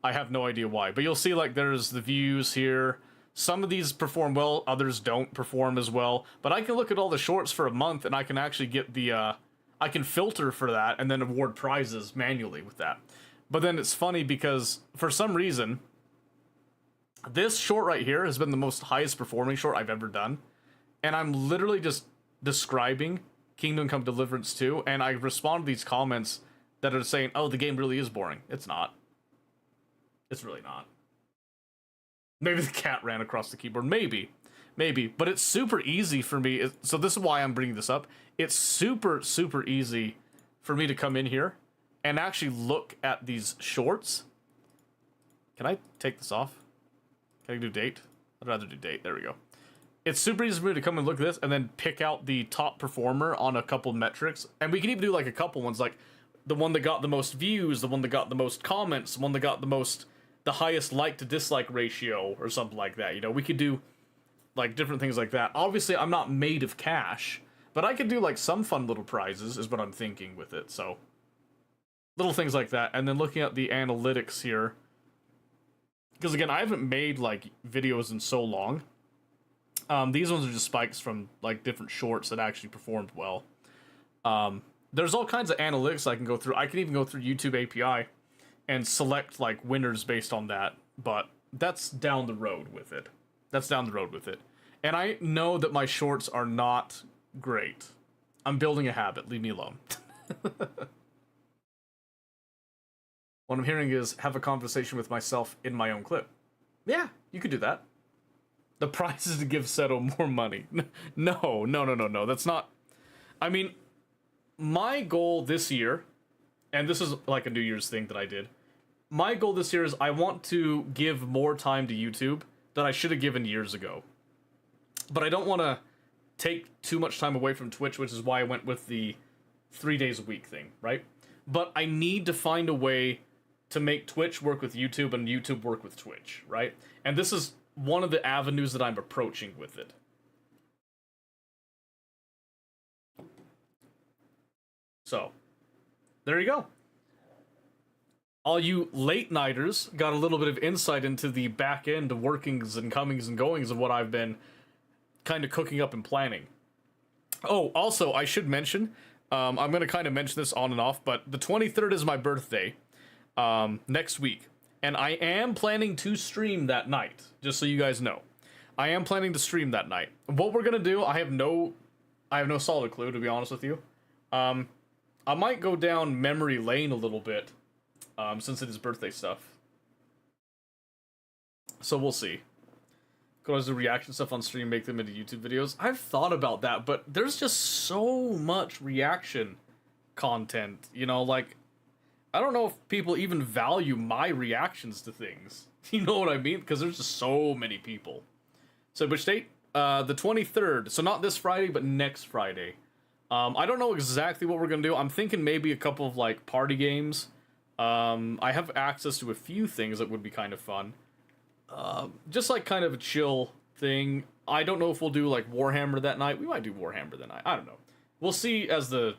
I have no idea why. But you'll see like there's the views here. Some of these perform well, others don't perform as well. But I can look at all the shorts for a month, and I can actually get the I can filter for that and then award prizes manually with that. But then it's funny because for some reason, this short right here has been the most highest performing short I've ever done. And I'm literally just describing Kingdom Come Deliverance 2, and I respond to these comments that are saying, oh, the game really is boring. It's not. It's really not. Maybe the cat ran across the keyboard. Maybe. But it's super easy for me. So this is why I'm bringing this up. It's super, super easy for me to come in here and actually look at these shorts. Can I take this off? Can I do date? I'd rather do date. There we go. It's super easy for me to come and look at this and then pick out the top performer on a couple metrics. And we can even do like a couple ones, like the one that got the most views, the one that got the most comments, the one that got the highest like to dislike ratio or something like that. You know, we could do like different things like that. Obviously, I'm not made of cash, but I could do like some fun little prizes is what I'm thinking with it. So little things like that. And then looking at the analytics here, because again, I haven't made like videos in so long. These ones are just spikes from like different shorts that actually performed well. There's all kinds of analytics I can go through. I can even go through YouTube API and select like winners based on that, but that's down the road with it. And I know that my shorts are not great. I'm building a habit. Leave me alone. What I'm hearing is have a conversation with myself in my own clip. Yeah, you could do that. The prize is to give Seto more money. No. That's not... I mean, my goal this year, and this is like a New Year's thing that I did, my goal this year is I want to give more time to YouTube that I should have given years ago. But I don't want to take too much time away from Twitch, which is why I went with the 3 days a week thing, right? But I need to find a way to make Twitch work with YouTube and YouTube work with Twitch, right? And this is one of the avenues that I'm approaching with it. So, there you go. All you late nighters got a little bit of insight into the back end workings and comings and goings of what I've been kind of cooking up and planning. Oh, also, I should mention, I'm going to kind of mention this on and off, but the 23rd is my birthday, next week. And I am planning to stream that night, just so you guys know. I am planning to stream that night. What we're going to do, I have no solid clue, to be honest with you. I might go down memory lane a little bit, since it is birthday stuff. So we'll see. Go as the reaction stuff on stream, make them into YouTube videos. I've thought about that, but there's just so much reaction content, you know, like, I don't know if people even value my reactions to things. You know what I mean? Because there's just so many people. So, which date? The 23rd. So not this Friday, but next Friday. I don't know exactly what we're gonna do. I'm thinking maybe a couple of, like, party games. I have access to a few things that would be kind of fun. Just like kind of a chill thing. I don't know if we'll do like Warhammer that night. We might do Warhammer that night. I don't know. We'll see as that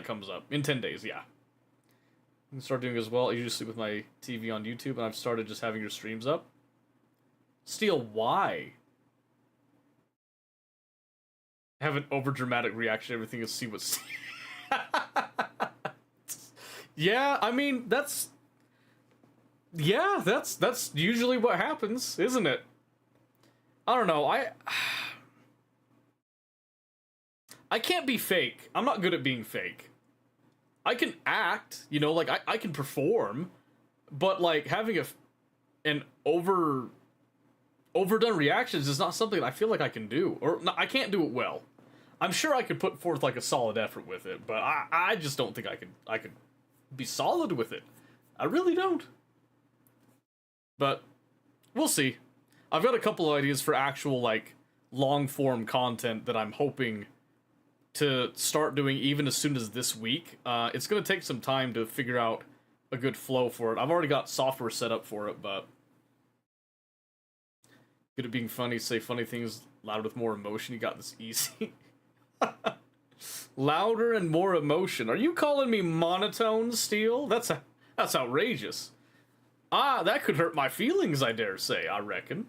comes up. In 10 days, yeah. I can start doing as well. I usually sleep with my TV on YouTube, and I've started just having your streams up. Steel, why? Have an overdramatic reaction to everything and see what's... Yeah, I mean, that's... Yeah, that's usually what happens, isn't it? I don't know, I can't be fake. I'm not good at being fake. I can act, you know, like, I can perform, but, like, having an overdone reactions is not something I feel like I can do. Or, no, I can't do it well. I'm sure I could put forth, like, a solid effort with it, but I just don't think I could be solid with it. I really don't. But we'll see. I've got a couple of ideas for actual, like, long-form content that I'm hoping to start doing even as soon as this week. It's going to take some time to figure out a good flow for it. I've already got software set up for it, but... Good at being funny, say funny things loud with more emotion. You got this easy. Louder and more emotion. Are you calling me monotone, Steel? That's outrageous. That could hurt my feelings, I dare say, I reckon.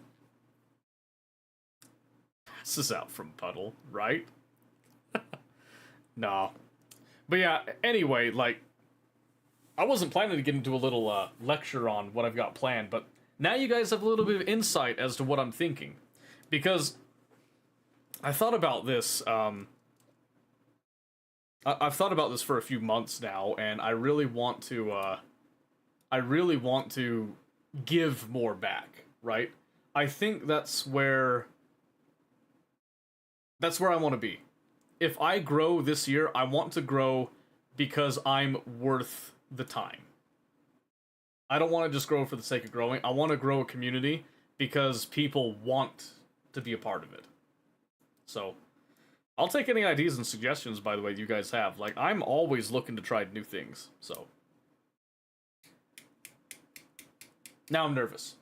This is out from Puddle, right? No. But yeah, anyway, like, I wasn't planning to get into a little lecture on what I've got planned, but now you guys have a little bit of insight as to what I'm thinking. Because I thought about this, I've thought about this for a few months now, and I really want to give more back, right? I think that's where I want to be. If I grow this year, I want to grow because I'm worth the time. I don't want to just grow for the sake of growing. I want to grow a community because people want to be a part of it. So, I'll take any ideas and suggestions, by the way, you guys have. Like, I'm always looking to try new things, so. Now I'm nervous.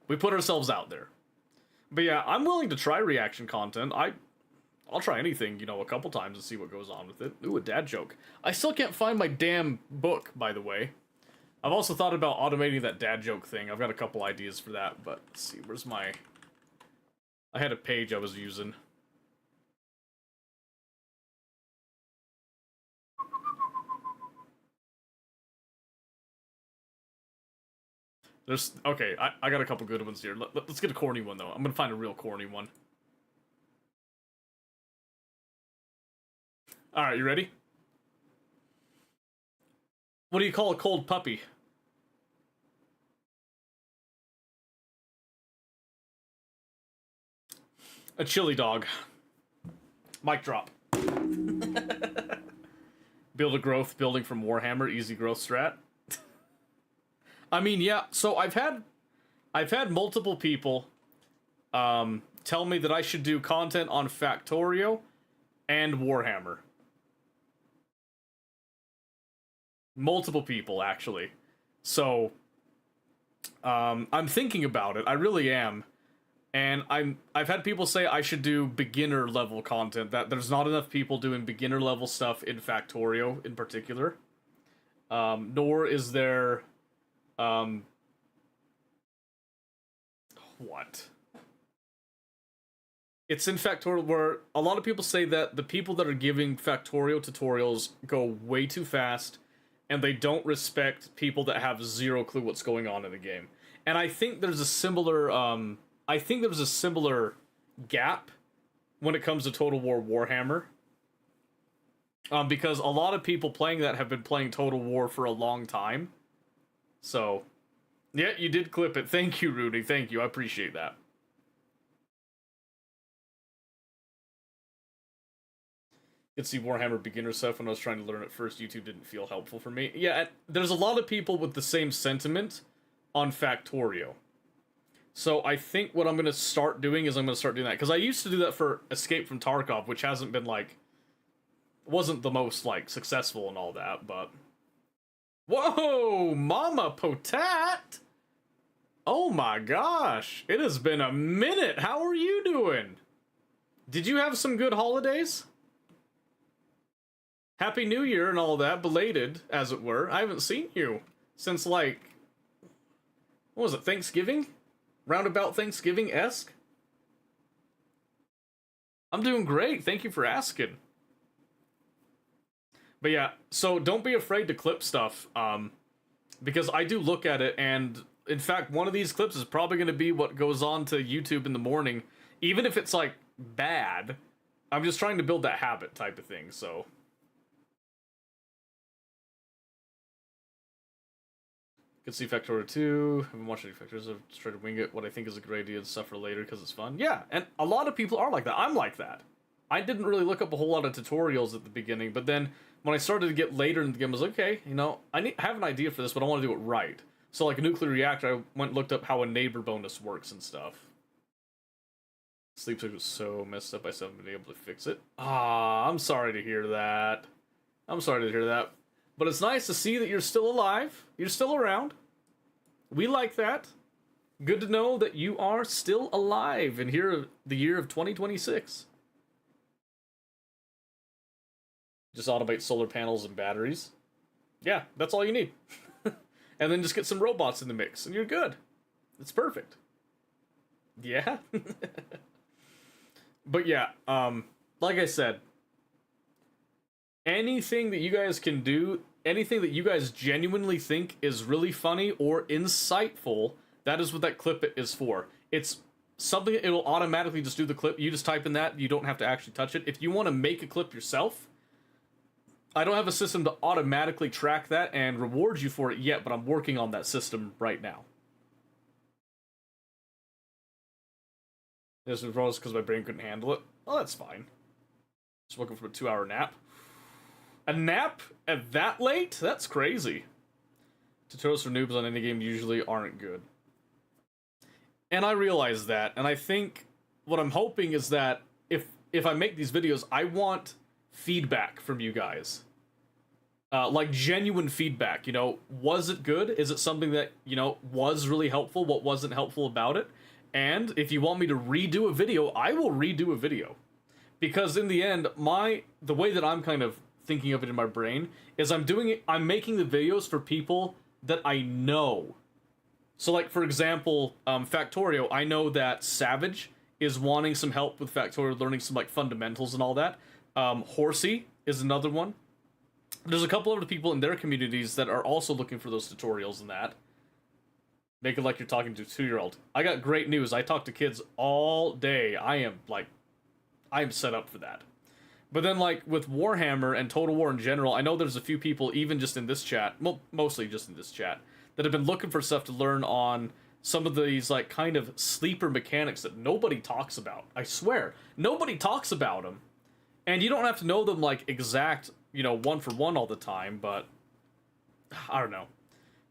We put ourselves out there. But yeah, I'm willing to try reaction content. I'll try anything, you know, a couple times and see what goes on with it. Ooh, a dad joke. I still can't find my damn book, by the way. I've also thought about automating that dad joke thing. I've got a couple ideas for that, but let's see, where's my... I had a page I was using. Okay, I got a couple good ones here. Let's get a corny one, though. I'm gonna find a real corny one. Alright, you ready? What do you call a cold puppy? A chili dog. Mic drop. Build a growth building from Warhammer, easy growth strat. I mean, yeah, so I've had multiple people tell me that I should do content on Factorio and Warhammer. Multiple people, actually. So, I'm thinking about it. I really am. And I've had people say I should do beginner level content, that there's not enough people doing beginner level stuff in Factorio in particular. Nor is there... what? It's in Factorial where a lot of people say that the people that are giving Factorial tutorials go way too fast, and they don't respect people that have zero clue what's going on in the game. And I think there's a similar, gap when it comes to Total War Warhammer. Because a lot of people playing that have been playing Total War for a long time. So, yeah, you did clip it. Thank you, Rudy. Thank you. I appreciate that. Could see Warhammer beginner stuff when I was trying to learn it first. YouTube didn't feel helpful for me. Yeah, there's a lot of people with the same sentiment on Factorio. So I think what I'm going to start doing is I'm going to start doing that. Because I used to do that for Escape from Tarkov, which hasn't been, like... wasn't the most, like, successful and all that, but... Whoa! Mama Potat! Oh my gosh! It has been a minute! How are you doing? Did you have some good holidays? Happy New Year and all that, belated, as it were. I haven't seen you since, like... what was it, Thanksgiving? Roundabout Thanksgiving-esque? I'm doing great, thank you for asking. But yeah, so don't be afraid to clip stuff, because I do look at it, and in fact, one of these clips is probably going to be what goes on to YouTube in the morning, even if it's, like, bad. I'm just trying to build that habit type of thing, so... Could see Factorio 2. Haven't watched any Factors. I've just tried to wing it. What I think is a great idea and stuff for later because it's fun. Yeah, and a lot of people are like that. I'm like that. I didn't really look up a whole lot of tutorials at the beginning, but then when I started to get later in the game, I was like, okay, you know, I have an idea for this, but I want to do it right. So like a nuclear reactor, I went and looked up how a neighbor bonus works and stuff. Sleep cycle was so messed up, I still haven't been able to fix it. Ah, I'm sorry to hear that. I'm sorry to hear that. But it's nice to see that you're still alive. You're still around. We like that. Good to know that you are still alive in here, the year of 2026. Just automate solar panels and batteries. Yeah, that's all you need. And then just get some robots in the mix, and you're good. It's perfect. Yeah. But yeah, like I said, anything that you guys can do, anything that you guys genuinely think is really funny or insightful, that is what that clip is for. It's something, it'll automatically just do the clip. You just type in that, you don't have to actually touch it. If you want to make a clip yourself, I don't have a system to automatically track that and reward you for it yet, but I'm working on that system right now. This was probably because my brain couldn't handle it. Oh, that's fine. Just looking for a 2-hour nap. A nap at that late? That's crazy. Tutorials for noobs on any game usually aren't good. And I realize that, and I think what I'm hoping is that if I make these videos, I want feedback from you guys. Like genuine feedback, you know, was it good? Is it something that, you know, was really helpful? What wasn't helpful about it? And if you want me to redo a video, I will redo a video. Because in the end, the way that I'm kind of thinking of it in my brain is I'm making the videos for people that I know. So like, for example, Factorio, I know that Savage is wanting some help with Factorio, learning some like fundamentals and all that. Horsey is another one. There's a couple other people in their communities that are also looking for those tutorials and that. Make it like you're talking to a 2-year-old. I got great news. I talk to kids all day. I am set up for that. But then, like, with Warhammer and Total War in general, I know there's a few people, even just in this chat, mostly just in this chat, that have been looking for stuff to learn on some of these, like, kind of sleeper mechanics that nobody talks about. I swear. Nobody talks about them. And you don't have to know them, like, exact, you know, one for one all the time, but I don't know.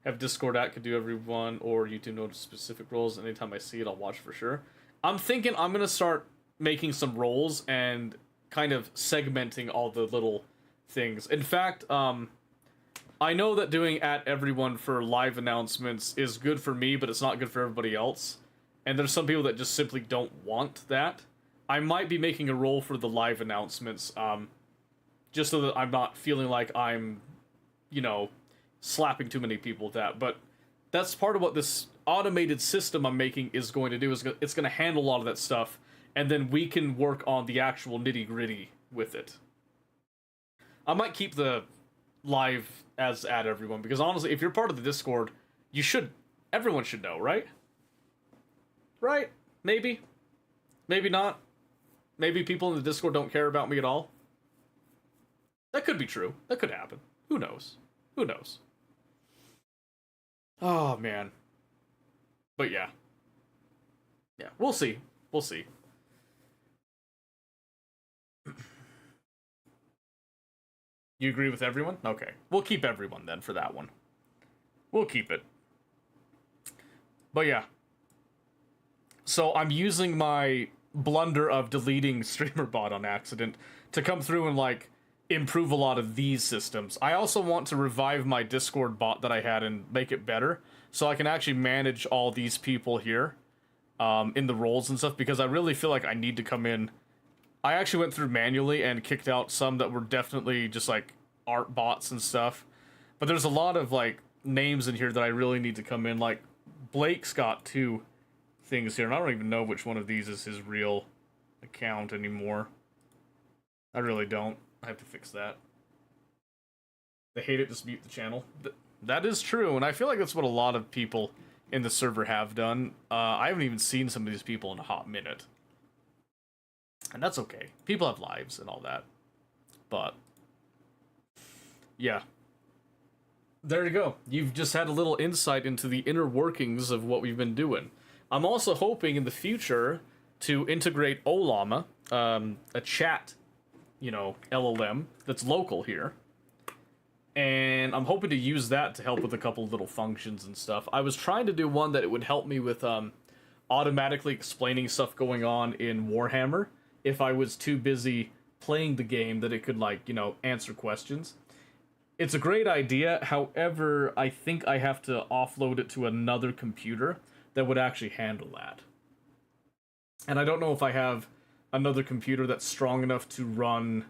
Have Discord at could do everyone, or YouTube notice specific roles. Anytime I see it, I'll watch for sure. I'm thinking I'm going to start making some roles and kind of segmenting all the little things. In fact, I know that doing at everyone for live announcements is good for me, but it's not good for everybody else. And there's some people that just simply don't want that. I might be making a role for the live announcements, just so that I'm not feeling like I'm, you know, slapping too many people with that. But that's part of what this automated system I'm making is going to do. Is it's going to handle a lot of that stuff and then we can work on the actual nitty-gritty with it. I might keep the live as at everyone, because honestly, if you're part of the Discord, everyone should know, right? Right? Maybe? Maybe not? Maybe people in the Discord don't care about me at all? That could be true. That could happen. Who knows? Who knows? Oh, man. But yeah. Yeah, we'll see. We'll see. You agree with everyone? Okay. We'll keep everyone then for that one. We'll keep it. But yeah. So I'm using my blunder of deleting StreamerBot on accident to come through and, like, improve a lot of these systems. I also want to revive my Discord bot that I had and make it better, so I can actually manage all these people here in the roles and stuff, because I really feel like I need to come in. I actually went through manually and kicked out some that were definitely just, like, art bots and stuff. But there's a lot of, like, names in here that I really need to come in. Like, Blake's got 2 things here, and I don't even know which one of these is his real account anymore. I really don't. I have to fix that. They hate it, just mute the channel. That is true, and I feel like that's what a lot of people in the server have done. I haven't even seen some of these people in a hot minute. And that's okay. People have lives and all that. But, yeah. There you go. You've just had a little insight into the inner workings of what we've been doing. I'm also hoping in the future to integrate Ollama, a chat, LLM that's local here. And I'm hoping to use that to help with a couple little functions and stuff. I was trying to do one that it would help me with automatically explaining stuff going on in Warhammer if I was too busy playing the game, that it could, answer questions. It's a great idea, however, I think I have to offload it to another computer that would actually handle that. And I don't know if I have another computer that's strong enough to run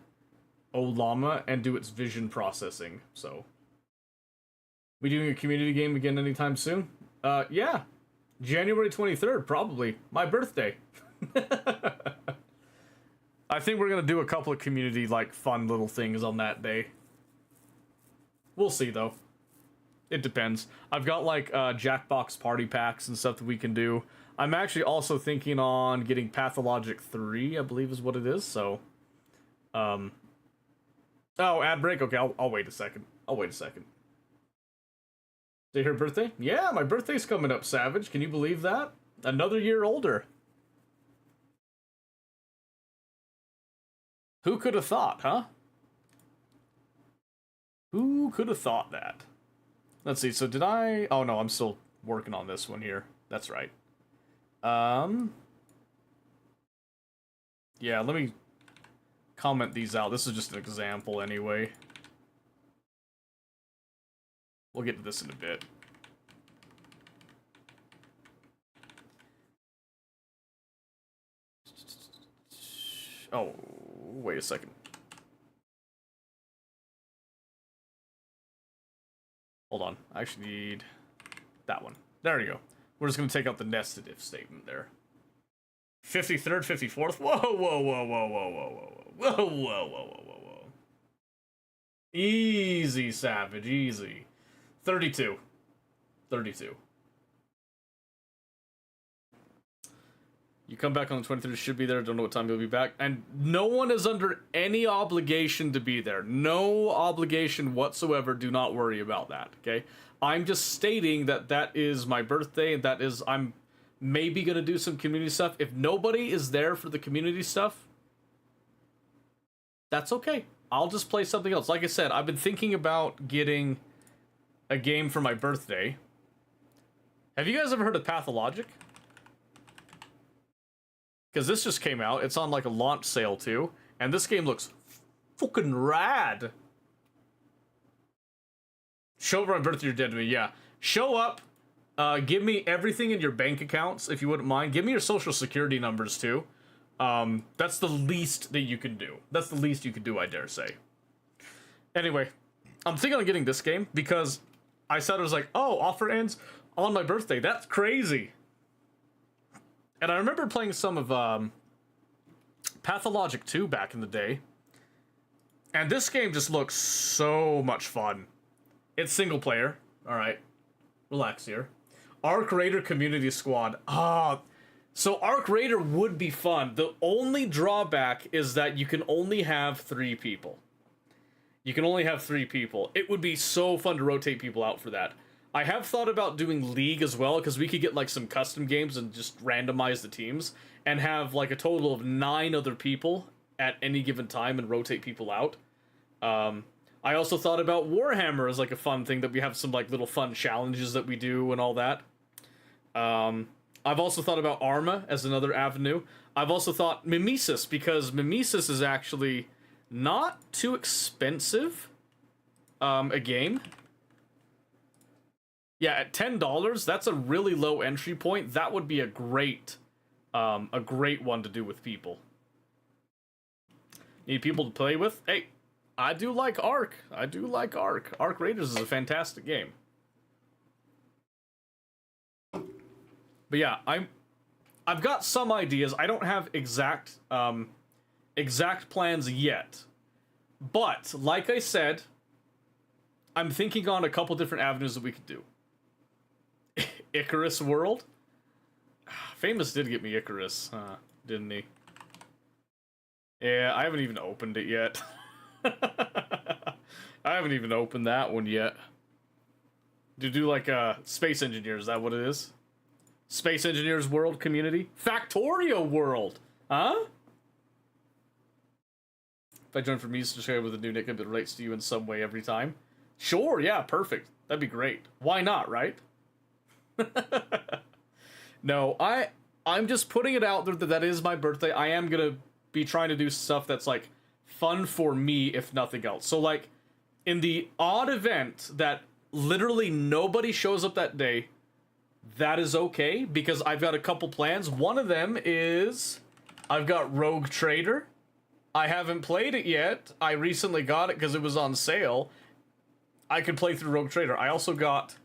Ollama and do its vision processing, so. We doing a community game again anytime soon? Yeah. January 23rd, probably. My birthday. I think we're gonna do a couple of community, fun little things on that day. We'll see, though. It depends. I've got, Jackbox party packs and stuff that we can do. I'm actually also thinking on getting Pathologic 3, I believe is what it is, so. Oh, ad break? Okay, I'll wait a second. Is it her birthday? Yeah, my birthday's coming up, Savage. Can you believe that? Another year older. Who could have thought, huh? Who could have thought that? Let's see, so did I... Oh, no, I'm still working on this one here. That's right. Yeah, let me comment these out. This is just an example anyway. We'll get to this in a bit. Oh, wait a second. Hold on, I actually need that one. There we go. We're just going to take out the nested if statement there. 53rd, 54th? Whoa, whoa, whoa, whoa, whoa, whoa, whoa, whoa, whoa, whoa, whoa, whoa, whoa. Easy, Savage, easy. 32. 32. You come back on the 23rd, should be there, don't know what time you'll be back. And no one is under any obligation to be there. No obligation whatsoever, do not worry about that, okay? I'm just stating that that is my birthday, and that is, I'm maybe gonna do some community stuff. If nobody is there for the community stuff, that's okay. I'll just play something else. Like I said, I've been thinking about getting a game for my birthday. Have you guys ever heard of Pathologic? Because this just came out. It's on like a launch sale too. And this game looks fucking rad. Show up on my birthday, you're dead to me. Yeah. Show up. Give me everything in your bank accounts, if you wouldn't mind. Give me your social security numbers too. That's the least that you can do. That's the least you can do, I dare say. Anyway, I'm thinking of getting this game because I said it was like, oh, offer ends on my birthday. That's crazy. And I remember playing some of Pathologic 2 back in the day. And this game just looks so much fun. It's single player. Alright. Relax here. Arc Raider Community Squad. So Arc Raider would be fun. The only drawback is that you can only have 3 people. You can only have 3 people. It would be so fun to rotate people out for that. I have thought about doing League as well, because we could get like some custom games and just randomize the teams and have like a total of 9 other people at any given time and rotate people out. I also thought about Warhammer as like a fun thing, that we have some like little fun challenges that we do and all that. I've also thought about Arma as another avenue. I've also thought Mimesis, because Mimesis is actually not too expensive a game. Yeah, at $10, that's a really low entry point. That would be a great one to do with people. Need people to play with? Hey, I do like Ark. I do like Ark. Arc Raiders is a fantastic game. But yeah, I've got some ideas. I don't have exact plans yet. But like I said, I'm thinking on a couple different avenues that we could do. Icarus World. Famous did get me Icarus, didn't he? Yeah, I haven't even opened it yet. I haven't even opened that one yet. Do like Space Engineers, is that what it is? Space Engineers World Community? Factorio World! Huh? If I join for me to share with a new nickname that relates to you in some way every time. Sure, yeah, perfect. That'd be great. Why not, right? No, I'm just putting it out there that is my birthday. I am gonna be trying to do stuff that's like fun for me, if nothing else. So like, in the odd event that literally nobody shows up that day, that is okay, because I've got a couple plans. One of them is I've got Rogue Trader. I haven't played it yet. I recently got it because it was on sale. I could play through Rogue Trader. I also got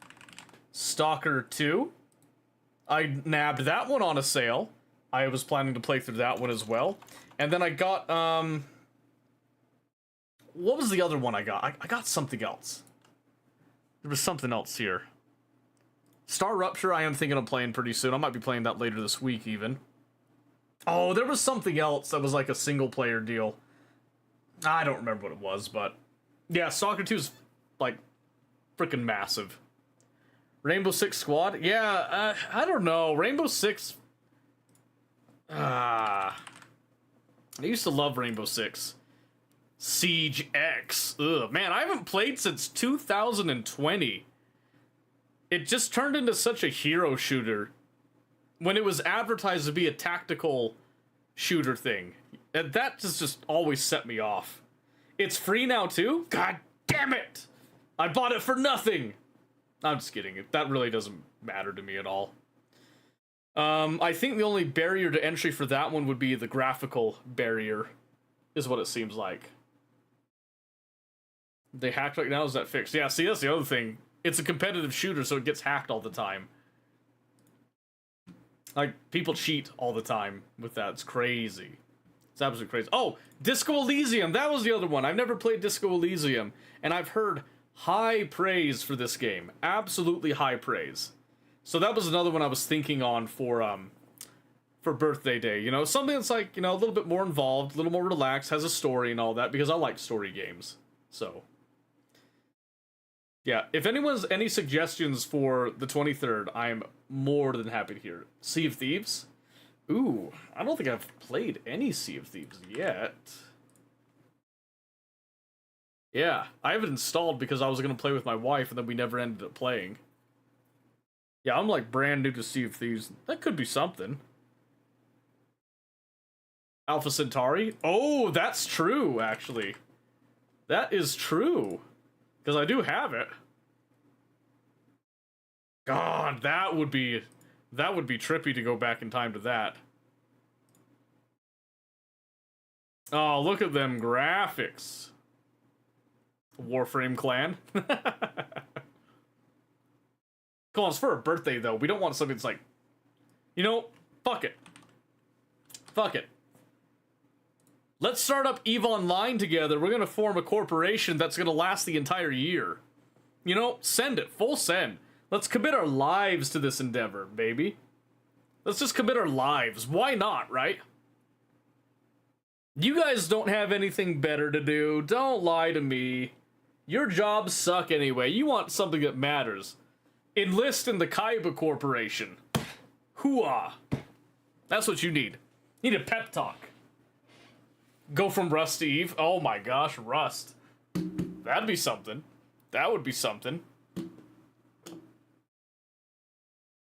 Stalker 2. I nabbed that one on a sale. I was planning to play through that one as well. And then I got, what was the other one I got? I got something else. There was something else here. Star Rupture, I am thinking of playing pretty soon. I might be playing that later this week, even. Oh, there was something else that was like a single-player deal. I don't remember what it was, but... yeah, Stalker 2 is, like, freaking massive. Rainbow Six Squad? Yeah, I don't know. Rainbow Six... I used to love Rainbow Six. Siege X. Ugh, man, I haven't played since 2020. It just turned into such a hero shooter when it was advertised to be a tactical shooter thing. And that just always set me off. It's free now too? God damn it! I bought it for nothing! I'm just kidding. That really doesn't matter to me at all. I think the only barrier to entry for that one would be the graphical barrier, is what it seems like. They hacked right now, is that fixed? Yeah, see, that's the other thing. It's a competitive shooter, so it gets hacked all the time. Like, people cheat all the time with that. It's crazy. It's absolutely crazy. Oh, Disco Elysium! That was the other one. I've never played Disco Elysium, and I've heard high praise for this game. Absolutely high praise. So that was another one I was thinking on for birthday day. You know, something that's like, you know, a little bit more involved, a little more relaxed, has a story and all that, because I like story games. So... yeah, if anyone has any suggestions for the 23rd, I'm more than happy to hear it. Sea of Thieves? Ooh, I don't think I've played any Sea of Thieves yet. Yeah, I have it installed because I was going to play with my wife, and then we never ended up playing. Yeah, I'm like brand new to Sea of Thieves. That could be something. Alpha Centauri? Oh, that's true, actually. That is true. Because I do have it. God, that would be trippy to go back in time to that. Oh, look at them graphics. Warframe Clan. Come on, it's for a birthday, though. We don't want something that's like... you know, fuck it. Fuck it. Let's start up EVE Online together. We're gonna form a corporation that's gonna last the entire year. You know, send it, full send. Let's commit our lives to this endeavor, baby. Let's just commit our lives. Why not, right? You guys don't have anything better to do. Don't lie to me. Your jobs suck anyway. You want something that matters. Enlist in the Kaiba Corporation. Hooah. That's what you need. You need a pep talk. Go from Rust to Eve. Oh my gosh, Rust. That'd be something. That would be something.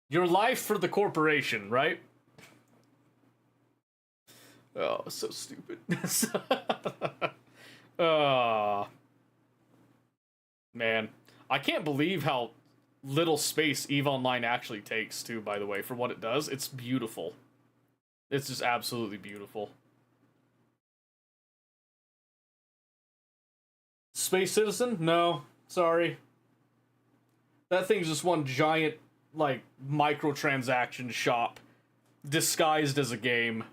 Your life for the corporation, right? Oh, so stupid. Man. I can't believe how little space EVE Online actually takes, too, by the way, for what it does. It's beautiful. It's just absolutely beautiful. Space Citizen? No. Sorry. That thing's just one giant, like, microtransaction shop disguised as a game.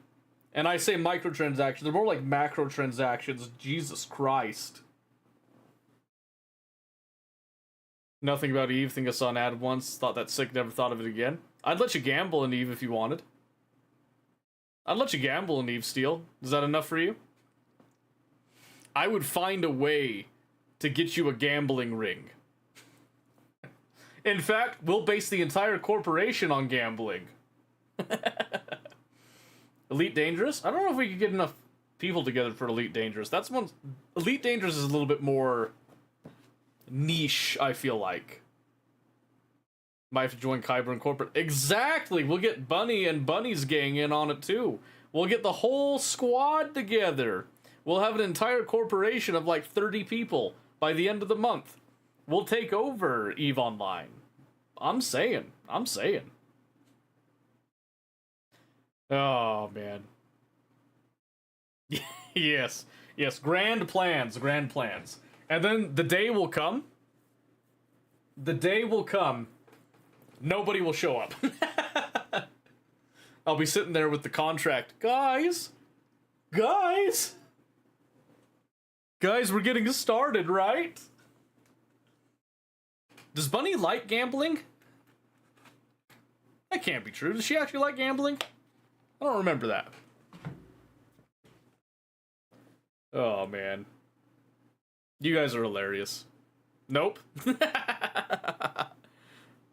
And I say microtransactions, they're more like macrotransactions. Jesus Christ. Nothing about Eve, think I saw an ad once, thought that sick, never thought of it again. I'd let you gamble in Eve if you wanted. I'd let you gamble in Eve, Steel. Is that enough for you? I would find a way to get you a gambling ring. In fact, we'll base the entire corporation on gambling. Elite Dangerous? I don't know if we could get enough people together for Elite Dangerous. That's one. Elite Dangerous is a little bit more niche, I feel like. Might have to join Kyber and corporate. Exactly! We'll get Bunny and Bunny's gang in on it too. We'll get the whole squad together. We'll have an entire corporation of like 30 people by the end of the month. We'll take over EVE Online. I'm saying. Oh, man. Yes. Grand plans. And then the day will come. Nobody will show up. I'll be sitting there with the contract. Guys, we're getting started, right? Does Bunny like gambling? That can't be true. Does she actually like gambling? I don't remember that. Oh, man. You guys are hilarious. Nope.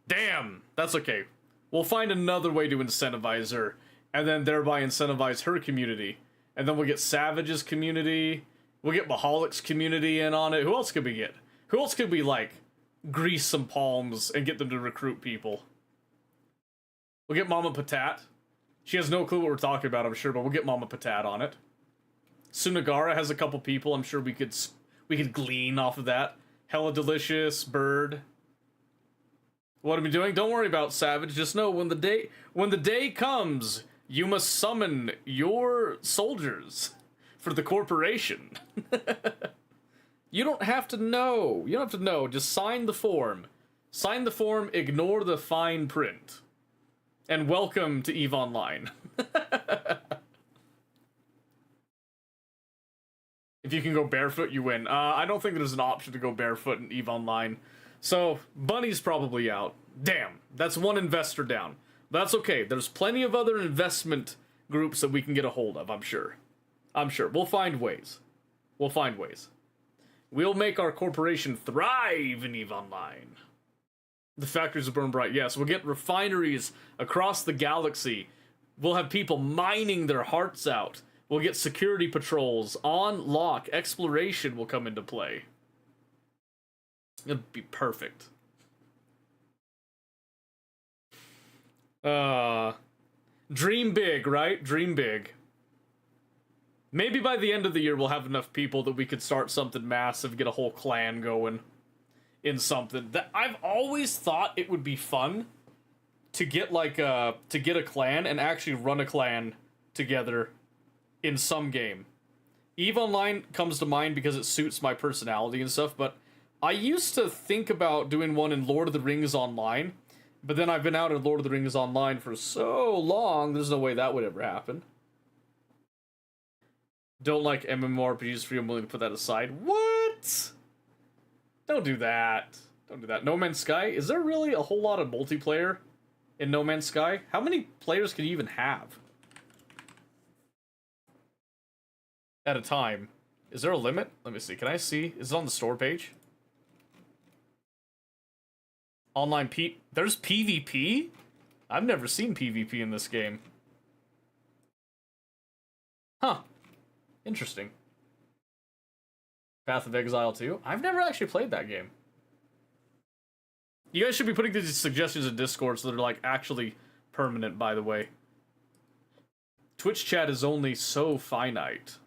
Damn. That's okay. We'll find another way to incentivize her, and then thereby incentivize her community. And then we'll get Savage's community. We'll get Mahalik's community in on it. Who else could we get? Who else could we, like, grease some palms and get them to recruit people? We'll get Mama Patat. She has no clue what we're talking about, I'm sure, but we'll get Mama Patat on it. Sunagara has a couple people. I'm sure we could glean off of that. Hella Delicious, Bird. What are we doing? Don't worry about Savage. Just know when the day comes, you must summon your soldiers for the corporation. You don't have to know. You don't have to know. Just sign the form. Sign the form, ignore the fine print. And welcome to EVE Online. If you can go barefoot, you win. I don't think there's an option to go barefoot in EVE Online. So, Bunny's probably out. Damn, that's one investor down. That's okay. There's plenty of other investment groups that we can get a hold of, I'm sure. We'll find ways. We'll make our corporation thrive in EVE Online. The factories will burn bright. Yes, we'll get refineries across the galaxy. We'll have people mining their hearts out. We'll get security patrols on lock. Exploration will come into play. It'll be perfect. Dream big, right? Dream big. Maybe by the end of the year we'll have enough people that we could start something massive, get a whole clan going in something. That I've always thought it would be fun to get like a clan and actually run a clan together in some game. EVE Online comes to mind because it suits my personality and stuff, but I used to think about doing one in Lord of the Rings Online, but then I've been out of Lord of the Rings Online for so long, there's no way that would ever happen. Don't like MMORPGs for you. I'm willing to put that aside. What? Don't do that. Don't do that. No Man's Sky? Is there really a whole lot of multiplayer in No Man's Sky? How many players can you even have at a time? Is there a limit? Let me see. Can I see? Is it on the store page? Online There's PvP? I've never seen PvP in this game. Huh. Interesting. Path of Exile 2? I've never actually played that game. You guys should be putting these suggestions in Discord so they're like actually permanent, by the way. Twitch chat is only so finite.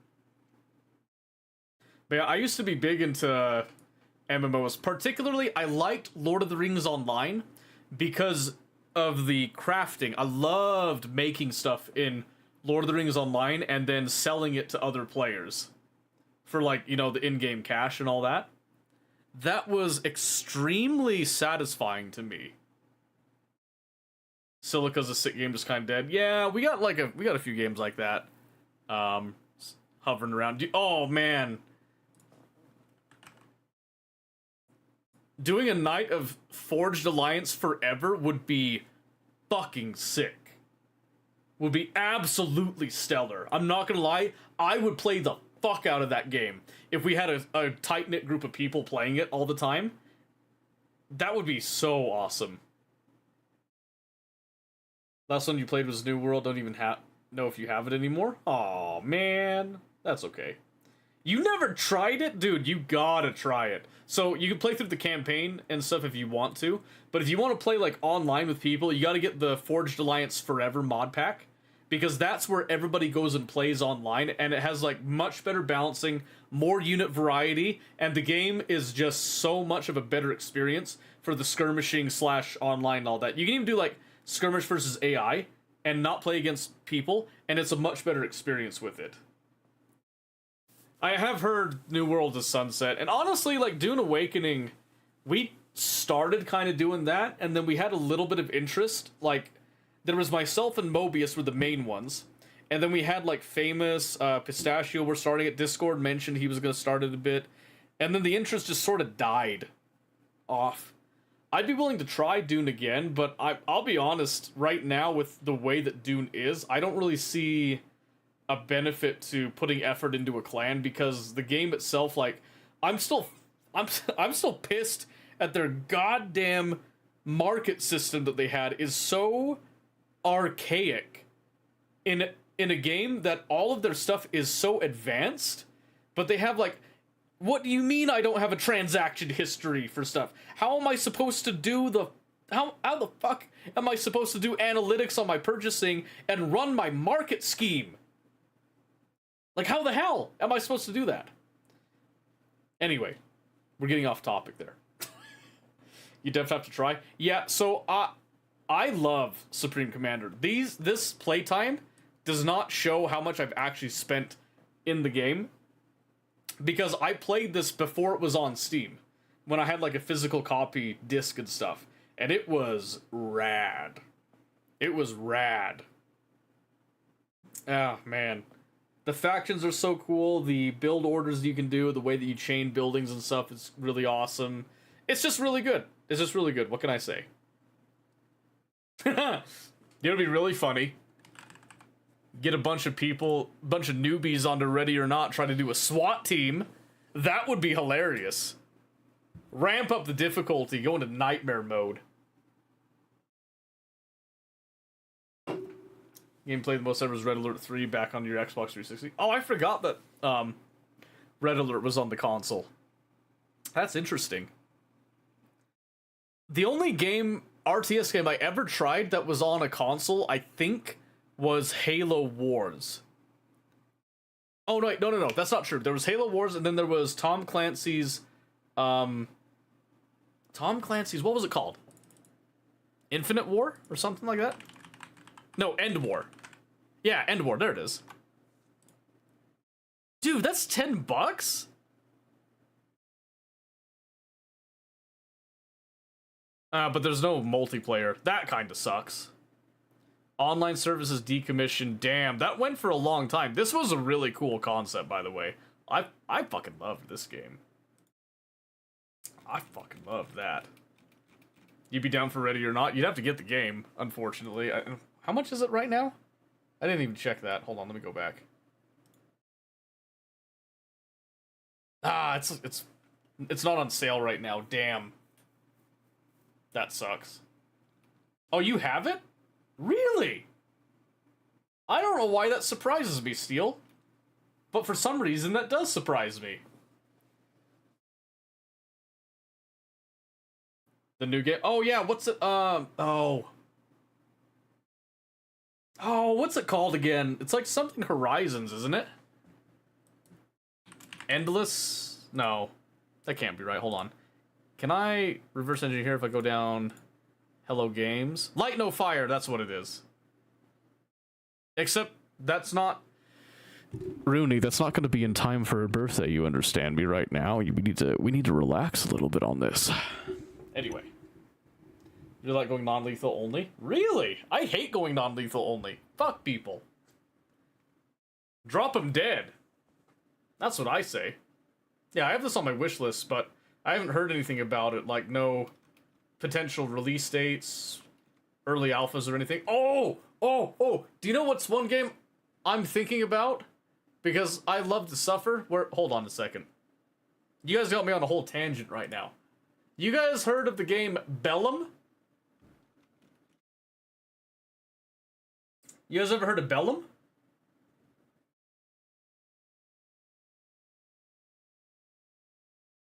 But yeah, I used to be big into MMOs. Particularly, I liked Lord of the Rings Online because of the crafting. I loved making stuff in Lord of the Rings Online and then selling it to other players for, like, you know, the in-game cash and all that. That was extremely satisfying to me. Silica's a sick game, just kind of dead. Yeah, we got a few games like that, hovering around. Oh man, doing a Night of Forged Alliance Forever would be fucking sick. Would be absolutely stellar. I'm not gonna lie, I would play the fuck out of that game if we had a tight-knit group of people playing it all the time. That would be so awesome. Last one you played was New World. Don't even know if you have it anymore. Aw, man. That's okay. You never tried it? Dude, you gotta try it. So, you can play through the campaign and stuff if you want to, but if you want to play, like, online with people, you gotta get the Forged Alliance Forever mod pack, because that's where everybody goes and plays online, and it has, like, much better balancing, more unit variety, and the game is just so much of a better experience for the skirmishing / online and all that. You can even do, like, skirmish versus AI, and not play against people, and it's a much better experience with it. I have heard New World is sunset, and honestly, like, Dune Awakening, we started kind of doing that, and then we had a little bit of interest. Like, there was myself and Mobius were the main ones, and then we had, like, Famous, Pistachio were starting it, Discord mentioned he was going to start it a bit, and then the interest just sort of died off. I'd be willing to try Dune again, but I'll be honest, right now, with the way that Dune is, I don't really see a benefit to putting effort into a clan, because the game itself, like, I'm still pissed at their goddamn market system that they had is so archaic in a game that all of their stuff is so advanced, but they have, like, what do you mean I don't have a transaction history for stuff? How am I supposed to do how the fuck am I supposed to do analytics on my purchasing and run my market scheme? Like, how the hell am I supposed to do that? Anyway, we're getting off topic there. You definitely have to try. Yeah, so I love Supreme Commander. This playtime does not show how much I've actually spent in the game, because I played this before it was on Steam, when I had, like, a physical copy disc and stuff, and it was rad. It was rad. Oh, man. The factions are so cool, the build orders you can do, the way that you chain buildings and stuff is really awesome. It's just really good. It's just really good. What can I say? It'll be really funny. Get a bunch of newbies onto Ready or Not, try to do a SWAT team. That would be hilarious. Ramp up the difficulty, go into nightmare mode. Gameplay the most ever is Red Alert 3 back on your Xbox 360. Oh, I forgot that Red Alert was on the console. That's interesting. The only RTS game I ever tried that was on a console, I think, was Halo Wars. Oh, no, that's not true. There was Halo Wars, and then there was Tom Clancy's, what was it called? Infinite War? Or something like that? No, End War. Yeah, End War, there it is. Dude, that's $10? But there's no multiplayer. That kind of sucks. Online services decommissioned. Damn, that went for a long time. This was a really cool concept, by the way. I fucking loved this game. I fucking loved that. You'd be down for Ready or Not? You'd have to get the game, unfortunately. How much is it right now? I didn't even check that. Hold on, let me go back. Ah, it's not on sale right now. Damn. That sucks. Oh, you have it? Really? I don't know why that surprises me, Steel. But for some reason, that does surprise me. The new game? Oh, yeah, what's it? Oh, what's it called again? It's like something Horizons, isn't it? Endless? No. That can't be right. Hold on. Can I reverse engineer here if I go down Hello Games? Light No Fire, that's what it is. Except that's not... Rooney, that's not going to be in time for her birthday, you understand me right now. We need to relax a little bit on this. Anyway. You like going non-lethal only? Really? I hate going non-lethal only. Fuck people. Drop them dead. That's what I say. Yeah, I have this on my wish list, but I haven't heard anything about it, like no potential release dates, early alphas or anything. Oh! Do you know what's one game I'm thinking about? Because I love to suffer. Hold on a second. You guys got me on a whole tangent right now. You guys heard of the game Bellum? You guys ever heard of Bellum?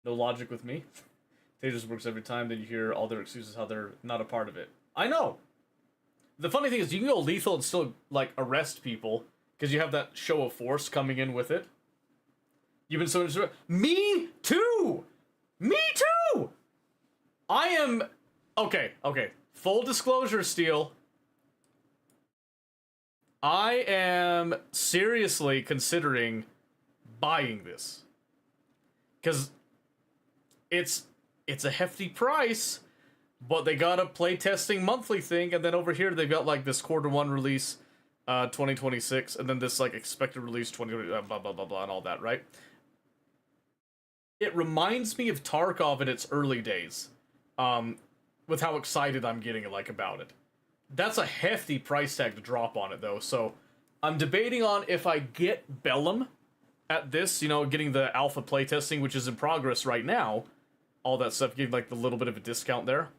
No logic with me. Tejas works every time, then you hear all their excuses how they're not a part of it. I know! The funny thing is, you can go lethal and still, like, arrest people, because you have that show of force coming in with it. You've been so interested. Me too! Me too! I am... Okay. Full disclosure, Steel. I am seriously considering buying this. Because it's a hefty price, but they got a playtesting monthly thing, and then over here they've got like this Q1 release 2026, and then this like expected release 2020, blah blah blah blah and all that, right? It reminds me of Tarkov in its early days, with how excited I'm getting like about it. That's a hefty price tag to drop on it though, so I'm debating on if I get Bellum at this, you know, getting the alpha playtesting, which is in progress right now, all that stuff, getting like the little bit of a discount there,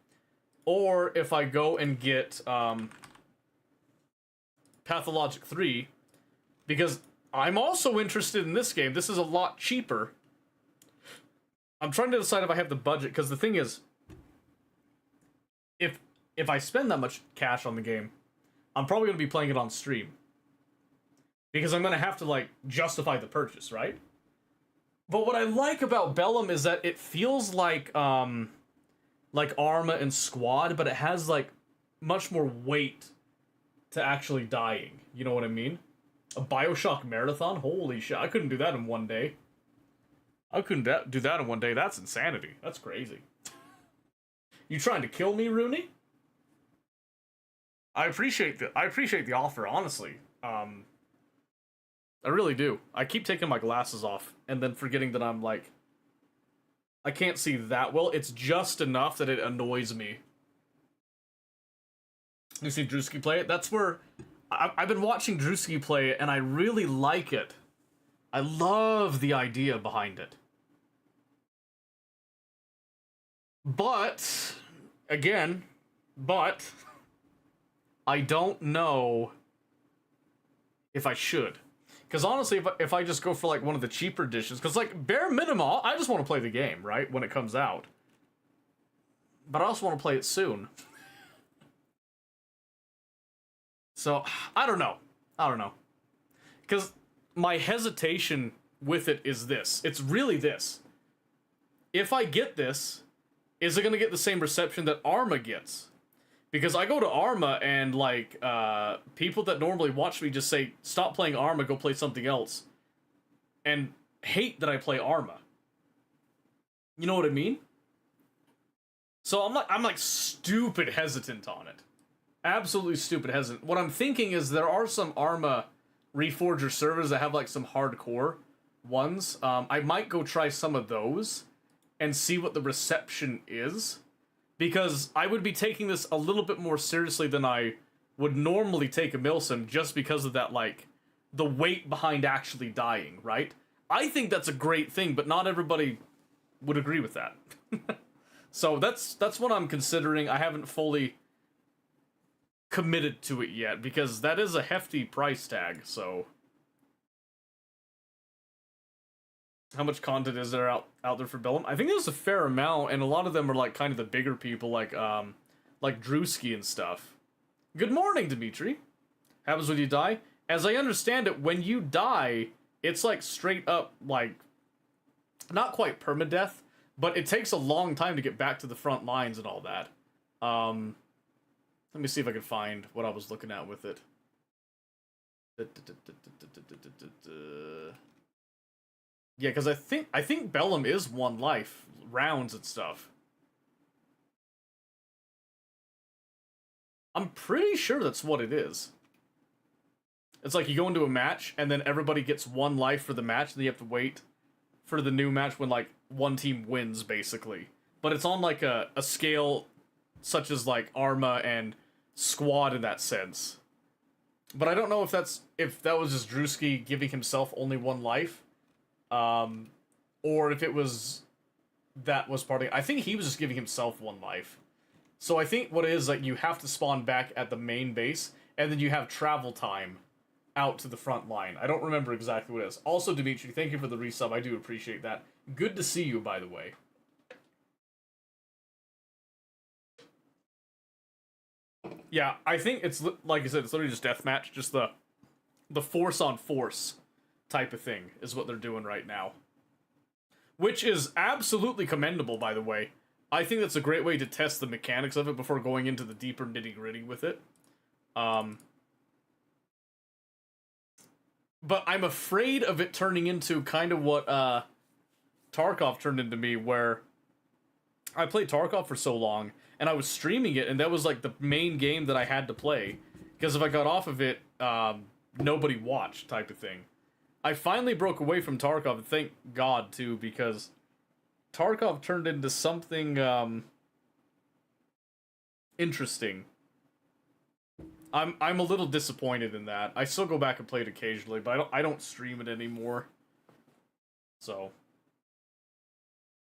or if I go and get Pathologic 3, because I'm also interested in this game. This is a lot cheaper. I'm trying to decide if I have the budget, because the thing is, if I spend that much cash on the game, I'm probably going to be playing it on stream. Because I'm going to have to, like, justify the purchase, right? But what I like about Bellum is that it feels like Arma and Squad, but it has, like, much more weight to actually dying. You know what I mean? A Bioshock Marathon? Holy shit, I couldn't do that in one day. I couldn't do that in one day. That's insanity. That's crazy. You trying to kill me, Rooney? I appreciate the offer, honestly. I really do. I keep taking my glasses off and then forgetting that I'm like, I can't see that well. It's just enough that it annoys me. You see Drewski play it? That's where I've been watching Drewski play it, and I really like it. I love the idea behind it. But, again, I don't know if I should. Because honestly, if I just go for like one of the cheaper editions, because like bare minimum, I just want to play the game, right, when it comes out. But I also want to play it soon. So, I don't know. Because my hesitation with it is this. It's really this. If I get this, is it going to get the same reception that Arma gets? Because I go to Arma and, like, people that normally watch me just say, stop playing Arma, go play something else. And hate that I play Arma. You know what I mean? So I'm like stupid hesitant on it. absolutely stupid hesitant. What I'm thinking is there are some Arma Reforger servers that have like some hardcore ones. I might go try some of those and see what the reception is, because I would be taking this a little bit more seriously than I would normally take a Milsim, just because of that, like, the weight behind actually dying, right? I think that's a great thing, but not everybody would agree with that. So that's what I'm considering. I haven't fully committed to it yet, because that is a hefty price tag, so... How much content is there out there for Bellum? I think there's a fair amount, and a lot of them are, like, kind of the bigger people, like Drewski and stuff. Good morning, Dimitri. Happens when you die. As I understand it, when you die, it's, like, straight up, like, not quite permadeath, but it takes a long time to get back to the front lines and all that. Let me see if I can find what I was looking at with it. Yeah, because I think Bellum is 1 life, rounds and stuff. I'm pretty sure that's what it is. It's like you go into a match, and then everybody gets 1 life for the match, and then you have to wait for the new match when, like, one team wins, basically. But it's on, like, a scale such as, like, Arma and Squad in that sense. But I don't know if that was just Drewski giving himself only 1 life. Or if it was... that was part of it. I think he was just giving himself 1 life. So I think what it is, like, you have to spawn back at the main base, and then you have travel time out to the front line. I don't remember exactly what it is. Also, Dimitri, thank you for the resub. I do appreciate that. Good to see you, by the way. Yeah, I think it's, like I said, it's literally just deathmatch. Just the force-on-force type of thing is what they're doing right now. Which is absolutely commendable, by the way. I think that's a great way to test the mechanics of it before going into the deeper nitty-gritty with it. But I'm afraid of it turning into kind of what Tarkov turned into me, where I played Tarkov for so long, and I was streaming it, and that was like the main game that I had to play. Because if I got off of it, nobody watched type of thing. I finally broke away from Tarkov, and thank God, too, because Tarkov turned into something interesting. I'm a little disappointed in that. I still go back and play it occasionally, but I don't stream it anymore. So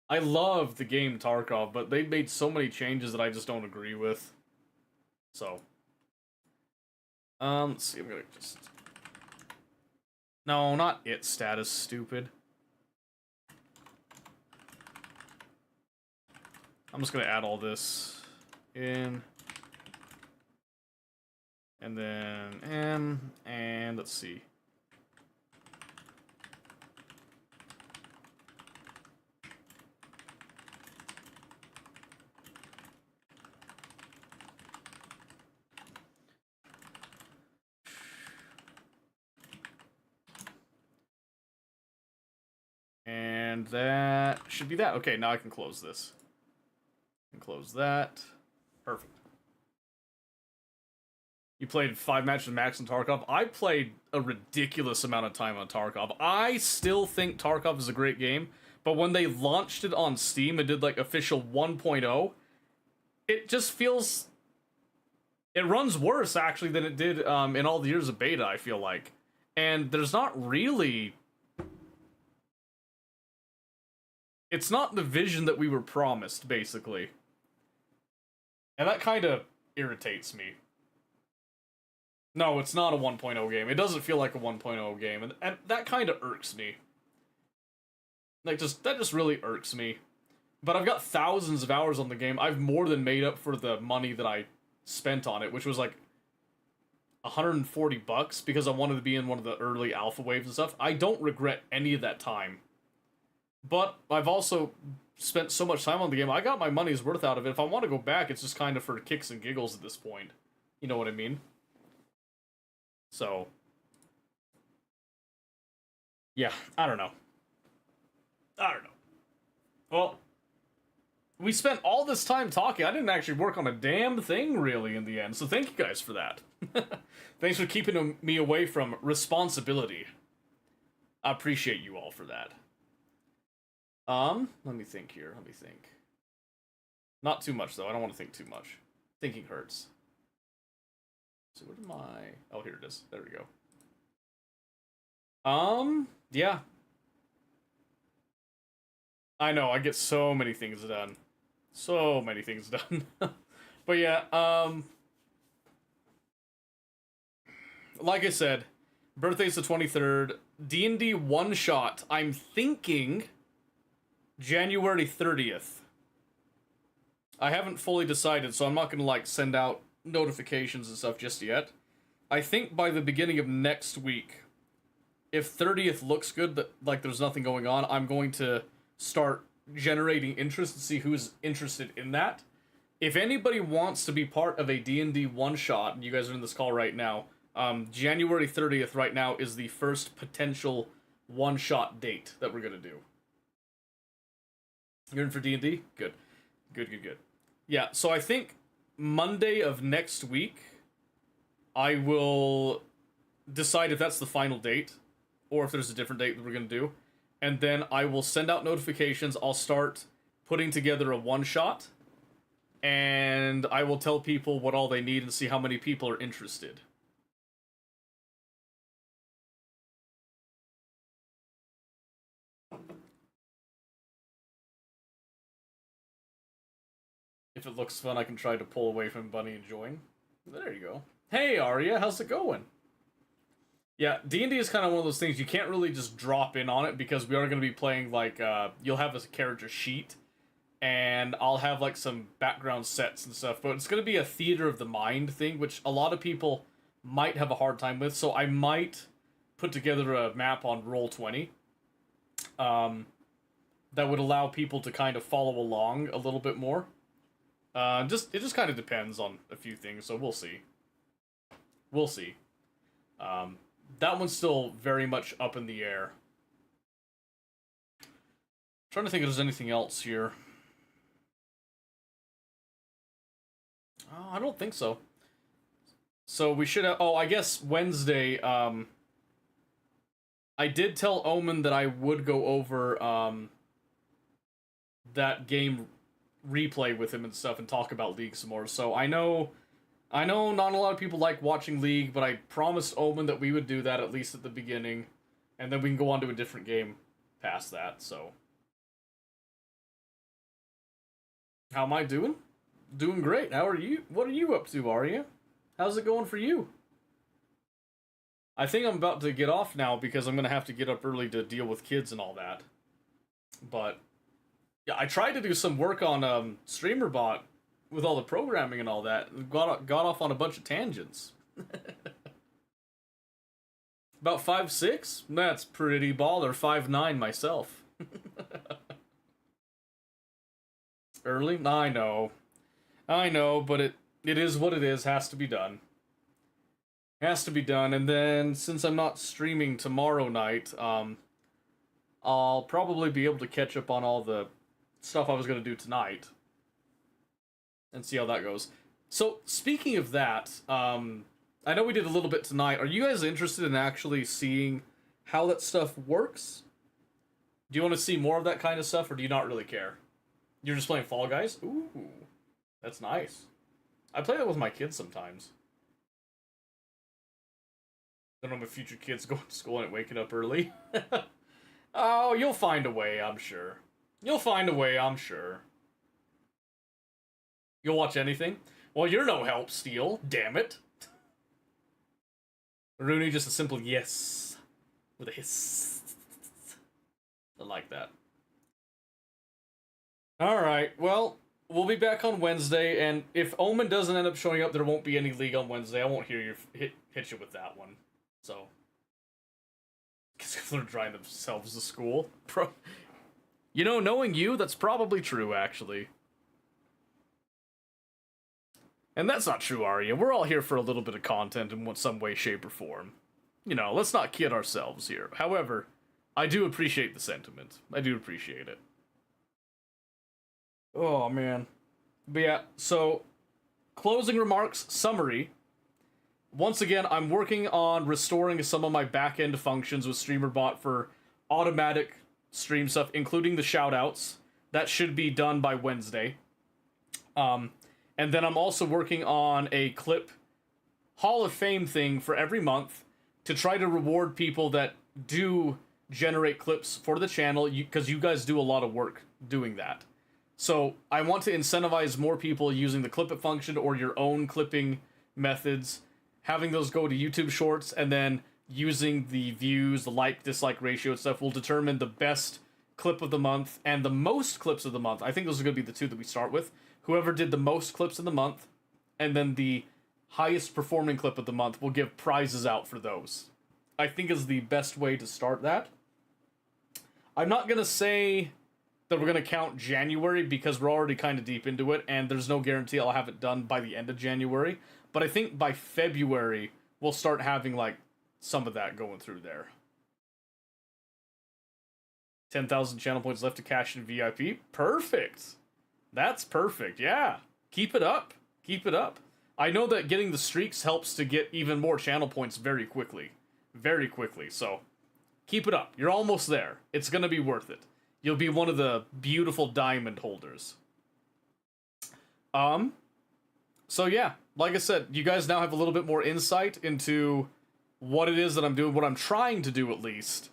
I love the game Tarkov, but they've made so many changes that I just don't agree with. So let's see, I'm gonna just... No, not it status, stupid. I'm just gonna add all this in. And then M, and let's see. And that should be that. Okay, now I can close this. And close that. Perfect. You played 5 matches with Max and Tarkov. I played a ridiculous amount of time on Tarkov. I still think Tarkov is a great game, but when they launched it on Steam and did like official 1.0, it just feels... It runs worse, actually, than it did in all the years of beta, I feel like. And there's not really... It's not the vision that we were promised, basically. And that kind of irritates me. No, it's not a 1.0 game. It doesn't feel like a 1.0 game, and that kind of irks me. Like, that just really irks me. But I've got thousands of hours on the game. I've more than made up for the money that I spent on it, which was like $140 because I wanted to be in one of the early alpha waves and stuff. I don't regret any of that time. But I've also spent so much time on the game, I got my money's worth out of it. If I want to go back, it's just kind of for kicks and giggles at this point. You know what I mean? So, yeah, I don't know. Well, we spent all this time talking. I didn't actually work on a damn thing, really, in the end. So thank you guys for that. Thanks for keeping me away from responsibility. I appreciate you all for that. Let me think here. Let me think. Not too much, though. I don't want to think too much. Thinking hurts. So what am I... Oh, here it is. There we go. Yeah. I know, I get so many things done. So many things done. But yeah, like I said, birthday's the 23rd. D&D one-shot, I'm thinking January 30th. I haven't fully decided, so I'm not gonna, like, send out notifications and stuff just yet. I think by the beginning of next week, if 30th looks good, that like there's nothing going on, I'm going to start generating interest and see who's interested in that. If anybody wants to be part of a D&D one-shot, and you guys are in this call right now, January 30th right now is the first potential one-shot date that we're going to do. You're in for D&D? Good. Good. Yeah, so I think Monday of next week, I will decide if that's the final date, or if there's a different date that we're going to do. And then I will send out notifications. I'll start putting together a one-shot. And I will tell people what all they need and see how many people are interested. If it looks fun, I can try to pull away from Bunny and join. There you go. Hey, Arya, how's it going? Yeah, D&D is kind of one of those things you can't really just drop in on it because we are going to be playing, like, you'll have a character sheet, and I'll have, like, some background sets and stuff, but it's going to be a theater of the mind thing, which a lot of people might have a hard time with, so I might put together a map on Roll20 that would allow people to kind of follow along a little bit more. It just kind of depends on a few things, so we'll see. We'll see. That one's still very much up in the air. Trying to think if there's anything else here. Oh, I don't think so. So we should have... Oh, I guess Wednesday, I did tell Omen that I would go over, that game replay with him and stuff and talk about League some more. So I know not a lot of people like watching League, but I promised Omen that we would do that at least at the beginning, and then we can go on to a different game past that, so. How am I doing? Doing great. How are you? What are you up to, Arya? How's it going for you? I think I'm about to get off now because I'm going to have to get up early to deal with kids and all that. But, yeah, I tried to do some work on StreamerBot with all the programming and all that, got off on a bunch of tangents. About 5'6"? That's pretty baller. 5'9" myself. Early? I know, but it is what it is. Has to be done. Has to be done. And then, since I'm not streaming tomorrow night, I'll probably be able to catch up on all the stuff I was going to do tonight. And see how that goes. So, speaking of that, I know we did a little bit tonight. Are you guys interested in actually seeing how that stuff works? Do you want to see more of that kind of stuff, or do you not really care? You're just playing Fall Guys? Ooh, that's nice. I play that with my kids sometimes. I don't know if future kids going to school and waking up early. Oh, you'll find a way, I'm sure. You'll find a way, I'm sure. You'll watch anything? Well, you're no help, Steel. Damn it. Rooney, just a simple yes. With a hiss. I like that. Alright, well, we'll be back on Wednesday, and if Omen doesn't end up showing up, there won't be any League on Wednesday. I won't hear you hit you with that one. So. Because they're driving themselves to school. You know, knowing you, that's probably true, actually. And that's not true, Arya. We're all here for a little bit of content in some way, shape, or form. You know, let's not kid ourselves here. However, I do appreciate the sentiment. I do appreciate it. Oh man. But yeah, so closing remarks summary. Once again, I'm working on restoring some of my back-end functions with StreamerBot for automatic stream stuff, including the shoutouts. That should be done by Wednesday. And then I'm also working on a clip Hall of Fame thing for every month to try to reward people that do generate clips for the channel, because you guys do a lot of work doing that. So I want to incentivize more people using the clip it function or your own clipping methods, having those go to YouTube Shorts, and then using the views, the like-dislike ratio and stuff will determine the best clip of the month and the most clips of the month. I think those are going to be the two that we start with. Whoever did the most clips of the month, and then the highest performing clip of the month, will give prizes out for those. I think is the best way to start that. I'm not going to say that we're going to count January because we're already kind of deep into it, and there's no guarantee I'll have it done by the end of January. But I think by February, we'll start having, like, some of that going through there. 10,000 channel points left to cash in VIP. Perfect. That's perfect, yeah. Keep it up. Keep it up. I know that getting the streaks helps to get even more channel points very quickly. Very quickly, so keep it up. You're almost there. It's going to be worth it. You'll be one of the beautiful diamond holders. So yeah, like I said, you guys now have a little bit more insight into what it is that I'm doing, what I'm trying to do at least.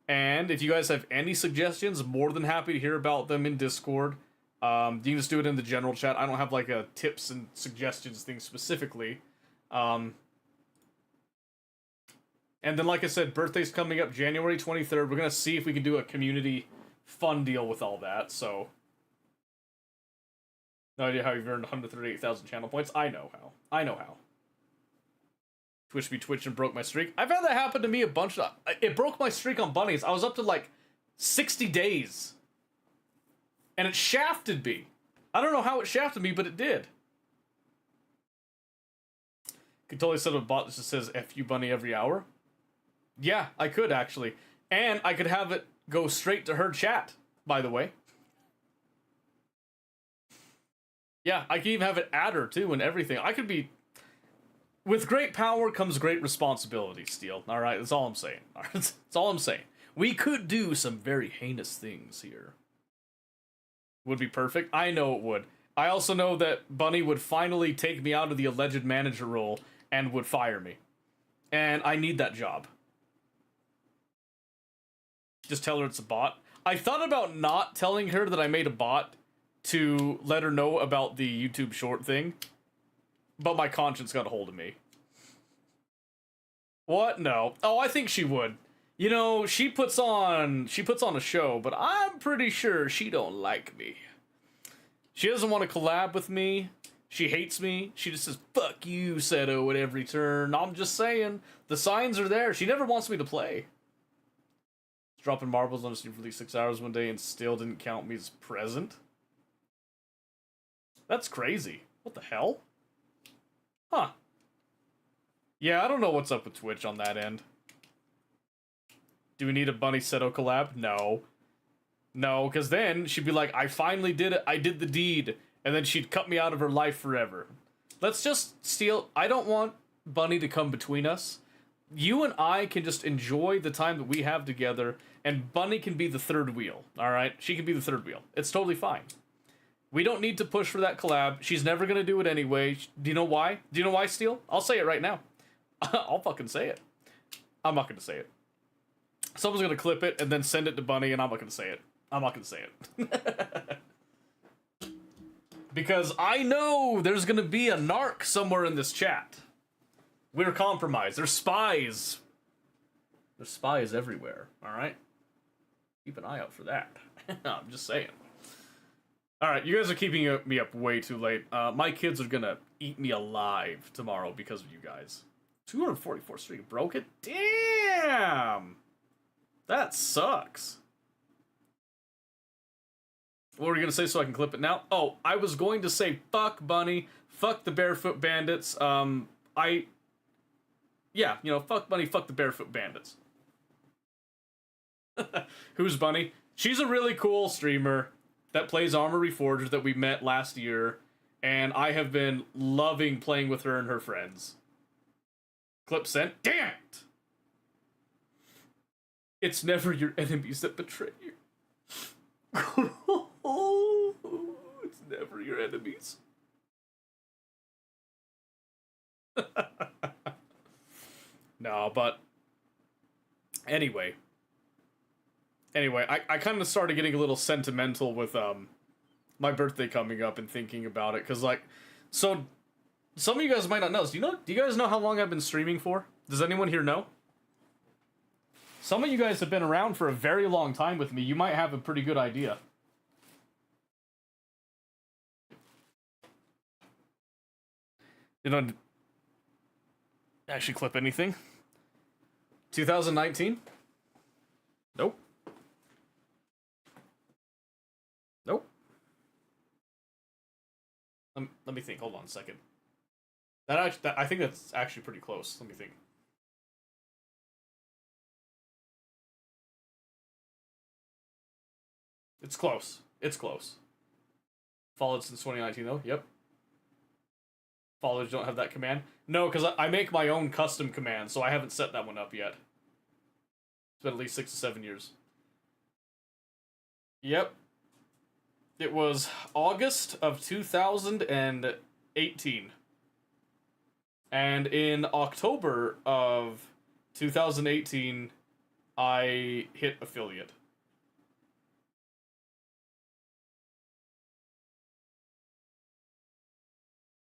And if you guys have any suggestions, more than happy to hear about them in Discord. You can just do it in the general chat. I don't have like a tips and suggestions thing specifically. And then, like I said, birthday's coming up January 23rd. We're going to see if we can do a community fun deal with all that, so. No idea how you've earned 138,000 channel points. I know how. I know how. Twitch be Twitch and broke my streak. I've had that happen to me a bunch of... It broke my streak on bunnies. I was up to, like, 60 days. And it shafted me. I don't know how it shafted me, but it did. Could totally set up a bot that just says F you bunny every hour. Yeah, I could actually. And I could have it go straight to her chat, by the way. Yeah, I could even have it add her too and everything. I could be... With great power comes great responsibility, Steel. Alright, that's all I'm saying. That's all I'm saying. We could do some very heinous things here. Would be perfect. I know it would. I also know that Bunny would finally take me out of the alleged manager role and would fire me. And I need that job. Just tell her it's a bot. I thought about not telling her that I made a bot to let her know about the YouTube short thing, but my conscience got a hold of me. What? No. Oh, I think she would. You know, she puts on a show, but I'm pretty sure she don't like me. She doesn't want to collab with me. She hates me. She just says, fuck you, Seto, at every turn. I'm just saying, the signs are there. She never wants me to play. Dropping marbles on a stream for at least 6 hours one day and still didn't count me as present. That's crazy. What the hell? Huh. Yeah, I don't know what's up with Twitch on that end. Do we need a Bunny Seto collab? No. No, because then she'd be like, I finally did it. I did the deed. And then she'd cut me out of her life forever. Let's just steal... I don't want Bunny to come between us. You and I can just enjoy the time that we have together, and Bunny can be the third wheel, alright? She can be the third wheel. It's totally fine. We don't need to push for that collab. She's never going to do it anyway. Do you know why? Do you know why, Steel? I'll say it right now. I'll fucking say it. I'm not going to say it. Someone's going to clip it and then send it to Bunny, and I'm not going to say it. I'm not going to say it. Because I know there's going to be a narc somewhere in this chat. We're compromised. There's spies. There's spies everywhere, alright? Keep an eye out for that. I'm just saying. Alright, you guys are keeping me up way too late. My kids are gonna eat me alive tomorrow because of you guys. 244 streak broke it? Damn! That sucks. What were you gonna say so I can clip it now? Oh, I was going to say fuck Bunny, fuck the Barefoot Bandits. Yeah, you know, fuck Bunny, fuck the Barefoot Bandits. Who's Bunny? She's a really cool streamer. that plays Armor Reforged that we met last year, and I have been loving playing with her and her friends. Clip sent. Damn it! It's never your enemies that betray you. It's never your enemies. No, but anyway, I kind of started getting a little sentimental with my birthday coming up and thinking about it, because like, so some of you guys might not know. Do you guys know how long I've been streaming for? Does anyone here know? Some of you guys have been around for a very long time with me. You might have a pretty good idea. You don't actually clip anything. 2019? Nope. Nope. Let me think. Hold on a second. I think that's actually pretty close. Let me think. It's close. It's close. Followed since 2019 though. Yep. Followers don't have that command. No, because I make my own custom command, so I haven't set that one up yet. It's been at least 6 to 7 years. Yep. It was August of 2018. And in October of 2018, I hit affiliate.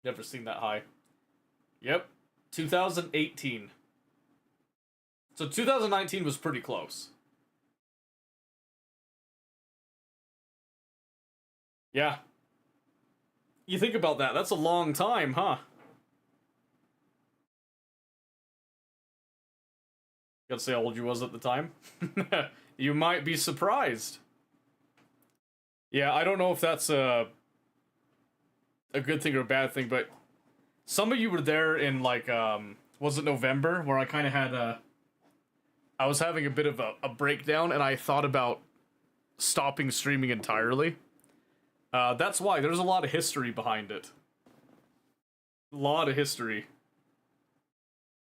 Never seen that high. Yep. 2018. So 2019 was pretty close. Yeah. You think about that. That's a long time, huh? Gotta say how old you was at the time? You might be surprised. Yeah, I don't know if that's a good thing or a bad thing, but some of you were there in, like, was it November, where I kind of had I was having a bit of a breakdown, and I thought about stopping streaming entirely. That's why. There's a lot of history behind it. A lot of history.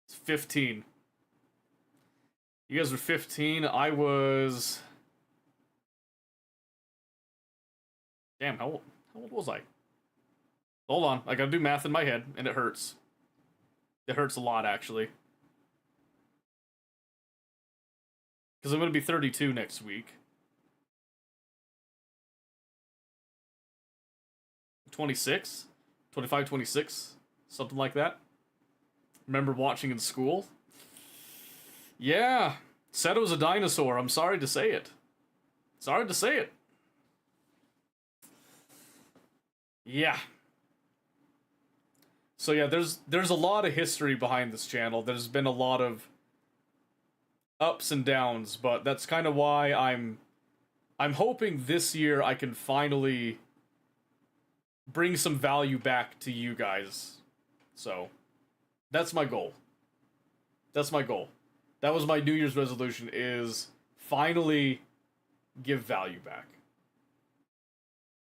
It's 15. You guys were 15, I was... Damn, how old was I? Hold on, I gotta do math in my head, and it hurts. It hurts a lot, actually. Because I'm gonna be 32 next week. 26? 25, 26? Something like that. Remember watching in school? Yeah. Seto's a dinosaur, I'm sorry to say it. Sorry to say it. Yeah. So yeah, there's a lot of history behind this channel. There's been a lot of ups and downs, but that's kind of why I'm hoping this year I can finally bring some value back to you guys. So that's my goal. That's my goal. That was my New Year's resolution, is finally give value back.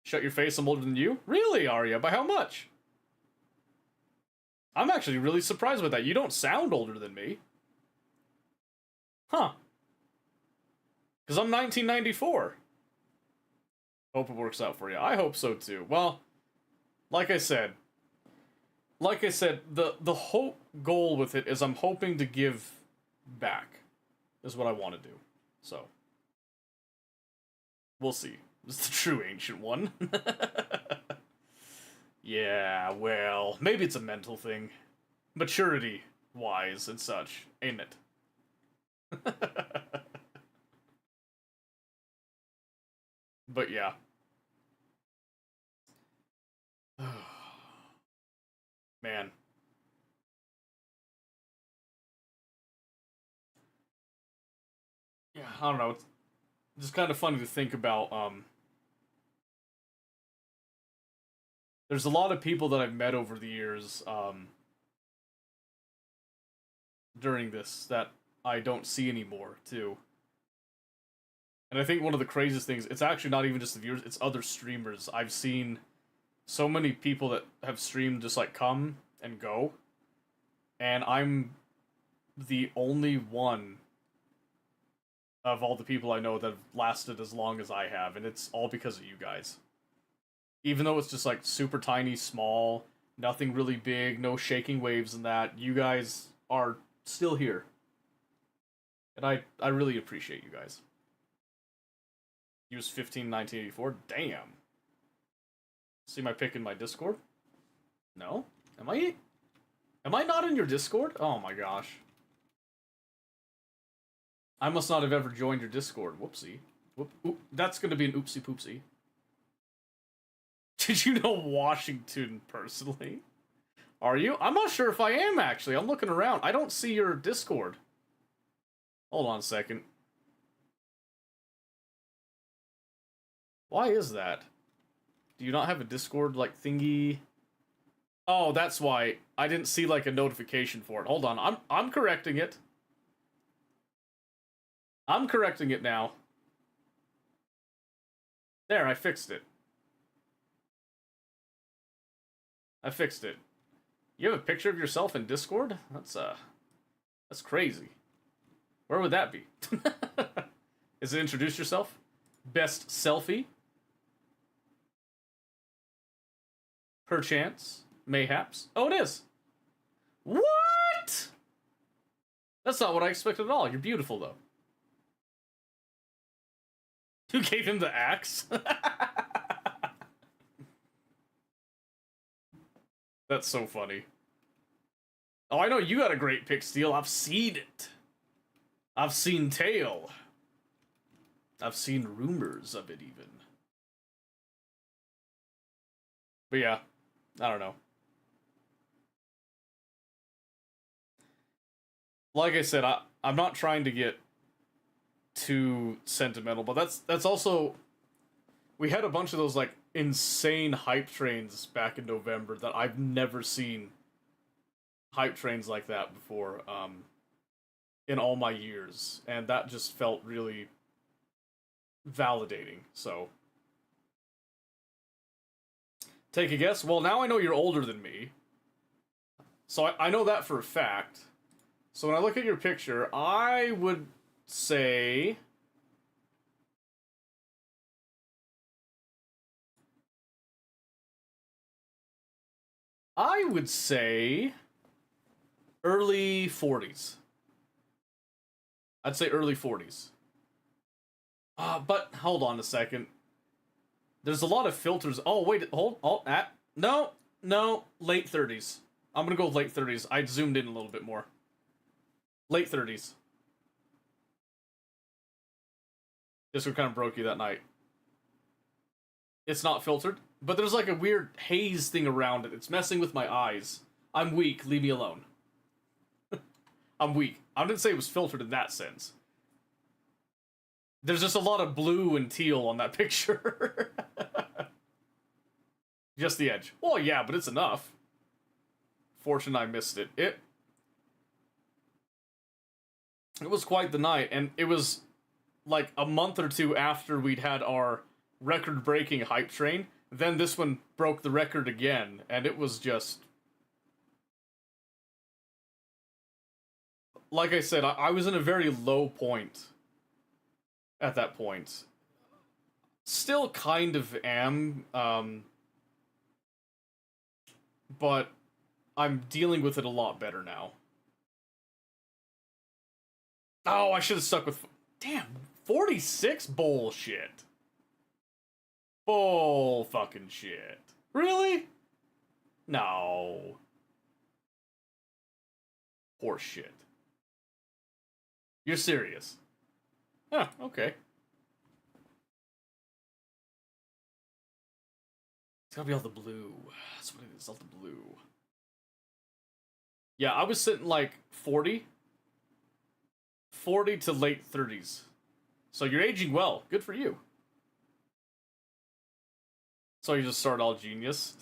Shut your face, I'm older than you? Really, Arya? By how much? I'm actually really surprised with that. You don't sound older than me. Huh. Because I'm 1994. Hope it works out for you. I hope so too. Well, like I said, the whole goal with it is I'm hoping to give back, is what I want to do. So, we'll see. This is the true ancient one. Yeah, well, maybe it's a mental thing. Maturity-wise and such, ain't it? But yeah. Man. Yeah, I don't know. It's just kind of funny to think about, there's a lot of people that I've met over the years, during this that I don't see anymore, too. And I think one of the craziest things, it's actually not even just the viewers, it's other streamers. I've seen so many people that have streamed just like come and go. And I'm the only one of all the people I know that have lasted as long as I have. And it's all because of you guys. Even though it's just like super tiny, small, nothing really big, no shaking waves and that, you guys are still here. And I really appreciate you guys. Use 15/1984. Damn. See my pick in my Discord? No? Am I not in your Discord? Oh my gosh. I must not have ever joined your Discord. Whoopsie. Oop. That's gonna be an oopsie poopsie. Did you know Washington personally? Are you? I'm not sure if I am, actually. I'm looking around. I don't see your Discord. Hold on a second. Why is that? Do you not have a Discord, like, thingy? Oh, that's why. I didn't see, like, a notification for it. Hold on. I'm correcting it. I'm correcting it now. There, I fixed it. I fixed it. You have a picture of yourself in Discord? That's crazy. Where would that be? Is it introduce yourself? Best selfie? Perchance? Mayhaps? Oh, it is! What?! That's not what I expected at all. You're beautiful, though. Who gave him the axe? That's so funny. Oh, I know you got a great pick, Steel. I've seen it. I've seen tale. I've seen rumors of it, even. But yeah, I don't know. Like I said, I'm not trying to get too sentimental, but that's also... We had a bunch of those, like, insane hype trains back in November that I've never seen hype trains like that before, in all my years. And that just felt really validating, so... Take a guess? Well, now I know you're older than me. So I know that for a fact. So when I look at your picture, I would say... early 40s. I'd say early 40s. But hold on a second. There's a lot of filters. Oh, wait, no, late 30s. I'm gonna go with late 30s. I zoomed in a little bit more. Late 30s. This one kind of broke you that night. It's not filtered, but there's like a weird haze thing around it. It's messing with my eyes. I'm weak, leave me alone. I'm weak. I didn't say it was filtered in that sense. There's just a lot of blue and teal on that picture. Just the edge. Well, yeah, but it's enough. Fortunate I missed it. It was quite the night, and it was like a month or two after we'd had our record-breaking hype train. Then this one broke the record again, and it was just... Like I said, I was in a very low point at that point. Still kind of am, but I'm dealing with it a lot better now. Oh, I should have stuck with... Damn, 46? Bullshit. Bull fucking shit. Really? No. Horse shit. You're serious? Huh, okay. It's gotta be all the blue. That's what it is, all the blue. Yeah, I was sitting like 40. 40 to late 30s. So you're aging well. Good for you. So you just start all genius.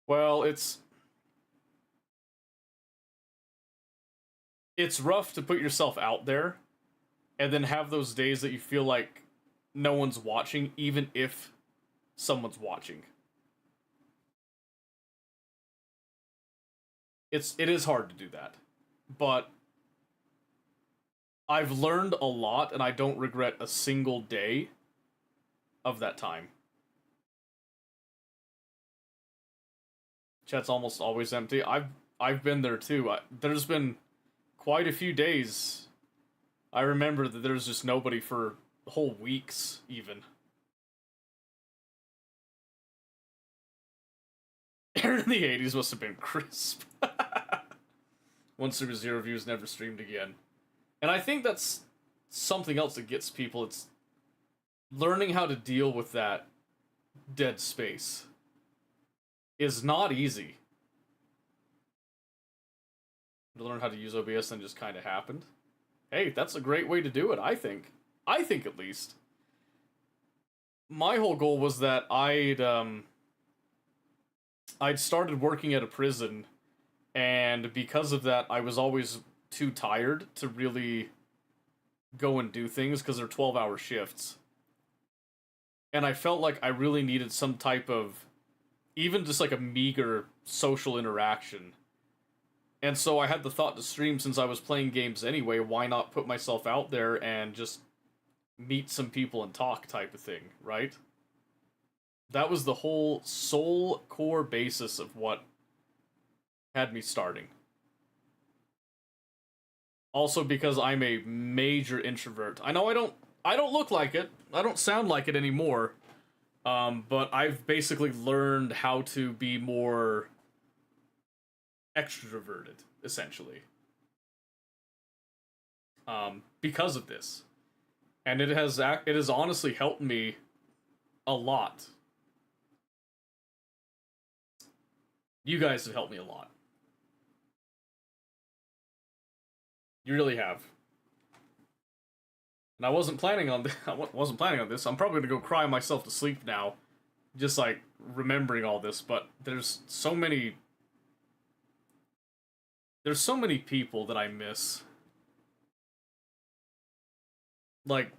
Well, it's rough to put yourself out there and then have those days that you feel like no one's watching, even if someone's watching. It is hard to do that, but I've learned a lot, and I don't regret a single day of that time. Chat's almost always empty. I've been there too. There's been quite a few days. I remember that there's just nobody for whole weeks, even. Aaron in the 80s must have been crisp. Once there was 0 views, never streamed again. And I think that's something else that gets people. It's learning how to deal with that dead space is not easy. To learn how to use OBS and just kind of happened. Hey, that's a great way to do it, I think. I think, at least. My whole goal was that I'd started working at a prison, and because of that, I was always too tired to really go and do things, because they're 12-hour shifts. And I felt like I really needed some type of, even just like a meager social interaction. And so I had the thought to stream, since I was playing games anyway, why not put myself out there and just meet some people and talk type of thing, right? That was the whole sole core basis of what had me starting. Also because I'm a major introvert. I know I don't look like it. I don't sound like it anymore. But I've basically learned how to be more extroverted, essentially. Because of this. And it has honestly helped me a lot. You guys have helped me a lot. You really have. And I wasn't planning on this. I'm probably gonna go cry myself to sleep now, just like remembering all this. But there's so many people that I miss. Like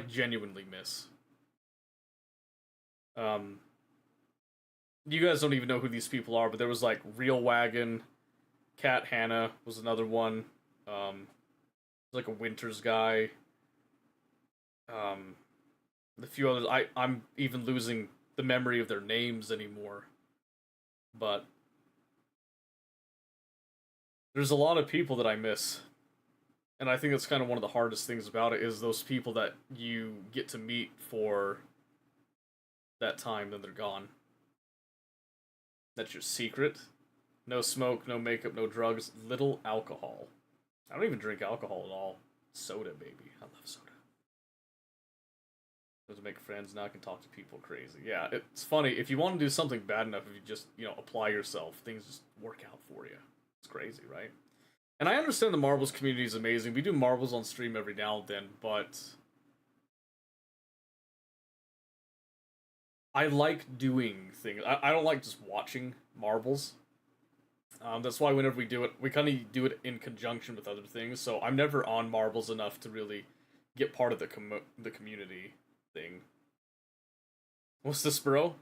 genuinely miss. You guys don't even know who these people are, but there was like Real Wagon, Cat Hannah was another one. Like a Winters guy. A few others. I'm even losing the memory of their names anymore. But there's a lot of people that I miss. And I think that's kind of one of the hardest things about it, is those people that you get to meet for that time, then they're gone. That's your secret. No smoke, no makeup, no drugs, little alcohol. I don't even drink alcohol at all. Soda, baby. I love soda. To make friends, now I can talk to people crazy. Yeah, it's funny. If you want to do something bad enough, if you just, apply yourself, things just work out for you. It's crazy, right? And I understand the marbles community is amazing. We do marbles on stream every now and then, but I like doing things. I don't like just watching marbles. That's why whenever we do it, we kind of do it in conjunction with other things. So I'm never on marbles enough to really get part of the community thing. What's this, bro?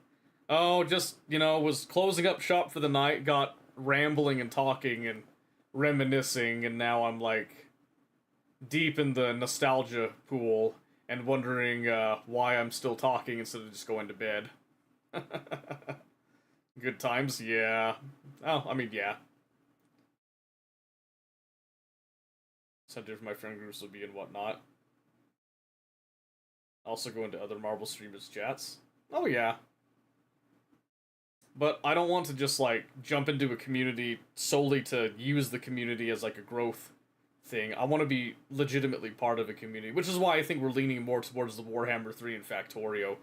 Oh, just, was closing up shop for the night, got rambling and talking and reminiscing, and now I'm like deep in the nostalgia pool and wondering why I'm still talking instead of just going to bed. Good times? Yeah. Oh, I mean, yeah. Some different my friend groups will be and whatnot. Also go into other Marvel streamers' chats. Oh, yeah. But I don't want to just, jump into a community solely to use the community as, a growth thing. I want to be legitimately part of a community, which is why I think we're leaning more towards the Warhammer 3 and Factorio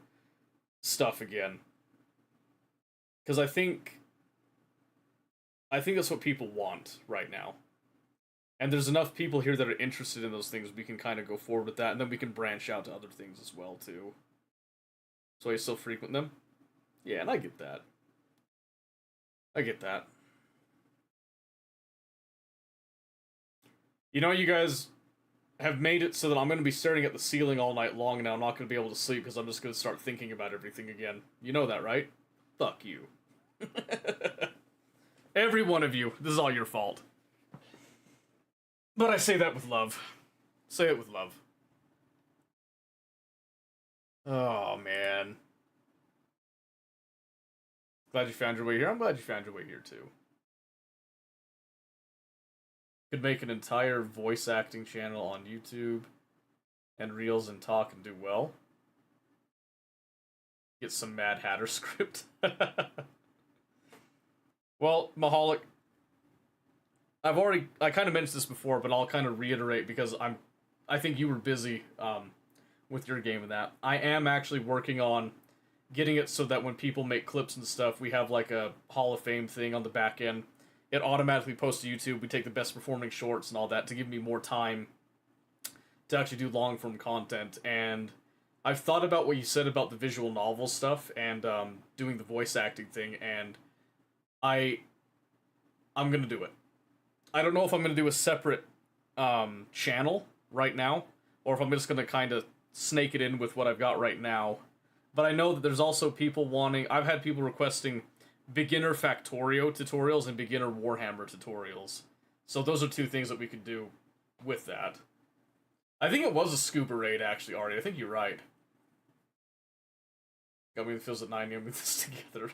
stuff again. Because I think that's what people want right now. And there's enough people here that are interested in those things, we can kind of go forward with that, and then we can branch out to other things as well, too. So I still frequent them? Yeah, and I get that. I get that. You guys, have made it so that I'm going to be staring at the ceiling all night long now. I'm not going to be able to sleep because I'm just going to start thinking about everything again. You know that, right? Fuck you. Every one of you. This is all your fault. But I say that with love. Say it with love. Oh, man. Glad you found your way here. I'm glad you found your way here, too. Could make an entire voice acting channel on YouTube and Reels and talk and do well. Get some Mad Hatter script. Well, Mahalik, I kind of mentioned this before, but I'll kind of reiterate because I think you were busy with your game and that. I am actually working on getting it so that when people make clips and stuff, we have like a Hall of Fame thing on the back end. It automatically posts to YouTube. We take the best performing shorts and all that to give me more time to actually do long form content. And I've thought about what you said about the visual novel stuff and doing the voice acting thing, and I'm gonna do it. I don't know if I'm gonna do a separate channel right now, or if I'm just gonna kind of snake it in with what I've got right now. But I know that there's also people wanting. I've had people requesting beginner Factorio tutorials and beginner Warhammer tutorials. So those are two things that we could do with that. I think it was a scuba raid, actually, Artie. I think you're right. Got me the feels at 9 a.m. with this together.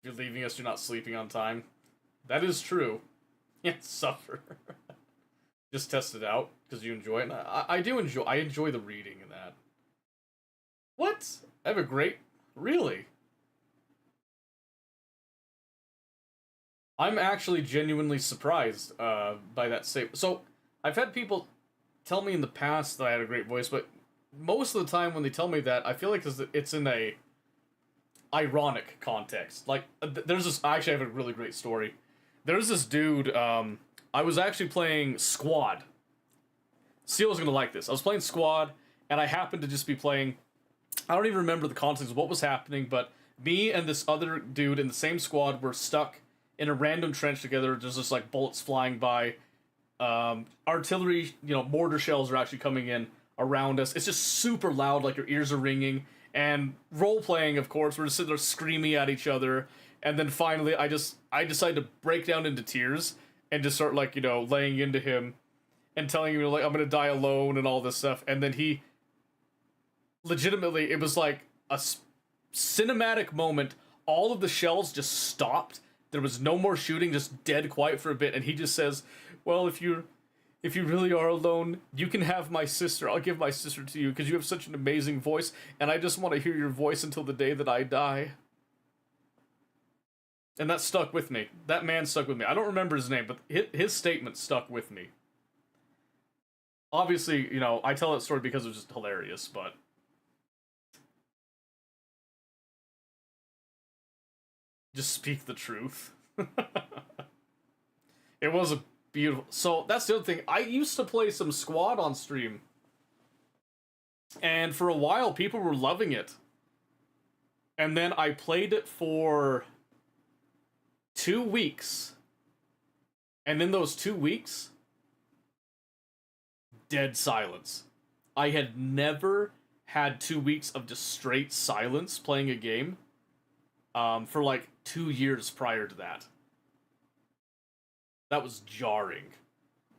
You're leaving us, you're not sleeping on time. That is true. Yeah, suffer. Just test it out, because you enjoy it. And I enjoy the reading in that. What? I have a great... Really? I'm actually genuinely surprised by that statement. So, I've had people tell me in the past that I had a great voice, but most of the time when they tell me that, I feel like it's in a ironic context. Like, there's this... I actually have a really great story. There's this dude, I was actually playing Squad. Steel's gonna like this. I was playing Squad, and I happened to just be playing... I don't even remember the context of what was happening, but me and this other dude in the same squad were stuck in a random trench together. There's just like bullets flying by. Artillery, mortar shells are actually coming in around us. It's just super loud, like your ears are ringing. And role-playing, of course, we're just sitting there screaming at each other. And then finally, I decided to break down into tears and just start, like, laying into him and telling him, like, I'm gonna die alone and all this stuff. And then he... Legitimately, it was like a cinematic moment. All of the shells just stopped. There was no more shooting, just dead quiet for a bit. And he just says, well, if you really are alone, you can have my sister. I'll give my sister to you because you have such an amazing voice. And I just want to hear your voice until the day that I die. And that stuck with me. That man stuck with me. I don't remember his name, but his statement stuck with me. Obviously, I tell that story because it was just hilarious, but... Just speak the truth. It was a beautiful... So, that's the other thing. I used to play some Squad on stream. And for a while, people were loving it. And then I played it for 2 weeks. And in those 2 weeks, dead silence. I had never had 2 weeks of just straight silence playing a game. For like 2 years prior to that. That was jarring.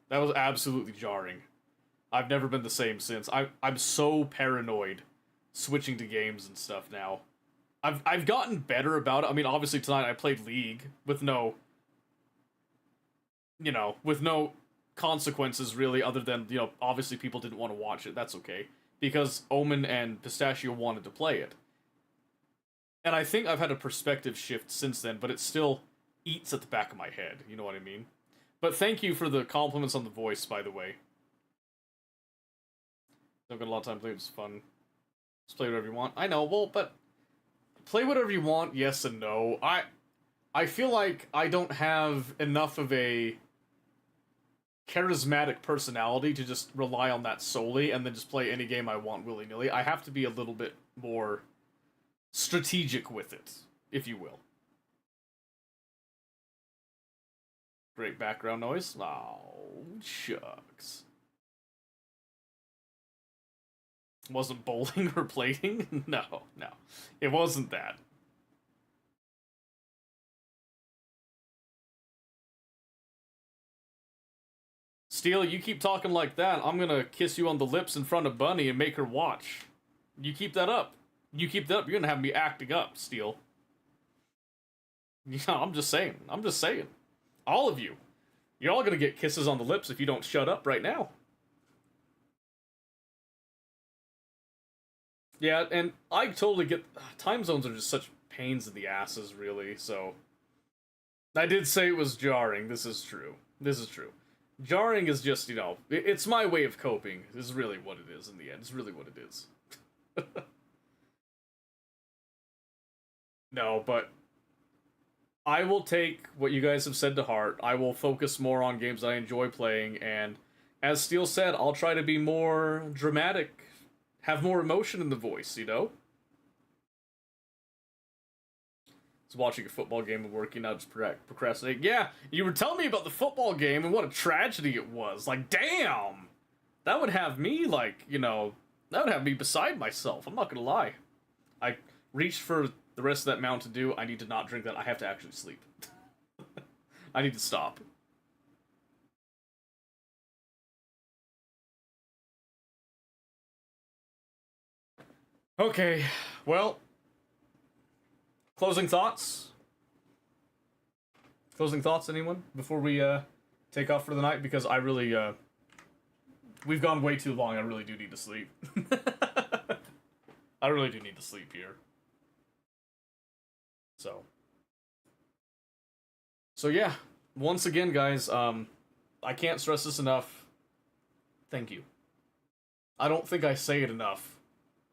That was absolutely jarring. I've never been the same since. I'm so paranoid switching to games and stuff now. I've gotten better about it. I mean, obviously tonight I played League with no consequences really, other than, obviously people didn't want to watch it. That's okay. Because Omen and Pistachio wanted to play it. And I think I've had a perspective shift since then, but it still eats at the back of my head. You know what I mean? But thank you for the compliments on the voice, by the way. I've got a lot of time playing. It's fun. Just play whatever you want. I know, well, but play whatever you want, yes and no. I feel like I don't have enough of a charismatic personality to just rely on that solely and then just play any game I want willy-nilly. I have to be a little bit more... strategic with it, if you will. Great background noise. Oh, shucks. Wasn't bowling or plating? No, no. It wasn't that. Steel, you keep talking like that, I'm gonna kiss you on the lips in front of Bunny and make her watch. You keep that up. You keep that up, you're gonna have me acting up, Steel. Yeah, I'm just saying. I'm just saying. All of you. You're all gonna get kisses on the lips if you don't shut up right now. Yeah, and I totally get... Time zones are just such pains in the asses, really, so... I did say it was jarring. This is true. This is true. Jarring is just, you know... It's my way of coping, is really what it is in the end. It's really what it is. No, but... I will take what you guys have said to heart. I will focus more on games I enjoy playing, and... As Steel said, I'll try to be more dramatic. Have more emotion in the voice, you know? It's watching a football game and working out, just procrastinating. Yeah, you were telling me about the football game and what a tragedy it was. Like, damn! That would have me, like, you know, that would have me beside myself. I'm not gonna lie. I reached for the rest of that Mountain Dew. I need to not drink that. I have to actually sleep. I need to stop. Okay, well, closing thoughts? Closing thoughts, anyone? Before we, take off for the night? Because I really, we've gone way too long. I really do need to sleep. I really do need to sleep here. So yeah, once again, guys, I can't stress this enough. Thank you. I don't think I say it enough.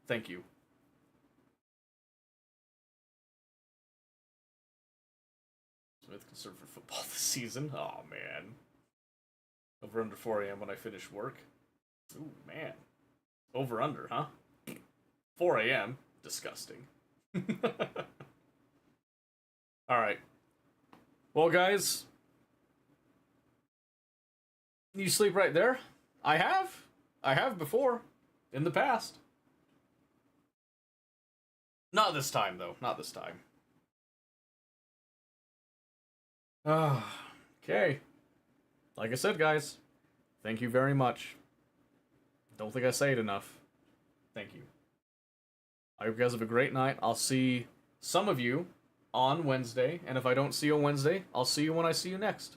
Thank you. Smith concerned for football this season. Oh, man. Over under 4 a.m. when I finish work. Ooh, man. Over under, huh? 4 a.m. Disgusting. Alright. Well, guys. You sleep right there? I have. I have before. In the past. Not this time, though. Not this time. Okay. Like I said, guys, thank you very much. Don't think I say it enough. Thank you. I hope you guys have a great night. I'll see some of you on Wednesday, and if I don't see you on Wednesday, I'll see you when I see you next.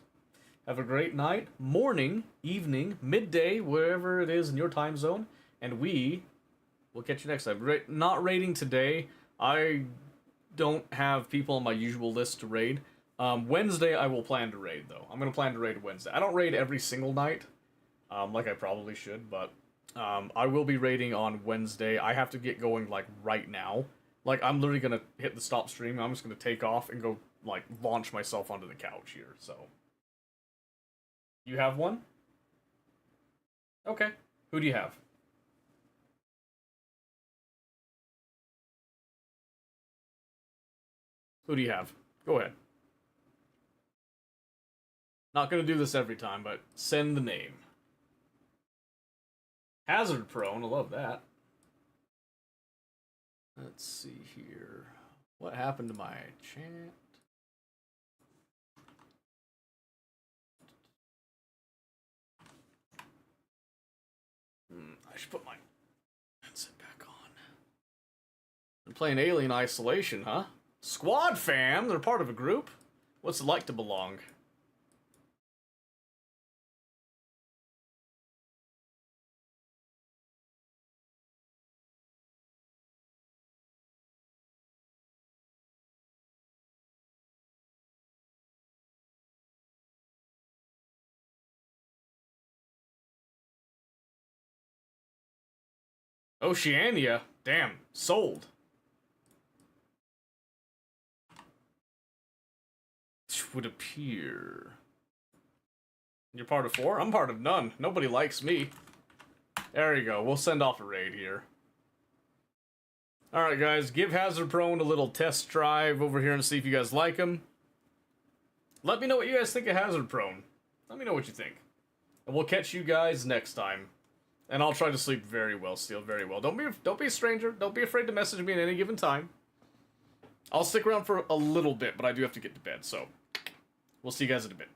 Have a great night, morning, evening, midday, wherever it is in your time zone, and we'll catch you next time. Not raiding today. I don't have people on my usual list to raid. Wednesday I will plan to raid, though. I'm going to plan to raid Wednesday. I don't raid every single night, like I probably should, but I will be raiding on Wednesday. I have to get going, like, right now. Like, I'm literally going to hit the stop stream. I'm just going to take off and go, like, launch myself onto the couch here, so. You have one? Okay. Who do you have? Who do you have? Go ahead. Not gonna do this every time, but send the name. Hazard prone, I love that. Let's see here. What happened to my chant? I should put my headset back on. They're playing Alien Isolation, huh? Squad fam! They're part of a group? What's it like to belong? Oceania? Damn, sold. Would appear. You're part of 4? I'm part of none. Nobody likes me. There you go. We'll send off a raid here. Alright, guys. Give Hazard Prone a little test drive over here and see if you guys like him. let me know what you guys think of Hazard Prone. Let me know what you think. And we'll catch you guys next time. And I'll try to sleep very well, Steel, very well. Don't be a stranger. Don't be afraid to message me at any given time. I'll stick around for a little bit, but I do have to get to bed, so we'll see you guys in a bit.